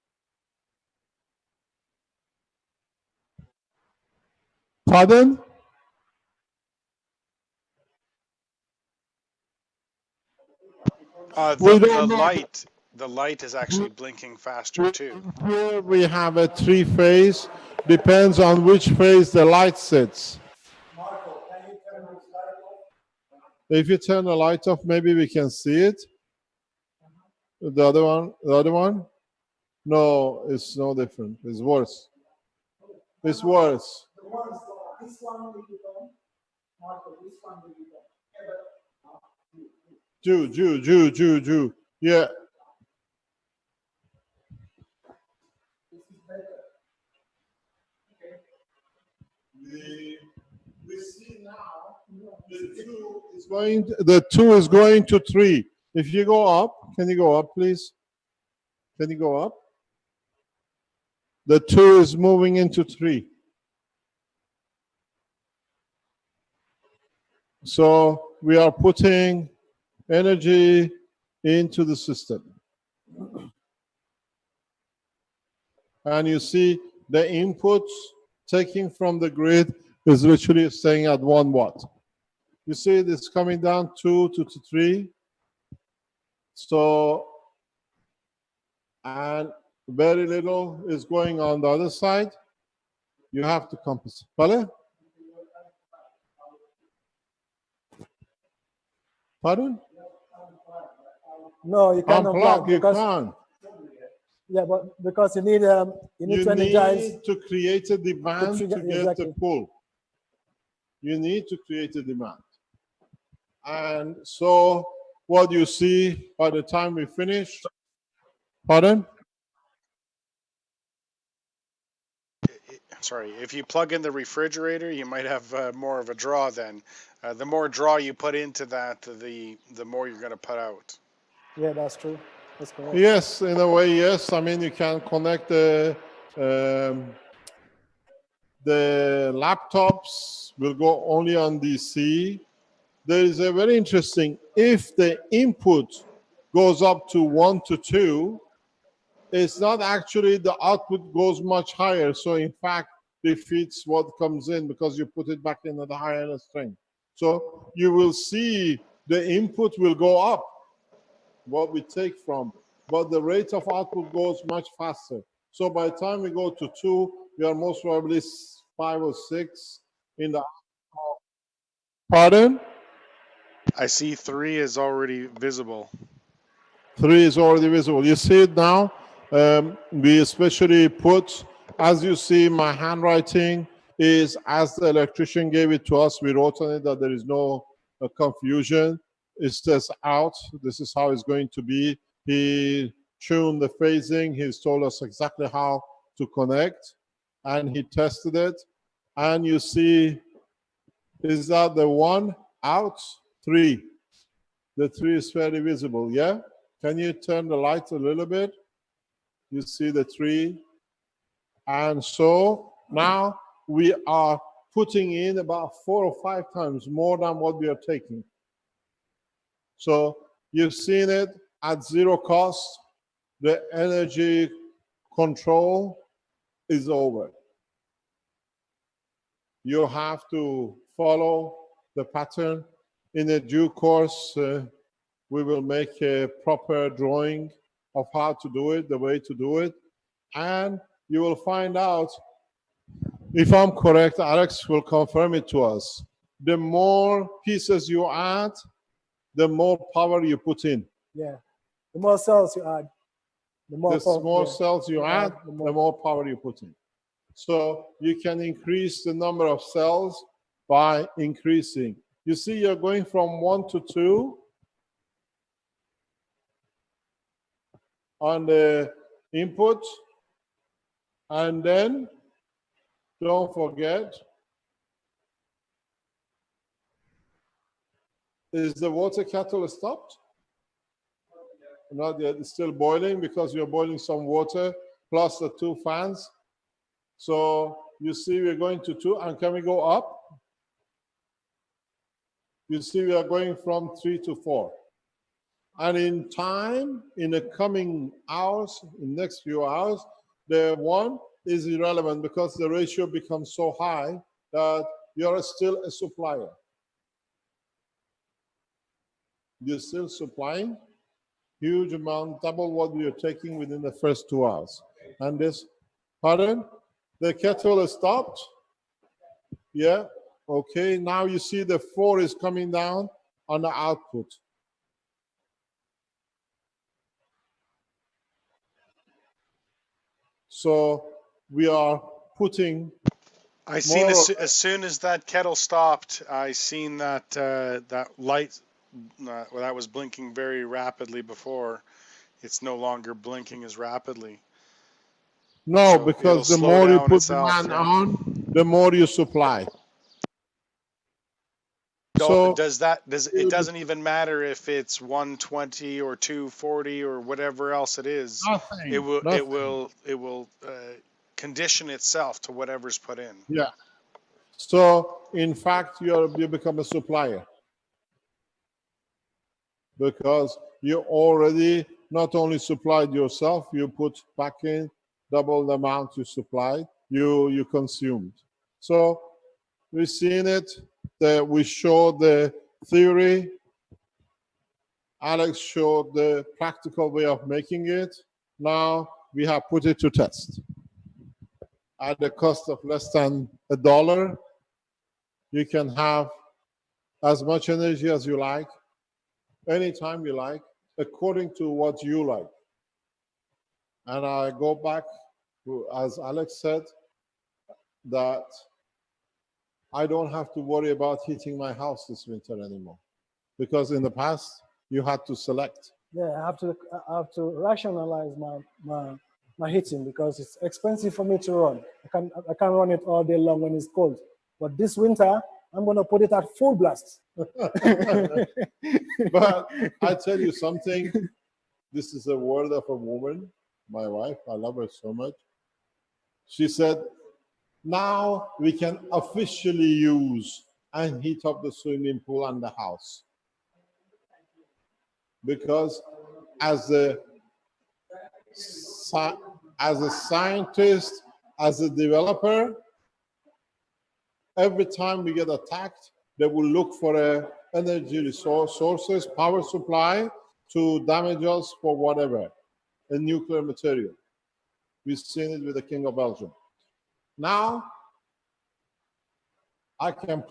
Pardon? The light is actually blinking faster too. Here we have a 3-phase. Depends on which phase the light sits. If you turn the light off, maybe we can see it. The other one? No, it's no different. It's worse. It's worse. Jew. Yeah. We see now the 2 is going to 3. If you go up, can you go up, please? Can you go up? The 2 is moving into 3. So we are putting energy into the system. And you see the inputs taking from the grid is literally staying at 1 watt. You see this coming down 2 to 3. So, and very little is going on the other side. You have to compensate. Vale? Pardon? No, you can't unplug. You can't. Yeah, but because you need to energize. You need to create a demand to get the pull. You need to create a demand. And so what you see by the time we finish, pardon? Sorry, if you plug in the refrigerator, you might have more of a draw then. The more draw you put into that, the more you're going to put out. Yeah, that's true. That's correct. Yes, in a way, yes. I mean, you can connect the laptops will go only on DC. There is a very interesting, if the input goes up to 1 to 2, it's not actually the output goes much higher. So in fact, defeats what comes in because you put it back into the higher strength. So you will see the input will go up, what we take from, but the rate of output goes much faster. So by the time we go to 2, we are most probably 5 or 6 in the. Pardon? I see 3 is already visible. 3 is already visible. You see it now? We especially put, as you see, my handwriting is as the electrician gave it to us. We wrote on it that there is no confusion. It's just out. This is how it's going to be. He tuned the phasing. He's told us exactly how to connect, and he tested it. And you see, is that the 1 out? 3. The 3 is very visible, yeah? Can you turn the light a little bit? You see the 3. And so now we are putting in about 4 or 5 times more than what we are taking. So you've seen it at 0 cost. The energy control is over. You have to follow the pattern. In a due course, we will make a proper drawing of how to do it, the way to do it. And you will find out, if I'm correct, Alex will confirm it to us. the more pieces you add, the more power you put in. Yeah. The more cells you add, the more cells you add, the more power you put in. So you can increase the number of cells by increasing. You see, you're going from 1 to 2 on the input, and then don't forget, is the water kettle stopped? Not yet. It's still boiling because you're boiling some water plus the 2 fans. So you see we're going to 2, and can we go up? You see we are going from 3 to 4. And in time, in the coming hours, in the next few hours, the 1 is irrelevant because the ratio becomes so high that you're still a supplier. You're still supplying huge amount, double what you're taking within the first 2 hours. And this, pardon? The kettle is stopped. Yeah, okay. Now you see the 4 is coming down on the output. So we are putting. I seen as soon as that kettle stopped, I seen that that light that was blinking very rapidly before. It's no longer blinking as rapidly. No, So because the more you put itself, demand on, the more you supply. So it doesn't even matter if it's 120 or 240 or whatever else it is. Nothing, It will condition itself to whatever's put in. Yeah. So in fact, you become a supplier because you already not only supplied yourself, you put back in double the amount you supplied, you consumed. So we've seen it. We showed the theory. Alex showed the practical way of making it. Now we have put it to test. At the cost of less than $1, you can have as much energy as you like, anytime you like, according to what you like. And I go back to, as Alex said, that I don't have to worry about heating my house this winter anymore. Because in the past, you had to select. Yeah, I have to rationalize my heating because it's expensive for me to run. I can't run it all day long when it's cold. But this winter, I'm going to put it at full blast. But I tell you something, this is a word of a woman, my wife, I love her so much. She said, now we can officially use and heat up the swimming pool and the house. Because as a scientist, as a developer, every time we get attacked, they will look for energy sources, power supply to damage us for whatever, a nuclear material. We've seen it with the King of Belgium. Now, I can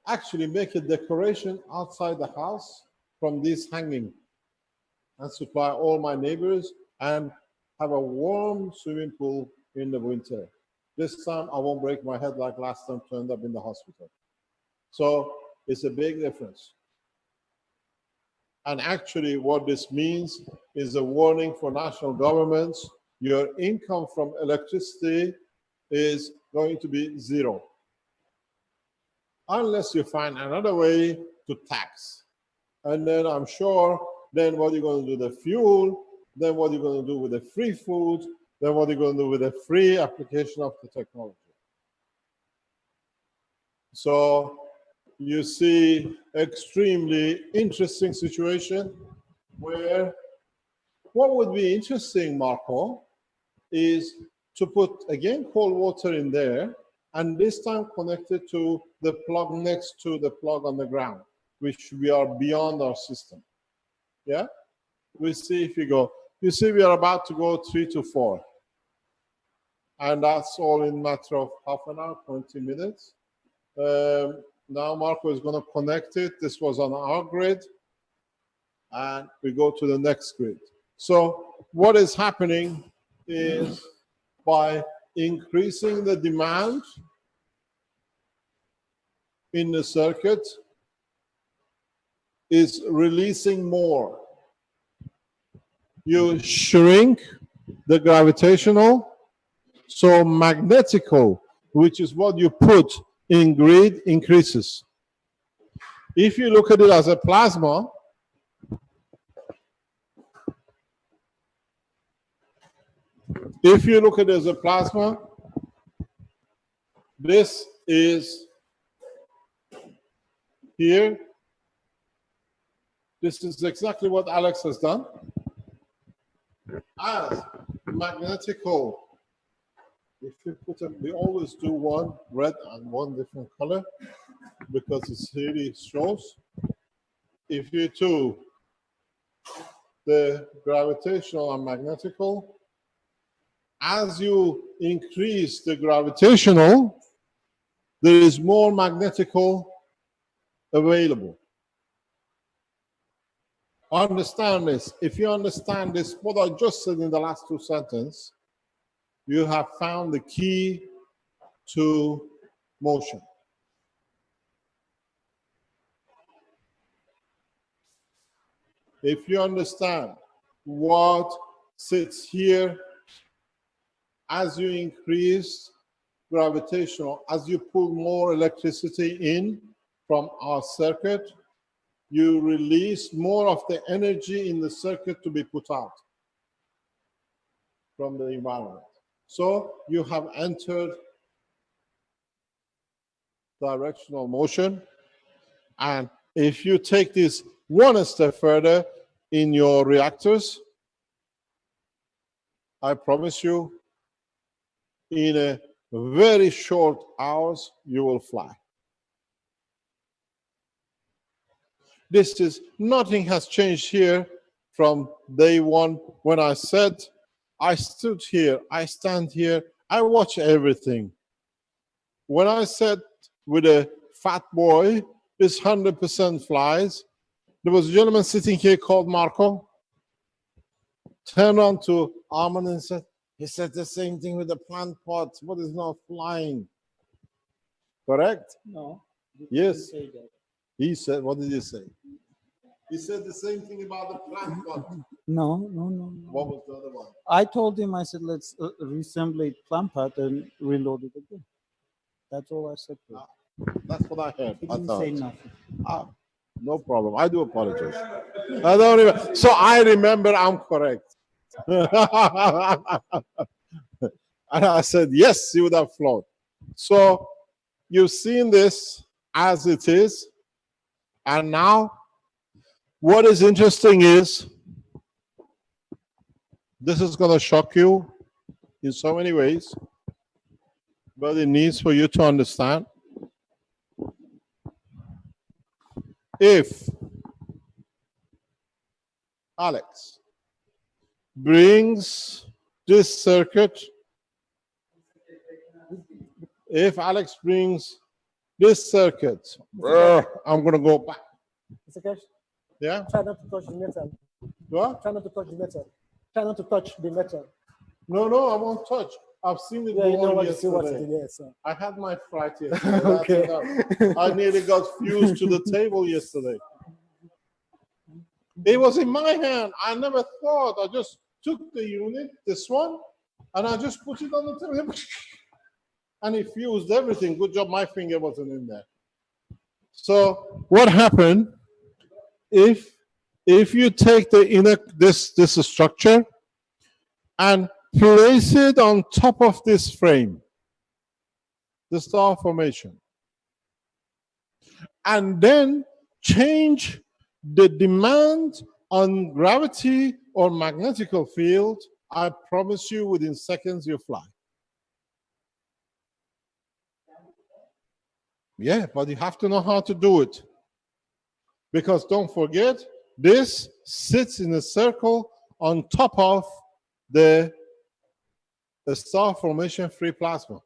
actually make a decoration outside the house from this hanging and supply all my neighbors and have a warm swimming pool in the winter. This time I won't break my head like last time to end up in the hospital. So it's a big difference. And actually what this means is a warning for national governments. Your income from electricity is going to be zero. Unless you find another way to tax. And then I'm sure, then what are you going to do with the fuel? Then what are you going to do with the free food? Then what are you going to do with the free application of the technology? So you see extremely interesting situation where what would be interesting, Marco, is to put, again, cold water in there, and this time connected to the plug next to the plug on the ground, which we are beyond our system. Yeah? We see if you go. You see we are about to go 3 to 4. And that's all in a matter of half an hour, 20 minutes. Now Marco is going to connect it. This was on our grid. And we go to the next grid. So what is happening is by increasing the demand in the circuit is releasing more. You shrink the gravitational, so magnetical, which is what you put in grid, increases. If you look at it as a plasma, this is here. This is exactly what Alex has done. As magnetical, if you put them, we always do one red and one different color because it really shows. If you do the gravitational and magnetical, as you increase the gravitational, there is more magnetical available. Understand this. If you understand this, what I just said in the last two sentences, you have found the key to motion. If you understand what sits here, as you increase gravitational, as you pull more electricity in from our circuit, you release more of the energy in the circuit to be put out from the environment. So you have entered directional motion. And if you take this one step further in your reactors, I promise you, in a very short hours, you will fly. This is, nothing has changed here from day one. When I said, I stood here, I stand here, I watch everything. When I said with a fat boy, this 100% flies, there was a gentleman sitting here called Marco, turned on to Armand and said, he said the same thing with the plant pot, what is not flying? Correct? No. Yes. Say that. He said, what did he say? He said the same thing about the plant pot. No. What was the other one? I told him, I said, let's reassemble plant part and reload it again. That's all I said to him. That's what I heard. He didn't say nothing. No problem. I do apologize. I don't even, so I remember I'm correct. And I said, yes, you would have flown. So you've seen this as it is. And now, what is interesting is, this is going to shock you in so many ways, but it needs for you to understand. If Alex brings this circuit, if Alex brings this circuit, I'm going to go back. Mr. Kesh? Yeah? Try not to touch the metal. What? Try not to touch the metal. Try not to touch the metal. No, I won't touch. I've seen it Yeah, you know go on what, you see what yesterday. it is. I had my fright yesterday. Okay. I nearly got fused to the table yesterday. It was in my hand. I never thought. I just took the unit, this one, and I just put it on the table. And it fused everything. Good job, my finger wasn't in there. So what happened if you take the inner this structure and place it on top of this frame, the star formation, and then change the demand on gravity or magnetical field, I promise you within seconds you fly. Yeah, but you have to know how to do it. Because don't forget, this sits in a circle on top of the star formation free plasma.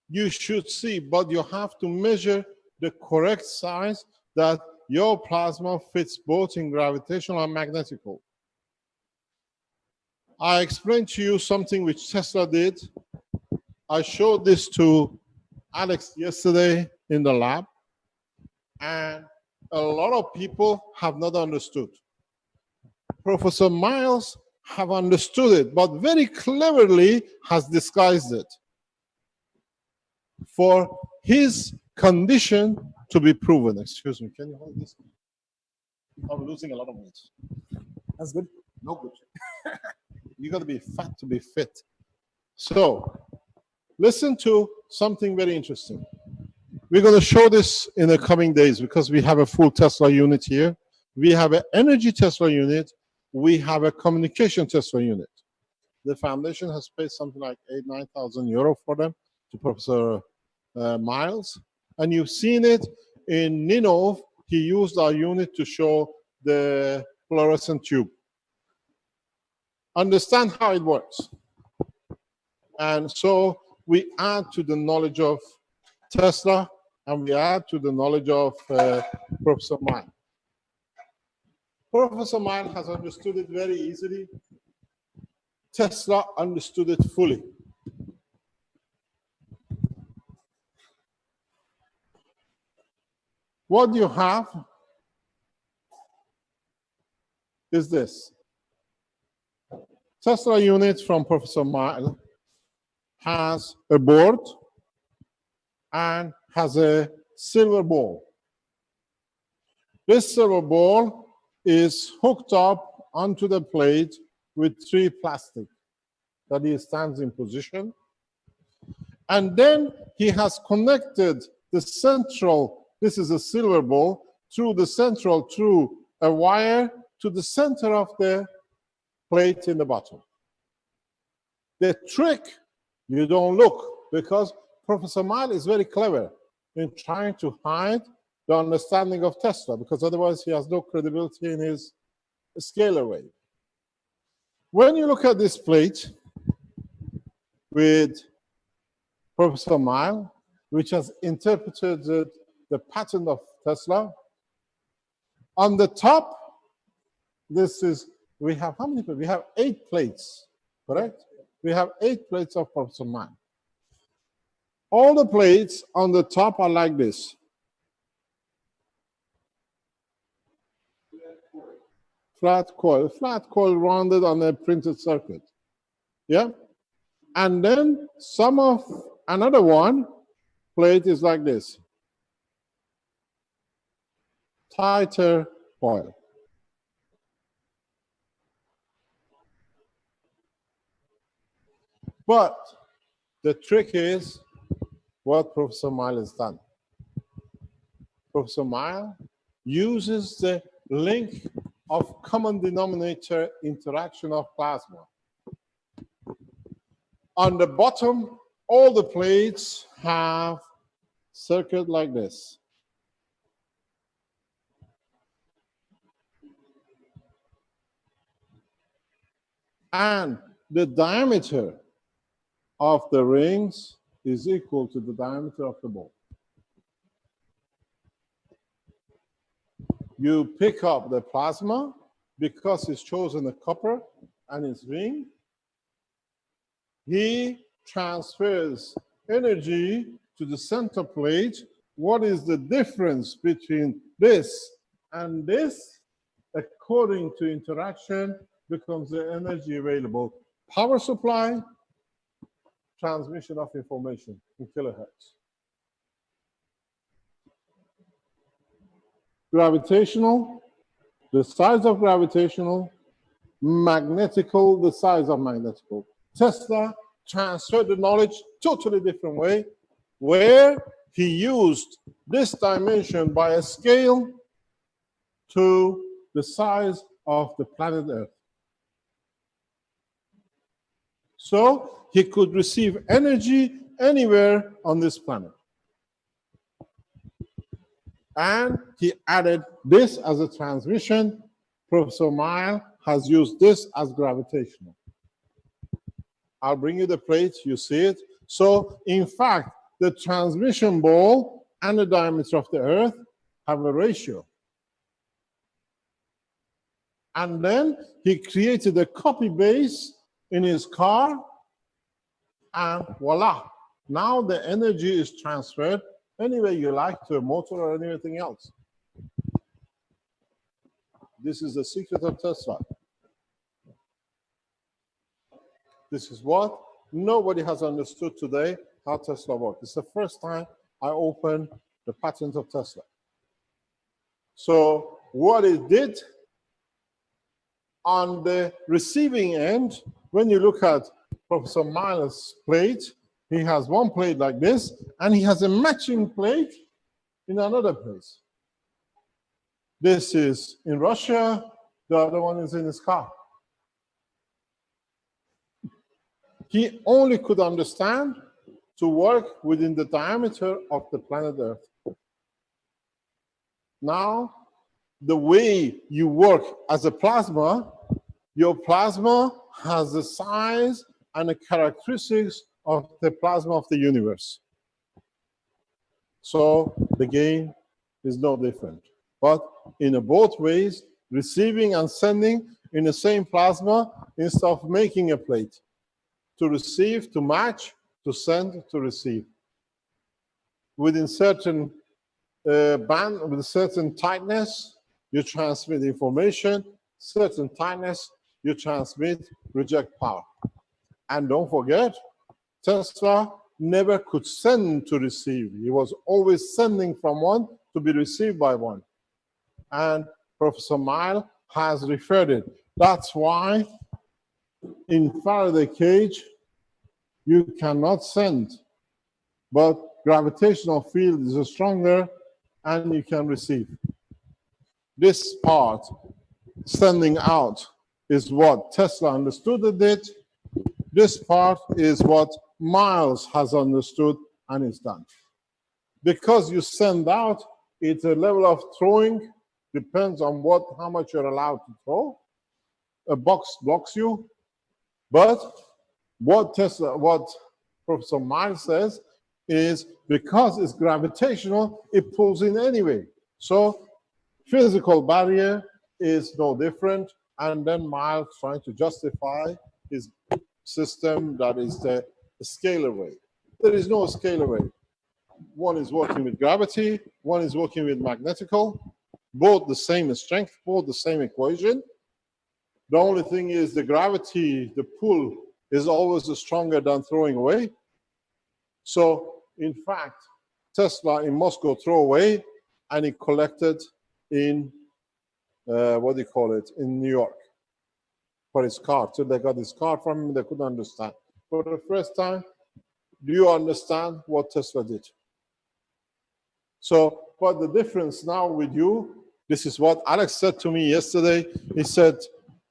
you should see, but you have to measure the correct size that your plasma fits both in gravitational and magnetical. I explained to you something which Tesla did. I showed this to Alex yesterday in the lab, and a lot of people have not understood. Professor Miles have understood it, but very cleverly has disguised it for his condition to be proven. Excuse me, can you hold this? I'm losing a lot of weight. That's good? No good. You got to be fat to be fit. So, listen to something very interesting. We're going to show this in the coming days because we have a full Tesla unit here. We have an energy Tesla unit. We have a communication Tesla unit. The foundation has paid something like 8,000–9,000 euro for them to Professor Miles. And you've seen it in Ninov. He used our unit to show the fluorescent tube. Understand how it works. And so we add to the knowledge of Tesla, and we add to the knowledge of Professor Miles. Professor Miles has understood it very easily. Tesla understood it fully. What you have is this. Tesla unit from Professor Miles has a board and has a silver ball. This silver ball is hooked up onto the plate with 3 plastic that he stands in position. And then he has connected the central, this is a silver ball, through the central, through a wire to the center of the plate in the bottom. The trick, you don't look, because Professor Miles is very clever in trying to hide the understanding of Tesla, because otherwise he has no credibility in his scalar wave. When you look at this plate with Professor Miles, which has interpreted the pattern of Tesla, on the top, this is, we have how many plates? We have 8 plates, correct? We have 8 plates of Professor Miles. All the plates on the top are like this. Flat coil rounded on a printed circuit. Yeah? And then some of another one plate is like this. Tighter coil. But the trick is what Professor Miles has done. Professor Miles uses the link of common denominator interaction of plasma. On the bottom, all the plates have circuit like this. And the diameter of the rings is equal to the diameter of the ball. You pick up the plasma because it's chosen the copper and its ring. He transfers energy to the center plate. What is the difference between this and this? According to interaction, becomes the energy available. Power supply, transmission of information in kilohertz. Gravitational, the size of gravitational, magnetical, the size of magnetical. Tesla transferred the knowledge totally different way, where he used this dimension by a scale to the size of the planet Earth. So he could receive energy anywhere on this planet. And he added this as a transmission. Professor Miles has used this as gravitational. I'll bring you the plate, you see it. So in fact, the transmission ball and the diameter of the Earth have a ratio. And then he created a copy base in his car, and voila. Now the any is transferred any way you like to a motor or anything else. This is the secret of Tesla. This is what nobody has understood today, how Tesla works. It's the first time I open the patent of Tesla. So what it did on the receiving end, when you look at Professor Miles' plate, he has one plate like this, and he has a matching plate in another place. This is in Russia, the other one is in his car. He only could understand to work within the diameter of the planet Earth. Now, the way you work as a plasma, your plasma has the size and the characteristics of the plasma of the universe. So the game is no different. But in both ways, receiving and sending in the same plasma instead of making a plate. To receive, to match, to send, to receive. Within certain band, with certain tightness, you transmit information. Certain tightness, you transmit, reject power. And don't forget, Tesla never could send to receive. He was always sending from one to be received by one. And Professor Miles has referred it. That's why in Faraday cage, you cannot send, but gravitational field is stronger and you can receive. This part, sending out, is what Tesla understood it did. This part is what Miles has understood and is done. Because you send out, it's a level of throwing, depends on how much you're allowed to throw. A box blocks you, but what Professor Miles says is because it's gravitational, it pulls in anyway. So physical barrier is no different, and then Miles trying to justify his system that is the scalar wave. There is no scalar wave. One is working with gravity, one is working with magnetical, both the same strength, both the same equation. The only thing is the gravity, the pull, is always stronger than throwing away. So, in fact, Tesla in Moscow threw away, and he collected in, in New York for his car. So they got his car from him, they couldn't understand. For the first time, do you understand what Tesla did? So, but the difference now with you, this is what Alex said to me yesterday. He said,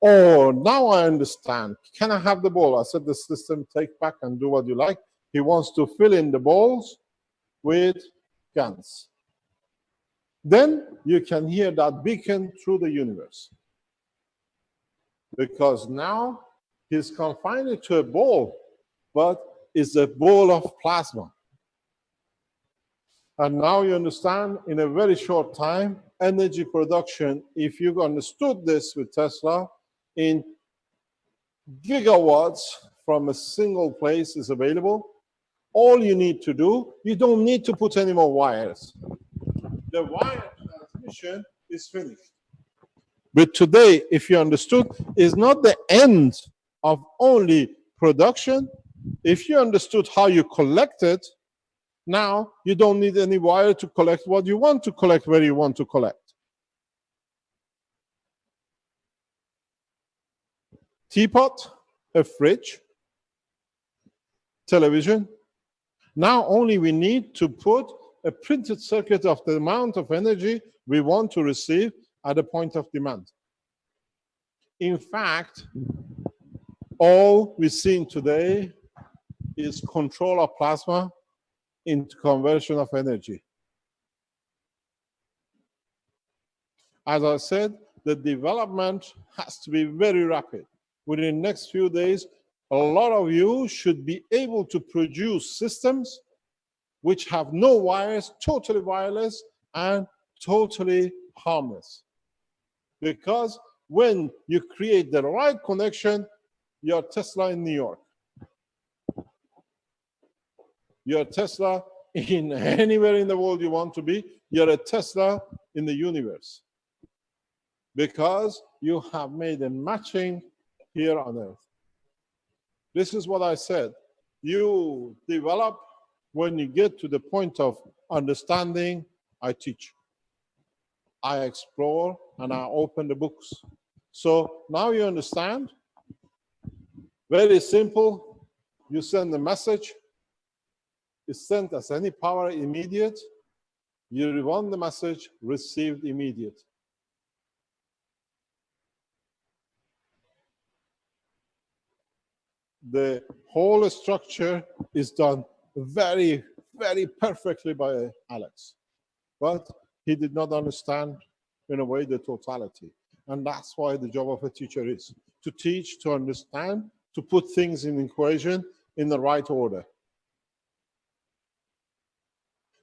oh, now I understand. Can I have the ball? I said, the system, take back and do what you like. He wants to fill in the balls with guns. Then you can hear that beacon through the universe. Because now he's confined it to a ball, but it's a ball of plasma. And now you understand in a very short time, energy production, if you understood this with Tesla, in gigawatts from a single place is available. All you need to do, you don't need to put any more wires. The wire transmission is finished. But today, if you understood, is not the end of only production. If you understood how you collect it, now you don't need any wire to collect what you want to collect where you want to collect. Teapot, a fridge, television. Now only we need to put a printed circuit of the amount of energy we want to receive at a point of demand. In fact, all we're seeing today is control of plasma into conversion of energy. As I said, the development has to be very rapid. Within the next few days, a lot of you should be able to produce systems which have no wires, totally wireless, and totally harmless. Because when you create the right connection, you're Tesla in New York. You're Tesla in anywhere in the world you want to be. You're a Tesla in the universe. Because you have made a matching here on Earth. This is what I said. You develop when you get to the point of understanding, I teach. I explore and I open the books. So now you understand. Very simple. You send the message. It's sent as any power immediate. You want the message received immediate. The whole structure is done very, very perfectly by Alex. But he did not understand, in a way, the totality. And that's why the job of a teacher is to teach, to understand, to put things in equation in the right order.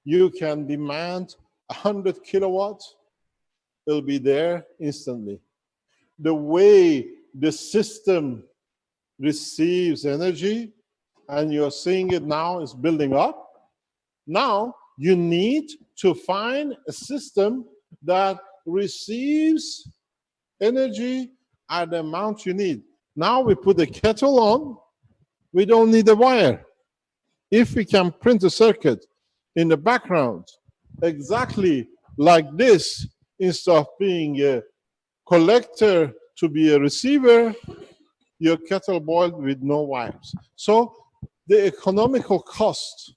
You can demand 100 kilowatts, it'll be there instantly. The way the system receives energy, and you're seeing it now, is building up. Now you need to find a system that receives energy at the amount you need. Now we put the kettle on, we don't need a wire. If we can print a circuit in the background exactly like this, instead of being a collector to be a receiver, your kettle boiled with no wires. So the economical cost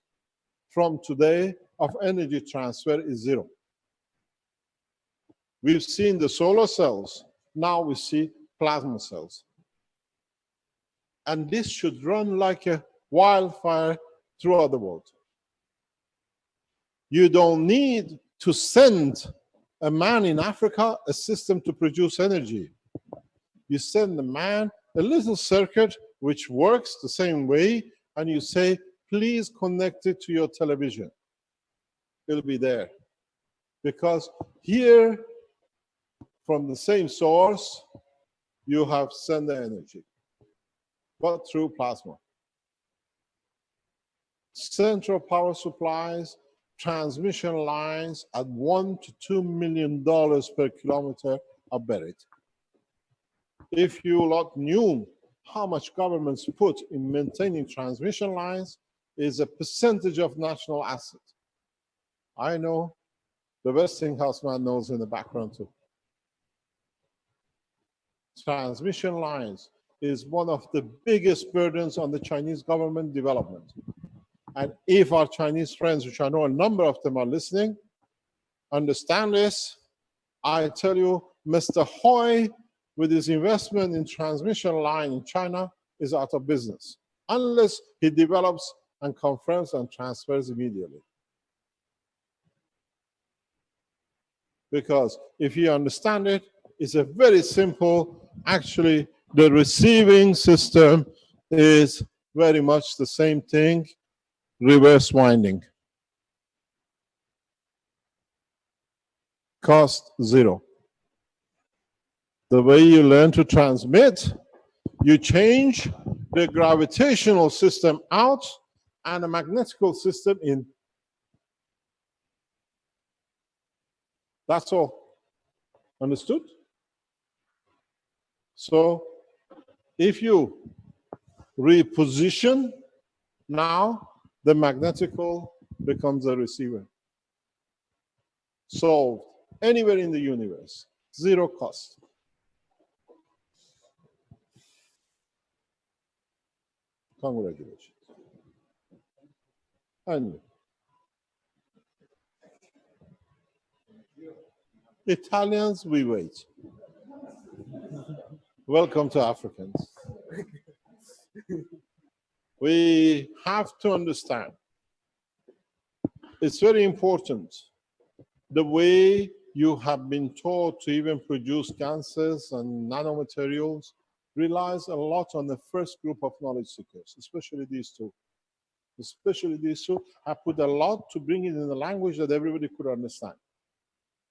from today of energy transfer is zero. We've seen the solar cells, now we see plasma cells. And this should run like a wildfire throughout the world. You don't need to send a man in Africa a system to produce energy. You send the man a little circuit which works the same way, and you say, please connect it to your television. It'll be there. Because here, from the same source, you have sent the energy, but through plasma. Central power supplies, transmission lines at $1 to $2 million per kilometer are buried. If you lot knew how much governments put in maintaining transmission lines, is a percentage of national asset. I know, the Westinghouse man knows in the background too. Transmission lines is one of the biggest burdens on the Chinese government development. And if our Chinese friends, which I know a number of them are listening, understand this, I tell you, Mr. Hui, with his investment in transmission line in China, is out of business, unless he develops and confirms and transfers immediately. Because if you understand it, it's a very simple, actually, the receiving system is very much the same thing, reverse winding. Cost zero. The way you learn to transmit, you change the gravitational system out and a magnetical system in. That's all. Understood? So if you reposition, now the magnetical becomes a receiver. Solved anywhere in the universe, zero cost. Congratulations. And Italians, we wait. Welcome to Africans. We have to understand, it's very important, the way you have been taught to even produce gases and nanomaterials relies a lot on the first group of knowledge seekers, especially these two. especially these two, have put a lot to bring it in the language that everybody could understand.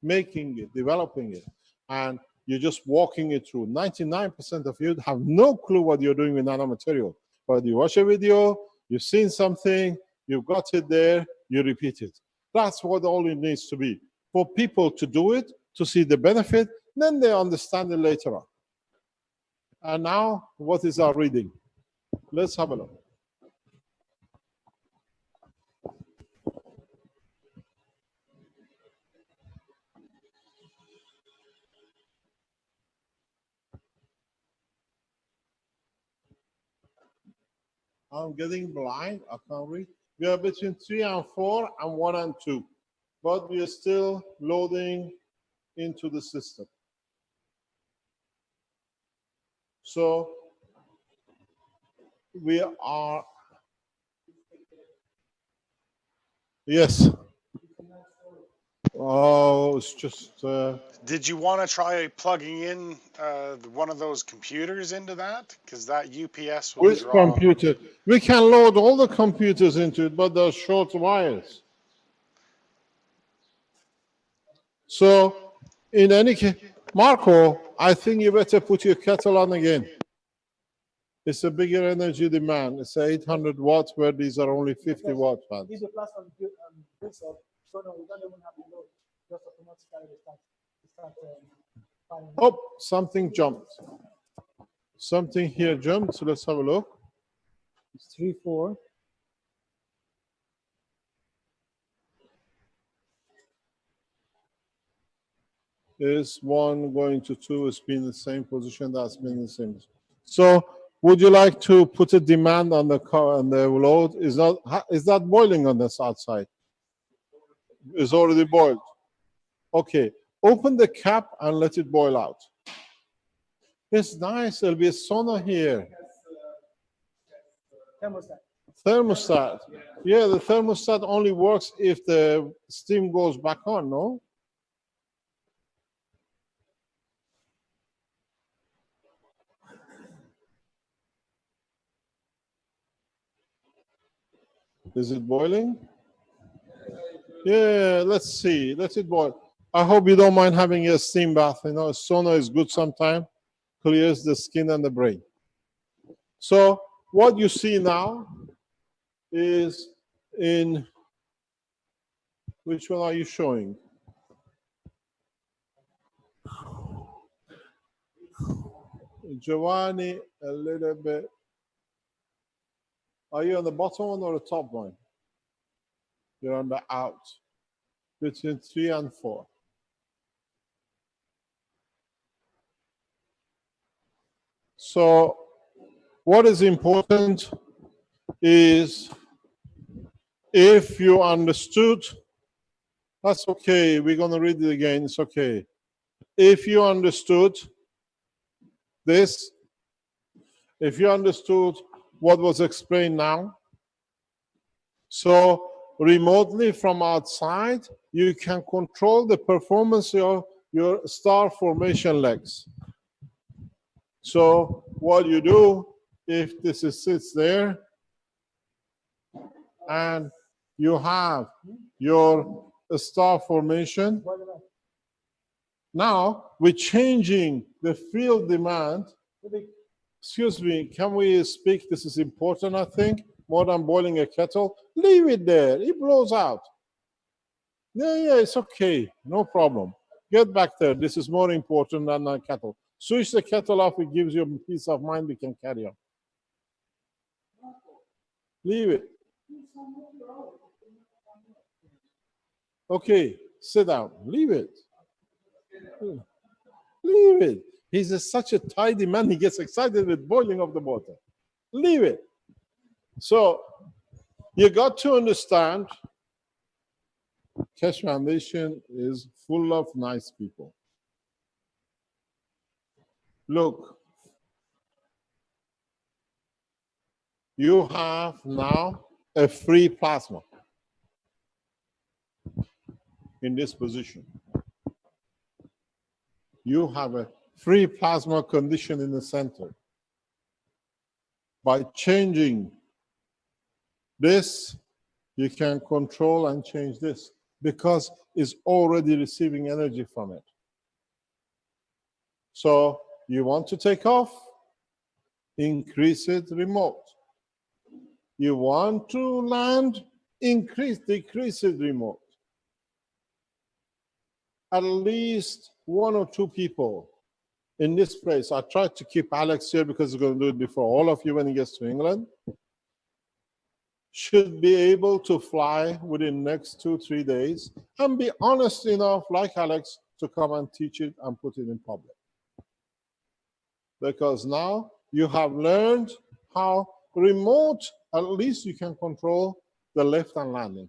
Making it, developing it, and you're just walking it through. 99% of you have no clue what you're doing with nanomaterial. But you watch a video, you've seen something, you've got it there, you repeat it. That's what all it needs to be. For people to do it, to see the benefit, then they understand it later on. And now, what is our reading? Let's have a look. I'm getting blind, I can't read. We are between 3 and 4 and 1 and 2, but we are still loading into the system. So we are, yes. Oh, it's just. Did you want to try plugging in one of those computers into that? Because that UPS will Which draw. computer? We can load all the computers into it, but they're short wires. So, in any case, Marco, I think you better put your kettle on again. It's a bigger energy demand. It's 800 watts, where these are only 50 watt fans. If the plasma builds up, so no, we don't even have to load. Just automatically start firing. Oh, something jumped. Something here jumped, so let's have a look. It's 3, 4. Is 1 going to 2? It's been in the same position. That's been the same. So, would you like to put a demand on the car and the load? Is that boiling on this outside? It's already boiled. Okay, open the cap and let it boil out. It's nice. There'll be a sauna here. Thermostat. Thermostat. Yeah, the thermostat only works if the steam goes back on, no? Is it boiling? Yeah, let's see. Let it boil. I hope you don't mind having a steam bath. You know, sauna is good sometimes. Clears the skin and the brain. So what you see now is in, which one are you showing? Giovanni, a little bit. Are you on the bottom one or the top one? You're on the out. Between 3 and 4. So what is important is if you understood, that's okay, we're going to read it again, it's okay. If you understood this, if you understood what was explained now, so remotely from outside, you can control the performance of your star formation legs. So what you do, if this sits there, and you have your star formation, now we're changing the field demand. Excuse me, can we speak? This is important, I think, more than boiling a kettle. Leave it there, it blows out. Yeah, it's okay, no problem. Get back there, this is more important than a kettle. Switch the kettle off, it gives you a peace of mind, we can carry on. Leave it. Okay, sit down, leave it. Leave it. He's such a tidy man, he gets excited with boiling of the water. Leave it. So, you got to understand, Keshe Foundation is full of nice people. Look, you have now a free plasma in this position. You have a free plasma condition in the center. By changing This, you can control and change this because it's already receiving energy from it. So you want to take off, increase it remote. You want to land, decrease it remote. At least 1 or 2 people in this place. I tried to keep Alex here because he's going to do it before all of you when he gets to England. Should be able to fly within the next 2-3 days and be honest enough, like Alex, to come and teach it and put it in public. Because now you have learned how remote, at least you can control the lift and landing.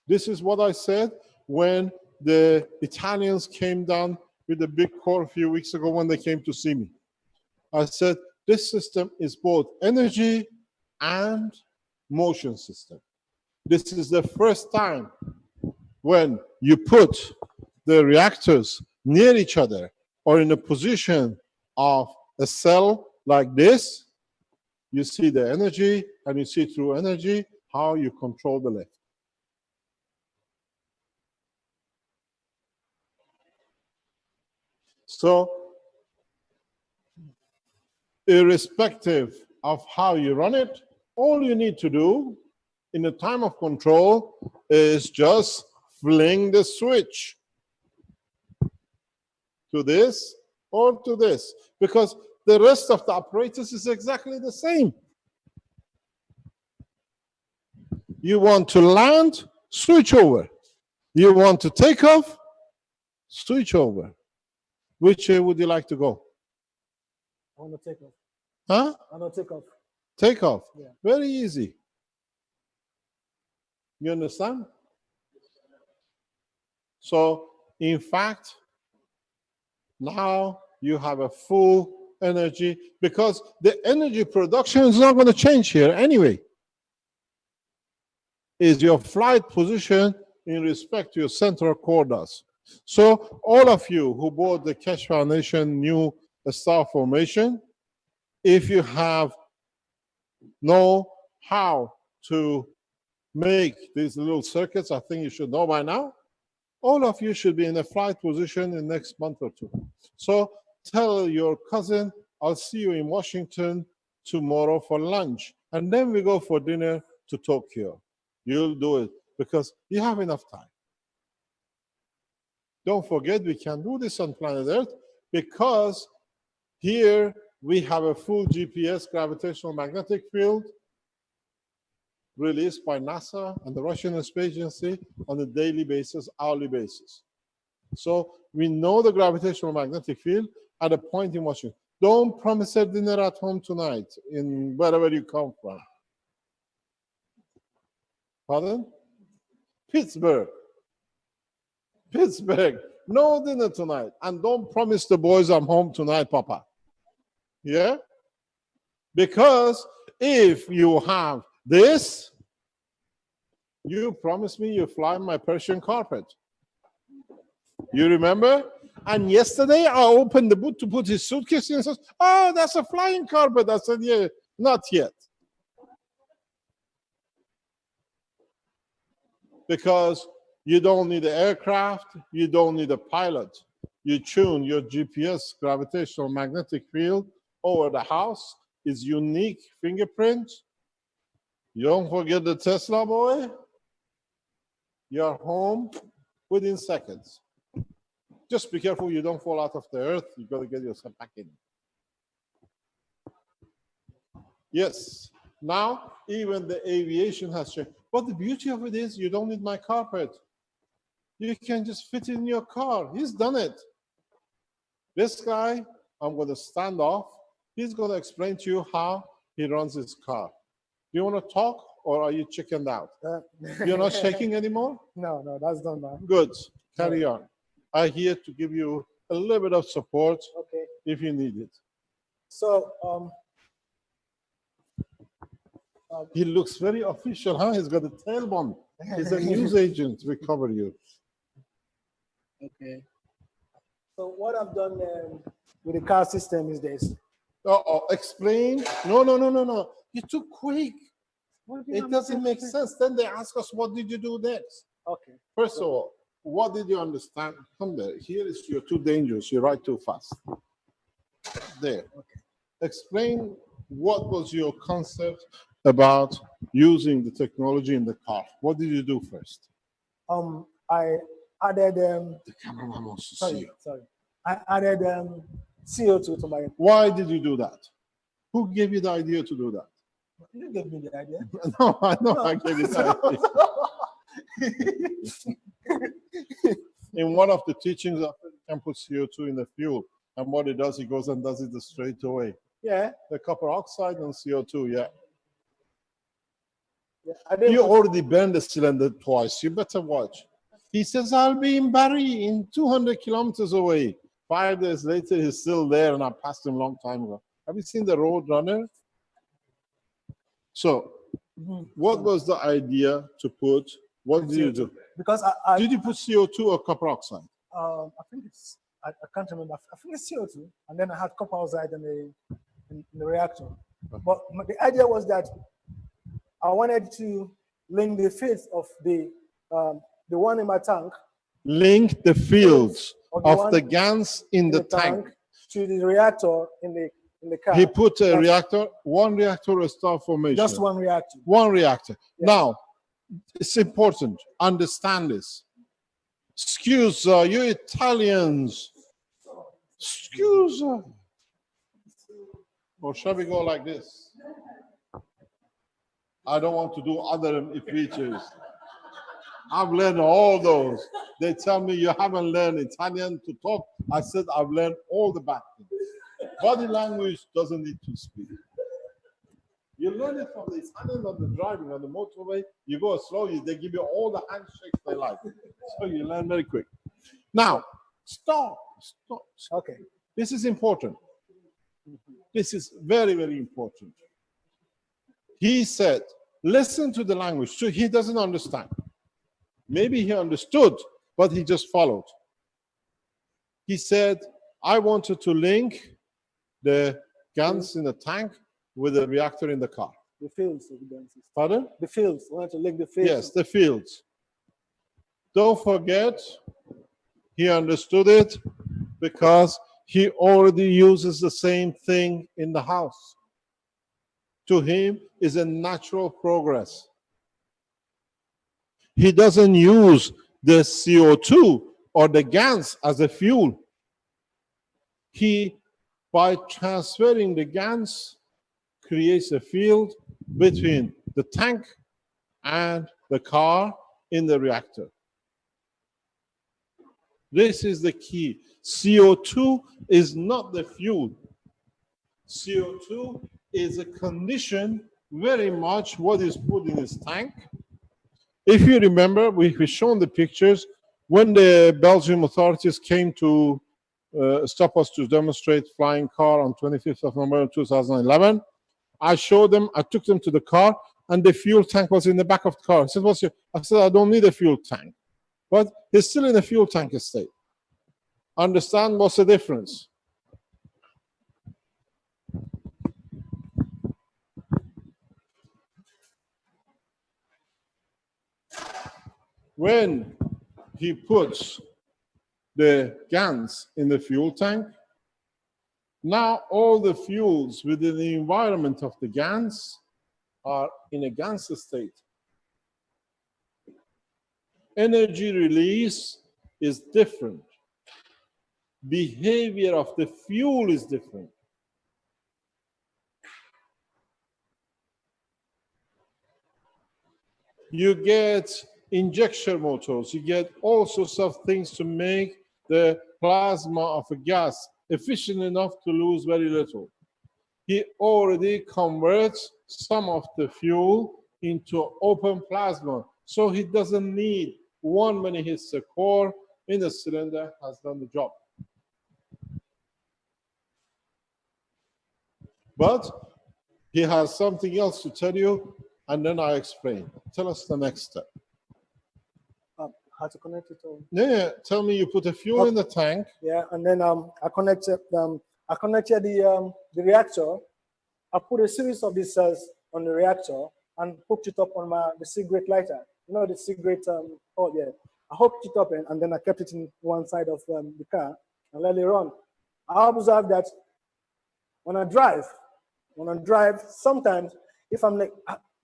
This is what I said when the Italians came down with the big core a few weeks ago when they came to see me. I said, this system is both energy and motion system. This is the first time when you put the reactors near each other or in a position of a cell like this, you see the energy and you see through energy how you control the lift. So, irrespective of how you run it, all you need to do in the time of control is just fling the switch to this or to this, because the rest of the apparatus is exactly the same. You want to land, switch over. You want to take off, switch over. Which way would you like to go? I want to take off. Huh? I want to take off. Take off. Yeah. Very easy. You understand? So, in fact, now you have a full energy because the energy production is not going to change here anyway. Is your flight position in respect to your central core does. So all of you who bought the Keshe Foundation new star formation, if you have know how to make these little circuits, I think you should know by now, all of you should be in a flight position in the next month or 2. So tell your cousin, I'll see you in Washington tomorrow for lunch. And then we go for dinner to Tokyo. You'll do it because you have enough time. Don't forget, we can do this on planet Earth because here we have a full GPS gravitational magnetic field released by NASA and the Russian Space Agency on a daily basis, hourly basis. So we know the gravitational magnetic field at a point in Washington. Don't promise a dinner at home tonight in wherever you come from. Pardon? Pittsburgh. Pittsburgh. No dinner tonight. And don't promise the boys I'm home tonight, Papa. Yeah? Because if you have this, you promised me you fly my Persian carpet. You remember? And yesterday I opened the boot to put his suitcase in and says, oh, that's a flying carpet. I said, yeah, not yet. Because you don't need an aircraft, you don't need a pilot. You tune your GPS gravitational magnetic field over the house, is unique fingerprint. You don't forget the Tesla boy. You're home within seconds. Just be careful you don't fall out of the earth. You've got to get yourself back in. Yes. Now, even the aviation has changed. But the beauty of it is you don't need my carpet. You can just fit in your car. He's done it. This guy, I'm going to stand off. He's going to explain to you how he runs his car. Do you want to talk or are you chickened out? You're not shaking anymore? No, that's done now. Good. Carry on. I'm here to give you a little bit of support if you need it. So, he looks very official, huh? He's got a tailbone. He's a news agent. We cover you. Okay. So what I've done with the car system is this. Explain. No. You're too quick. It doesn't make sense. Then they ask us, what did you do next? Okay. First of all, what did you understand? Come there. Here is you're too dangerous. You write too fast. There. Okay. Explain what was your concept about using the technology in the car. What did you do first? I added The cameraman wants to see you. sorry. I added CO2 to my. Why did you do that? Who gave you the idea to do that? You gave me the idea. No, I know I gave you the idea. In one of the teachings, you can put CO2 in the fuel. And what it does, he goes and does it straight away. Yeah. The copper oxide and CO2, yeah. You already burned the cylinder twice. You better watch. He says, I'll be in Bari in 200 kilometers away. 5 days later, he's still there, and I passed him a long time ago. Have you seen the road runner? So, what was the idea to put? What did you do? Because did you put CO2 or copper oxide? I think it's, I can't remember. I think it's CO2, and then I had copper oxide in the reactor. But the idea was that I wanted to link the fields of the one in my tank. Link the fields of the GANs in the tank to the reactor in the car. He put a reactor, one reactor or star formation. Just one reactor. One reactor. Yeah. Now, it's important. Understand this. Scusa, you Italians. Scusa. Or shall we go like this? I don't want to do other features. I've learned all those. They tell me you haven't learned Italian to talk. I said I've learned all the back things. Body language doesn't need to speak. You learn it from the Italian on the driving on the motorway. You go slowly, they give you all the handshakes they like. So you learn very quick. Now, stop. Okay. This is important. This is very, very important. He said, listen to the language. So he doesn't understand. Maybe he understood, but he just followed. He said, I wanted to link the guns in the tank with the reactor in the car. The fields of the gun system. Pardon? The fields. I wanted to link the fields. Yes, the fields. Don't forget, he understood it because he already uses the same thing in the house. To him, is a natural progress. He doesn't use the CO2 or the gas as a fuel. He, by transferring the gas, creates a field between the tank and the car in the reactor. This is the key. CO2 is not the fuel. CO2 is a condition very much what is put in this tank. If you remember, we've shown the pictures when the Belgian authorities came to stop us to demonstrate flying car on 25th of November 2011. I showed them, I took them to the car, and the fuel tank was in the back of the car. I said, what's your? I said, I don't need a fuel tank. But it's still in a fuel tank state. Understand what's the difference? When he puts the GANs in the fuel tank, now all the fuels within the environment of the GANs are in a GANs state. Energy release is different. Behavior of the fuel is different. You get injection motors, you get all sorts of things to make the plasma of a gas efficient enough to lose very little. He already converts some of the fuel into open plasma, so he doesn't need one when he hits the core in the cylinder, has done the job. But he has something else to tell you, and then I explain. Tell us the next step. How to connect it all? Yeah, tell me you put a fuel in the tank. Yeah, and then I connected I connected the reactor. I put a series of these cells on the reactor and hooked it up on the cigarette lighter. You know the cigarette, oh yeah. I hooked it up and then I kept it in one side of the car and let it run. I observed that when I drive, sometimes if I'm like,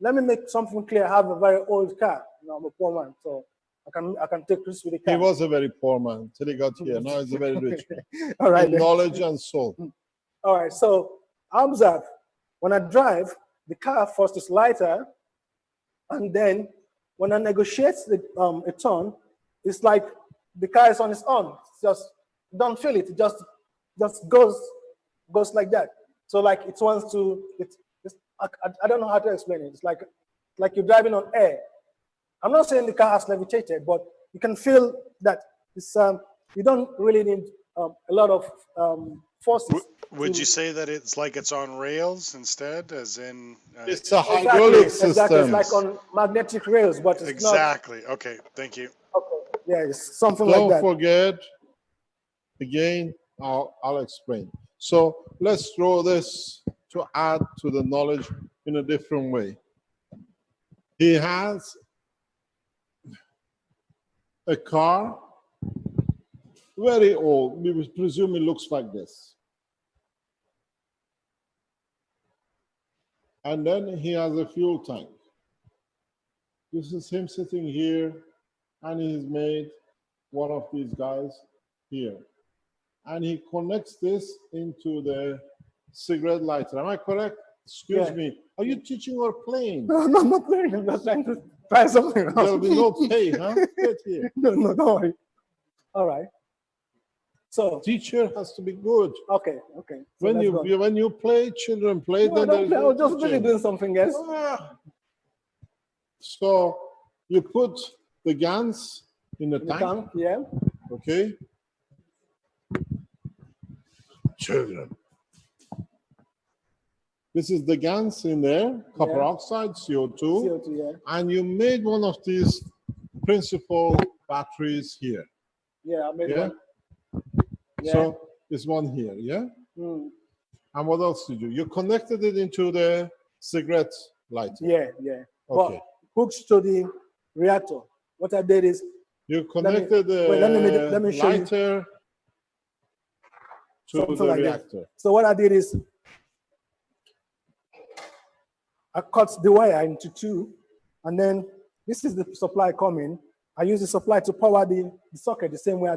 let me make something clear, I have a very old car. You know, I'm a poor man, so I can take risks with the car. He was a very poor man till he got here. Now he's a very rich man. All right. In knowledge and soul. All right. So I observe when I drive, the car first is lighter, and then when I negotiate a turn, it's like the car is on its own. It's just don't feel it. It just goes like that. So like it wants to. I don't know how to explain it. It's like you're driving on air. I'm not saying the car has levitated, but you can feel that it's you don't really need a lot of forces. Would you say that it's like it's on rails instead, as in? It's a hydraulic system. Exactly, it's like on magnetic rails, but it's exactly. Not. Okay, thank you. Okay, yeah, it's something like that. Don't forget. Again, I'll explain. So let's throw this to add to the knowledge in a different way. He has a car, very old. We presume it looks like this. And then he has a fuel tank. This is him sitting here, and he's made one of these guys here. And he connects this into the cigarette lighter. Am I correct? Excuse me. Are you teaching or playing? No, I'm not playing. I'm just trying to try something else. There'll be no pay, huh? Get here. No, don't worry. All right. So teacher has to be good. Okay. So when you play, children play. No, then I was just really doing something else. So you put the guns in the tank. Yeah. Okay. Children. This is the GANs in there, copper oxide, CO2. Yeah. And you made one of these principal batteries here. Yeah, I made one. Yeah. So there's one here, yeah? Mm. And what else did you do? You connected it into the cigarette lighter. Yeah. Okay. But hooked to the reactor. What I did is you connected let me show lighter to the reactor. That. So what I did is I cut the wire into two, and then this is the supply coming. I use the supply to power the socket the same way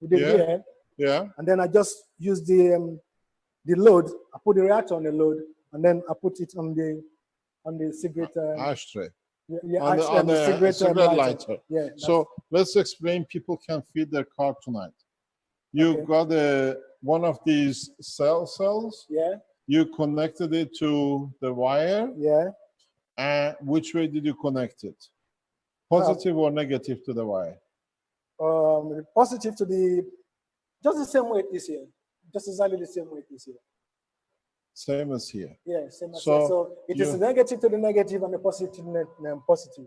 we did here. Yeah. And then I just use the load. I put the reactor on the load, and then I put it on the cigarette ashtray. On the cigarette lighter. Yeah. So let's explain. People can feed their car tonight. You got one of these cells. Yeah. You connected it to the wire. Yeah. And which way did you connect it? Positive or negative to the wire? Positive to just the same way it is here. Just exactly the same way it is here. Same as here. Yeah, same as here. So it is negative to the negative and the positive to the positive.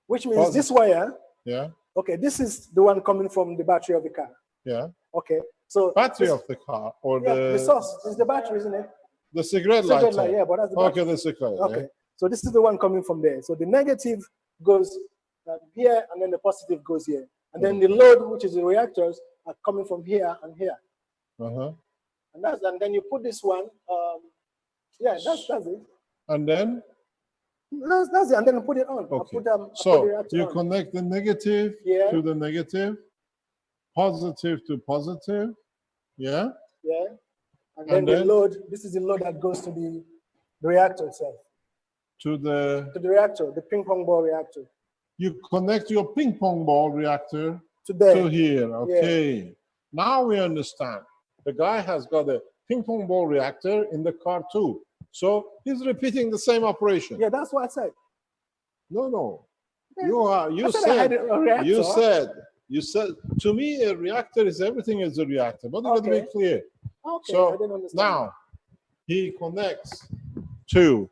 Which means this wire. Yeah. Okay, this is the one coming from the battery of the car. Yeah. Okay. So battery of the car or the source is the battery, isn't it? The cigarette lighter. Yeah, but that's the battery. Okay, the cigarette. Okay. Yeah. So this is the one coming from there. So the negative goes here, and then the positive goes here. And then the load, which is the reactors, are coming from here and here. And then you put this one. That's it. And then? That's it. And then you put it on. Okay. So you connect the negative to the negative, positive to positive. Yeah. Yeah. And then the load. This is the load that goes to the reactor itself. To the reactor, the ping pong ball reactor. You connect your ping pong ball reactor to here. Okay. Yeah. Now we understand. The guy has got a ping pong ball reactor in the car too. So he's repeating the same operation. Yeah, that's what I said. No. Yeah. You said to me a reactor is everything is a reactor. But let me be clear. Okay. So I didn't understand. now he connects to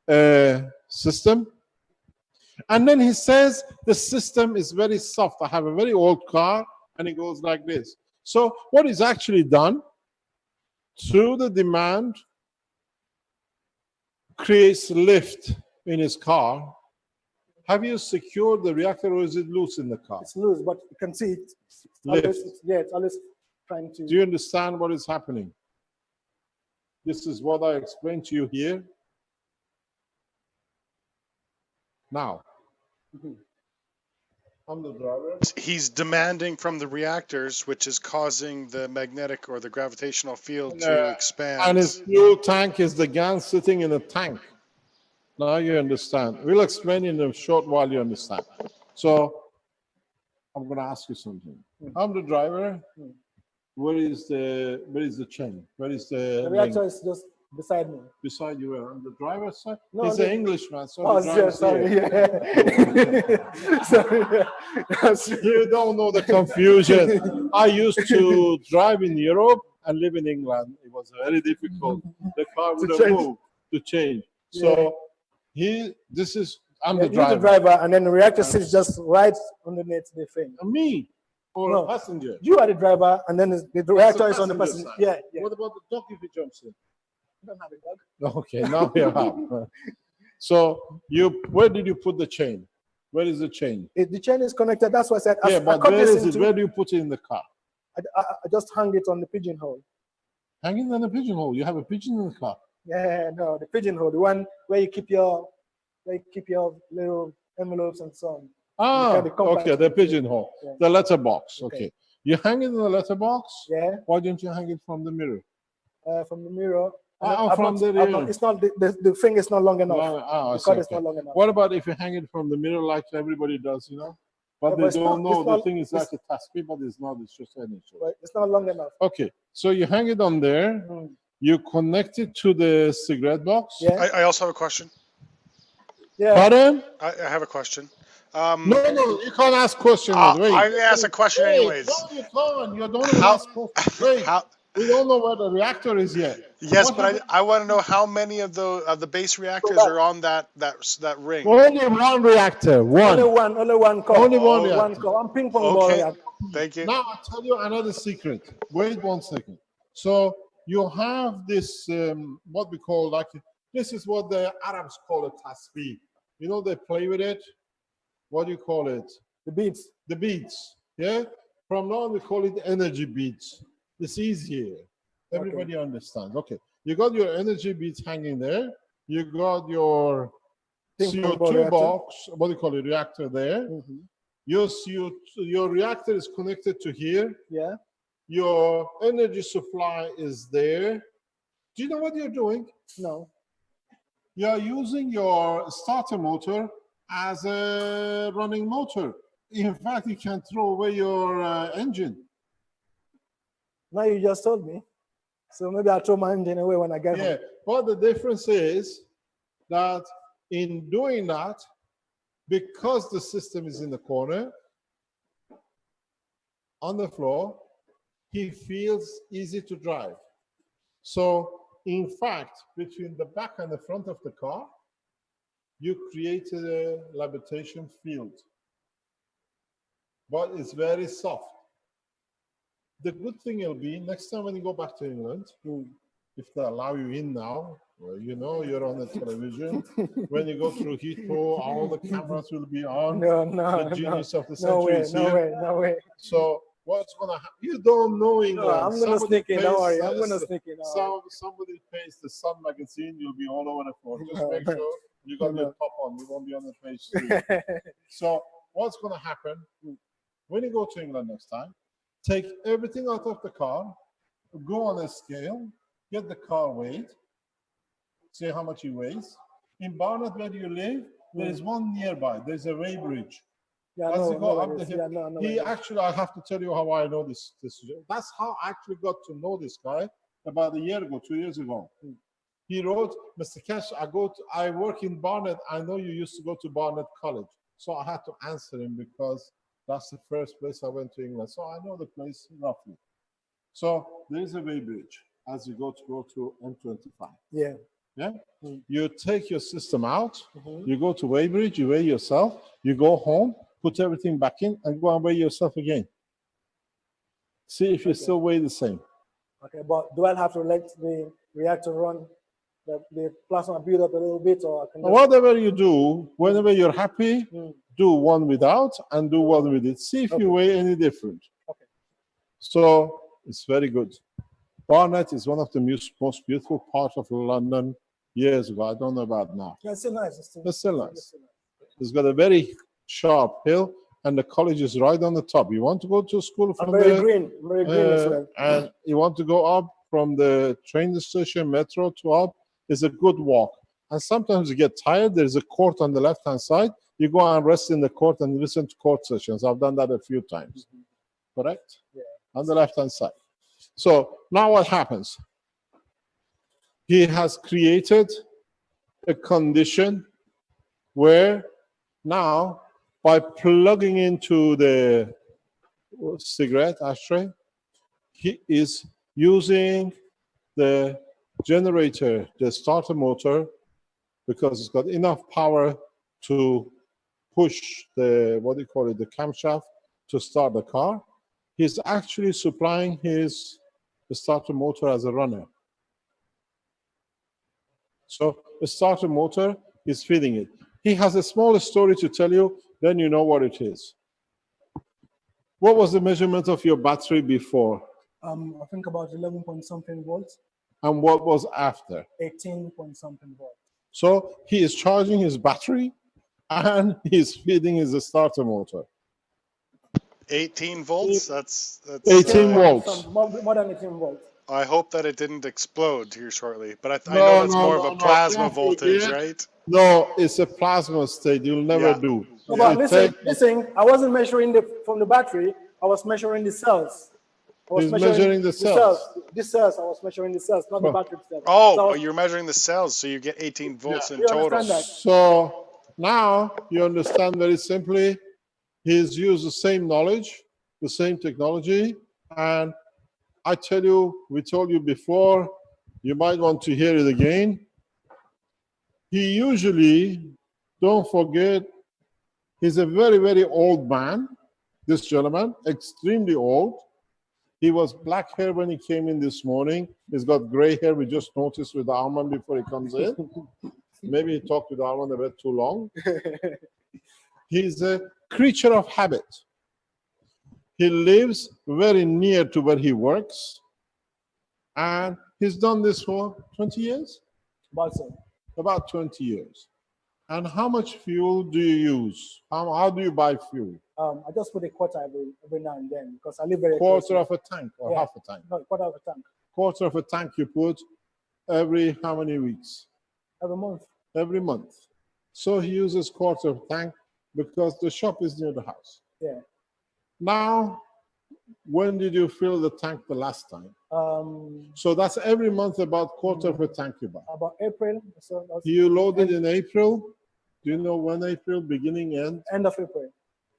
a system. And then he says the system is very soft. I have a very old car, and it goes like this. So what is actually done? through the demand, creates lift in his car. Have you secured the reactor or is it loose in the car? It's loose, but you can see it. It's always trying to. Do you understand what is happening? This is what I explained to you here. Now, I'm the driver. He's demanding from the reactors, which is causing the magnetic or the gravitational field to expand. And his fuel tank is the gun sitting in a tank. Now you understand. We'll explain in a short while you understand. So I'm going to ask you something. I'm the driver. Where is the chain? Where is the reactor link? is just beside me. Beside you, on the driver's side? No, He's an Englishman, so oh, the driver's sorry, here. yeah. Sorry. You don't know the confusion. I used to drive in Europe and live in England. It was very difficult. The car would have moved to change. So I'm the driver. You're the driver, and then the reactor sits just right underneath the thing. Me or No, a passenger? You are the driver, and then the reactor is on the passenger. side. Yeah. What about the dog if he jumps in? You don't have a dog. Okay, now we have. So where did you put the chain? Where is the chain? The chain is connected. That's why I said. Yeah, but where is it? Where do you put it in the car? I just hung it on the pigeonhole. Hanging on the pigeonhole. You have a pigeon in the car. Yeah, no, the pigeonhole, the one where you keep your little envelopes and so on. Ah, okay, the pigeonhole, Yeah. the letterbox. Okay, you hang it in the letterbox. Yeah. Why don't you hang it from the mirror? From the mirror. From the rear. It's not the thing is not long enough. I The see, cord is okay. not long enough. What about if you hang it from the mirror like everybody does, you know? But Yeah, they but it's don't not- know it's the not- thing is like it's- a tasbih, but it's not. It's just energy. But it's not long enough. Okay, so you hang it on there. You connect it to the cigarette box. Yeah. I also have a question. Yeah. Pardon? I have a question. No, you can't ask questions. Wait. I asked a question Wait, anyways. No, you can't. You don't ask questions. Wait. We don't know where the reactor is yet. Yes, What but I want to know how many of the base reactors are on that ring. Only one reactor. One. Only one core. Only one One reactor. core. One ping pong ball Okay. reactor. Thank you. Now I'll tell you another secret. Wait 1 second. So you have this, what we call, this is what the Arabs call a tasbih. You know, they play with it. What do you call it? The beads. The beads. Yeah? From now on, we call it energy beads. It's easier. Everybody understands. Okay. You got your energy beads hanging there. You got your CO2 box, what do you call it, reactor there. Your reactor is connected to here. Yeah. Your energy supply is there. Do you know what you're doing? No. You're using your starter motor as a running motor. In fact, you can throw away your engine. Now you just told me. So maybe I'll throw my engine away when I get home. Yeah, but the difference is that in doing that, because the system is in the corner, on the floor, he feels easy to drive. So, in fact, between the back and the front of the car, you create a levitation field. But it's very soft. The good thing will be, next time when you go back to England, if they allow you in now, well, you know you're on the television. When you go through Heathrow, all the cameras will be on. No, the genius of the no century way, is no here. way, no way. So what's going to happen? You don't know England. No, I'm going to sneak in, don't worry. I'm going to sneak in. Somebody pays the Sun magazine, you'll be all over the floor. Just make sure you got your top on. You won't be on the page 3. So what's going to happen when you go to England next time? Take everything out of the car, go on a scale, get the car weight, see how much it weighs. In Barnet, where you live, there is one nearby. There's a weighbridge. Yeah, As no, you go no, up it the is. hill, Yeah, no, he it is. actually, I have to tell you how I know this. That's how I actually got to know this guy about a year ago, 2 years ago. He wrote, Mr. Cash, I work in Barnet. I know you used to go to Barnet College. So I had to answer him because that's the first place I went to England. So I know the place roughly. So there is a weighbridge as you go to M25. Yeah. Yeah. You take your system out, you go to weighbridge, you weigh yourself, you go home, put everything back in, and go and weigh yourself again. See if you still weigh the same. Okay, but do I have to let the reactor run, the plasma build up a little bit, or I can just... Whatever you do, whenever you're happy, Mm. do one without and do one with it. See if you weigh any different. Okay. So it's very good. Barnet is one of the most beautiful parts of London years ago. I don't know about now. Yeah, it's still nice. It's still nice. It's got a very sharp hill, and the college is right on the top. You want to go to school from very there, green as well. and you want to go up from the train station, metro to up, it's a good walk. And sometimes you get tired. There's a court on the left-hand side. You go and rest in the court and listen to court sessions. I've done that a few times. Correct? Yeah. On the left-hand side. So now what happens? He has created a condition where now, by plugging into the cigarette ashtray, he is using the generator, the starter motor, because it's got enough power to push the, what do you call it, the camshaft to start the car. He's actually supplying his starter motor as a runner. So the starter motor is feeding it. He has a small story to tell you, then you know what it is. What was the measurement of your battery before? I think about 11 point something volts. And what was after? 18 point something volts. So he is charging his battery and he's feeding his starter motor. 18 volts? That's 18 volts. More than 18 volts. I hope that it didn't explode here shortly, but I No, know that's no, more no, of a no, plasma no, voltage, yeah. right? No, it's a plasma state. You'll never do. No, but listen, I wasn't measuring from the battery. I was measuring the cells. I was He's measuring the cells. These cells, I was measuring the cells, not the battery itself. Oh, So you're measuring the cells, so you get 18 volts in You total. understand that? So now you understand very simply, he's used the same knowledge, the same technology, and I tell you, we told you before, you might want to hear it again. He usually, don't forget, he's a very, very old man, this gentleman, extremely old. He was black hair when he came in this morning. He's got gray hair. We just noticed with Armand before he comes in. Maybe he talked with Armand a bit too long. He's a creature of habit. He lives very near to where he works. And he's done this for 20 years? About 20 years. And how much fuel do you use? How do you buy fuel? I just put a quarter every now and then because I live very Quarter close. of a tank or half a tank? No, quarter of a tank. Quarter of a tank you put every how many weeks? Every month. Every month. So he uses quarter of a tank because the shop is near the house. Yeah. Now, when did you fill the tank the last time? So that's every month about quarter of a tank you buy. About April. So You loaded in April. Do you know when April, beginning, end? End of April.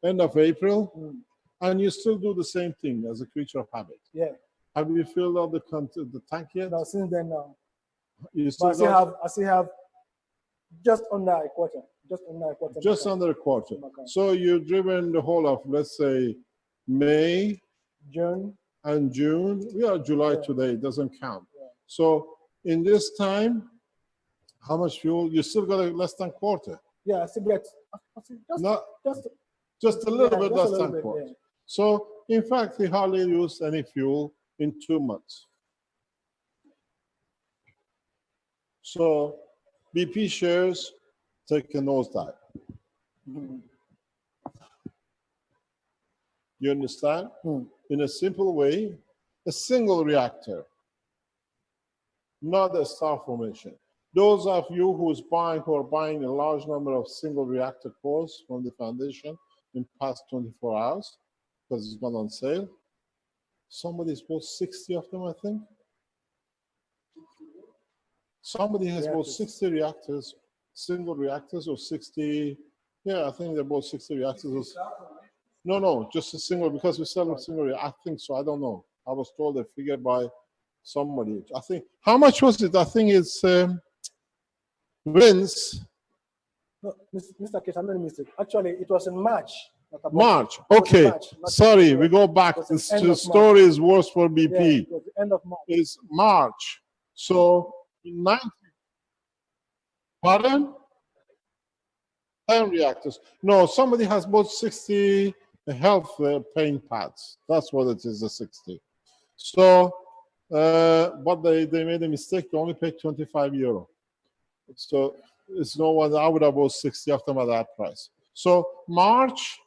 End of April. And you still do the same thing as a creature of habit. Yeah. Have you filled out the tank yet? No, since then, no. You But still I still have just under a quarter. Just under a quarter. just under a quarter. So you've driven the whole of, let's say, May, June, and June. We are July today, it doesn't count. So in this time, how much fuel? You still got a less than quarter. Yeah, I still get just a little bit just a less little than bit, quarter. yeah. So in fact, he hardly used any fuel in 2 months. So BP shares take a nosedive. You understand? In a simple way, a single reactor, not a star formation. Those of you who are buying a large number of single reactor cores from the foundation in past 24 hours, because it's gone on sale. Somebody's bought 60 of them, I think. Somebody has bought 60 reactors, single reactors, or 60, yeah, I think they bought 60 reactors. No, just a single, because we sell a single reactor. I think so, I don't know. I was told a figure by somebody. I think, how much was it? I think it's, Vince. No, Mr. Kish, I made a mistake. Actually, it was in March Not about- March. it was Okay. March, not Sorry, February. we go back. It was This the end the of March. story is worse for Yeah, BP. it was the end of March. It's March. So 90. Pardon? 10 reactors. No, somebody has bought 60 health pain pads. That's what it is, the 60. So, but they made a mistake. They only paid 25 euro. So it's no wonder I would have bought 60 of them at that price. So March,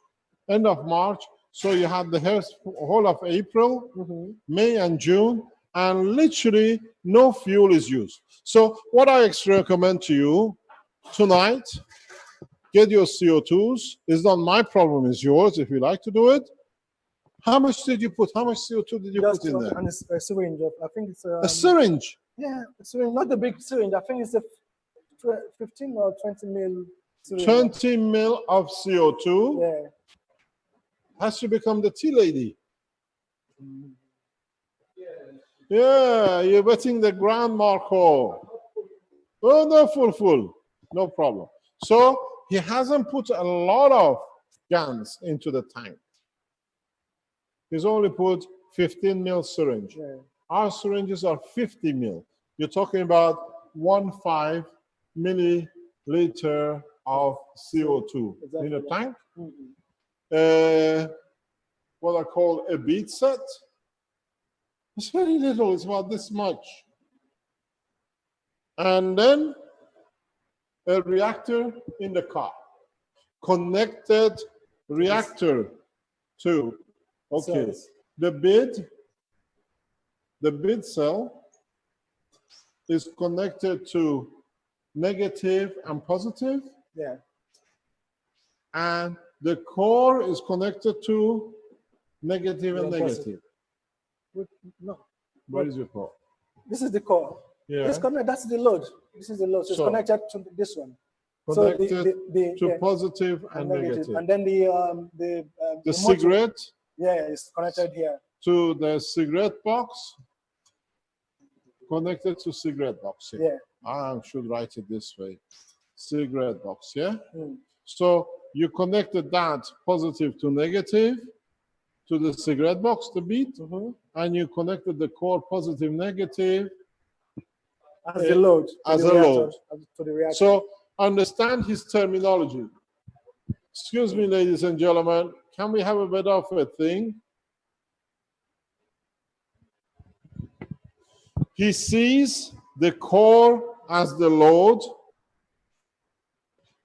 end of March. So you had the whole of April, May and June, and literally no fuel is used. So what I recommend to you tonight, get your CO2s. It's not my problem, it's yours if you like to do it. How much did you put? How much CO2 did you Just put in there? on a syringe. I think it's A syringe. Yeah, a syringe, not the big syringe. I think it's a 15 or 20 mil syringe. 20 mil of CO2 Yeah. has to become the tea lady. Yeah, you're wetting the ground, Marco. Oh, no, full. No problem. So he hasn't put a lot of guns into the tank. He's only put 15 mil syringe. Yeah. Our syringes are 50 mil. You're talking about 1.5 milliliter of CO2 Exactly. in a tank. What I call a bead set. It's very little, it's about this much. And then a reactor in the car. Connected reactor to, okay, Cells. the bid cell is connected to negative and positive, Yeah. and the core is connected to negative and Yeah, negative. No. Where is your core? This is the core. Yeah. That's the load. This is the load. So, So, it's connected to this one. Connected to yeah, positive and negative. And then the The motor, cigarette yeah, is connected here. to the cigarette box, connected to cigarette box. Yeah. I should write it this way. Cigarette box, yeah? Mm. So you connected that positive to negative to the cigarette box, the bead, and you connected the core positive, negative As the load. as a load. To the reactor. So understand his terminology. Excuse me, ladies and gentlemen, can we have a bit of a thing? He sees the core as the load.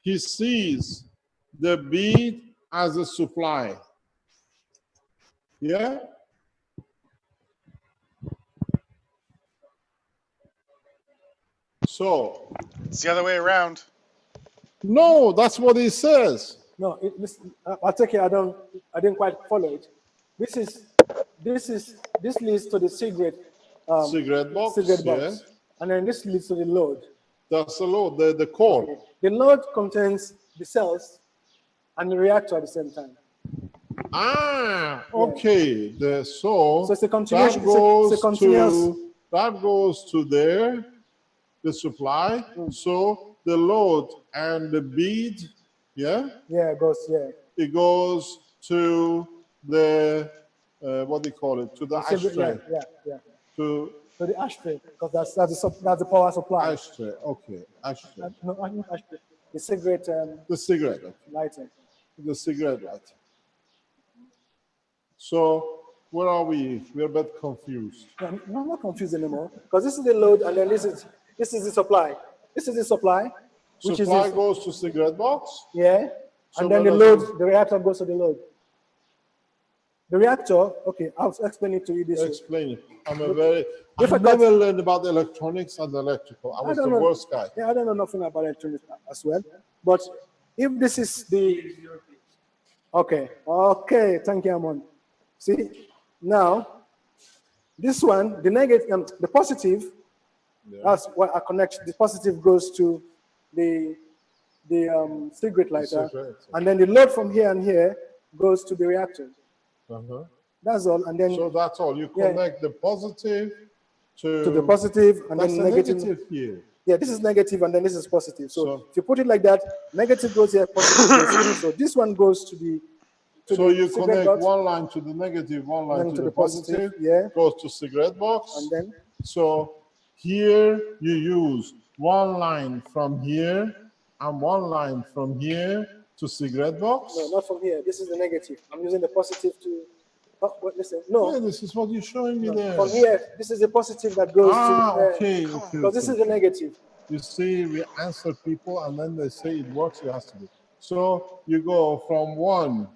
He sees the bead as a supply. Yeah? So. It's the other way around. No, that's what he says. No, I'll take it. I didn't quite follow it. This leads to the cigarette. Cigarette box. Cigarette box. Yeah. And then this leads to the load. That's the load, the core. Okay. The load contains the cells and the reactor at the same time. Ah, okay. So it's a continuation. That goes to there, the supply. So the load and the bead, yeah? Yeah, it goes, yeah. It goes to the, what do you call it? To the ashtray. Yeah. To the ashtray, because that's the power supply. Ashtray, okay. Ashtray. No, ashtray. The cigarette. The cigarette. Lighter. The cigarette lighter. So where are we? We're a bit confused. No, I'm not confused anymore, because this is the load, and then this is the supply. This is the supply. Which supply is goes to cigarette box. Yeah, So and then the load, the reactor goes to the load. The reactor, okay, I'll explain it to you this way. Explain it. I've never learned about electronics and electrical. I was the worst guy. Yeah, I don't know nothing about electronics as well. But if this is the, okay, thank you, Amon. See, now, this one, the negative, the positive, that's what I connect. The positive goes to the cigarette lighter, and then the load from here and here goes to the reactor. That's all, and then so that's all. You connect the positive to the positive, and then negative here. Yeah, this is negative, and then this is positive. So if you put it like that, negative goes here, positive goes here. So this one goes to the So the you cigarette connect box, one line to the negative, one line then to the positive, yeah, goes to cigarette box. and then So here you use one line from here and one line from here to cigarette box. no, not from here. This is the negative. I'm using the positive to. Oh, wait, listen, no. Yeah, this is what you're showing me No, there. from here, this is the positive that goes to. Okay, Because okay. this is the negative. You see, we answer people and then they say it works, it has to be. So you go from one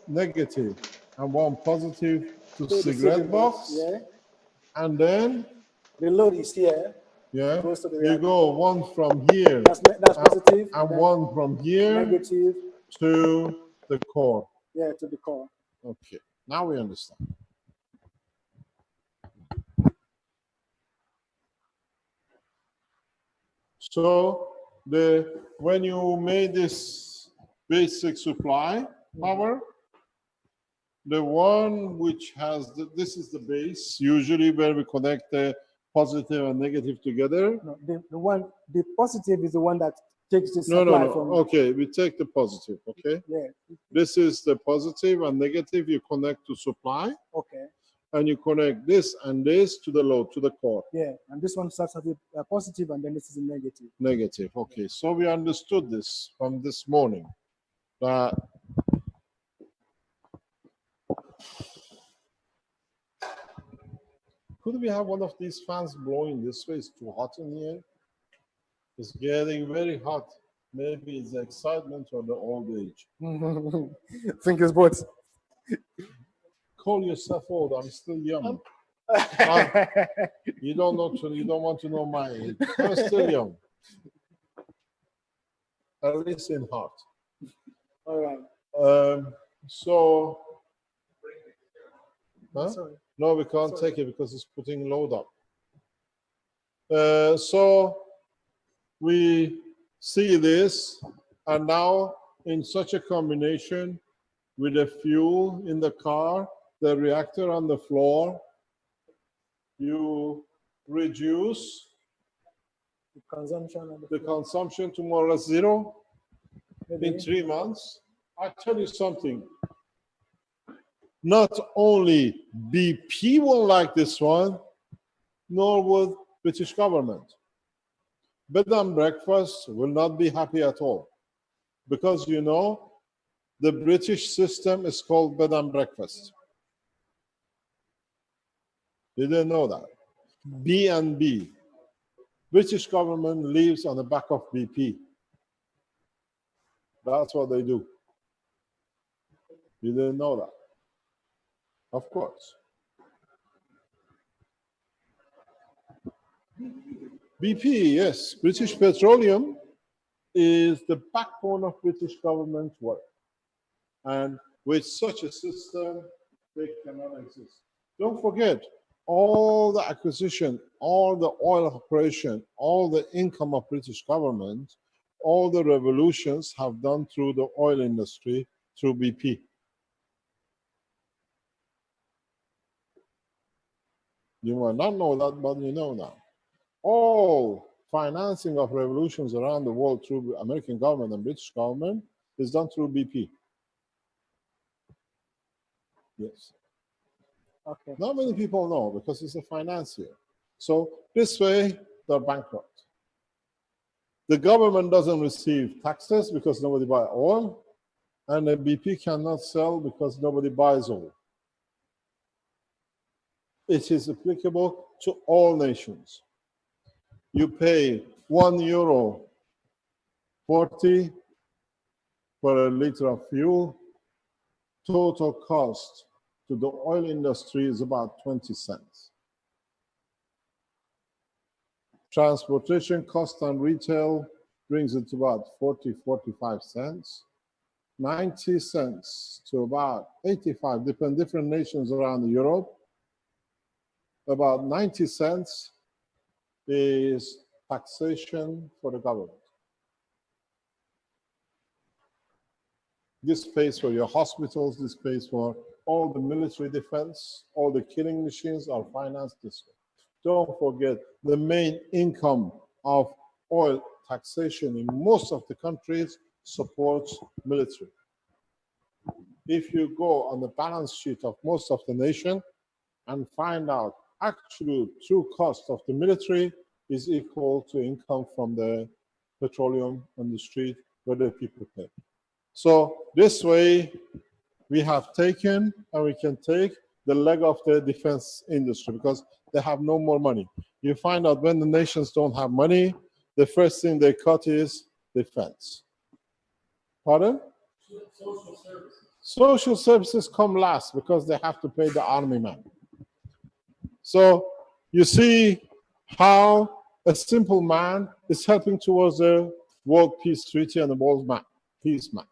negative and one positive to the cigarette box, yeah. and then The load is here. yeah, Goes to the you reactor. go one from here That's positive. and then one from here negative. to the core. Yeah, to the core. Okay, now we understand. So when you made this basic supply power, the one which has this is the base, usually where we connect the positive and negative together. No, the positive is the one that takes the No, supply no. from. Okay, we take the positive. Okay. Yeah. This is the positive and negative. You connect to supply. Okay. And you connect this and this to the load, to the core. Yeah, and this one starts at a positive, and then this is a negative. Negative. Okay, so we understood this from this morning. That could we have one of these fans blowing this way? It's too hot in here. It's getting very hot. Maybe it's the excitement or the old age. Think it's both. Call yourself old. I'm still young. You don't know. You don't want to know my age. I'm still young. At least in heart. All right. So. Huh? Sorry. No, we can't take it because it's putting load up. So we see this, and now in such a combination with the fuel in the car, the reactor on the floor, you reduce the consumption to more or less zero Maybe. in 3 months. I tell you something. Not only BP won't like this one, nor would British government. Bed and breakfast will not be happy at all, because you know the British system is called bed and breakfast. You didn't know that. B&B. British government lives on the back of BP. That's what they do. You didn't know that. Of course. BP, yes, British Petroleum is the backbone of British government work. And with such a system, they cannot exist. Don't forget, all the acquisition, all the oil operation, all the income of British government, all the revolutions have done through the oil industry, through BP. You might not know that, but you know now. All financing of revolutions around the world through American government and British government is done through BP. Yes. Okay. Not many people know because it's a financier. So this way, they're bankrupt. The government doesn't receive taxes because nobody buys oil, and the BP cannot sell because nobody buys oil. It is applicable to all nations. You pay €1.40 for a liter of fuel. Total cost to the oil industry is about 20 cents. Transportation cost on retail brings it to about 40, 45 cents. 90 cents to about 85, different nations around Europe. About 90 cents is taxation for the government. This pays for your hospitals, this pays for all the military defense, all the killing machines are financed this way. Don't forget, the main income of oil taxation in most of the countries supports military. if you go on the balance sheet of most of the nation and find out actual true cost of the military is equal to income from the petroleum industry, where the people pay. So this way, we have taken and we can take the leg of the defense industry because they have no more money. You find out when the nations don't have money, the first thing they cut is defense. Pardon? Social services. Social services come last because they have to pay the army man. So you see how a simple man is helping towards the World Peace Treaty and the World Peace Map.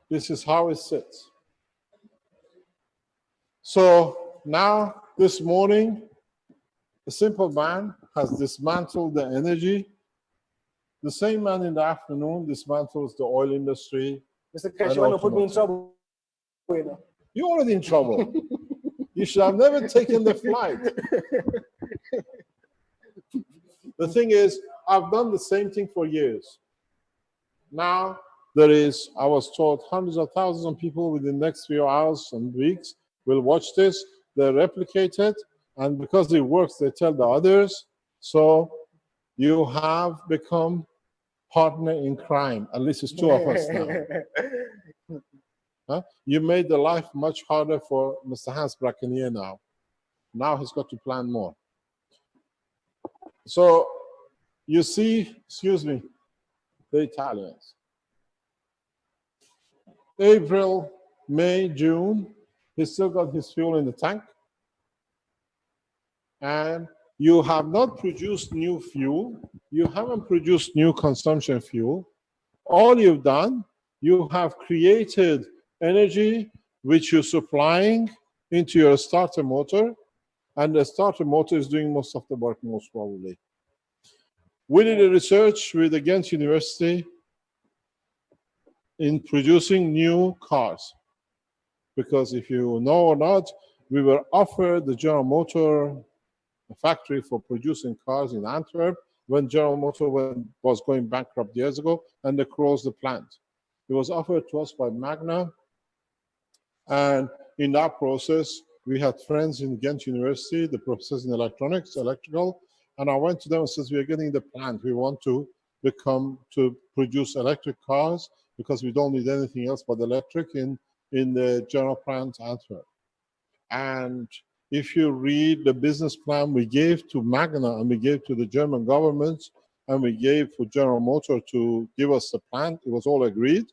This is how it sits. So now, this morning, a simple man has dismantled the energy. The same man in the afternoon dismantles the oil industry. Mr. Cash, you want to put me in trouble? You're already in trouble. You should have never taken the flight. The thing is, I've done the same thing for years. Now, there is, I was told, hundreds of thousands of people within the next few hours and weeks will watch this. They replicate it, and because it works, they tell the others. So you have become partner in crime. At least it's two of us now. Huh? You made the life much harder for Mr. Hans Brackenier now. Now he's got to plan more. So you see, excuse me, the Italians. April, May, June, he still got his fuel in the tank. And you have not produced new fuel. You haven't produced new consumption fuel. All you've done, you have created energy which you're supplying into your starter motor, and the starter motor is doing most of the work, most probably. We did a research with the Ghent University in producing new cars. Because if you know or not, we were offered the General Motor factory for producing cars in Antwerp when General Motors was going bankrupt years ago, and they closed the plant. It was offered to us by Magna, and in that process, we had friends in Ghent University, the professors in electronics, electrical, and I went to them and said, we are getting the plant. We want to produce electric cars because we don't need anything else but electric in the general plant Antwerp. And if you read the business plan we gave to Magna and we gave to the German government and we gave for General Motors to give us the plant, it was all agreed.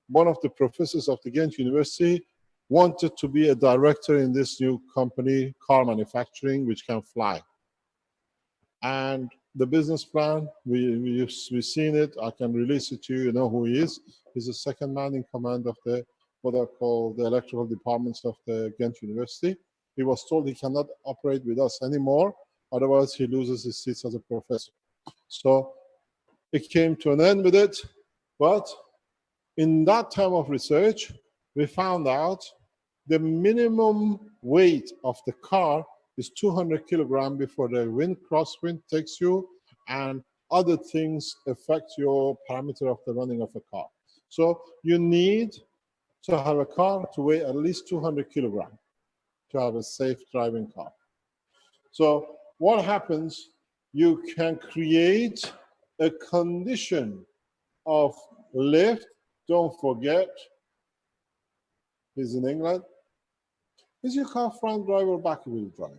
One of the professors of the Ghent University wanted to be a director in this new company, car manufacturing, which can fly. And the business plan, we've seen it. I can release it to you. You know who he is. He's the second man in command of the what are called the electrical departments of the Ghent University. He was told he cannot operate with us anymore, otherwise he loses his seat as a professor. So it came to an end with it, but in that time of research, we found out the minimum weight of the car is 200 kilograms before the crosswind takes you, and other things affect your parameter of the running of a car. So you need to have a car to weigh at least 200 kilograms to have a safe driving car. So what happens, you can create a condition of lift. Don't forget, he's in England. Is your car front drive or back wheel drive?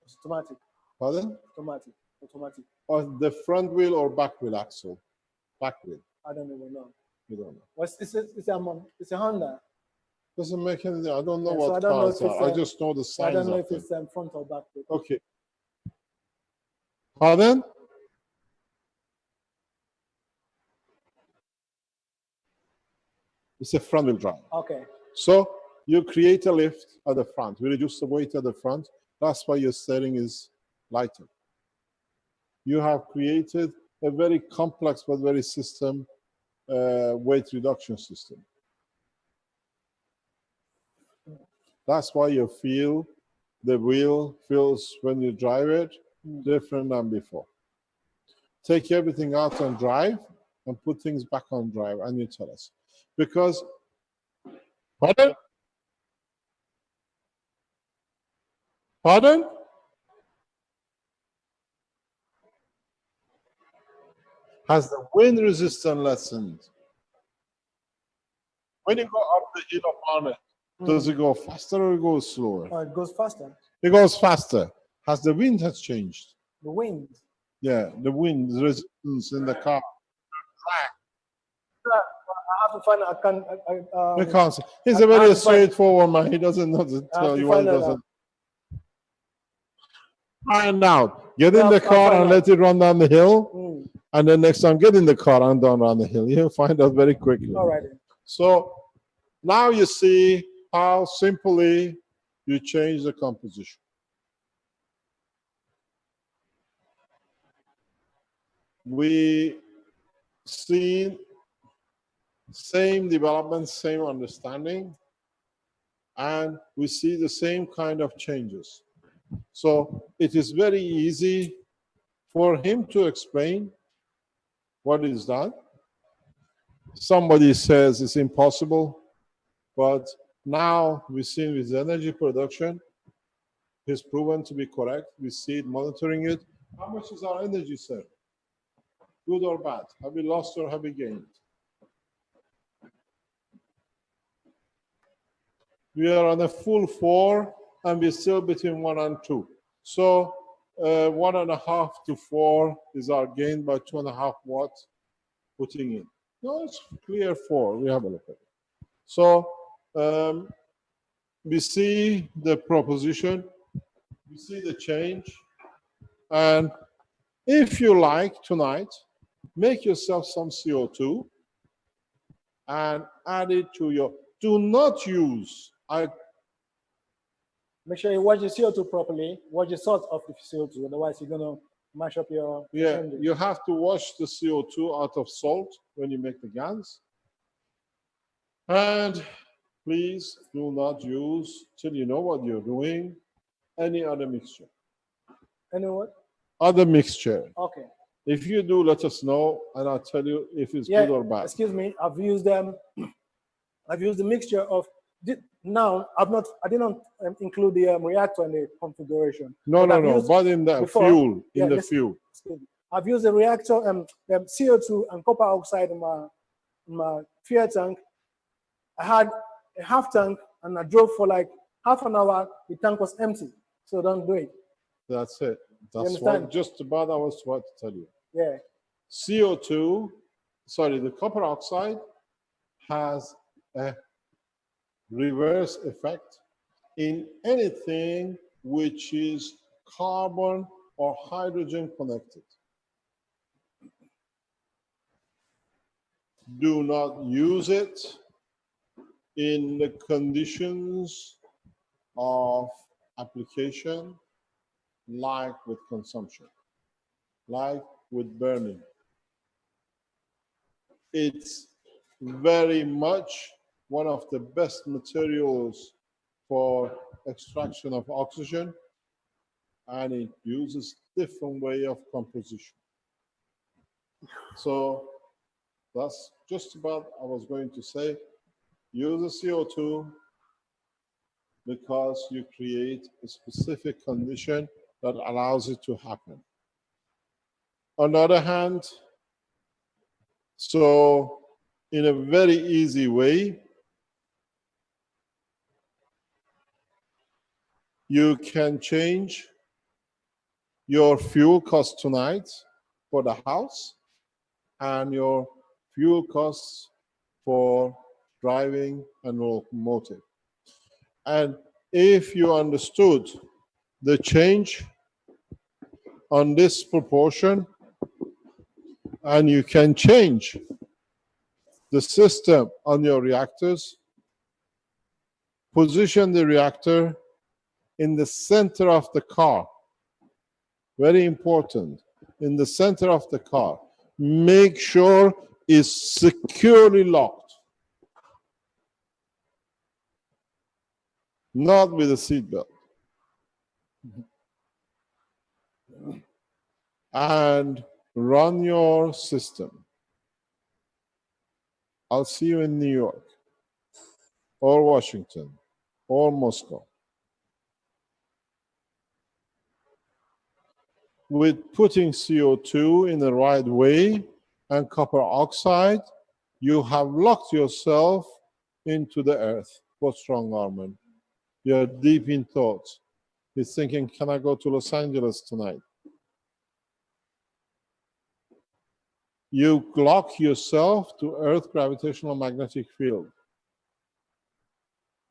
It's automatic. Pardon? Automatic. Automatic. Or the front wheel or back wheel axle? Back wheel. I don't even know. You don't know. What's it's a Honda. Doesn't make any. I don't know Yeah, what so I don't know cars if it's are. I just know the signs. I don't know of if it's front or back wheel. Okay. Pardon? It's a front wheel drive. Okay. So you create a lift at the front. We reduce the weight at the front. That's why your steering is lighter. You have created a very complex but very system weight reduction system. That's why you feel the wheel feels when you drive it different than before. take everything out on drive and put things back on drive, and you tell us. Because, pardon? Pardon? Has the wind resistance lessened? When you go up the hill upon it, does it go faster or it goes slower? Oh, it goes faster. It goes faster. Has the wind has changed? The wind. Yeah, the wind, the resistance in the car. I have to find out. I can't. We can't see. He's I a very have to find- straightforward man. He doesn't know to I have tell to you what he find that doesn't. out. Find out. Get Yeah, in the I'll car find and out. let it run down the hill. Mm. And then next time, get in the car and don't run the hill. You'll find out very quickly. All right. Then. So now you see how simply you change the composition. We see same development, same understanding, and we see the same kind of changes. So it is very easy for him to explain what is done. Somebody says it's impossible, but now we see with energy production, he's proven to be correct. We see it, monitoring it. How much is our energy, sir? Good or bad? Have we lost or have we gained? We are on a full 4, and we're still between 1 and 2. So 1.5 to 4 is our gain by 2.5 watts putting in. No, it's clear 4. We have a look at it. So we see the proposition, we see the change, and if you like tonight, make yourself some CO2 and add it to your, do not use, Make sure you watch the CO2 properly. Watch the source of the CO2. Otherwise, you're gonna mash up your. yeah, engine. you have to wash the CO2 out of salt when you make the GANs. And please do not use, till you know what you're doing, any other mixture. Any what? Other mixture. Okay. If you do, let us know, and I'll tell you if it's Yeah. good or bad. Excuse me. I've used them. I've used the mixture of. Now I did not include the reactor in the configuration. No, but in the before, fuel, yeah, in the yes, fuel. excuse me. I've used the reactor CO2 and copper oxide in my fuel tank. I had a half tank and I drove for like half an hour. The tank was empty, so don't do it. That's it. That's understand? what just about I was about to tell you. Yeah. CO2, sorry, the copper oxide has a reverse effect in anything which is carbon or hydrogen connected. Do not use it in the conditions of application like with consumption, like with burning. It's very much one of the best materials for extraction of oxygen, and it uses different way of composition. So that's just about I was going to say. Use the CO2 because you create a specific condition that allows it to happen. On the other hand, so in a very easy way, you can change your fuel cost tonight for the house and your fuel costs for driving and locomotive. And if you understood the change on this proportion, and you can change the system on your reactors, position the reactor in the center of the car. Very important, in the center of the car. Make sure it's securely locked. Not with a seatbelt. And run your system. I'll see you in New York, or Washington, or Moscow. With putting CO2 in the right way and copper oxide, you have locked yourself into the earth. What's strong armor? You're deep in thought. He's thinking, can I go to Los Angeles tonight? You lock yourself to Earth gravitational magnetic field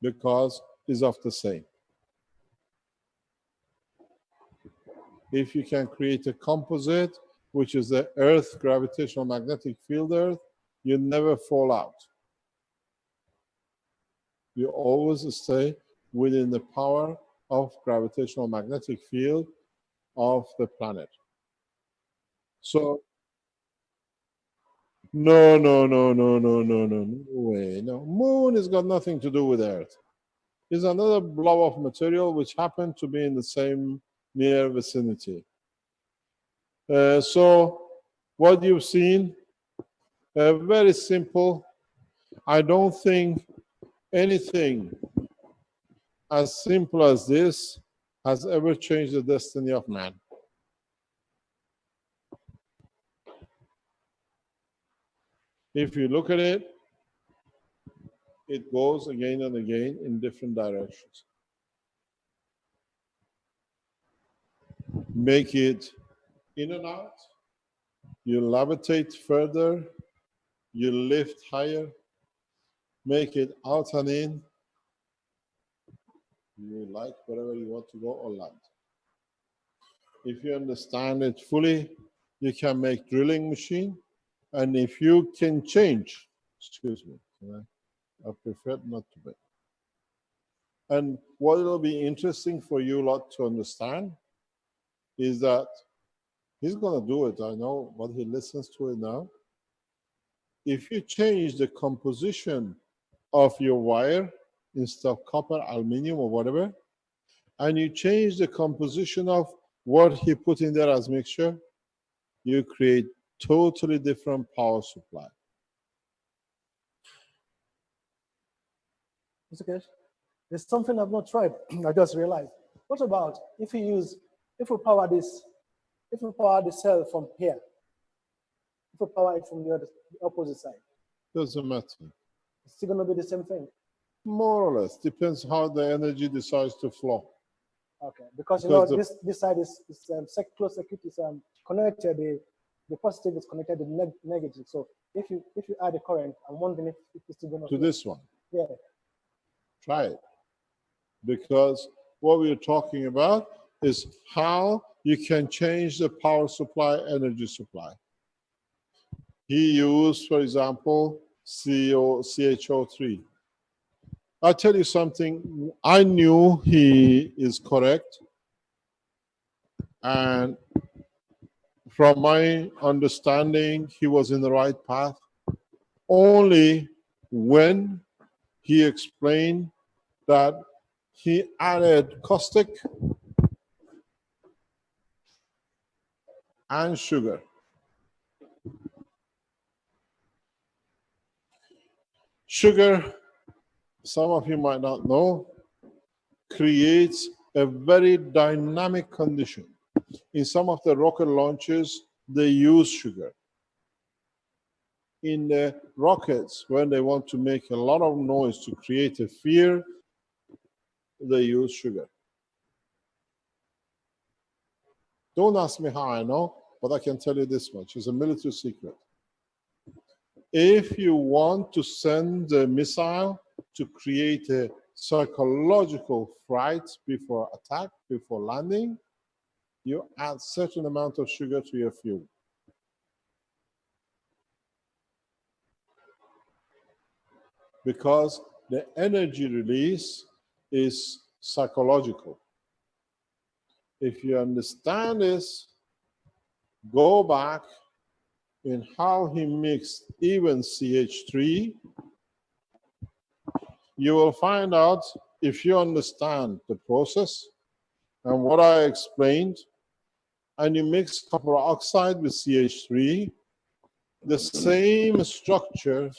because it's of the same. If you can create a composite, which is the Earth gravitational magnetic field Earth, you never fall out. You always stay within the power of gravitational magnetic field of the planet. So, no way. No, Moon has got nothing to do with Earth. It's another blob of material which happened to be in the same near vicinity. So what you've seen, very simple. I don't think anything as simple as this has ever changed the destiny of man. If you look at it, it goes again and again in different directions. Make it in and out, you levitate further, you lift higher, make it out and in. You like wherever you want to go or land. If you understand it fully, you can make drilling machine. And if you can change, excuse me, I prefer not to be. And what will be interesting for you lot to understand is that he's going to do it. I know, but he listens to it now. If you change the composition of your wire instead of copper, aluminum, or whatever, and you change the composition of what he put in there as mixture, you create totally different power supply. Mr. Kesh, there's something I've not tried. I just realized. What about if we power the cell from here, if we power it from the opposite side? Doesn't matter. It's still going to be the same thing? More or less. Depends how the energy decides to flow. Okay, because you know, this side is close circuit is connected, the positive is connected to the negative. So if you add the current, I'm wondering if it's still going to flow. This one. Yeah. Try it. Because what we're talking about is how you can change the power supply, energy supply. He used, for example, CHO3. I'll tell you something. I knew he is correct. And from my understanding, he was in the right path only when he explained that he added caustic and sugar. Sugar, some of you might not know, creates a very dynamic condition. In some of the rocket launches, they use sugar. In the rockets, when they want to make a lot of noise to create a fear, they use sugar. Don't ask me how I know, but I can tell you this much. It's a military secret. If you want to send a missile to create a psychological fright before attack, before landing, you add certain amount of sugar to your fuel. Because the energy release is psychological. If you understand this, go back in how he mixed even CH3, you will find out, if you understand the process and what I explained, and you mix copper oxide with CH3, the same structure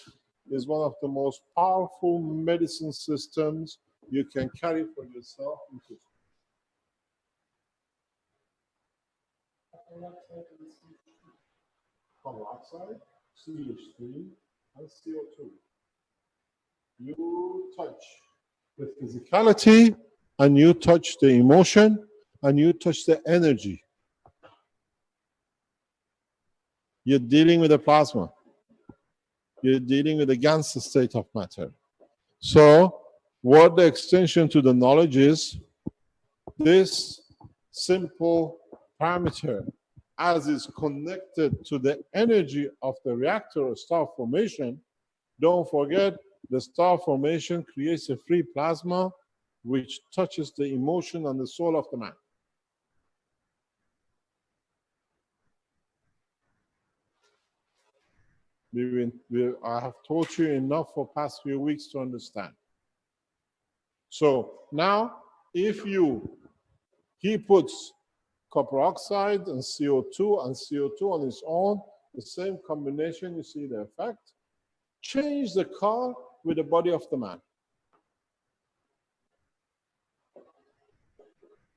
is one of the most powerful medicine systems you can carry for yourself. Copper oxide, CH3, and CO2. You touch the physicality, and you touch the emotion, and you touch the energy. You're dealing with the plasma. You're dealing with the Ganser state of matter. So, what the extension to the knowledge is, this simple parameter, as is connected to the energy of the reactor or star formation, don't forget the star formation creates a free plasma which touches the emotion and the soul of the man. I have taught you enough for past few weeks to understand. So now, if he puts copper oxide and CO2 on its own, the same combination, you see the effect. Change the car with the body of the man.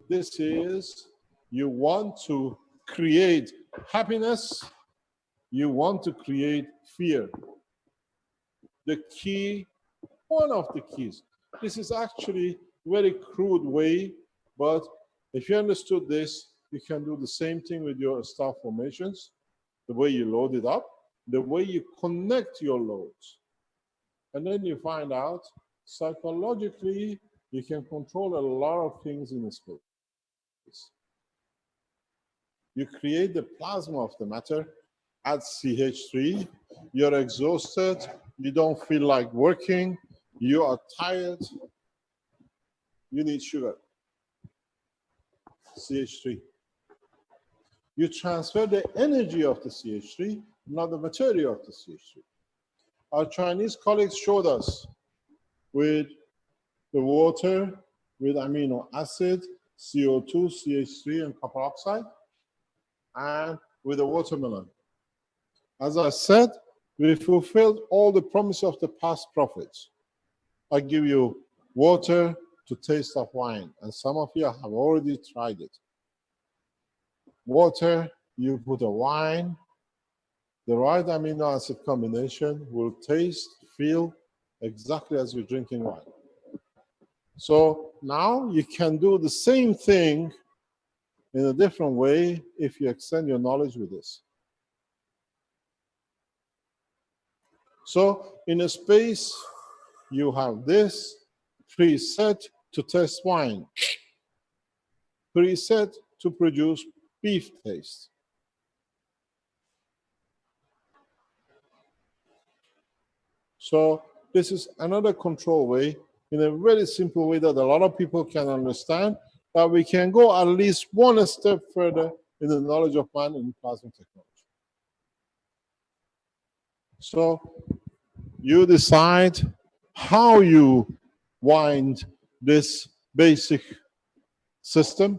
This is, you want to create happiness, you want to create fear. The key, one of the keys. This is actually a very crude way, but if you understood this, you can do the same thing with your star formations, the way you load it up, the way you connect your loads. And then you find out, psychologically, you can control a lot of things in space. You create the plasma of the matter, add CH3, you're exhausted, you don't feel like working, you are tired, you need sugar, CH3. You transfer the energy of the CH3, not the material of the CH3. Our Chinese colleagues showed us with the water, with amino acid, CO2, CH3, and copper oxide, and with the watermelon. As I said, we fulfilled all the promise of the past prophets. I give you water to taste of wine, and some of you have already tried it. Water, you put a wine, the right amino acid combination will taste, feel exactly as you're drinking wine. So now you can do the same thing in a different way if you extend your knowledge with this. So in a space, you have this preset to test wine, preset to produce beef taste. So this is another control way, in a very simple way that a lot of people can understand, that we can go at least one step further in the knowledge of man in plasma technology. So you decide how you wind this basic system.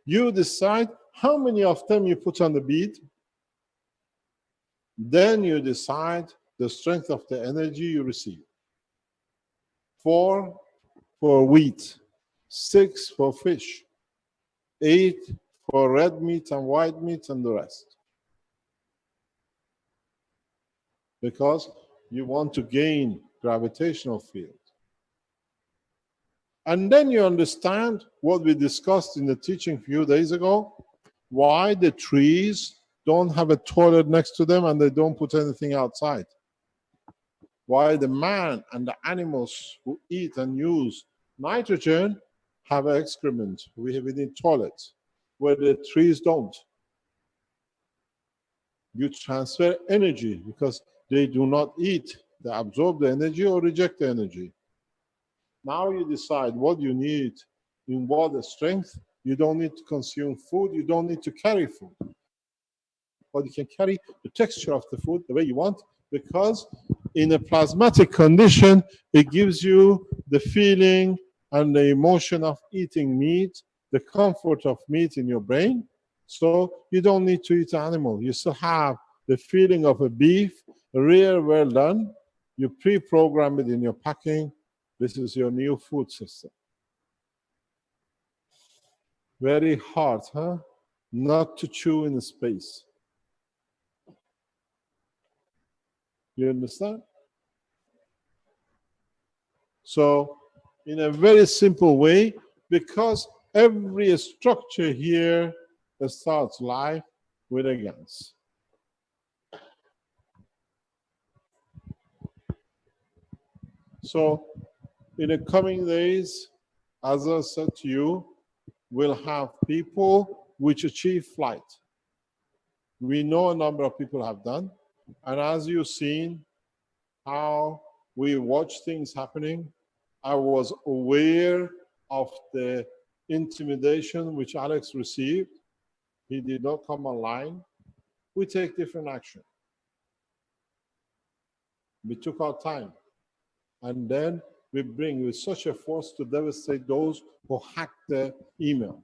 You decide how many of them you put on the bead. Then you decide the strength of the energy you receive. 4 for wheat, 6 for fish, 8 for red meat and white meat and the rest. Because you want to gain gravitational field. And then you understand what we discussed in the teaching a few days ago, why the trees don't have a toilet next to them and they don't put anything outside. Why the man and the animals who eat and use nitrogen have excrement. We need toilets, where the trees don't. You transfer energy because they do not eat. They absorb the energy or reject the energy. Now you decide what you need, in what strength. You don't need to consume food. You don't need to carry food. But you can carry the texture of the food the way you want, because in a plasmatic condition, it gives you the feeling and the emotion of eating meat, the comfort of meat in your brain, So you don't need to eat animal. You still have the feeling of a beef, rare, well done. You pre-program it in your packing. This is your new food system. Very hard, huh? Not to chew in space. You understand? So, in a very simple way, because every structure here starts life with a GANs. So, in the coming days, as I said to you, we'll have people which achieve flight. We know a number of people have done, and as you've seen how we watch things happening, I was aware of the intimidation which Alex received. He did not come online. We take different action. We took our time, and then we bring with such a force to devastate those who hacked the email.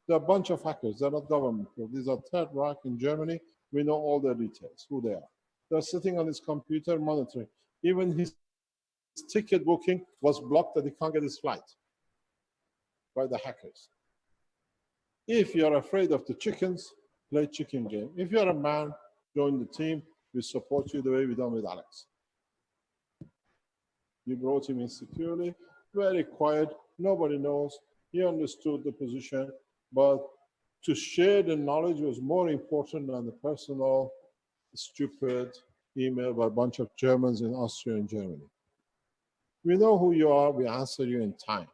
There are a bunch of hackers. They're not government. These are Third Reich in Germany. We know all their details, who they are. They're sitting on his computer monitoring. Even his ticket booking was blocked that he can't get his flight by the hackers. If you're afraid of the chickens, play chicken game. If you're a man, join the team. We support you the way we done with Alex. You brought him in securely, very quiet. Nobody knows. He understood the position, but to share the knowledge was more important than the personal, stupid email by a bunch of Germans in Austria and Germany. We know who you are. We answer you in time.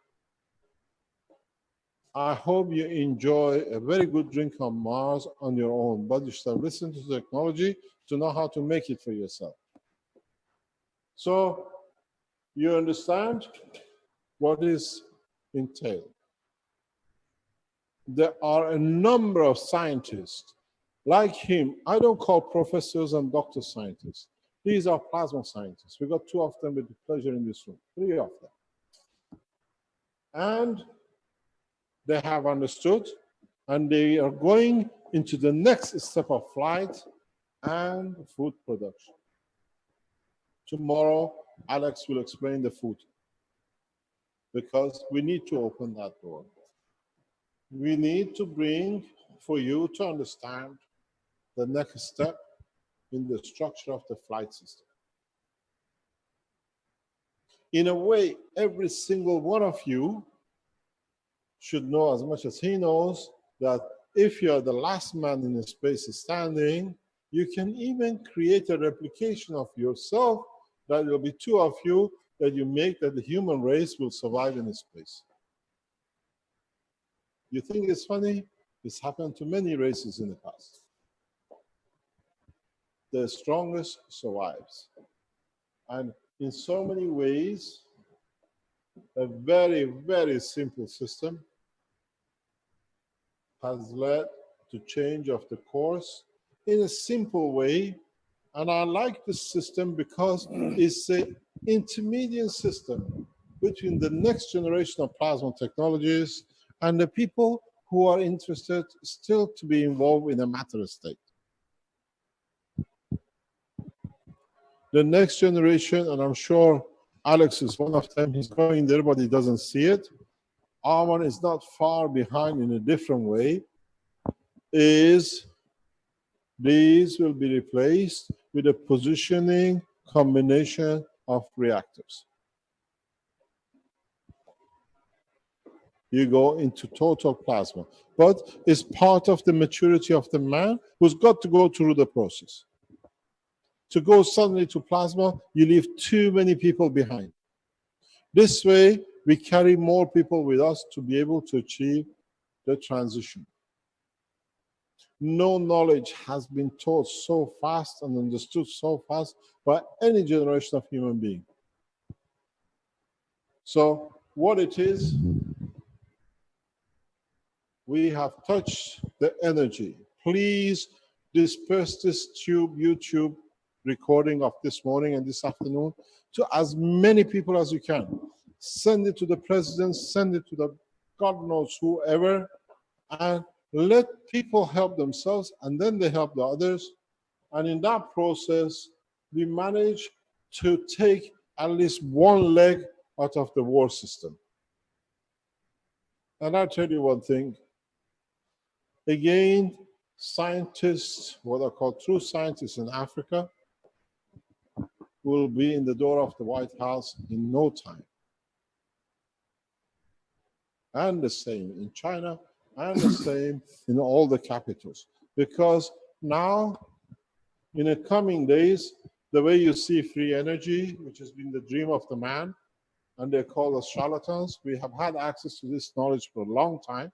I hope you enjoy a very good drink on Mars on your own, but you should have listened to the technology to know how to make it for yourself. So you understand what is entailed. There are a number of scientists like him. I don't call professors and doctor scientists. These are plasma scientists. We got 2 of them with pleasure in this room, 3 of them. And they have understood, and they are going into the next step of flight and food production. Tomorrow, Alex will explain the food, because we need to open that door. We need to bring for you to understand the next step in the structure of the flight system. In a way, every single one of you should know as much as he knows that if you're the last man in the space standing, you can even create a replication of yourself that will be 2 of you that you make that the human race will survive in space. You think it's funny? It's happened to many races in the past. The strongest survives. And in so many ways, a very, very simple system has led to change of the course in a simple way. And I like this system because it's an intermediate system between the next generation of plasma technologies and the people who are interested still to be involved in a matter state. The next generation, and I'm sure Alex is one of them, he's going there, but he doesn't see it. Armand is not far behind in a different way, is these will be replaced with a positioning combination of reactors. You go into total plasma, but it's part of the maturity of the man who's got to go through the process. To go suddenly to plasma, you leave too many people behind. This way, we carry more people with us to be able to achieve the transition. No knowledge has been taught so fast and understood so fast by any generation of human being. So what it is, we have touched the energy. Please disperse this YouTube recording of this morning and this afternoon to as many people as you can. Send it to the president, send it to the God knows whoever, and let people help themselves, and then they help the others. And in that process, we manage to take at least one leg out of the war system. And I'll tell you one thing. Again, scientists, what are called true scientists in Africa, will be in the door of the White House in no time. And the same in China, and the same in all the capitals. Because now, in the coming days, the way you see free energy, which has been the dream of the man, and they're called as charlatans, we have had access to this knowledge for a long time.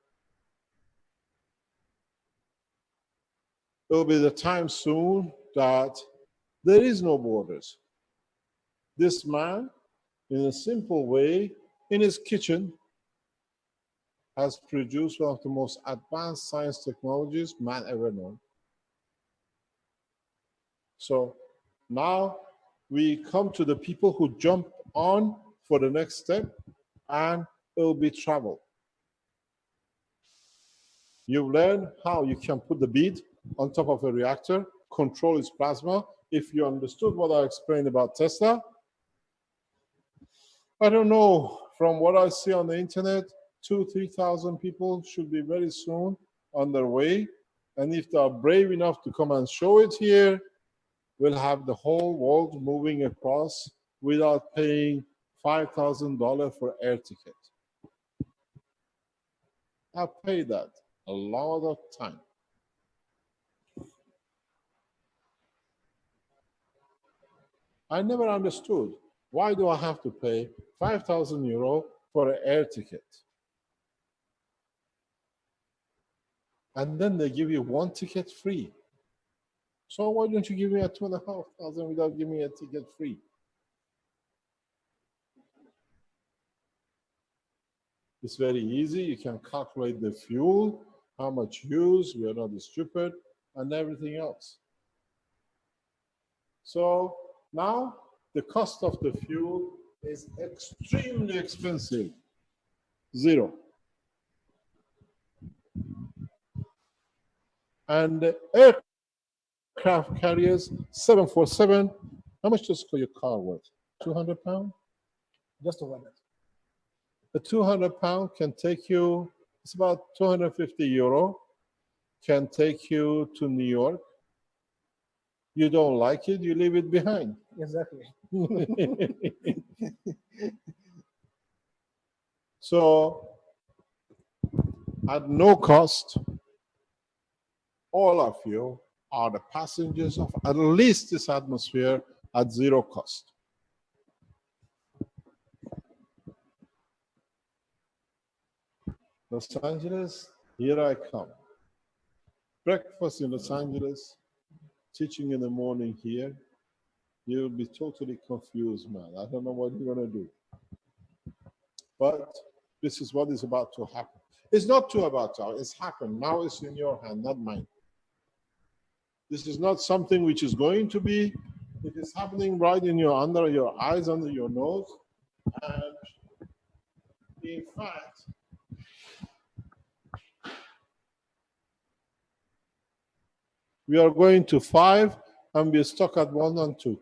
It will be the time soon that there is no borders. This man, in a simple way, in his kitchen, has produced one of the most advanced science technologies man ever known. So now we come to the people who jump on for the next step, and it will be travel. You learn how you can put the bead on top of a reactor, control its plasma. If you understood what I explained about Tesla, I don't know, from what I see on the internet, 2,000–3,000 people should be very soon on their way. And if they are brave enough to come and show it here, we'll have the whole world moving across without paying $5,000 for air ticket. I've paid that a lot of time. I never understood, why do I have to pay 5,000 euro for an air ticket? And then they give you one ticket free. So why don't you give me a 2,500 without giving me a ticket free? It's very easy. You can calculate the fuel, how much use, we are not stupid, and everything else. So now the cost of the fuel is extremely expensive. Zero. And the aircraft carriers, 747, how much does your car worth? 200 pounds? Just a minute. The 200 pound can take you, it's about 250 euro, can take you to New York. You don't like it, you leave it behind. Exactly. So, at no cost, all of you are the passengers of at least this atmosphere at zero cost. Los Angeles, here I come. Breakfast in Los Angeles, teaching in the morning here. You'll be totally confused, man. I don't know what you're going to do. But this is what is about to happen. It's not too about to happen. It's happened. Now it's in your hand, not mine. This is not something which is going to be. It is happening right in your, under your eyes, under your nose. And in fact, we are going to 5 and we're stuck at 1 and 2.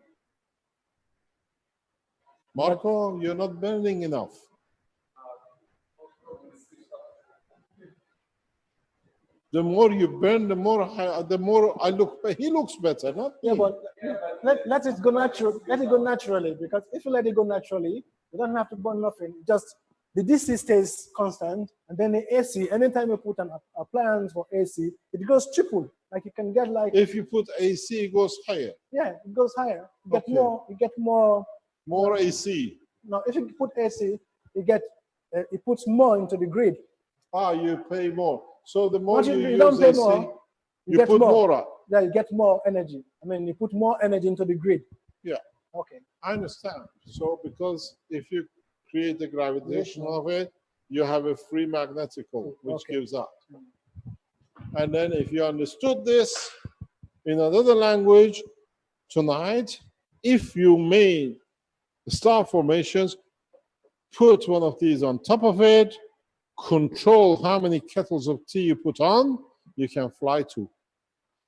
Marco, you're not burning enough. The more you burn, the more I look. He looks better, not Yeah, me. but let it go natural. Let it go naturally, because if you let it go naturally, you don't have to burn nothing. Just the DC stays constant, and then the AC. Anytime you put an appliance for AC, it goes triple. Like you can get like. If you put AC, it goes higher. Yeah, it goes higher. You get Okay. more. You get more. More AC. No, if you put AC, you get. It puts more into the grid. Ah, you pay more. So the more Once you use don't pay AC, more, you get put more up. Yeah, you get more energy. I mean, you put more energy into the grid. Yeah. Okay. I understand. So because if you create the gravitation of it, you have a free magnetical, which gives up. And then if you understood this in another language tonight, if you made star formations, put one of these on top of it, control how many kettles of tea you put on, you can fly to,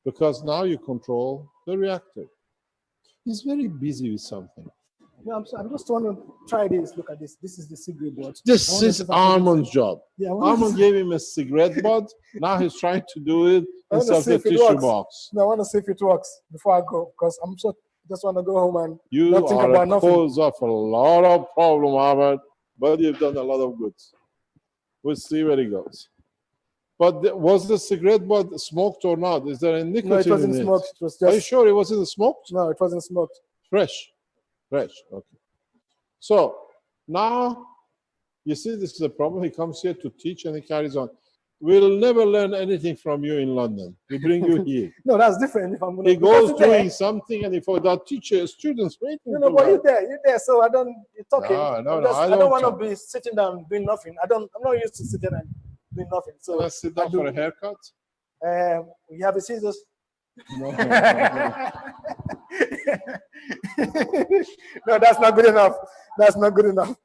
because now you control the reactor. He's very busy with something. No, I'm just want to try this. Look at this. This is the cigarette butt. This is Armand's job. Yeah, Armand gave him a cigarette butt. Now he's trying to do it instead of a tissue box. No, I want to see if it works before I go, because I'm just want to go home and You not think are about a nothing. cause of a lot of problem, Armand, but you've done a lot of good. We'll see where it goes. But was the cigarette butt smoked or not? Is there a nicotine No, it wasn't in smoked. It was just. Are you sure it wasn't smoked? No, it wasn't smoked. Fresh. Fresh. Okay. So now you see this is a problem. He comes here to teach and he carries on. We'll never learn anything from you in London. We bring you here. No, that's different. If I'm gonna, He goes because you're doing there. something and if that teacher, students waiting. No, to but learn. you're there, so I don't. You're talking. No, I I don't don't want to come. be sitting down doing nothing. I'm not used to sitting and doing nothing. So Can I sit down for a haircut? You have a scissors. No. No, that's not good enough. That's not good enough.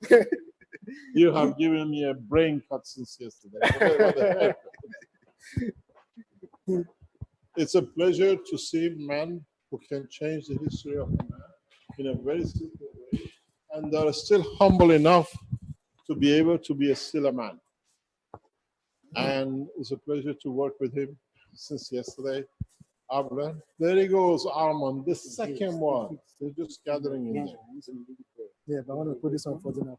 You have given me a brain cut since yesterday. It's a pleasure to see men who can change the history of man in a very simple way, and they are still humble enough to be able to be still a man. And it's a pleasure to work with him since yesterday. I've learned. There he goes, Armand, the second one. They're just gathering in there. Yeah, but I want to put this on for dinner.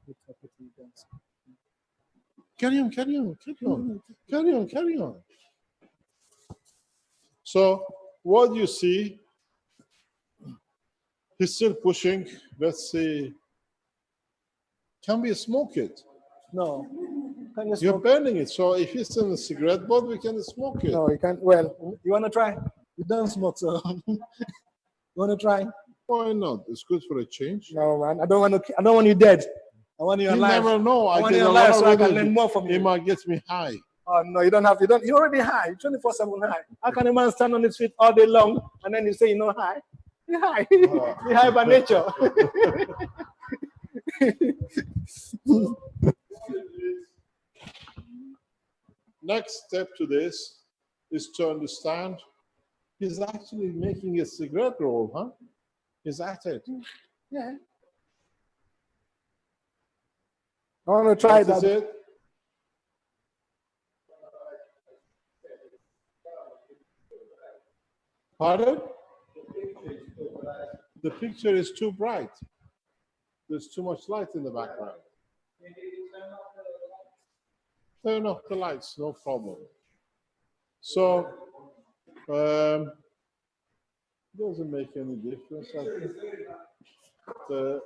Carry on, carry on, carry on, carry on, carry on. So what you see, he's still pushing. Let's see. Can we smoke it? No. Can you You're smoke? burning it. So if it's in a cigarette butt, we can smoke it. No, you can't. Well, you want to try? You don't smoke, so you want to try? Why not? It's good for a change. No, man. I don't want to. I don't want you dead. I want you You alive. never know. I want get you a alive lot so I of can energy. learn more from It you. might get me high. Oh no, you don't have. You don't. You're already high. 24/7 high. How can a man stand on his feet all day long and then you say you're not high? You're high. You're high by nature. Next step to this is to understand he's actually making a cigarette roll, huh? Is that it? Yeah. I want to try That is that. it? Pardon? The picture is too bright. There's too much light in the background. Turn off the lights, no problem. So, doesn't make any difference. I think the,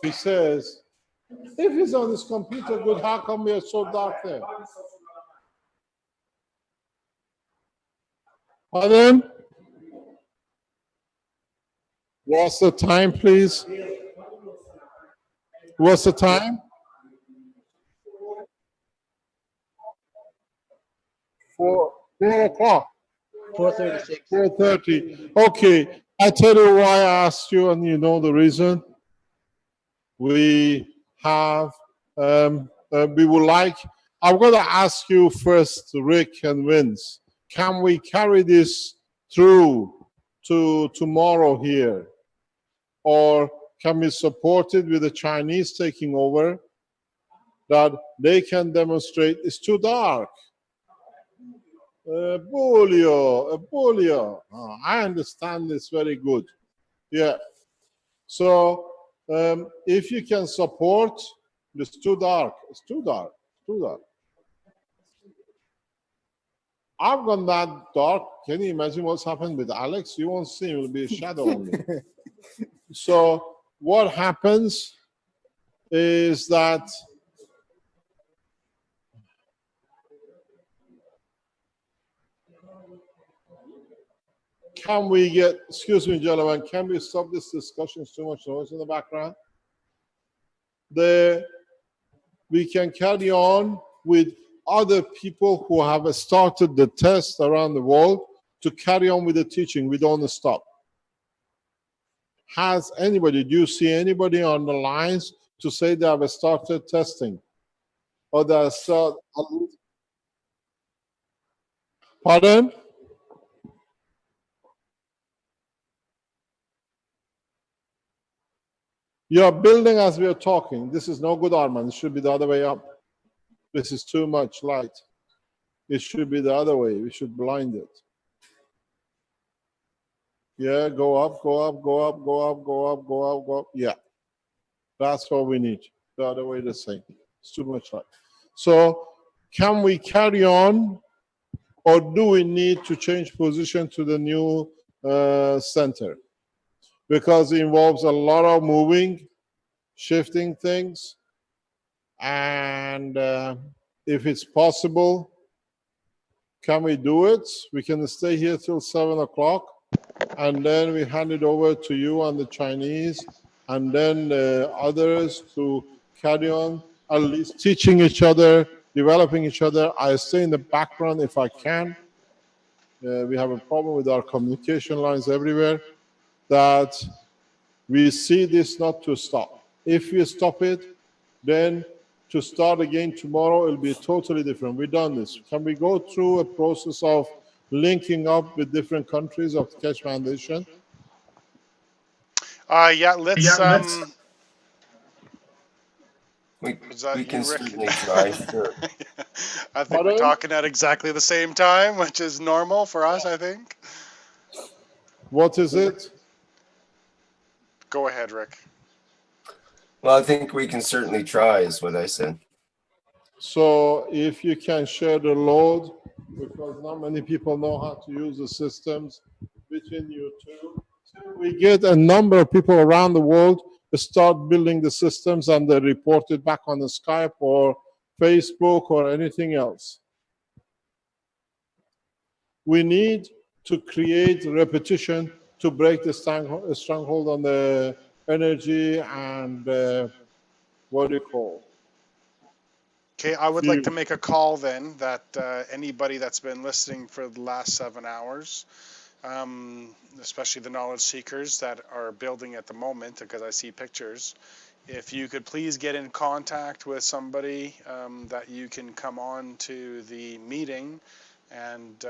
he says, if he's on his computer good, how come we are so dark there? Pardon? What's the time, please? What's the time? 4 o'clock. 4:36. 4:30. Okay, I tell you why I asked you, and you know the reason. We have, we would like, I'm going to ask you first, Rick and Vince, can we carry this through to tomorrow here? Or can we support it with the Chinese taking over, that they can demonstrate it's too dark? Bulio. Oh, I understand this very good. Yeah. So if you can support, it's too dark. It's too dark. Too dark. I've gone that dark. Can you imagine what's happened with Alex? You won't see him. It'll be a shadow only. So what happens is that can we get, excuse me, gentlemen, can we stop this discussion? It's too much noise in the background. We can carry on with other people who have started the test around the world to carry on with the teaching. We don't stop. Has anybody, do you see anybody on the lines to say they have started testing? Or they have started, pardon? You are building as we are talking. This is no good, Arman. It should be the other way up. This is too much light. It should be the other way. We should blind it. Yeah, go up, go up, go up, go up, go up, go up, go up. Yeah, that's what we need. The other way the same. It's too much light. So can we carry on, or do we need to change position to the new center? Because it involves a lot of moving, shifting things, and if it's possible, can we do it? We can stay here till 7 o'clock, and then we hand it over to you and the Chinese, and then others to carry on, at least teaching each other, developing each other. I stay in the background if I can. We have a problem with our communication lines everywhere, that we see this not to stop. If we stop it, then to start again tomorrow, it'll be totally different. We've done this. Can we go through a process of linking up with different countries of the Keshe Foundation? Yeah, let's. We can certainly try, sure. I think we're talking at exactly the same time, which is normal for us, I think. What is it? Go ahead, Rick. Well, I think we can certainly try, is what I said. So if you can share the load, because not many people know how to use the systems between you two. So we get a number of people around the world to start building the systems, and they report it back on the Skype or Facebook or anything else. We need to create repetition to break the stronghold on the energy and what do you call? Okay, I would like to make a call then that anybody that's been listening for the last 7 hours, especially the knowledge seekers that are building at the moment, because I see pictures, if you could please get in contact with somebody that you can come on to the meeting and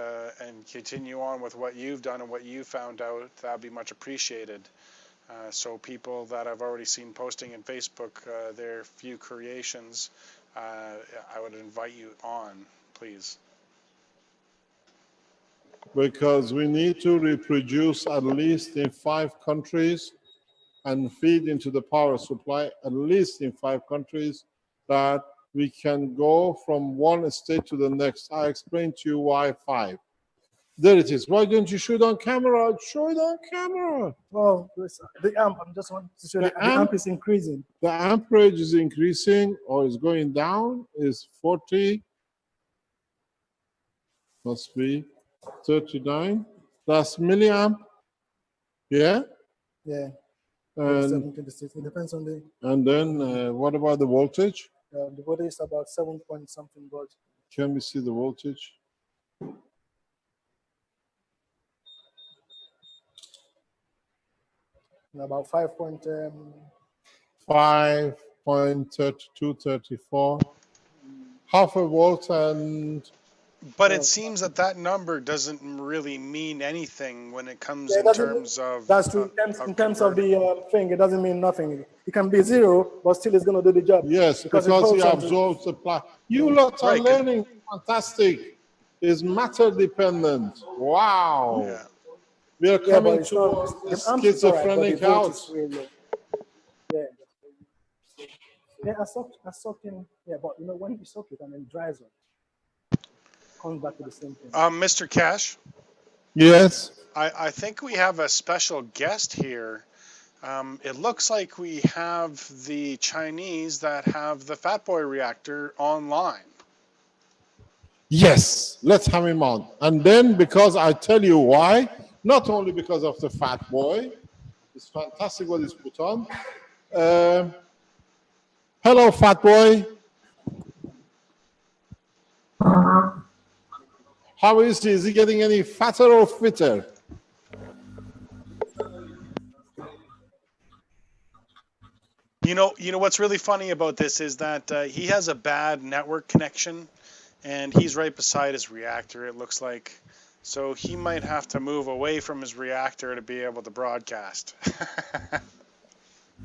continue on with what you've done and what you found out, that'd be much appreciated. So people that I've already seen posting in Facebook their few creations, I would invite you on, please. Because we need to reproduce at least in 5 countries and feed into the power supply at least in 5 countries, that we can go from one state to the next. I explained to you why 5. There it is. Why don't you shoot on camera? Show it on camera. Oh, the amp, I'm just wanting to show that the amp is increasing. The amperage is increasing or is going down, is 40. Must be 39. That's milliamp. Yeah? Yeah. And, it depends on the... And then what about the voltage? The voltage is about 7 point something volts. Can we see the voltage? About 5.32, 34. Half a volt and... But it seems that that number doesn't really mean anything when it comes in terms of... That's true. In terms of the thing, it doesn't mean nothing. It can be 0, but still it's going to do the job. Yes, because he absorbs the plasma. You lot are learning. Fantastic. It's matter dependent. Wow. Yeah. We are coming to the schizophrenic house. Yeah. Yeah, I soaked in. Yeah, but you know, when you soak it and then it dries up, it comes back to the same thing. Mr. Cash? Yes? I think we have a special guest here. It looks like we have the Chinese that have the Fat Boy reactor online. Yes, let's have him on. And then, because I tell you why, not only because of the Fat Boy, it's fantastic what he's put on. Hello, Fat Boy. How is he? Is he getting any fatter or fitter? You know what's really funny about this is that he has a bad network connection, and he's right beside his reactor, it looks like. So he might have to move away from his reactor to be able to broadcast.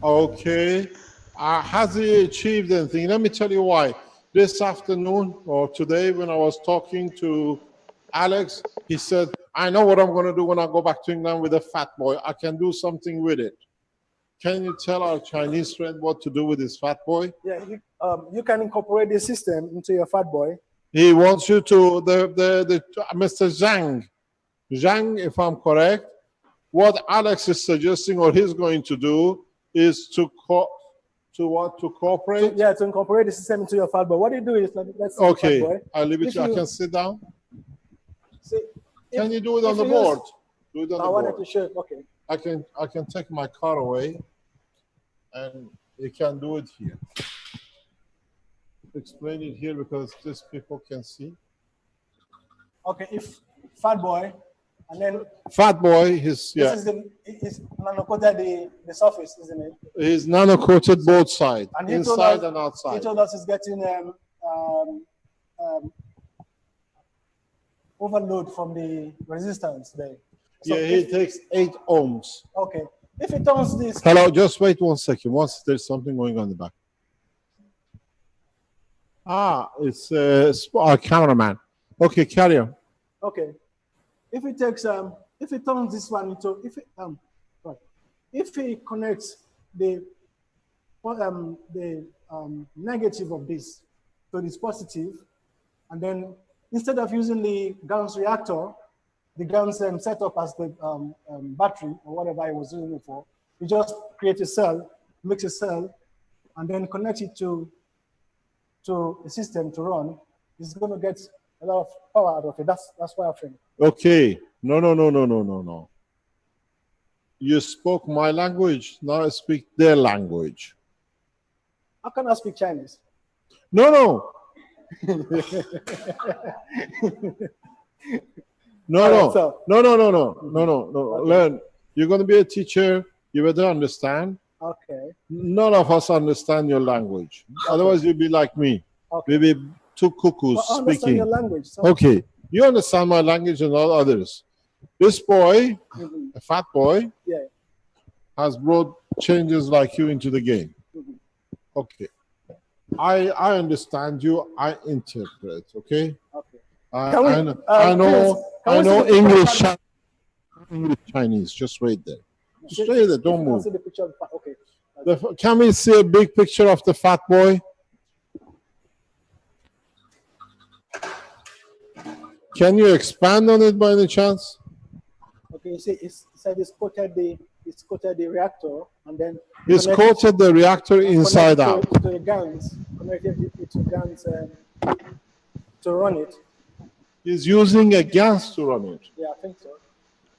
Okay. Has he achieved anything? Let me tell you why. This afternoon or today when I was talking to Alex, he said, I know what I'm going to do when I go back to England with a fat boy. I can do something with it. Can you tell our Chinese friend what to do with his fat boy? Yeah, you can incorporate the system into your fat boy. He wants you to, Mr. Zhang, if I'm correct, what Alex is suggesting or he's going to do is to cooperate? To incorporate the system into your fat boy. What you do is, let's see, okay, fat boy. I'll leave it to you. I can sit down. See, can you do it on the board? Do it on the I wanted board. to show it. Okay. I can take my car away and you can do it here. Explain it here because these people can see. Okay, if fat boy, and then fat boy, his this is nano-coated the surface, isn't it? He's nano-coated both sides, and inside and outside. He told us he's getting overload from the resistance there. So yeah, he takes 8 ohms. Okay, if he turns this. Hello, just wait 1 second. Once there's something going on in the back. It's our cameraman. Okay, carry on. Okay, if it takes if it turns this one into if he connects the negative of this to this positive, and then instead of using the GANS reactor, the GANS set up as the battery or whatever I was using it for, you just create a cell, mix a cell, and then connect it to a system to run. It's going to get a lot of power out of it. That's what I think. Okay. No. You spoke my language. Now I speak their language. How can I speak Chinese? No. No. Okay. Learn. You're going to be a teacher. You better understand. Okay. None of us understand your language. Otherwise, you'll be like me. Okay. We'll be two cuckoos I understand speaking. your language. So. Okay. You understand my language and all others. This boy, a fat boy, has brought changes like you into the game. Okay. I understand you. I interpret. Okay. Okay. I know English Chinese. Just wait there. Just stay there. Don't move. Okay. Can we see a big picture of the fat boy? Can you expand on it by any chance? Okay, you see, it's coated the reactor, and then it's coated the reactor inside out. To the GANS, connected it to GANS to run it. He's using a GANS to run it. Yeah, I think so.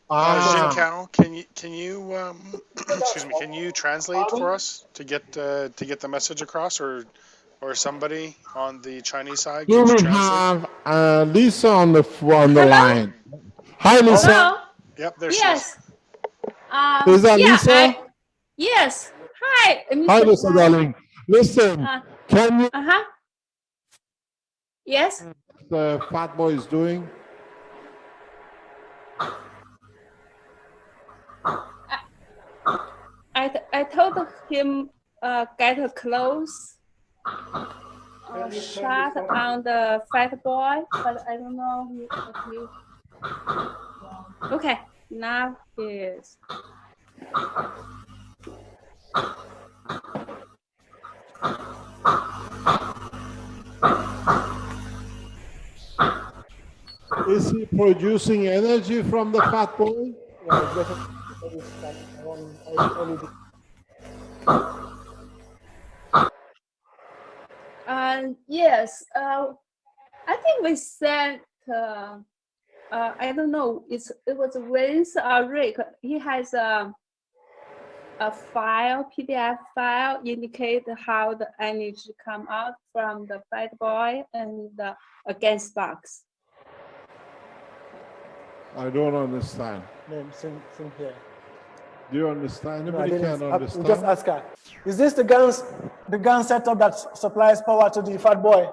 Jinkao, can you excuse me? Can you translate for us to get the message across, or somebody on the Chinese side? Here we have Lisa on the line. Hi, Lisa. Hello. Yep, there she is. Is that Lisa? Yes. Hi. Hi, Lisa, darling. Listen, can you? Yes. The fat boy is doing. I told him get close shot on the fat boy, but I don't know if he. Okay, now is. Is he producing energy from the fat boy? Yes. I think we said. I don't know. It was Vince or Rick. He has a file, PDF file, indicate how the energy come out from the fat boy and the against box. I don't understand. Name, same here. Do you understand? No, I Anybody didn't. can understand? We just ask her. Is this the gun setup that supplies power to the fat boy?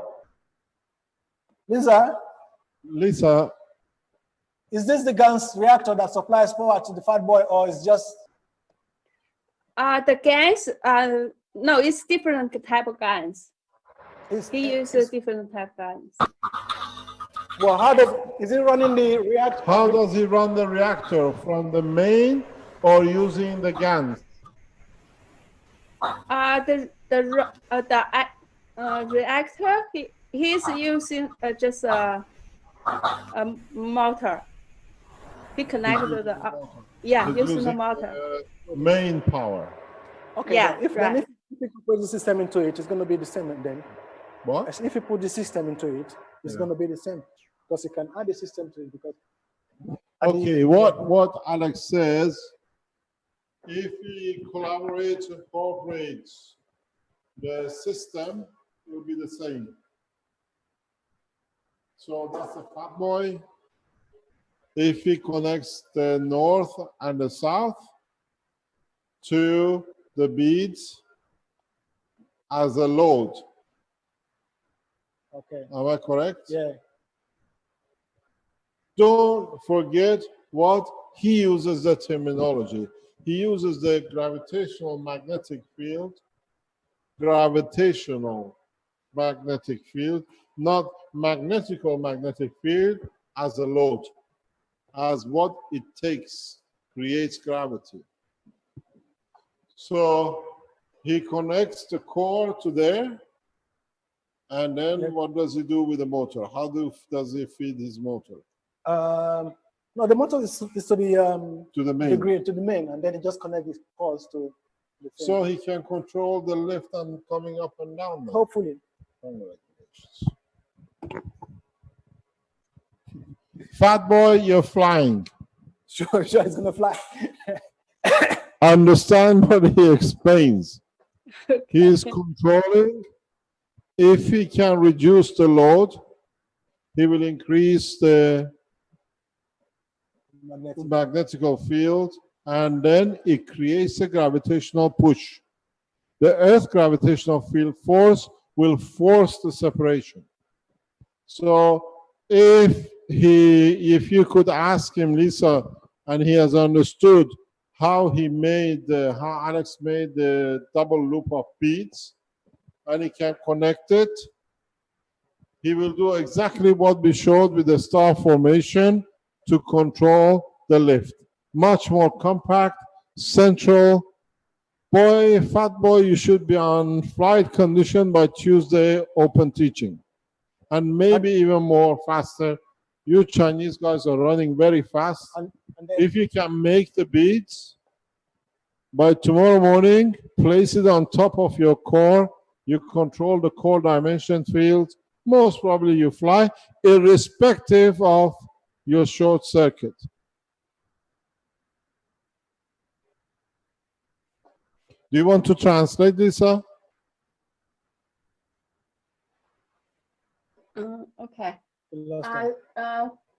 Lisa? Lisa, Is this the gun's reactor that supplies power to the fat boy, or is just? The gas. No, it's different type of guns. He uses different type of guns. Well, is he running the reactor? how does he run the reactor? From the main or using the GANs? The reactor, he's using just a motor. He connected the He's using the motor. Main power. Okay. Yeah, If you put the system into it, it's going to be the same then. What? As if you put the system into it, it's Yeah. going to be the same because you can add the system to it. Because Okay, what Alex says, if he collaborates and cooperates, the system will be the same. So that's the fat boy. If he connects the north and the south to the beads as a load. okay. Am I correct? Yeah. Don't forget what he uses the terminology. He uses the gravitational magnetic field, not magnetical magnetic field as a load, as what it takes, creates gravity. So he connects the core to there, and then what does he do with the motor? How does he feed his motor? No, the motor is to the main. the grid, to the main, and then it just connects his cores to the thing. So he can control the lift and coming up and down. Then. Hopefully. Congratulations. Fat boy, you're flying. Sure, it's gonna fly. Understand what he explains. He is controlling. If he can reduce the load, he will increase the magnetical field, and then it creates a gravitational push. The Earth gravitational field force will force the separation. So if you could ask him, Lisa, and he has understood how Alex made the double loop of beads, and he can connect it, he will do exactly what we showed with the star formation to control the lift. Much more compact, central. Boy, fat boy, you should be on flight condition by Tuesday open teaching. And maybe even more faster. You Chinese guys are running very fast. If you can make the beads, by tomorrow morning, place it on top of your core. You control the core dimension field. Most probably you fly, irrespective of your short circuit. Do you want to translate, Lisa? OK。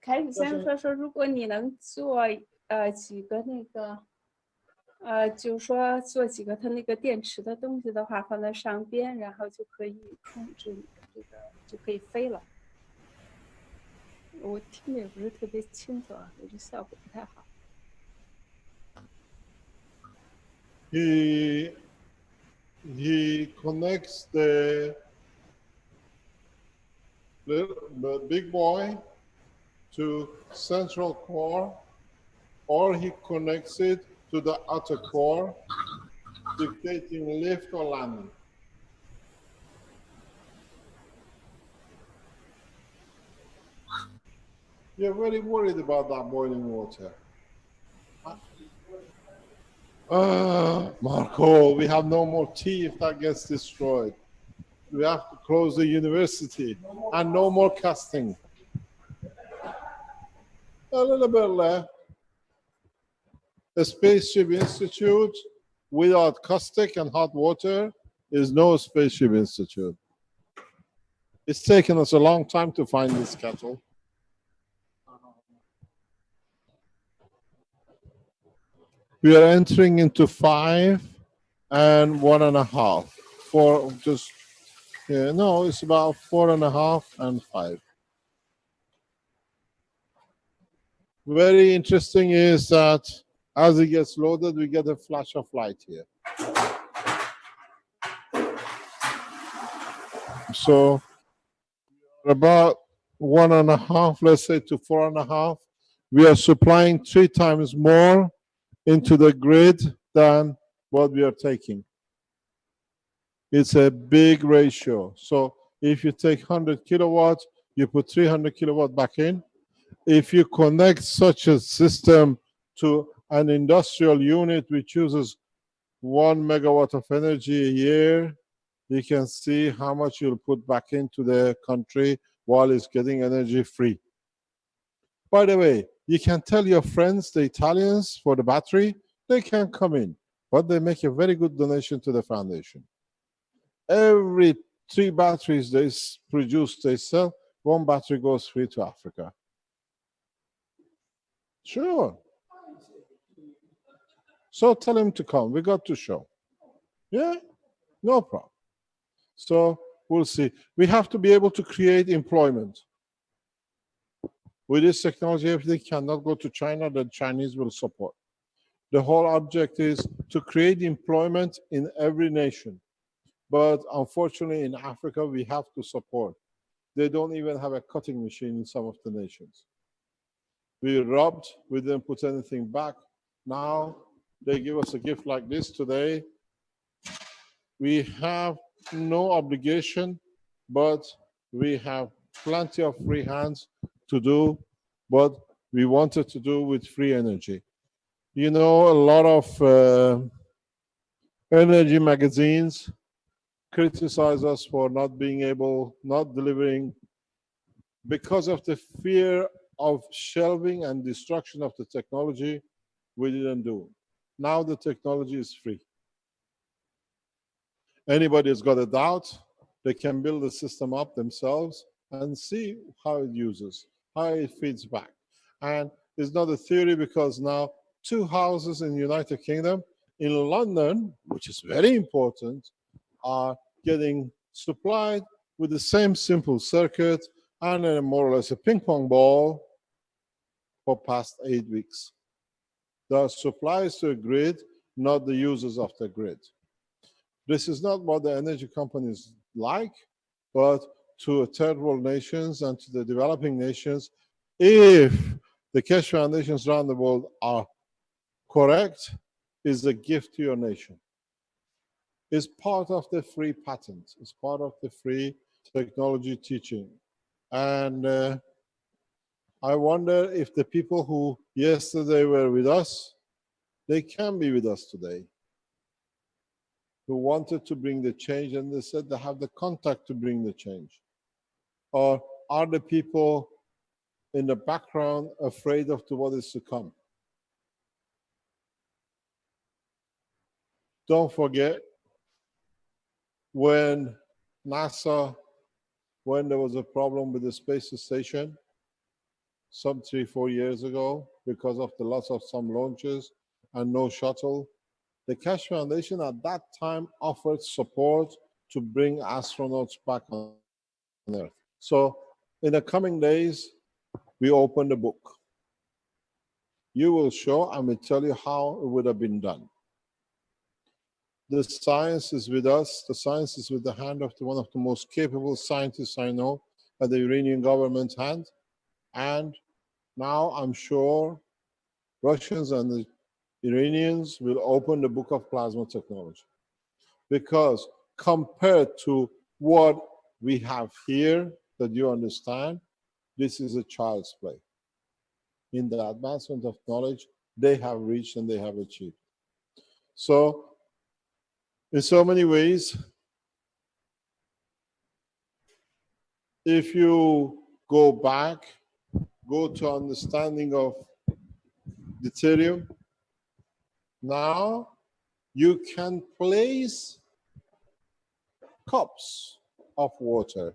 凯宇先生说，如果你能做几个那个就是说做几个它那个电池的东西的话，放在上边，然后就可以控制你的这个，就可以飞了。我听的也不是特别清楚啊，我这效果不太好。He connects the big boy to central core, or he connects it to the outer core, dictating lift or landing. You're very worried about that boiling water. Marco, we have no more tea if that gets destroyed. We have to close the university and no more casting. A little bit left. The Spaceship Institute without caustic and hot water is no Spaceship Institute. It's taken us a long time to find this kettle. We are entering into 5 and 1.5. 4, just, no, it's about 4.5 and 5. Very interesting is that as it gets loaded, we get a flash of light here. So about 1.5, let's say, to 4.5, we are supplying 3 times more into the grid than what we are taking. It's a big ratio. So if you take 100 kilowatts, you put 300 kilowatt back in. If you connect such a system to an industrial unit which uses 1 megawatt of energy a year, you can see how much you'll put back into the country while it's getting energy free. By the way, you can tell your friends, the Italians, for the battery, they can come in, but they make a very good donation to the foundation. Every 3 batteries they produce, they sell, 1 battery goes free to Africa. Sure. So tell him to come. We got to show. Yeah, no problem. So we'll see. We have to be able to create employment. With this technology, everything cannot go to China, the Chinese will support. The whole object is to create employment in every nation. But unfortunately, in Africa, we have to support. They don't even have a cutting machine in some of the nations. We robbed, we didn't put anything back. Now they give us a gift like this today. We have no obligation, but we have plenty of free hands to do what we wanted to do with free energy. You know, a lot of energy magazines criticize us for not being able, not delivering, because of the fear of shelving and destruction of the technology. We didn't do. Now the technology is free. Anybody has got a doubt, they can build the system up themselves and see how it uses, how it feeds back. And it's not a theory, because now 2 houses in the United Kingdom, in London, which is very important, are getting supplied with the same simple circuit and more or less a ping pong ball for past 8 weeks. The supplies to a grid, not the users of the grid. This is not what the energy companies like, but to third world nations and to the developing nations, if the cash foundations around the world are correct, is a gift to your nation. It's part of the free patent. It's part of the free technology teaching. And I wonder if the people who yesterday were with us, they can be with us today, who wanted to bring the change, and they said they have the contact to bring the change. Or are the people in the background afraid of what is to come? Don't forget, when NASA, when there was a problem with the space station, some 3-4 years ago, because of the loss of some launches and no shuttle, the Cash Foundation at that time offered support to bring astronauts back on Earth. So in the coming days, we open the book. You will show and we tell you how it would have been done. The science is with us. The science is with the hand of one of the most capable scientists I know at the Iranian government hand. And now I'm sure Russians and the Iranians will open the book of plasma technology. Because compared to what we have here, that you understand, this is a child's play. In the advancement of knowledge, they have reached and they have achieved. So, in so many ways, if you go back, go to understanding of deuterium, now you can place cups of water,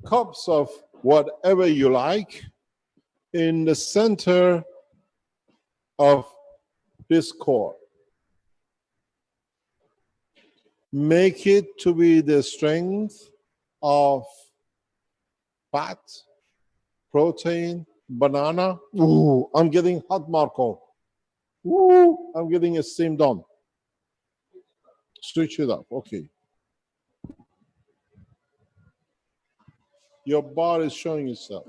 cups of whatever you like, in the center of this core. Make it to be the strength of fat, protein, banana. Ooh, I'm getting hot, Marco. Ooh, I'm getting it steamed on. Switch it up, okay. Your bar is showing itself.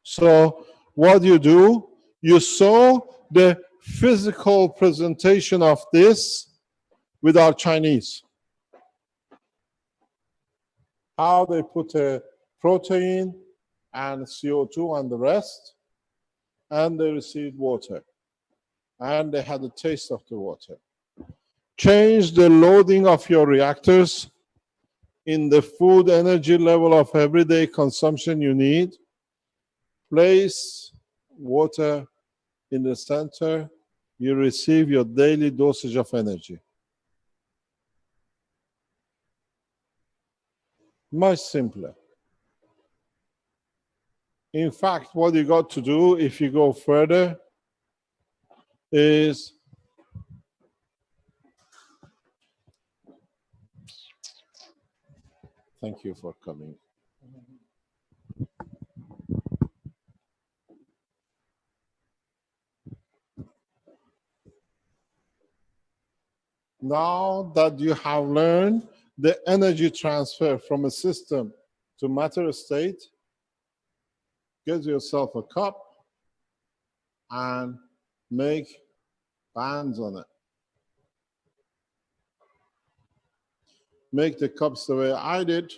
So what you do, you saw the physical presentation of this with our Chinese. How they put a protein and CO2 and the rest, and they received water. And they had a taste of the water. Change the loading of your reactors in the food energy level of everyday consumption you need. Place water in the center, you receive your daily dosage of energy. Much simpler. In fact, what you got to do if you go further is thank you for coming. Now that you have learned the energy transfer from a system to matter state, get yourself a cup and make bands on it. Make the cups the way I did,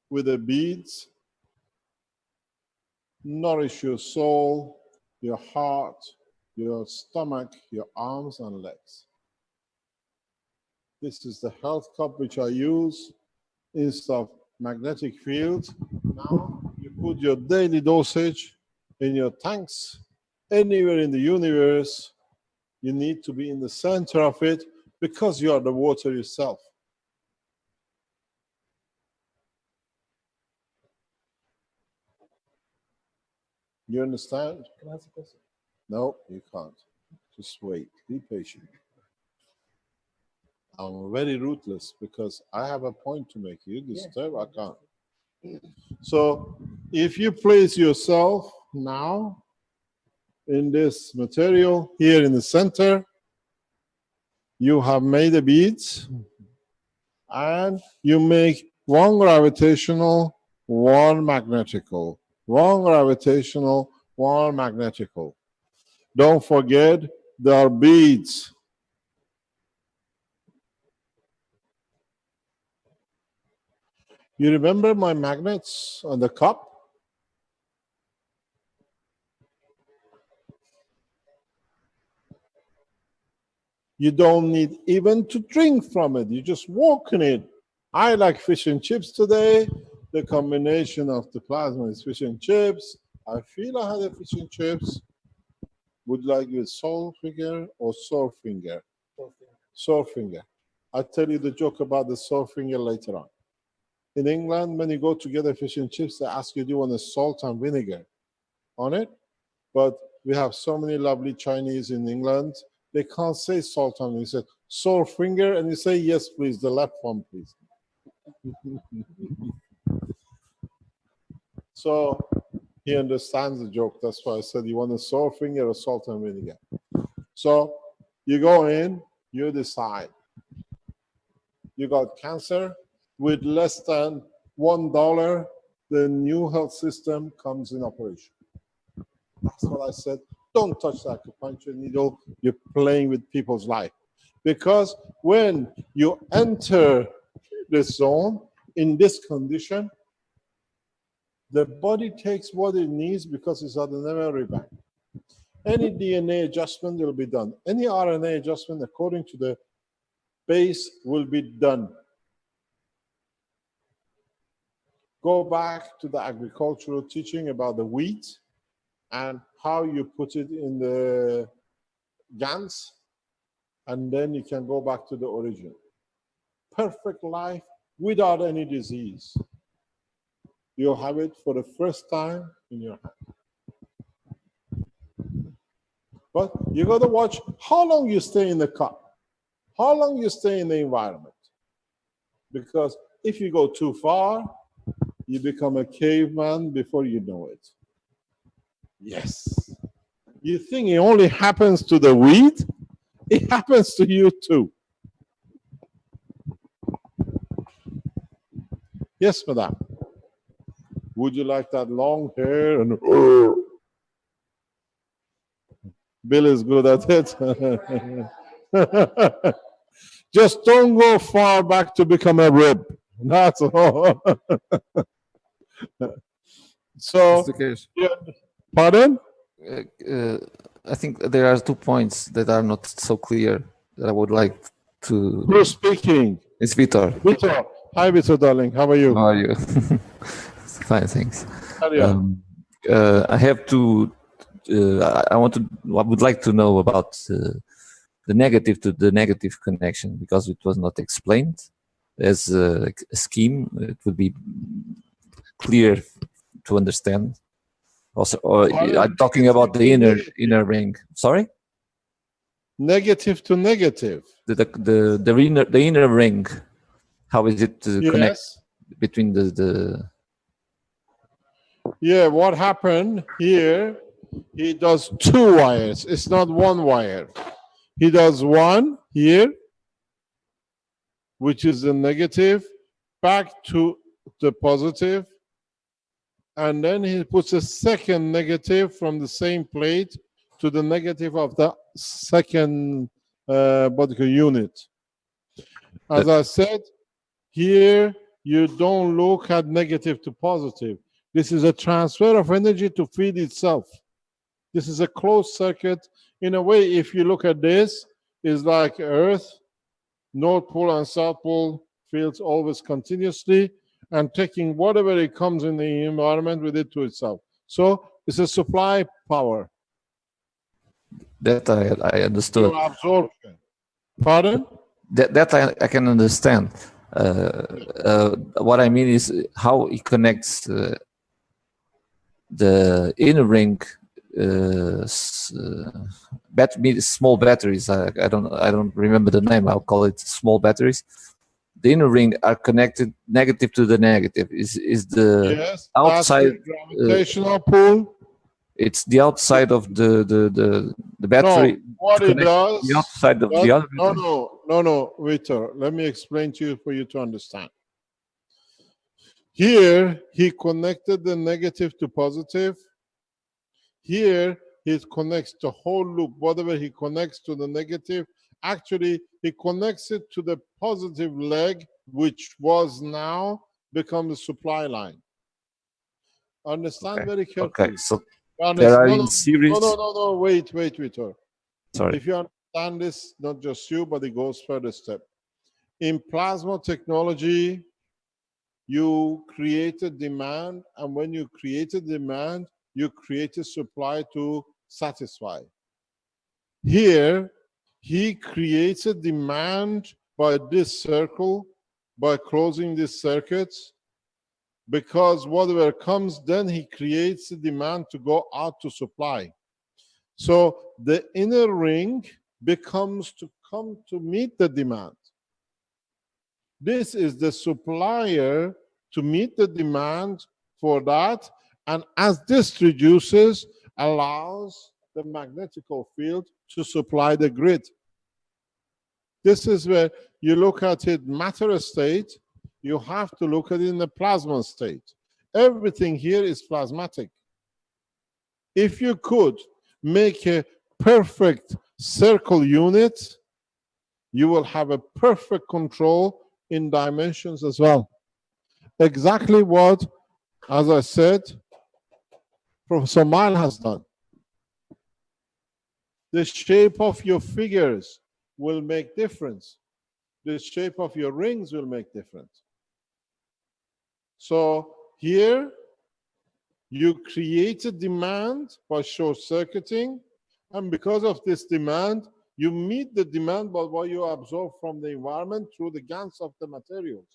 with the beads. Nourish your soul, your heart, your stomach, your arms and legs. This is the health cup which I use instead of magnetic field. Now you put your daily dosage in your tanks. Anywhere in the universe, you need to be in the center of it because you are the water yourself. You understand? Can I ask a question? No, you can't. Just wait. Be patient. I'm very ruthless because I have a point to make. You disturb, I can't. So if you place yourself now in this material here in the center, you have made the beads and you make one gravitational, one magnetical, one gravitational, one magnetical. Don't forget, there are beads. You remember my magnets on the cup? You don't need even to drink from it. You just walk in it. I like fish and chips today. The combination of the plasma is fish and chips. I feel I had a fish and chips. Would you like with salt finger or sore finger? Sore finger. I'll tell you the joke about the sore finger later on. In England, when you go to get a fish and chips, they ask you, do you want a salt and vinegar on it? But we have so many lovely Chinese in England, they can't say salt and vinegar. They say sore finger, and you say, yes, please, the left one, please. So he understands the joke. That's why I said, you want a sore finger or salt and vinegar? So you go in, you decide. You got cancer, with less than $1, the new health system comes in operation. That's what I said. Don't touch the acupuncture needle. You're playing with people's life. Because when you enter this zone in this condition, the body takes what it needs because it's at the memory bank. Any DNA adjustment will be done. Any RNA adjustment according to the base will be done. Go back to the agricultural teaching about the wheat and how you put it in the GANs, and then you can go back to the origin. Perfect life without any disease. You'll have it for the first time in your hand. But you got to watch how long you stay in the cup, how long you stay in the environment. Because if you go too far, you become a caveman before you know it. Yes. You think it only happens to the weed? It happens to you too. Yes, madam. Would you like that long hair and Bill is good at it. Just don't go far back to become a rib. That's all. So, yeah. Pardon? I think there are 2 points that are not so clear that I would like to. Who's speaking? It's Vitor. Vitor. Hi, Vitor, darling. How are you? How are you? Fine, thanks. I have to. I would like to know about the negative to the negative connection, because it was not explained as a scheme. It would be clear to understand. Also, I'm talking about the inner ring. Sorry. Negative to negative. The inner ring. How is it connect between the? Yeah, what happened here? He does 2 wires. It's not 1 wire. He does 1 here, which is the negative, back to the positive, and then he puts a second negative from the same plate to the negative of the second unit. As I said, here you don't look at negative to positive. This is a transfer of energy to feed itself. This is a closed circuit. In a way, if you look at this, it's like Earth, North Pole and South Pole fields always continuously, and taking whatever it comes in the environment with it to itself. So it's a supply power. That I understood. Your absorption. Pardon? That I can understand. What I mean is how it connects the inner ring. Small batteries. I don't remember the name. I'll call it small batteries. The inner ring are connected negative to the negative. Is the outside gravitational pull? It's the outside of the battery. No, what it does? The outside of the other. No, Victor. Let me explain to you for you to understand. Here he connected the negative to positive. Here, he connects the whole loop. Whatever he connects to the negative, actually, he connects it to the positive leg, which was now become the supply line. Understand very carefully. Okay, so there are in series. No, wait, Victor. Sorry. If you understand this, not just you, but it goes further step. In plasma technology, you create a demand, and when you create a demand, you create a supply to satisfy. Here, he creates a demand by this circle, by closing these circuits, because whatever comes, then he creates a demand to go out to supply. So the inner ring becomes to come to meet the demand. This is the supplier to meet the demand for that. And as this reduces, allows the magnetical field to supply the grid. This is where you look at it matter state, you have to look at it in the plasma state. Everything here is plasmatic. If you could make a perfect circle unit, you will have a perfect control in dimensions as well. Exactly what, as I said, Professor Mile has done. The shape of your figures will make difference. The shape of your rings will make difference. So here, you create a demand by short circuiting, and because of this demand, you meet the demand by what you absorb from the environment through the GANs of the materials.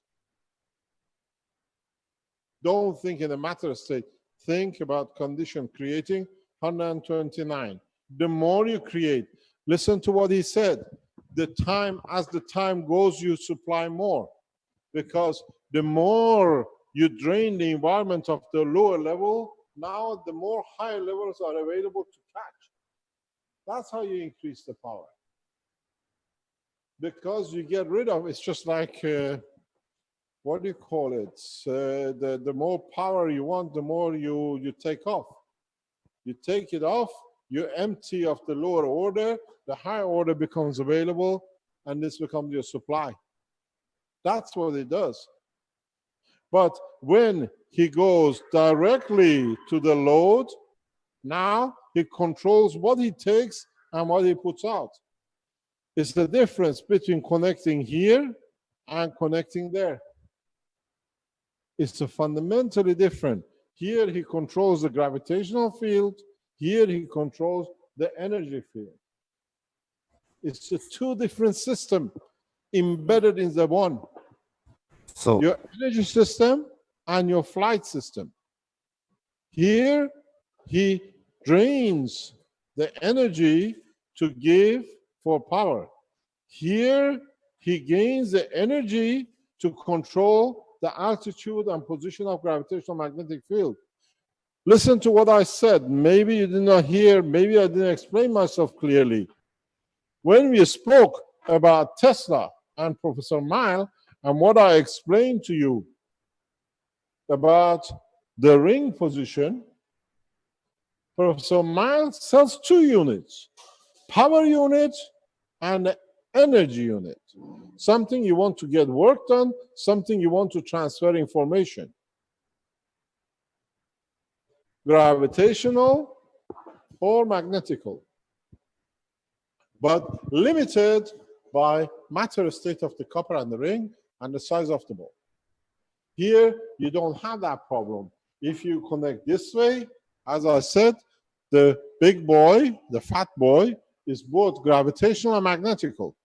Don't think in a matter state. Think about condition creating 129. the more you create. Listen to what he said. As the time goes, you supply more, because the more you drain the environment of the lower level, now the more higher levels are available to catch. That's how you increase the power. Because you get rid of, it's just like, what do you call it? The more power you want, the more you take off. You take it off, you empty of the lower order, the higher order becomes available, and this becomes your supply. That's what it does. But when he goes directly to the load, now he controls what he takes and what he puts out. It's the difference between connecting here and connecting there. It's fundamentally different. Here he controls the gravitational field. Here he controls the energy field. It's a two different systems embedded in the one. So your energy system and your flight system. Here he drains the energy to give for power. Here he gains the energy to control the altitude and position of gravitational magnetic field. Listen to what I said. Maybe you did not hear, maybe I didn't explain myself clearly. When we spoke about Tesla and Professor Mile, and what I explained to you about the ring position, Professor Mile sells two units, power unit and energy unit. Something you want to get work done, something you want to transfer information. Gravitational or magnetical, but limited by matter state of the copper and the ring and the size of the ball. Here, you don't have that problem. If you connect this way, as I said, the big boy, the fat boy, is both gravitational and magnetical.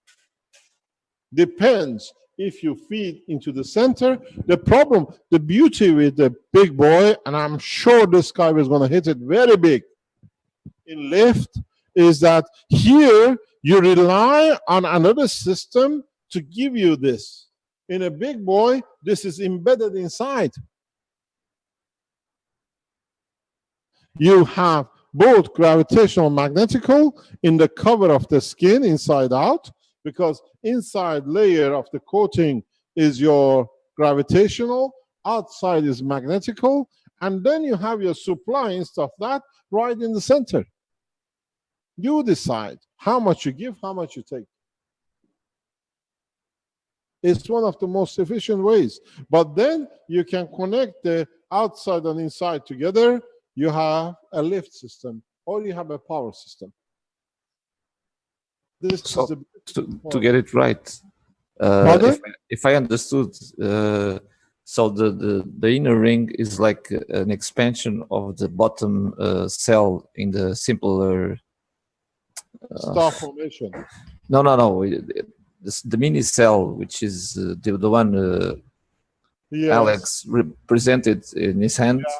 Depends if you feed into the center. The problem, the beauty with the big boy, and I'm sure this guy is going to hit it very big in lift, is that here you rely on another system to give you this. In a big boy, this is embedded inside. You have both gravitational and magnetical in the cover of the skin inside out, because inside layer of the coating is your gravitational, outside is magnetical, and then you have your supply and stuff that right in the center. You decide how much you give, how much you take. It's one of the most efficient ways. But then you can connect the outside and inside together. You have a lift system or you have a power system. This so is the to get it right, if I understood, so the inner ring is like an expansion of the bottom cell in the simpler star formation. No. The mini cell, which is the one Yes. Alex presented in his hand. Yeah.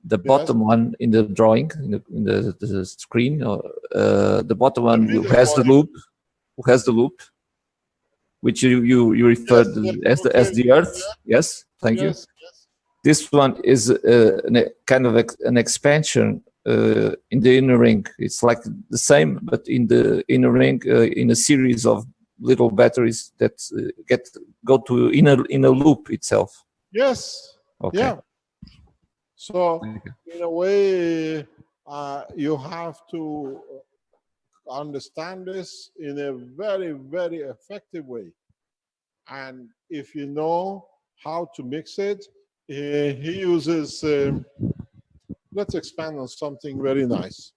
The bottom one in the drawing, in the screen, the bottom one who has the loop, which you referred as the Earth. Yes, thank you. Yes. This one is kind of an expansion in the inner ring. It's like the same, but in the inner ring, in a series of little batteries that go to in a loop itself. Yes. Okay. Yeah. So in a way, you have to understand this in a very, very effective way. And if you know how to mix it, he uses, let's expand on something very nice.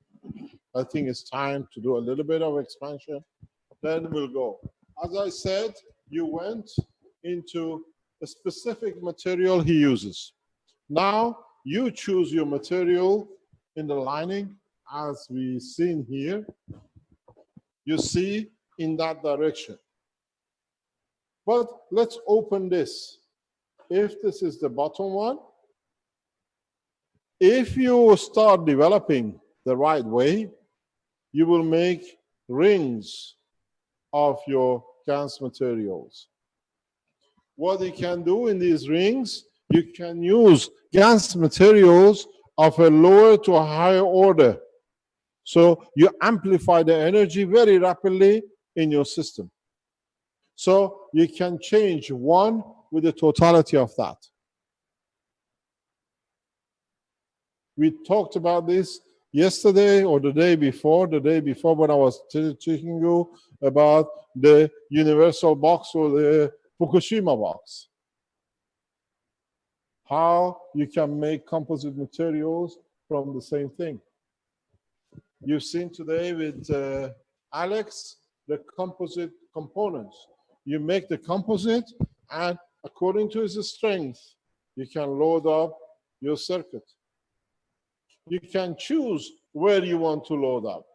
I think it's time to do a little bit of expansion, then we'll go. As I said, you went into a specific material he uses. Now, you choose your material in the lining, as we've seen here. You see in that direction. But let's open this. If this is the bottom one, if you start developing the right way, you will make rings of your GaNs materials. What you can do in these rings, you can use GaNs materials of a lower to a higher order. So you amplify the energy very rapidly in your system. So you can change one with the totality of that. We talked about this yesterday or the day before when I was teaching you about the universal box or the Fukushima box. How you can make composite materials from the same thing. You've seen today with Alex the composite components. You make the composite, and according to its strength, you can load up your circuit. You can choose where you want to load up.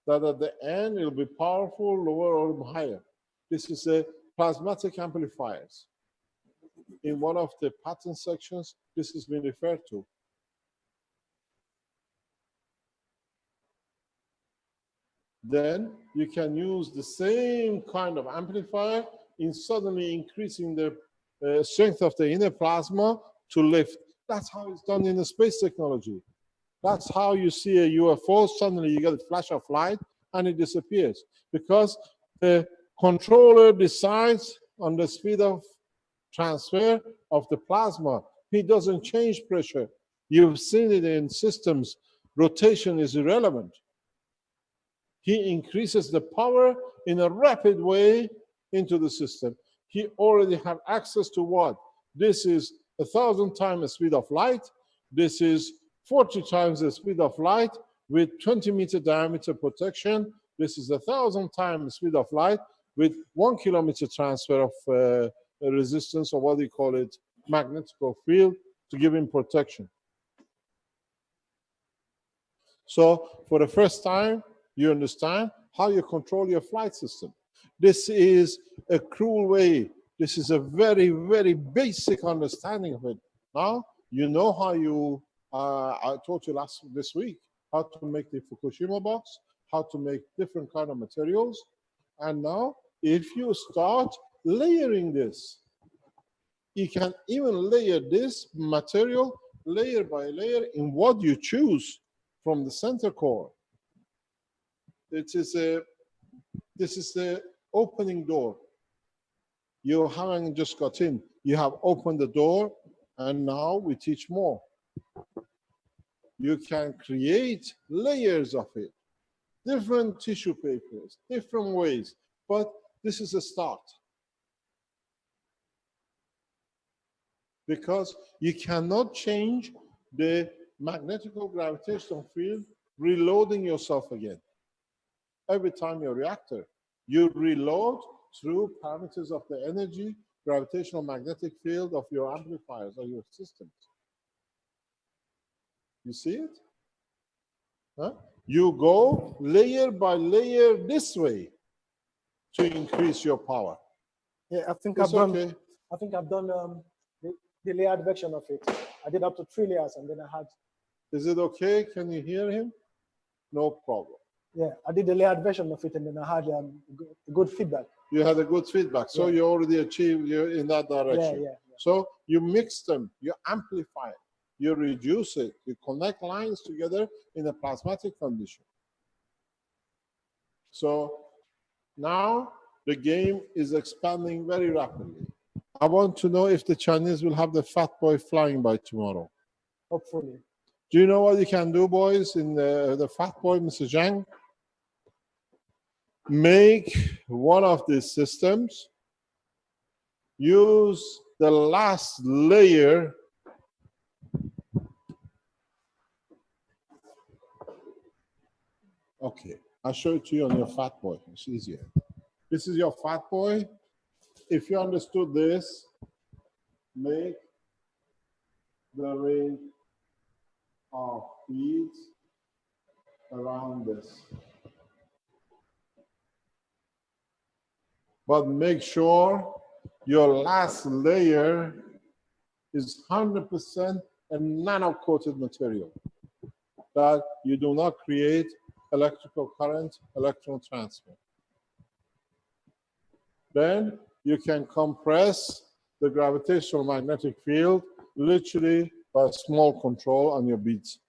That at the end it'll be powerful, lower or higher. This is a plasmatic amplifiers. In one of the patent sections, this has been referred to. Then you can use the same kind of amplifier in suddenly increasing the strength of the inner plasma to lift. That's how it's done in the space technology. That's how you see a UFO, suddenly you get a flash of light and it disappears. Because the controller decides on the speed of transfer of the plasma. He doesn't change pressure. You've seen it in systems. Rotation is irrelevant. He increases the power in a rapid way into the system. He already has access to what? This is 1,000 times the speed of light. This is 40 times the speed of light with 20-meter diameter protection. This is 1,000 times the speed of light with 1 kilometer transfer of resistance, or what do you call it, magnetical field, to give him protection. So for the first time, you understand how you control your flight system. This is a cruel way. This is a very, very basic understanding of it. Now, you know how you, I taught you this week, how to make the Fukushima box, how to make different kind of materials. And now, if you start layering this, you can even layer this material layer by layer in what you choose from the center core. This is the opening door. You haven't just got in. You have opened the door, and now we teach more. You can create layers of it, different tissue papers, different ways, but this is a start. Because you cannot change the magnetical gravitational field reloading yourself again. Every time your reactor, you reload through parameters of the energy, gravitational magnetic field of your amplifiers or your systems. You see it? Huh? You go layer by layer this way to increase your power. Yeah, I think It's okay. I've done the layered version of it. I did up to 3 layers, and then I had. Is it okay? Can you hear him? No problem. Yeah, I did the layered version of it, and then I had good feedback. You had a good feedback, so Yeah. you already achieved in that direction. Yeah. So you mix them, you amplify it, you reduce it, you connect lines together in a plasmatic condition. So now the game is expanding very rapidly. I want to know if the Chinese will have the fat boy flying by tomorrow. Hopefully. Do you know what you can do, boys, in the fat boy, Mr. Zhang? Make one of these systems, use the last layer Okay, I'll show it to you on your fat boy. It's easier. This is your fat boy. If you understood this, make the ring of beads around this. But make sure your last layer is 100% a nano-coated material, that you do not create electrical current, electron transfer. Then you can compress the gravitational magnetic field literally by small control on your beads.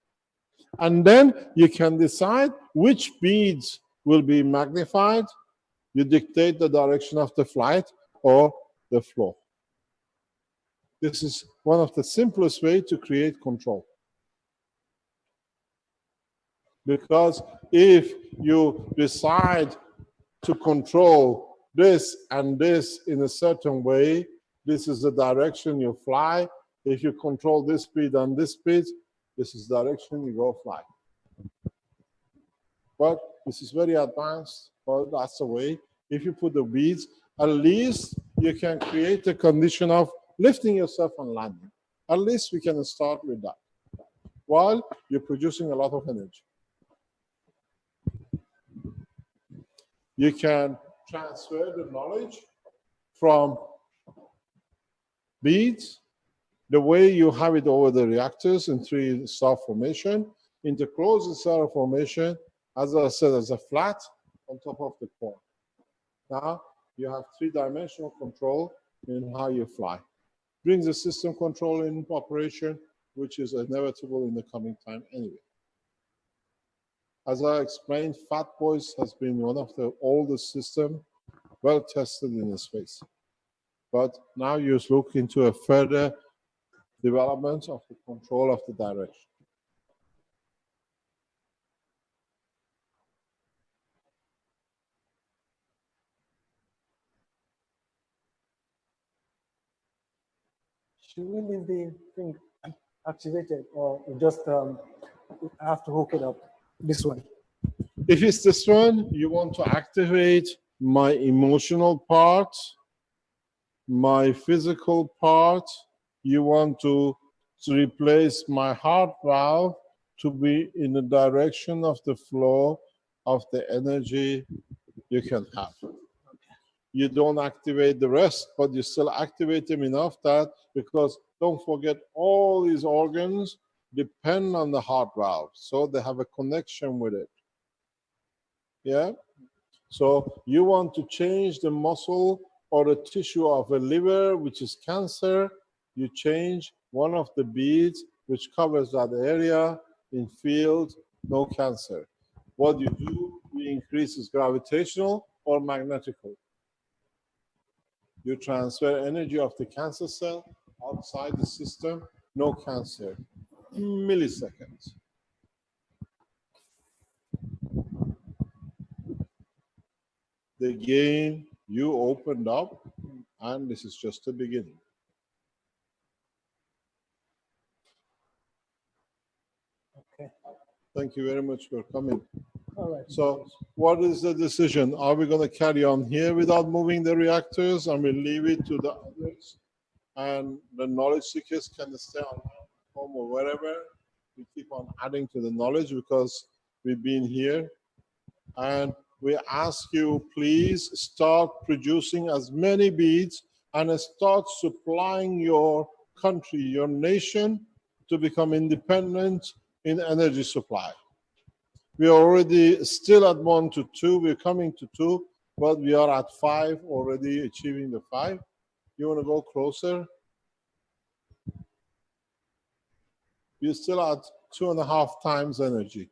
And then you can decide which beads will be magnified. You dictate the direction of the flight or the flow. This is one of the simplest ways to create control. Because if you decide to control this and this in a certain way, this is the direction you fly. If you control this speed and this speed, this is the direction you go fly. But this is very advanced, but that's the way. If you put the beads, at least you can create a condition of lifting yourself and landing. At least we can start with that, while you're producing a lot of energy. You can transfer the knowledge from beads, the way you have it over the reactors in 3-star formation, into closed star formation, as I said, as a flat on top of the core. Now you have 3-dimensional control in how you fly. Brings the system control in operation, which is inevitable in the coming time anyway. As I explained, Fat Boys has been one of the oldest systems, well tested in the space. But now you look into a further development of the control of the direction. Should we leave the thing activated, or we just have to hook it up this way? If it's this one, you want to activate my emotional part, my physical part. You want to replace my heart valve to be in the direction of the flow of the energy you can have. You don't activate the rest, but you still activate them enough that, because don't forget, all these organs depend on the heart valve, so they have a connection with it. Yeah? So you want to change the muscle or the tissue of a liver, which is cancer, you change one of the beads which covers that area in field, no cancer. What you do, you increase its gravitational or magnetical. You transfer energy of the cancer cell outside the system, no cancer. Milliseconds. The game you opened up, and this is just the beginning. Okay. Thank you very much for coming. All right. So what is the decision? Are we going to carry on here without moving the reactors, and we leave it to the others, and the knowledge seekers can stay on home or wherever? We keep on adding to the knowledge because we've been here. And we ask you, please start producing as many beads and start supplying your country, your nation, to become independent in energy supply. We are already still at 1 to 2. We're coming to 2, but we are at 5 already, achieving the 5. You want to go closer? We're still at 2.5 times energy,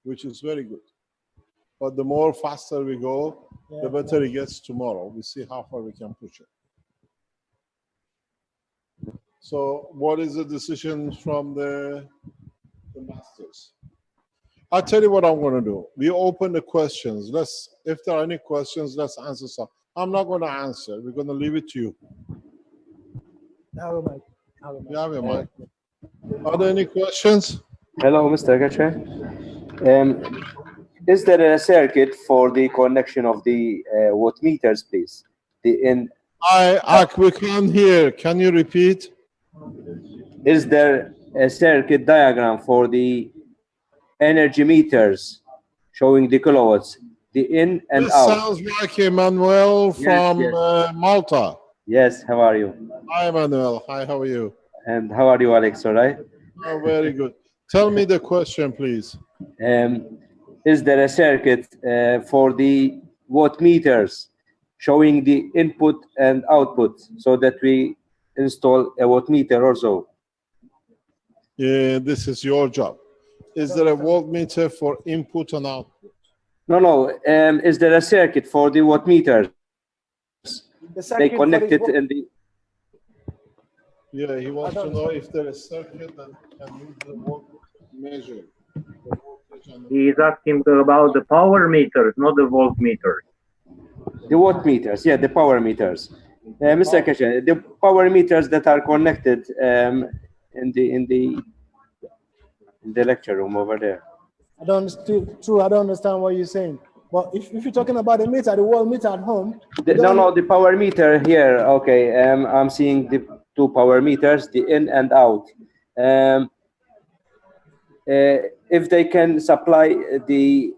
which is very good. But the more faster we go, the better it gets tomorrow. We see how far we can push it. So what is the decision from the masters? I'll tell you what I'm going to do. We open the questions. If there are any questions, let's answer some. I'm not going to answer. We're going to leave it to you. Have a mic. You have your mic. Are there any questions? Hello, Mr. Gacha. Is there a circuit for the connection of the watt meters, please? We can't hear. Can you repeat? Is there a circuit diagram for the energy meters showing the kilowatts, the in and This out? sounds like Emmanuel from Malta. Yes, how are you? Hi, Emmanuel. Hi, how are you? And how are you, Alex? All right? Oh, very good. Tell me the question, please. is there a circuit for the watt meters showing the input and output so that we install a watt meter also? This is your job. Is there a voltmeter for input and output? No. Is there a circuit for the watt meters? They connect it in the. Yeah, he wants to know if there is a circuit that can use the voltage measure. He is asking about the power meters, not the voltmeters. The watt meters, yeah, the power meters. Mr. Keshe, the power meters that are connected in the lecture room over there. I don't understand what you're saying. But if you're talking about the meter, the wall meter at home. The power meter here. Okay, I'm seeing the two power meters, the in and out. If they can supply the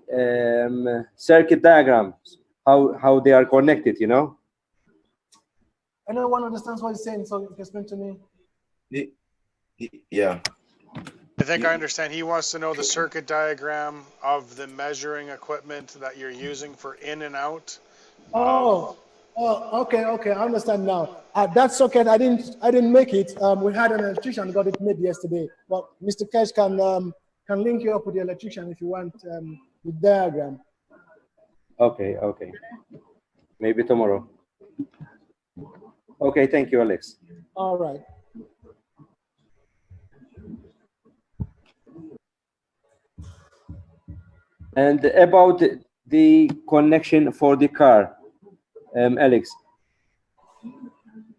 circuit diagrams, how they are connected, you know? And no one understands what he's saying, so you can explain to me. Yeah. I think I understand. He wants to know the circuit diagram of the measuring equipment that you're using for in and out. Okay, I understand now. That socket, I didn't make it. We had an electrician got it made yesterday. But Mr. Cash can link you up with the electrician if you want the diagram. Okay. Maybe tomorrow. Okay, thank you, Alex. All right. And about the connection for the car, Alex,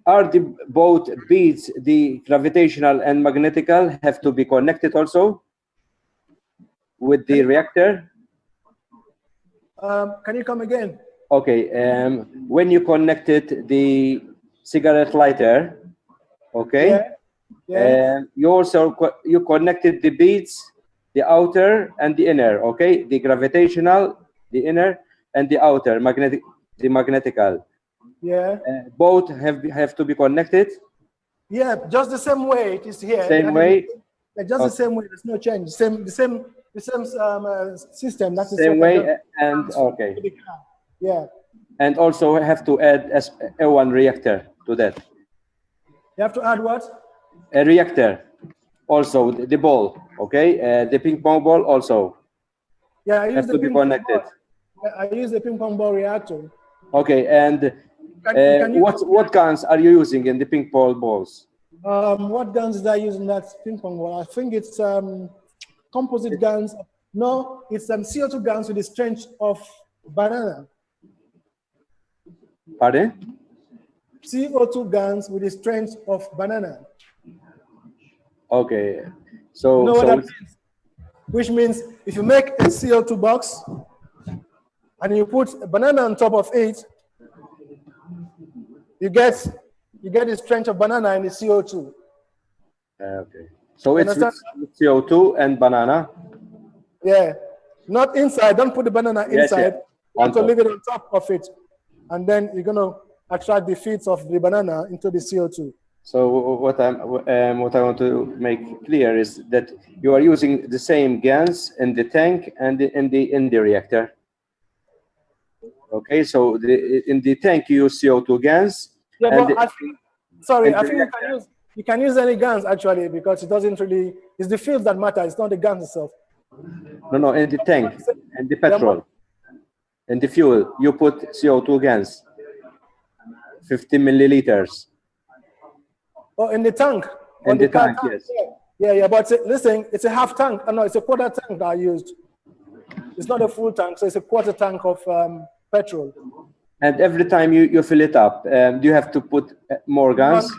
are both beads, the gravitational and magnetical, have to be connected also with the reactor? Can you come again? Okay, when you connected the cigarette lighter, okay, you also you connected the beads, the outer and the inner, okay, the gravitational, the inner, and the outer the magnetical. Yeah. Both have to be connected. Yeah, just the same way it is here. Same way. Just the same way. There's no change. The same system. That's the same way. And okay. Yeah. And also have to add a one reactor to that. You have to add what? A reactor. Also the ball. Okay. The ping pong ball also. Yeah, I use have the to be connected. I use the ping pong ball reactor. Okay, and what guns are you using in the ping pong balls? What guns did I use in that ping pong ball? I think it's composite guns. No, it's CO2 guns with the strength of banana. Pardon? CO2 guns with the strength of banana. Okay, so, you know what that means? Which means if you make a CO2 box and you put a banana on top of it, you get the strength of banana in the CO2. Okay, so it's CO2 and banana. Yeah, not inside. Don't put the banana inside. Yes. You have to leave it on top of it, and then you're gonna attract the feeds of the banana into the CO2. So what I want to make clear is that you are using the same GANs in the tank and in the reactor. Okay, so in the tank you use CO2 GANs. Yeah, but I think you can use any GANs actually, because it doesn't really. It's the fields that matter. It's not the GANs itself. No, in the tank and the petrol and the fuel you put CO2 GANs, 50 milliliters. Oh, in the tank. In the tank, yes. Yeah. But listen, it's a half tank. No, it's a quarter tank that I used. It's not a full tank, so it's a quarter tank of petrol. And every time you fill it up, do you have to put more guns?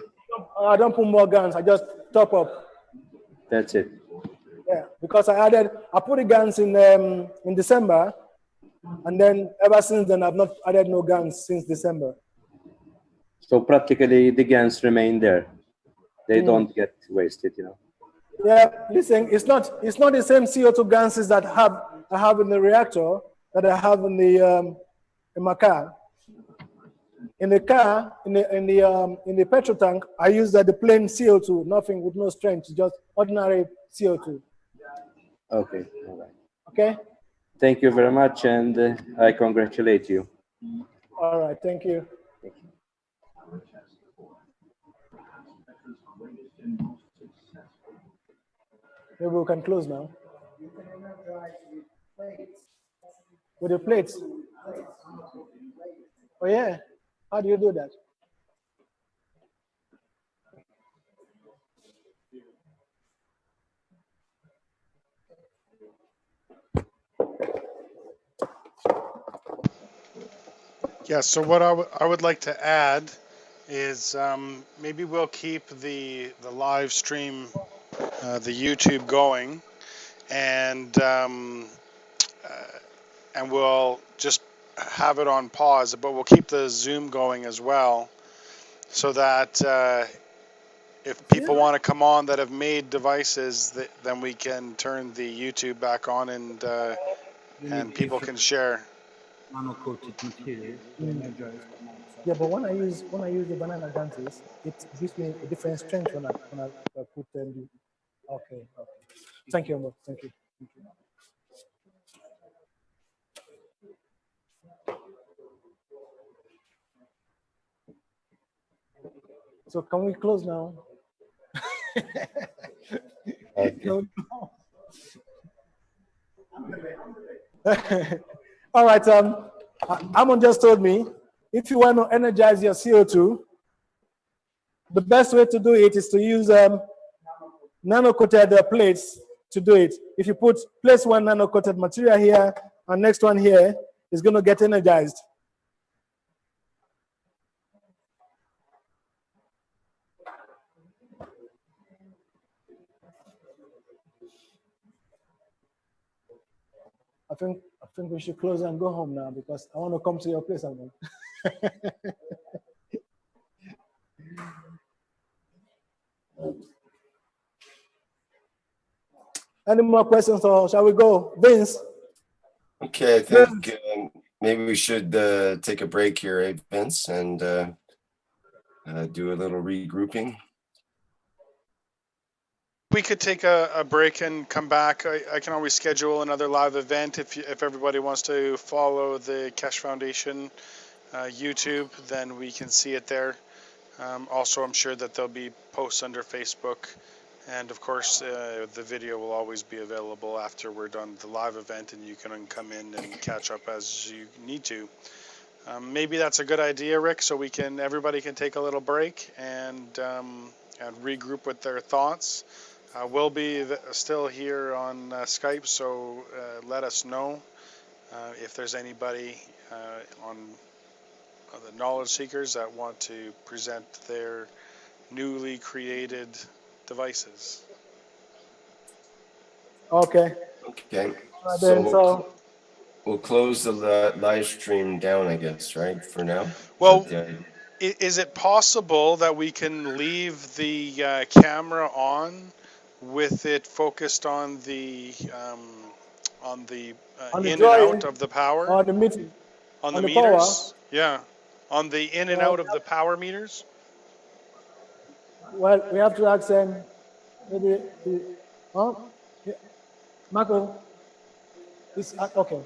I don't put more guns. I just top up. That's it. Yeah, because I put the guns in December, and then ever since then I've not added no guns since December. So practically the guns remain there. They don't get wasted, you know. Yeah, listen, it's not the same CO2 gases that I have in the reactor that I have in my car. In the car, in the petrol tank, I use the plain CO2, nothing with no strength, just ordinary CO2. Okay, all right. Okay. Thank you very much, and I congratulate you. All right, thank you. Maybe we can close now. With the plates. Oh yeah, how do you do that? Yeah, so what I would like to add is maybe we'll keep the live stream, the YouTube going, and we'll just have it on pause, but we'll keep the Zoom going as well, so that if people want to come on that have made devices, then we can turn the YouTube back on, and people can share. Nano-coated material to energize them also. Yeah, but when I use the banana ganses, it gives me a different strength when I put them. Okay. Thank you, Amor. Thank you. So can we close now? Okay. All right. Amon just told me if you want to energize your CO2, the best way to do it is to use nano-coated plates to do it. If you place one nano-coated material here and next one here, it's going to get energized. I think we should close and go home now because I want to come to your place again. Any more questions, or shall we go, Vince? Okay, I think maybe we should take a break here, eh, Vince, and do a little regrouping. We could take a break and come back. I can always schedule another live event if everybody wants to follow the Keshe Foundation YouTube, then we can see it there. Also, I'm sure that there'll be posts under Facebook, and of course the video will always be available after we're done the live event, and you can come in and catch up as you need to. Maybe that's a good idea, Rick, so everybody can take a little break and regroup with their thoughts. We'll be still here on Skype, so let us know if there's anybody on the knowledge seekers that want to present their newly created devices. Okay. Okay. So we'll close the live stream down, I guess, right? For now. Well, is it possible that we can leave the camera on with it focused on the in and out of the power? On the meter. On the power. meters? Yeah. On the in and out of the power meters? Well, we have to ask them. Maybe. Yeah. Marco. Okay.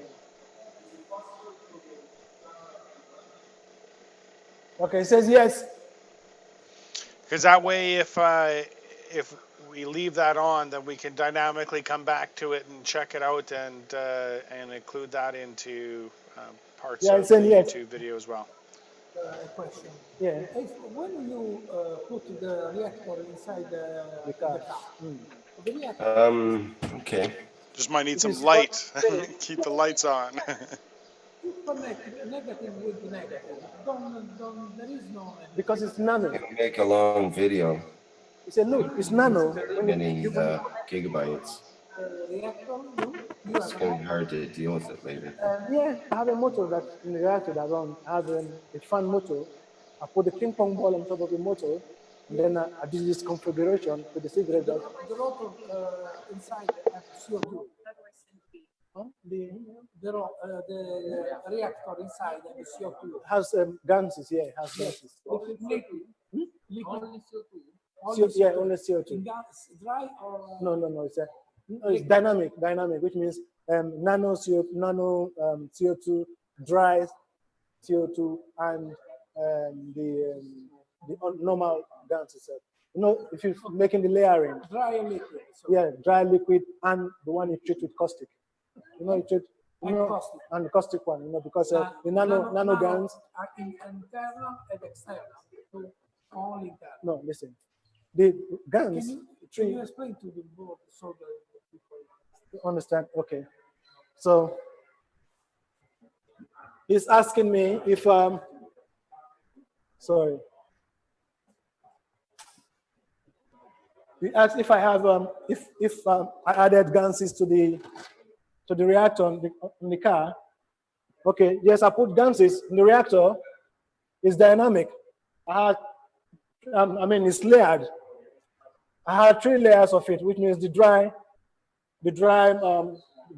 Okay, it says yes. Because that way, if we leave that on, then we can dynamically come back to it and check it out and include that into parts of the YouTube video as well. Question. Yeah. When you put the reactor inside the car, the reactor. Okay. Just might need some light. Keep the lights on. You connect negative with negative. There is no. Because it's nano. Make a long video. It's it's nano. Many gigabytes. Reactor, It's going to be hard to deal with it later. Yeah, I have a motor that in the reactor that runs. I have a fan motor. I put the ping pong ball on top of the motor, and then I do this configuration with the cigarette. The rotor inside CO2. Huh? The reactor inside the CO2 has ganses. Yeah, it has ganses. Liquid. Yeah, only CO2. Gas, dry or? No. It's No, it's dynamic, which means nano CO2, dry CO2, and the normal gas itself. You know, if you're making the layering, Dry and liquid. yeah, dry liquid, and the one you treat with caustic. You know, you treat, Caustic. and the caustic one, you know, because the nano gans. Are internal and external. So only internal. No, listen. The gans. Can you explain to the board so that people understand? Okay. So he's asking me if sorry. He asked if I have if I added ganses to the reactor in the car. Okay, yes, I put ganses in the reactor. It's dynamic. I mean, it's layered. I had 3 layers of it, which means the dry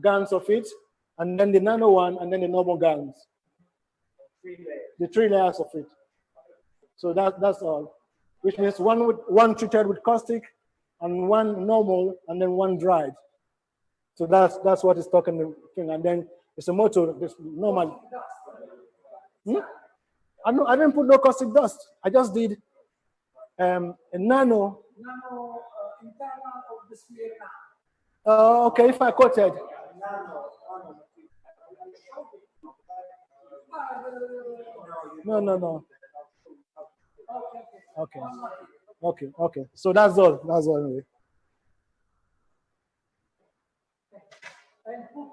gans of it, and then the nano one, and then the normal gans. The 3 layers of it. So that's all. Which means one treated with caustic, and one normal, and then one dried. So that's what is talking the thing, and then it's a motor. This normal. I didn't put no caustic dust. I just did a nano. internal of the sphere. Okay, if I quoted. No. Okay. So that's all. Anyway. And put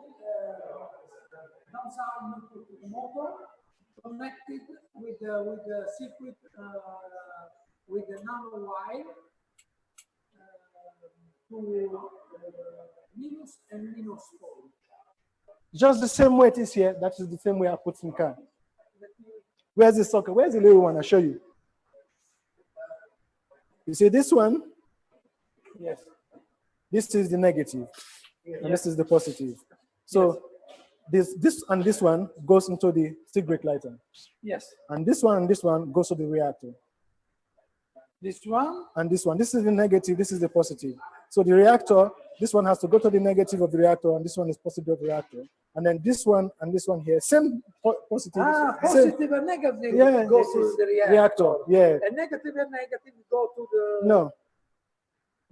downside motor connected with the circuit with the nano wire to minus and minus 4. Just the same way it is here. That is the same way I put in car. Where's the socket? Where's the little one? I'll show you. You see this one? Yes. This is the negative, and this is the positive. So this and this one goes into the cigarette lighter. Yes. And this one goes to the reactor. This one? And this one. This is the negative, this is the positive. So the reactor, this one has to go to the negative of the reactor, and this one is positive of the reactor. And then this one and this one here, same positive. Positive and negative go to the reactor. Yeah. And negative and negative go to the...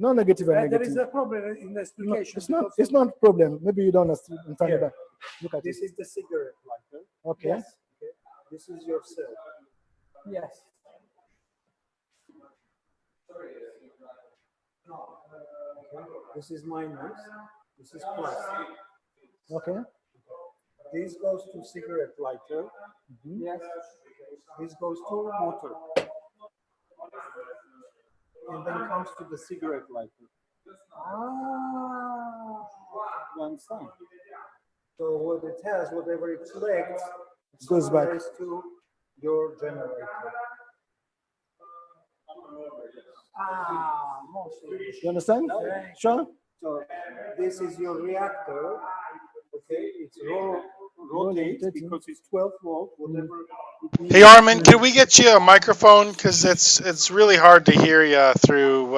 No negative and negative. There is a problem in the explication. No, it's not a problem. Maybe you don't understand that. Look at this. This is the cigarette lighter. Okay. Yes. Okay. This is your cell. Yes. This is minus. This is plus. Okay. This goes to cigarette lighter. Yes. This goes to motor. And then comes to the cigarette lighter. You understand? So what it has, whatever it collects, it goes back to your generator. You understand? Sure. So this is your reactor. Okay, it's rotates because it's 12 volt. Whatever. Hey Armin, can we get you a microphone? Because it's really hard to hear you through.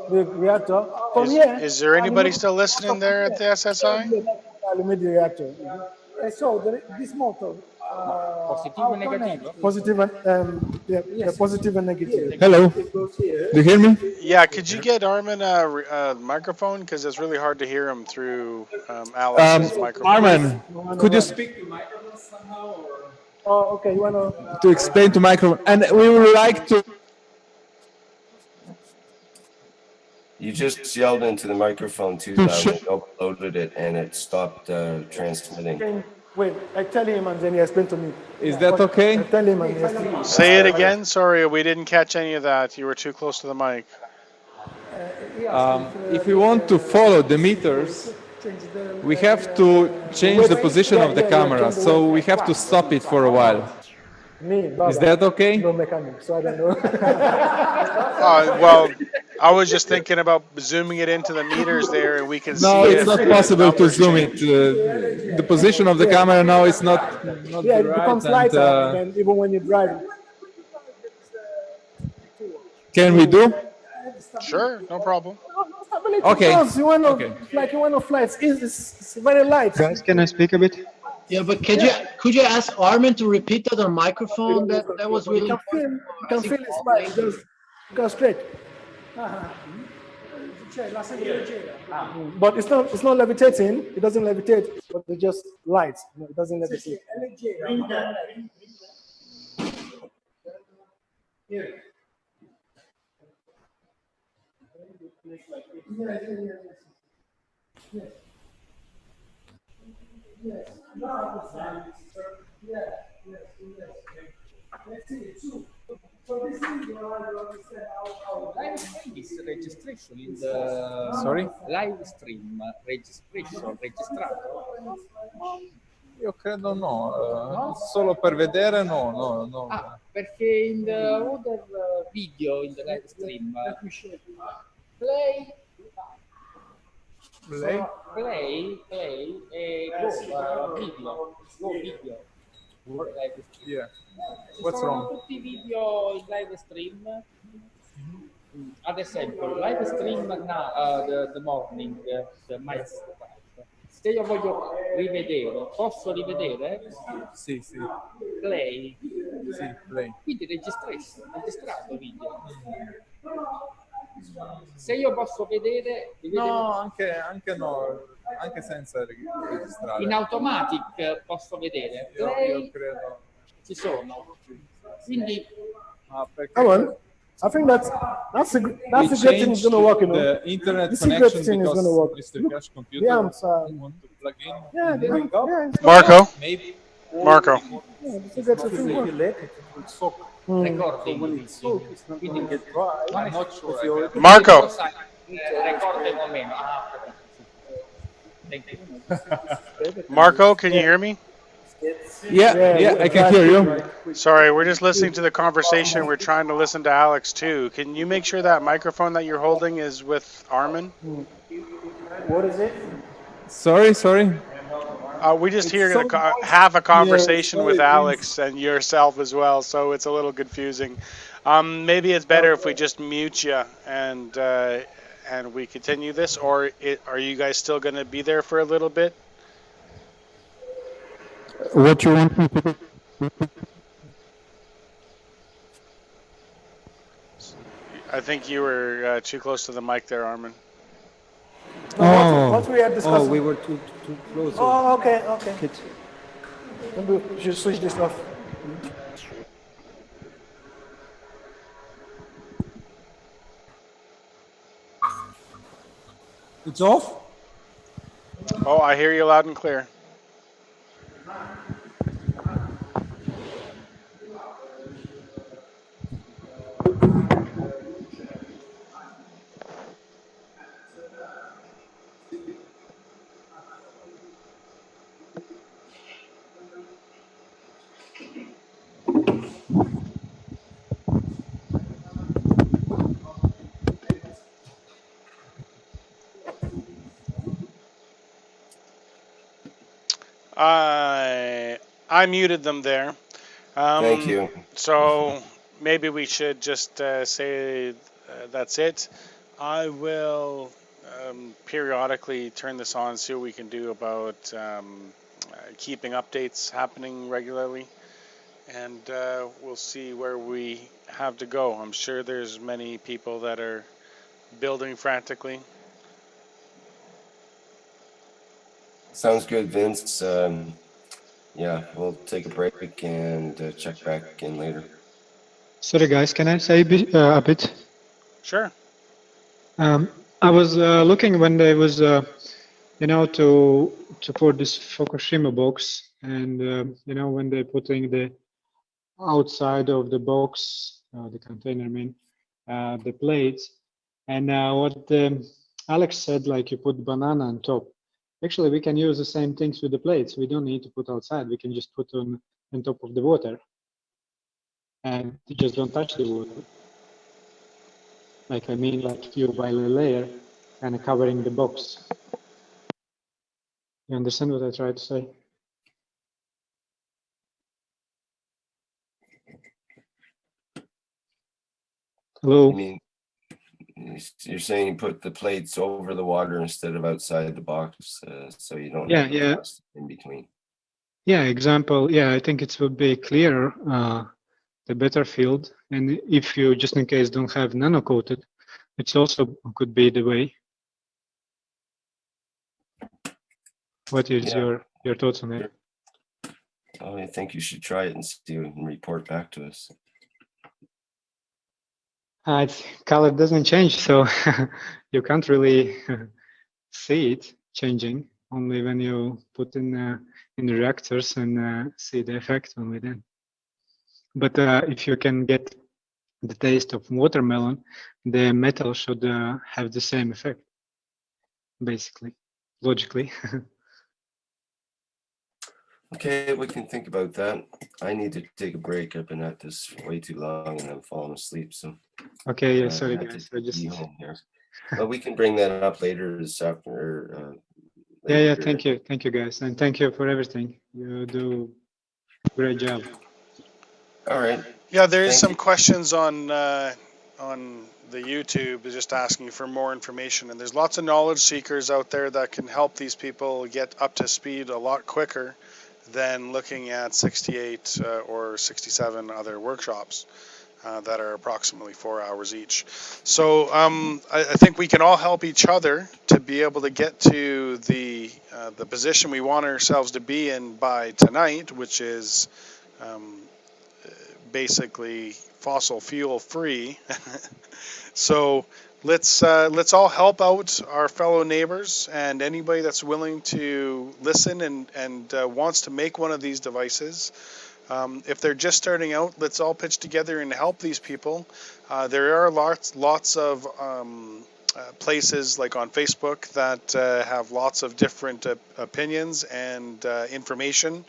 The reactor. From here. Is there anybody still listening there at the SSI? The reactor. So this motor. Positive and negative. Positive and positive and negative. Hello. Do you hear me? Yeah, could you get Armin a microphone? Because it's really hard to hear him through Alex's microphone. Armin, could you speak to microphone somehow? Oh, okay. You want to explain to microphone, and we would like to. You just yelled into the microphone too loud and uploaded it, and it stopped transmitting. Wait, I tell him and then he explain to me. Is that okay? I tell him and he explain. Say it again. Sorry, we didn't catch any of that. You were too close to the mic. If we want to follow the meters, we have to change the position of the camera, so we have to stop it for a while. Is that okay? No mechanic, so I don't know. Well, I was just thinking about zooming it into the meters there, and we can see. No, it's not possible to zoom it. The position of the camera now is not yeah, it becomes lighter, and even when you drive. Can we do? Sure, no problem. Okay. You want to like you want to fly? It's very light. Guys, can I speak a bit? Yeah, but could you ask Armin to repeat that on microphone? That was really You can feel it slide. Just go straight. But it's not levitating. It doesn't levitate, but it just light. It doesn't levitate. Live stream is registration in the Sorry? live stream registration registrato. Io credo no, solo per vedere no. Ah, perché in the other video in the live stream play e go video live stream. Yeah. Ci What's sono wrong? tutti i video in live stream. Ad esempio, live stream the morning, the maestro. Se io voglio rivedere, posso rivedere? Sì. Play. Sì, play. Quindi registrato video. Se io posso vedere... No, anche no, anche senza registrare. In automatic posso vedere. Play, Io credo. ci sono. Quindi... Come on. I think that's a great thing is going to work, you know. The internet this connection thing is going to work. Mr. Cash computer The amps are, want to plug in. yeah, Marco? Maybe. Marco. Yeah, the secret thing works. Ricordi, quindi che I'm not sure. Marco. ricordi o meno. Thank you. Marco, can you hear me? Yeah, I can hear you. Sorry, we're just listening to the conversation. We're trying to listen to Alex too. Can you make sure that microphone that you're holding is with Armin? What is it? Sorry. We just have a conversation with Alex and yourself as well, so it's a little confusing. Maybe it's better if we just mute you and we continue this, or are you guys still going to be there for a little bit? What you want me to do? I think you were too close to the mic there, Armin. What we had discussed. We were too close. Oh, okay. Maybe we should switch this off. It's off? Oh, I hear you loud and clear. I muted them there. Thank you. So maybe we should just say that's it. I will periodically turn this on, see what we can do about keeping updates happening regularly, and we'll see where we have to go. I'm sure there's many people that are building frantically. Sounds good, Vince. Yeah, we'll take a break and check back in later. Sorry, guys, can I say a bit? Sure. I was looking when there was, to put this Fukushima box, and when they're putting the outside of the box, the container, the plates, and what Alex said, like you put banana on top. Actually, we can use the same things with the plates. We don't need to put outside. We can just put on top of the water, and you just don't touch the water. Like you by the layer, kind of covering the box. You understand what I tried to say? Hello. You mean You're saying you put the plates over the water instead of outside the box, so you don't Yeah, have the yeah. plastic in between. Yeah, example. Yeah, I think it would be clearer, the better field. And if you just in case don't have nano coated, it's also could be the way. What is your thoughts on it? Oh, I think you should try it and see and report back to us. Color doesn't change, so you can't really see it changing. Only when you put in the reactors and see the effect only then. But if you can get the taste of watermelon, the metal should have the same effect, basically, logically. Okay, we can think about that. I need to take a break. I've been at this way too long and I'm falling asleep. So Okay, yeah, I sorry have guys. to I just be home here. But we can bring that up later this afternoon. yeah, thank you guys, and thank you for everything. You do great job. All right. Yeah, there is some questions on the YouTube just asking for more information, and there's lots of knowledge seekers out there that can help these people get up to speed a lot quicker than looking at 68 or 67 other workshops that are approximately 4 hours each. So I think we can all help each other to be able to get to the position we want ourselves to be in by tonight, which is basically fossil fuel free. So let's all help out our fellow neighbors and anybody that's willing to listen and wants to make one of these devices. If they're just starting out, let's all pitch together and help these people. There are lots of places like on Facebook that have lots of different opinions and information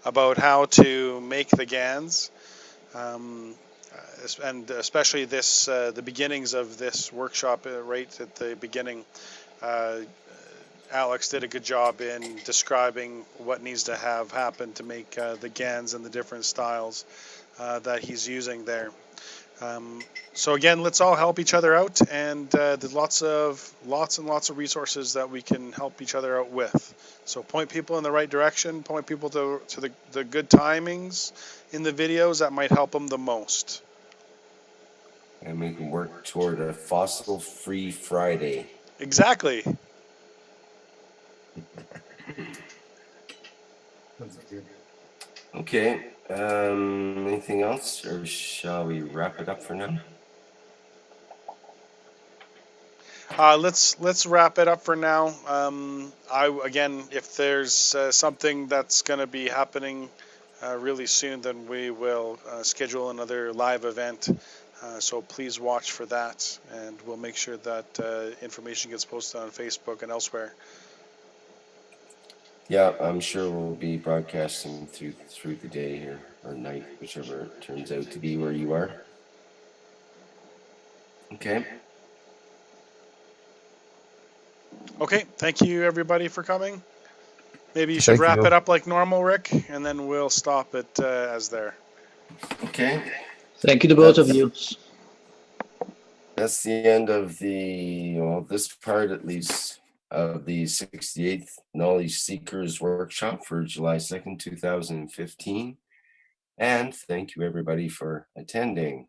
about how to make the GANs. And especially this, the beginnings of this workshop, right at the beginning, Alex did a good job in describing what needs to have happen to make the GANs and the different styles that he's using there. So again, let's all help each other out, and there's lots and lots of resources that we can help each other out with. So point people in the right direction, point people to the good timings in the videos that might help them the most. And we can work toward a fossil-free Friday. Exactly. Okay. Anything else, or shall we wrap it up for now? Let's wrap it up for now. Again, if there's something that's going to be happening really soon, then we will schedule another live event. So please watch for that, and we'll make sure that information gets posted on Facebook and elsewhere. Yeah, I'm sure we'll be broadcasting through the day here, or night, whichever it turns out to be where you are. Okay. Okay, thank you everybody for coming. Maybe you should wrap it up like normal, Rick, and then we'll stop it as there. Okay. Thank you to both of you. That's the end of this part at least of the 68th Knowledge Seekers Workshop for July 2nd, 2015. And thank you everybody for attending.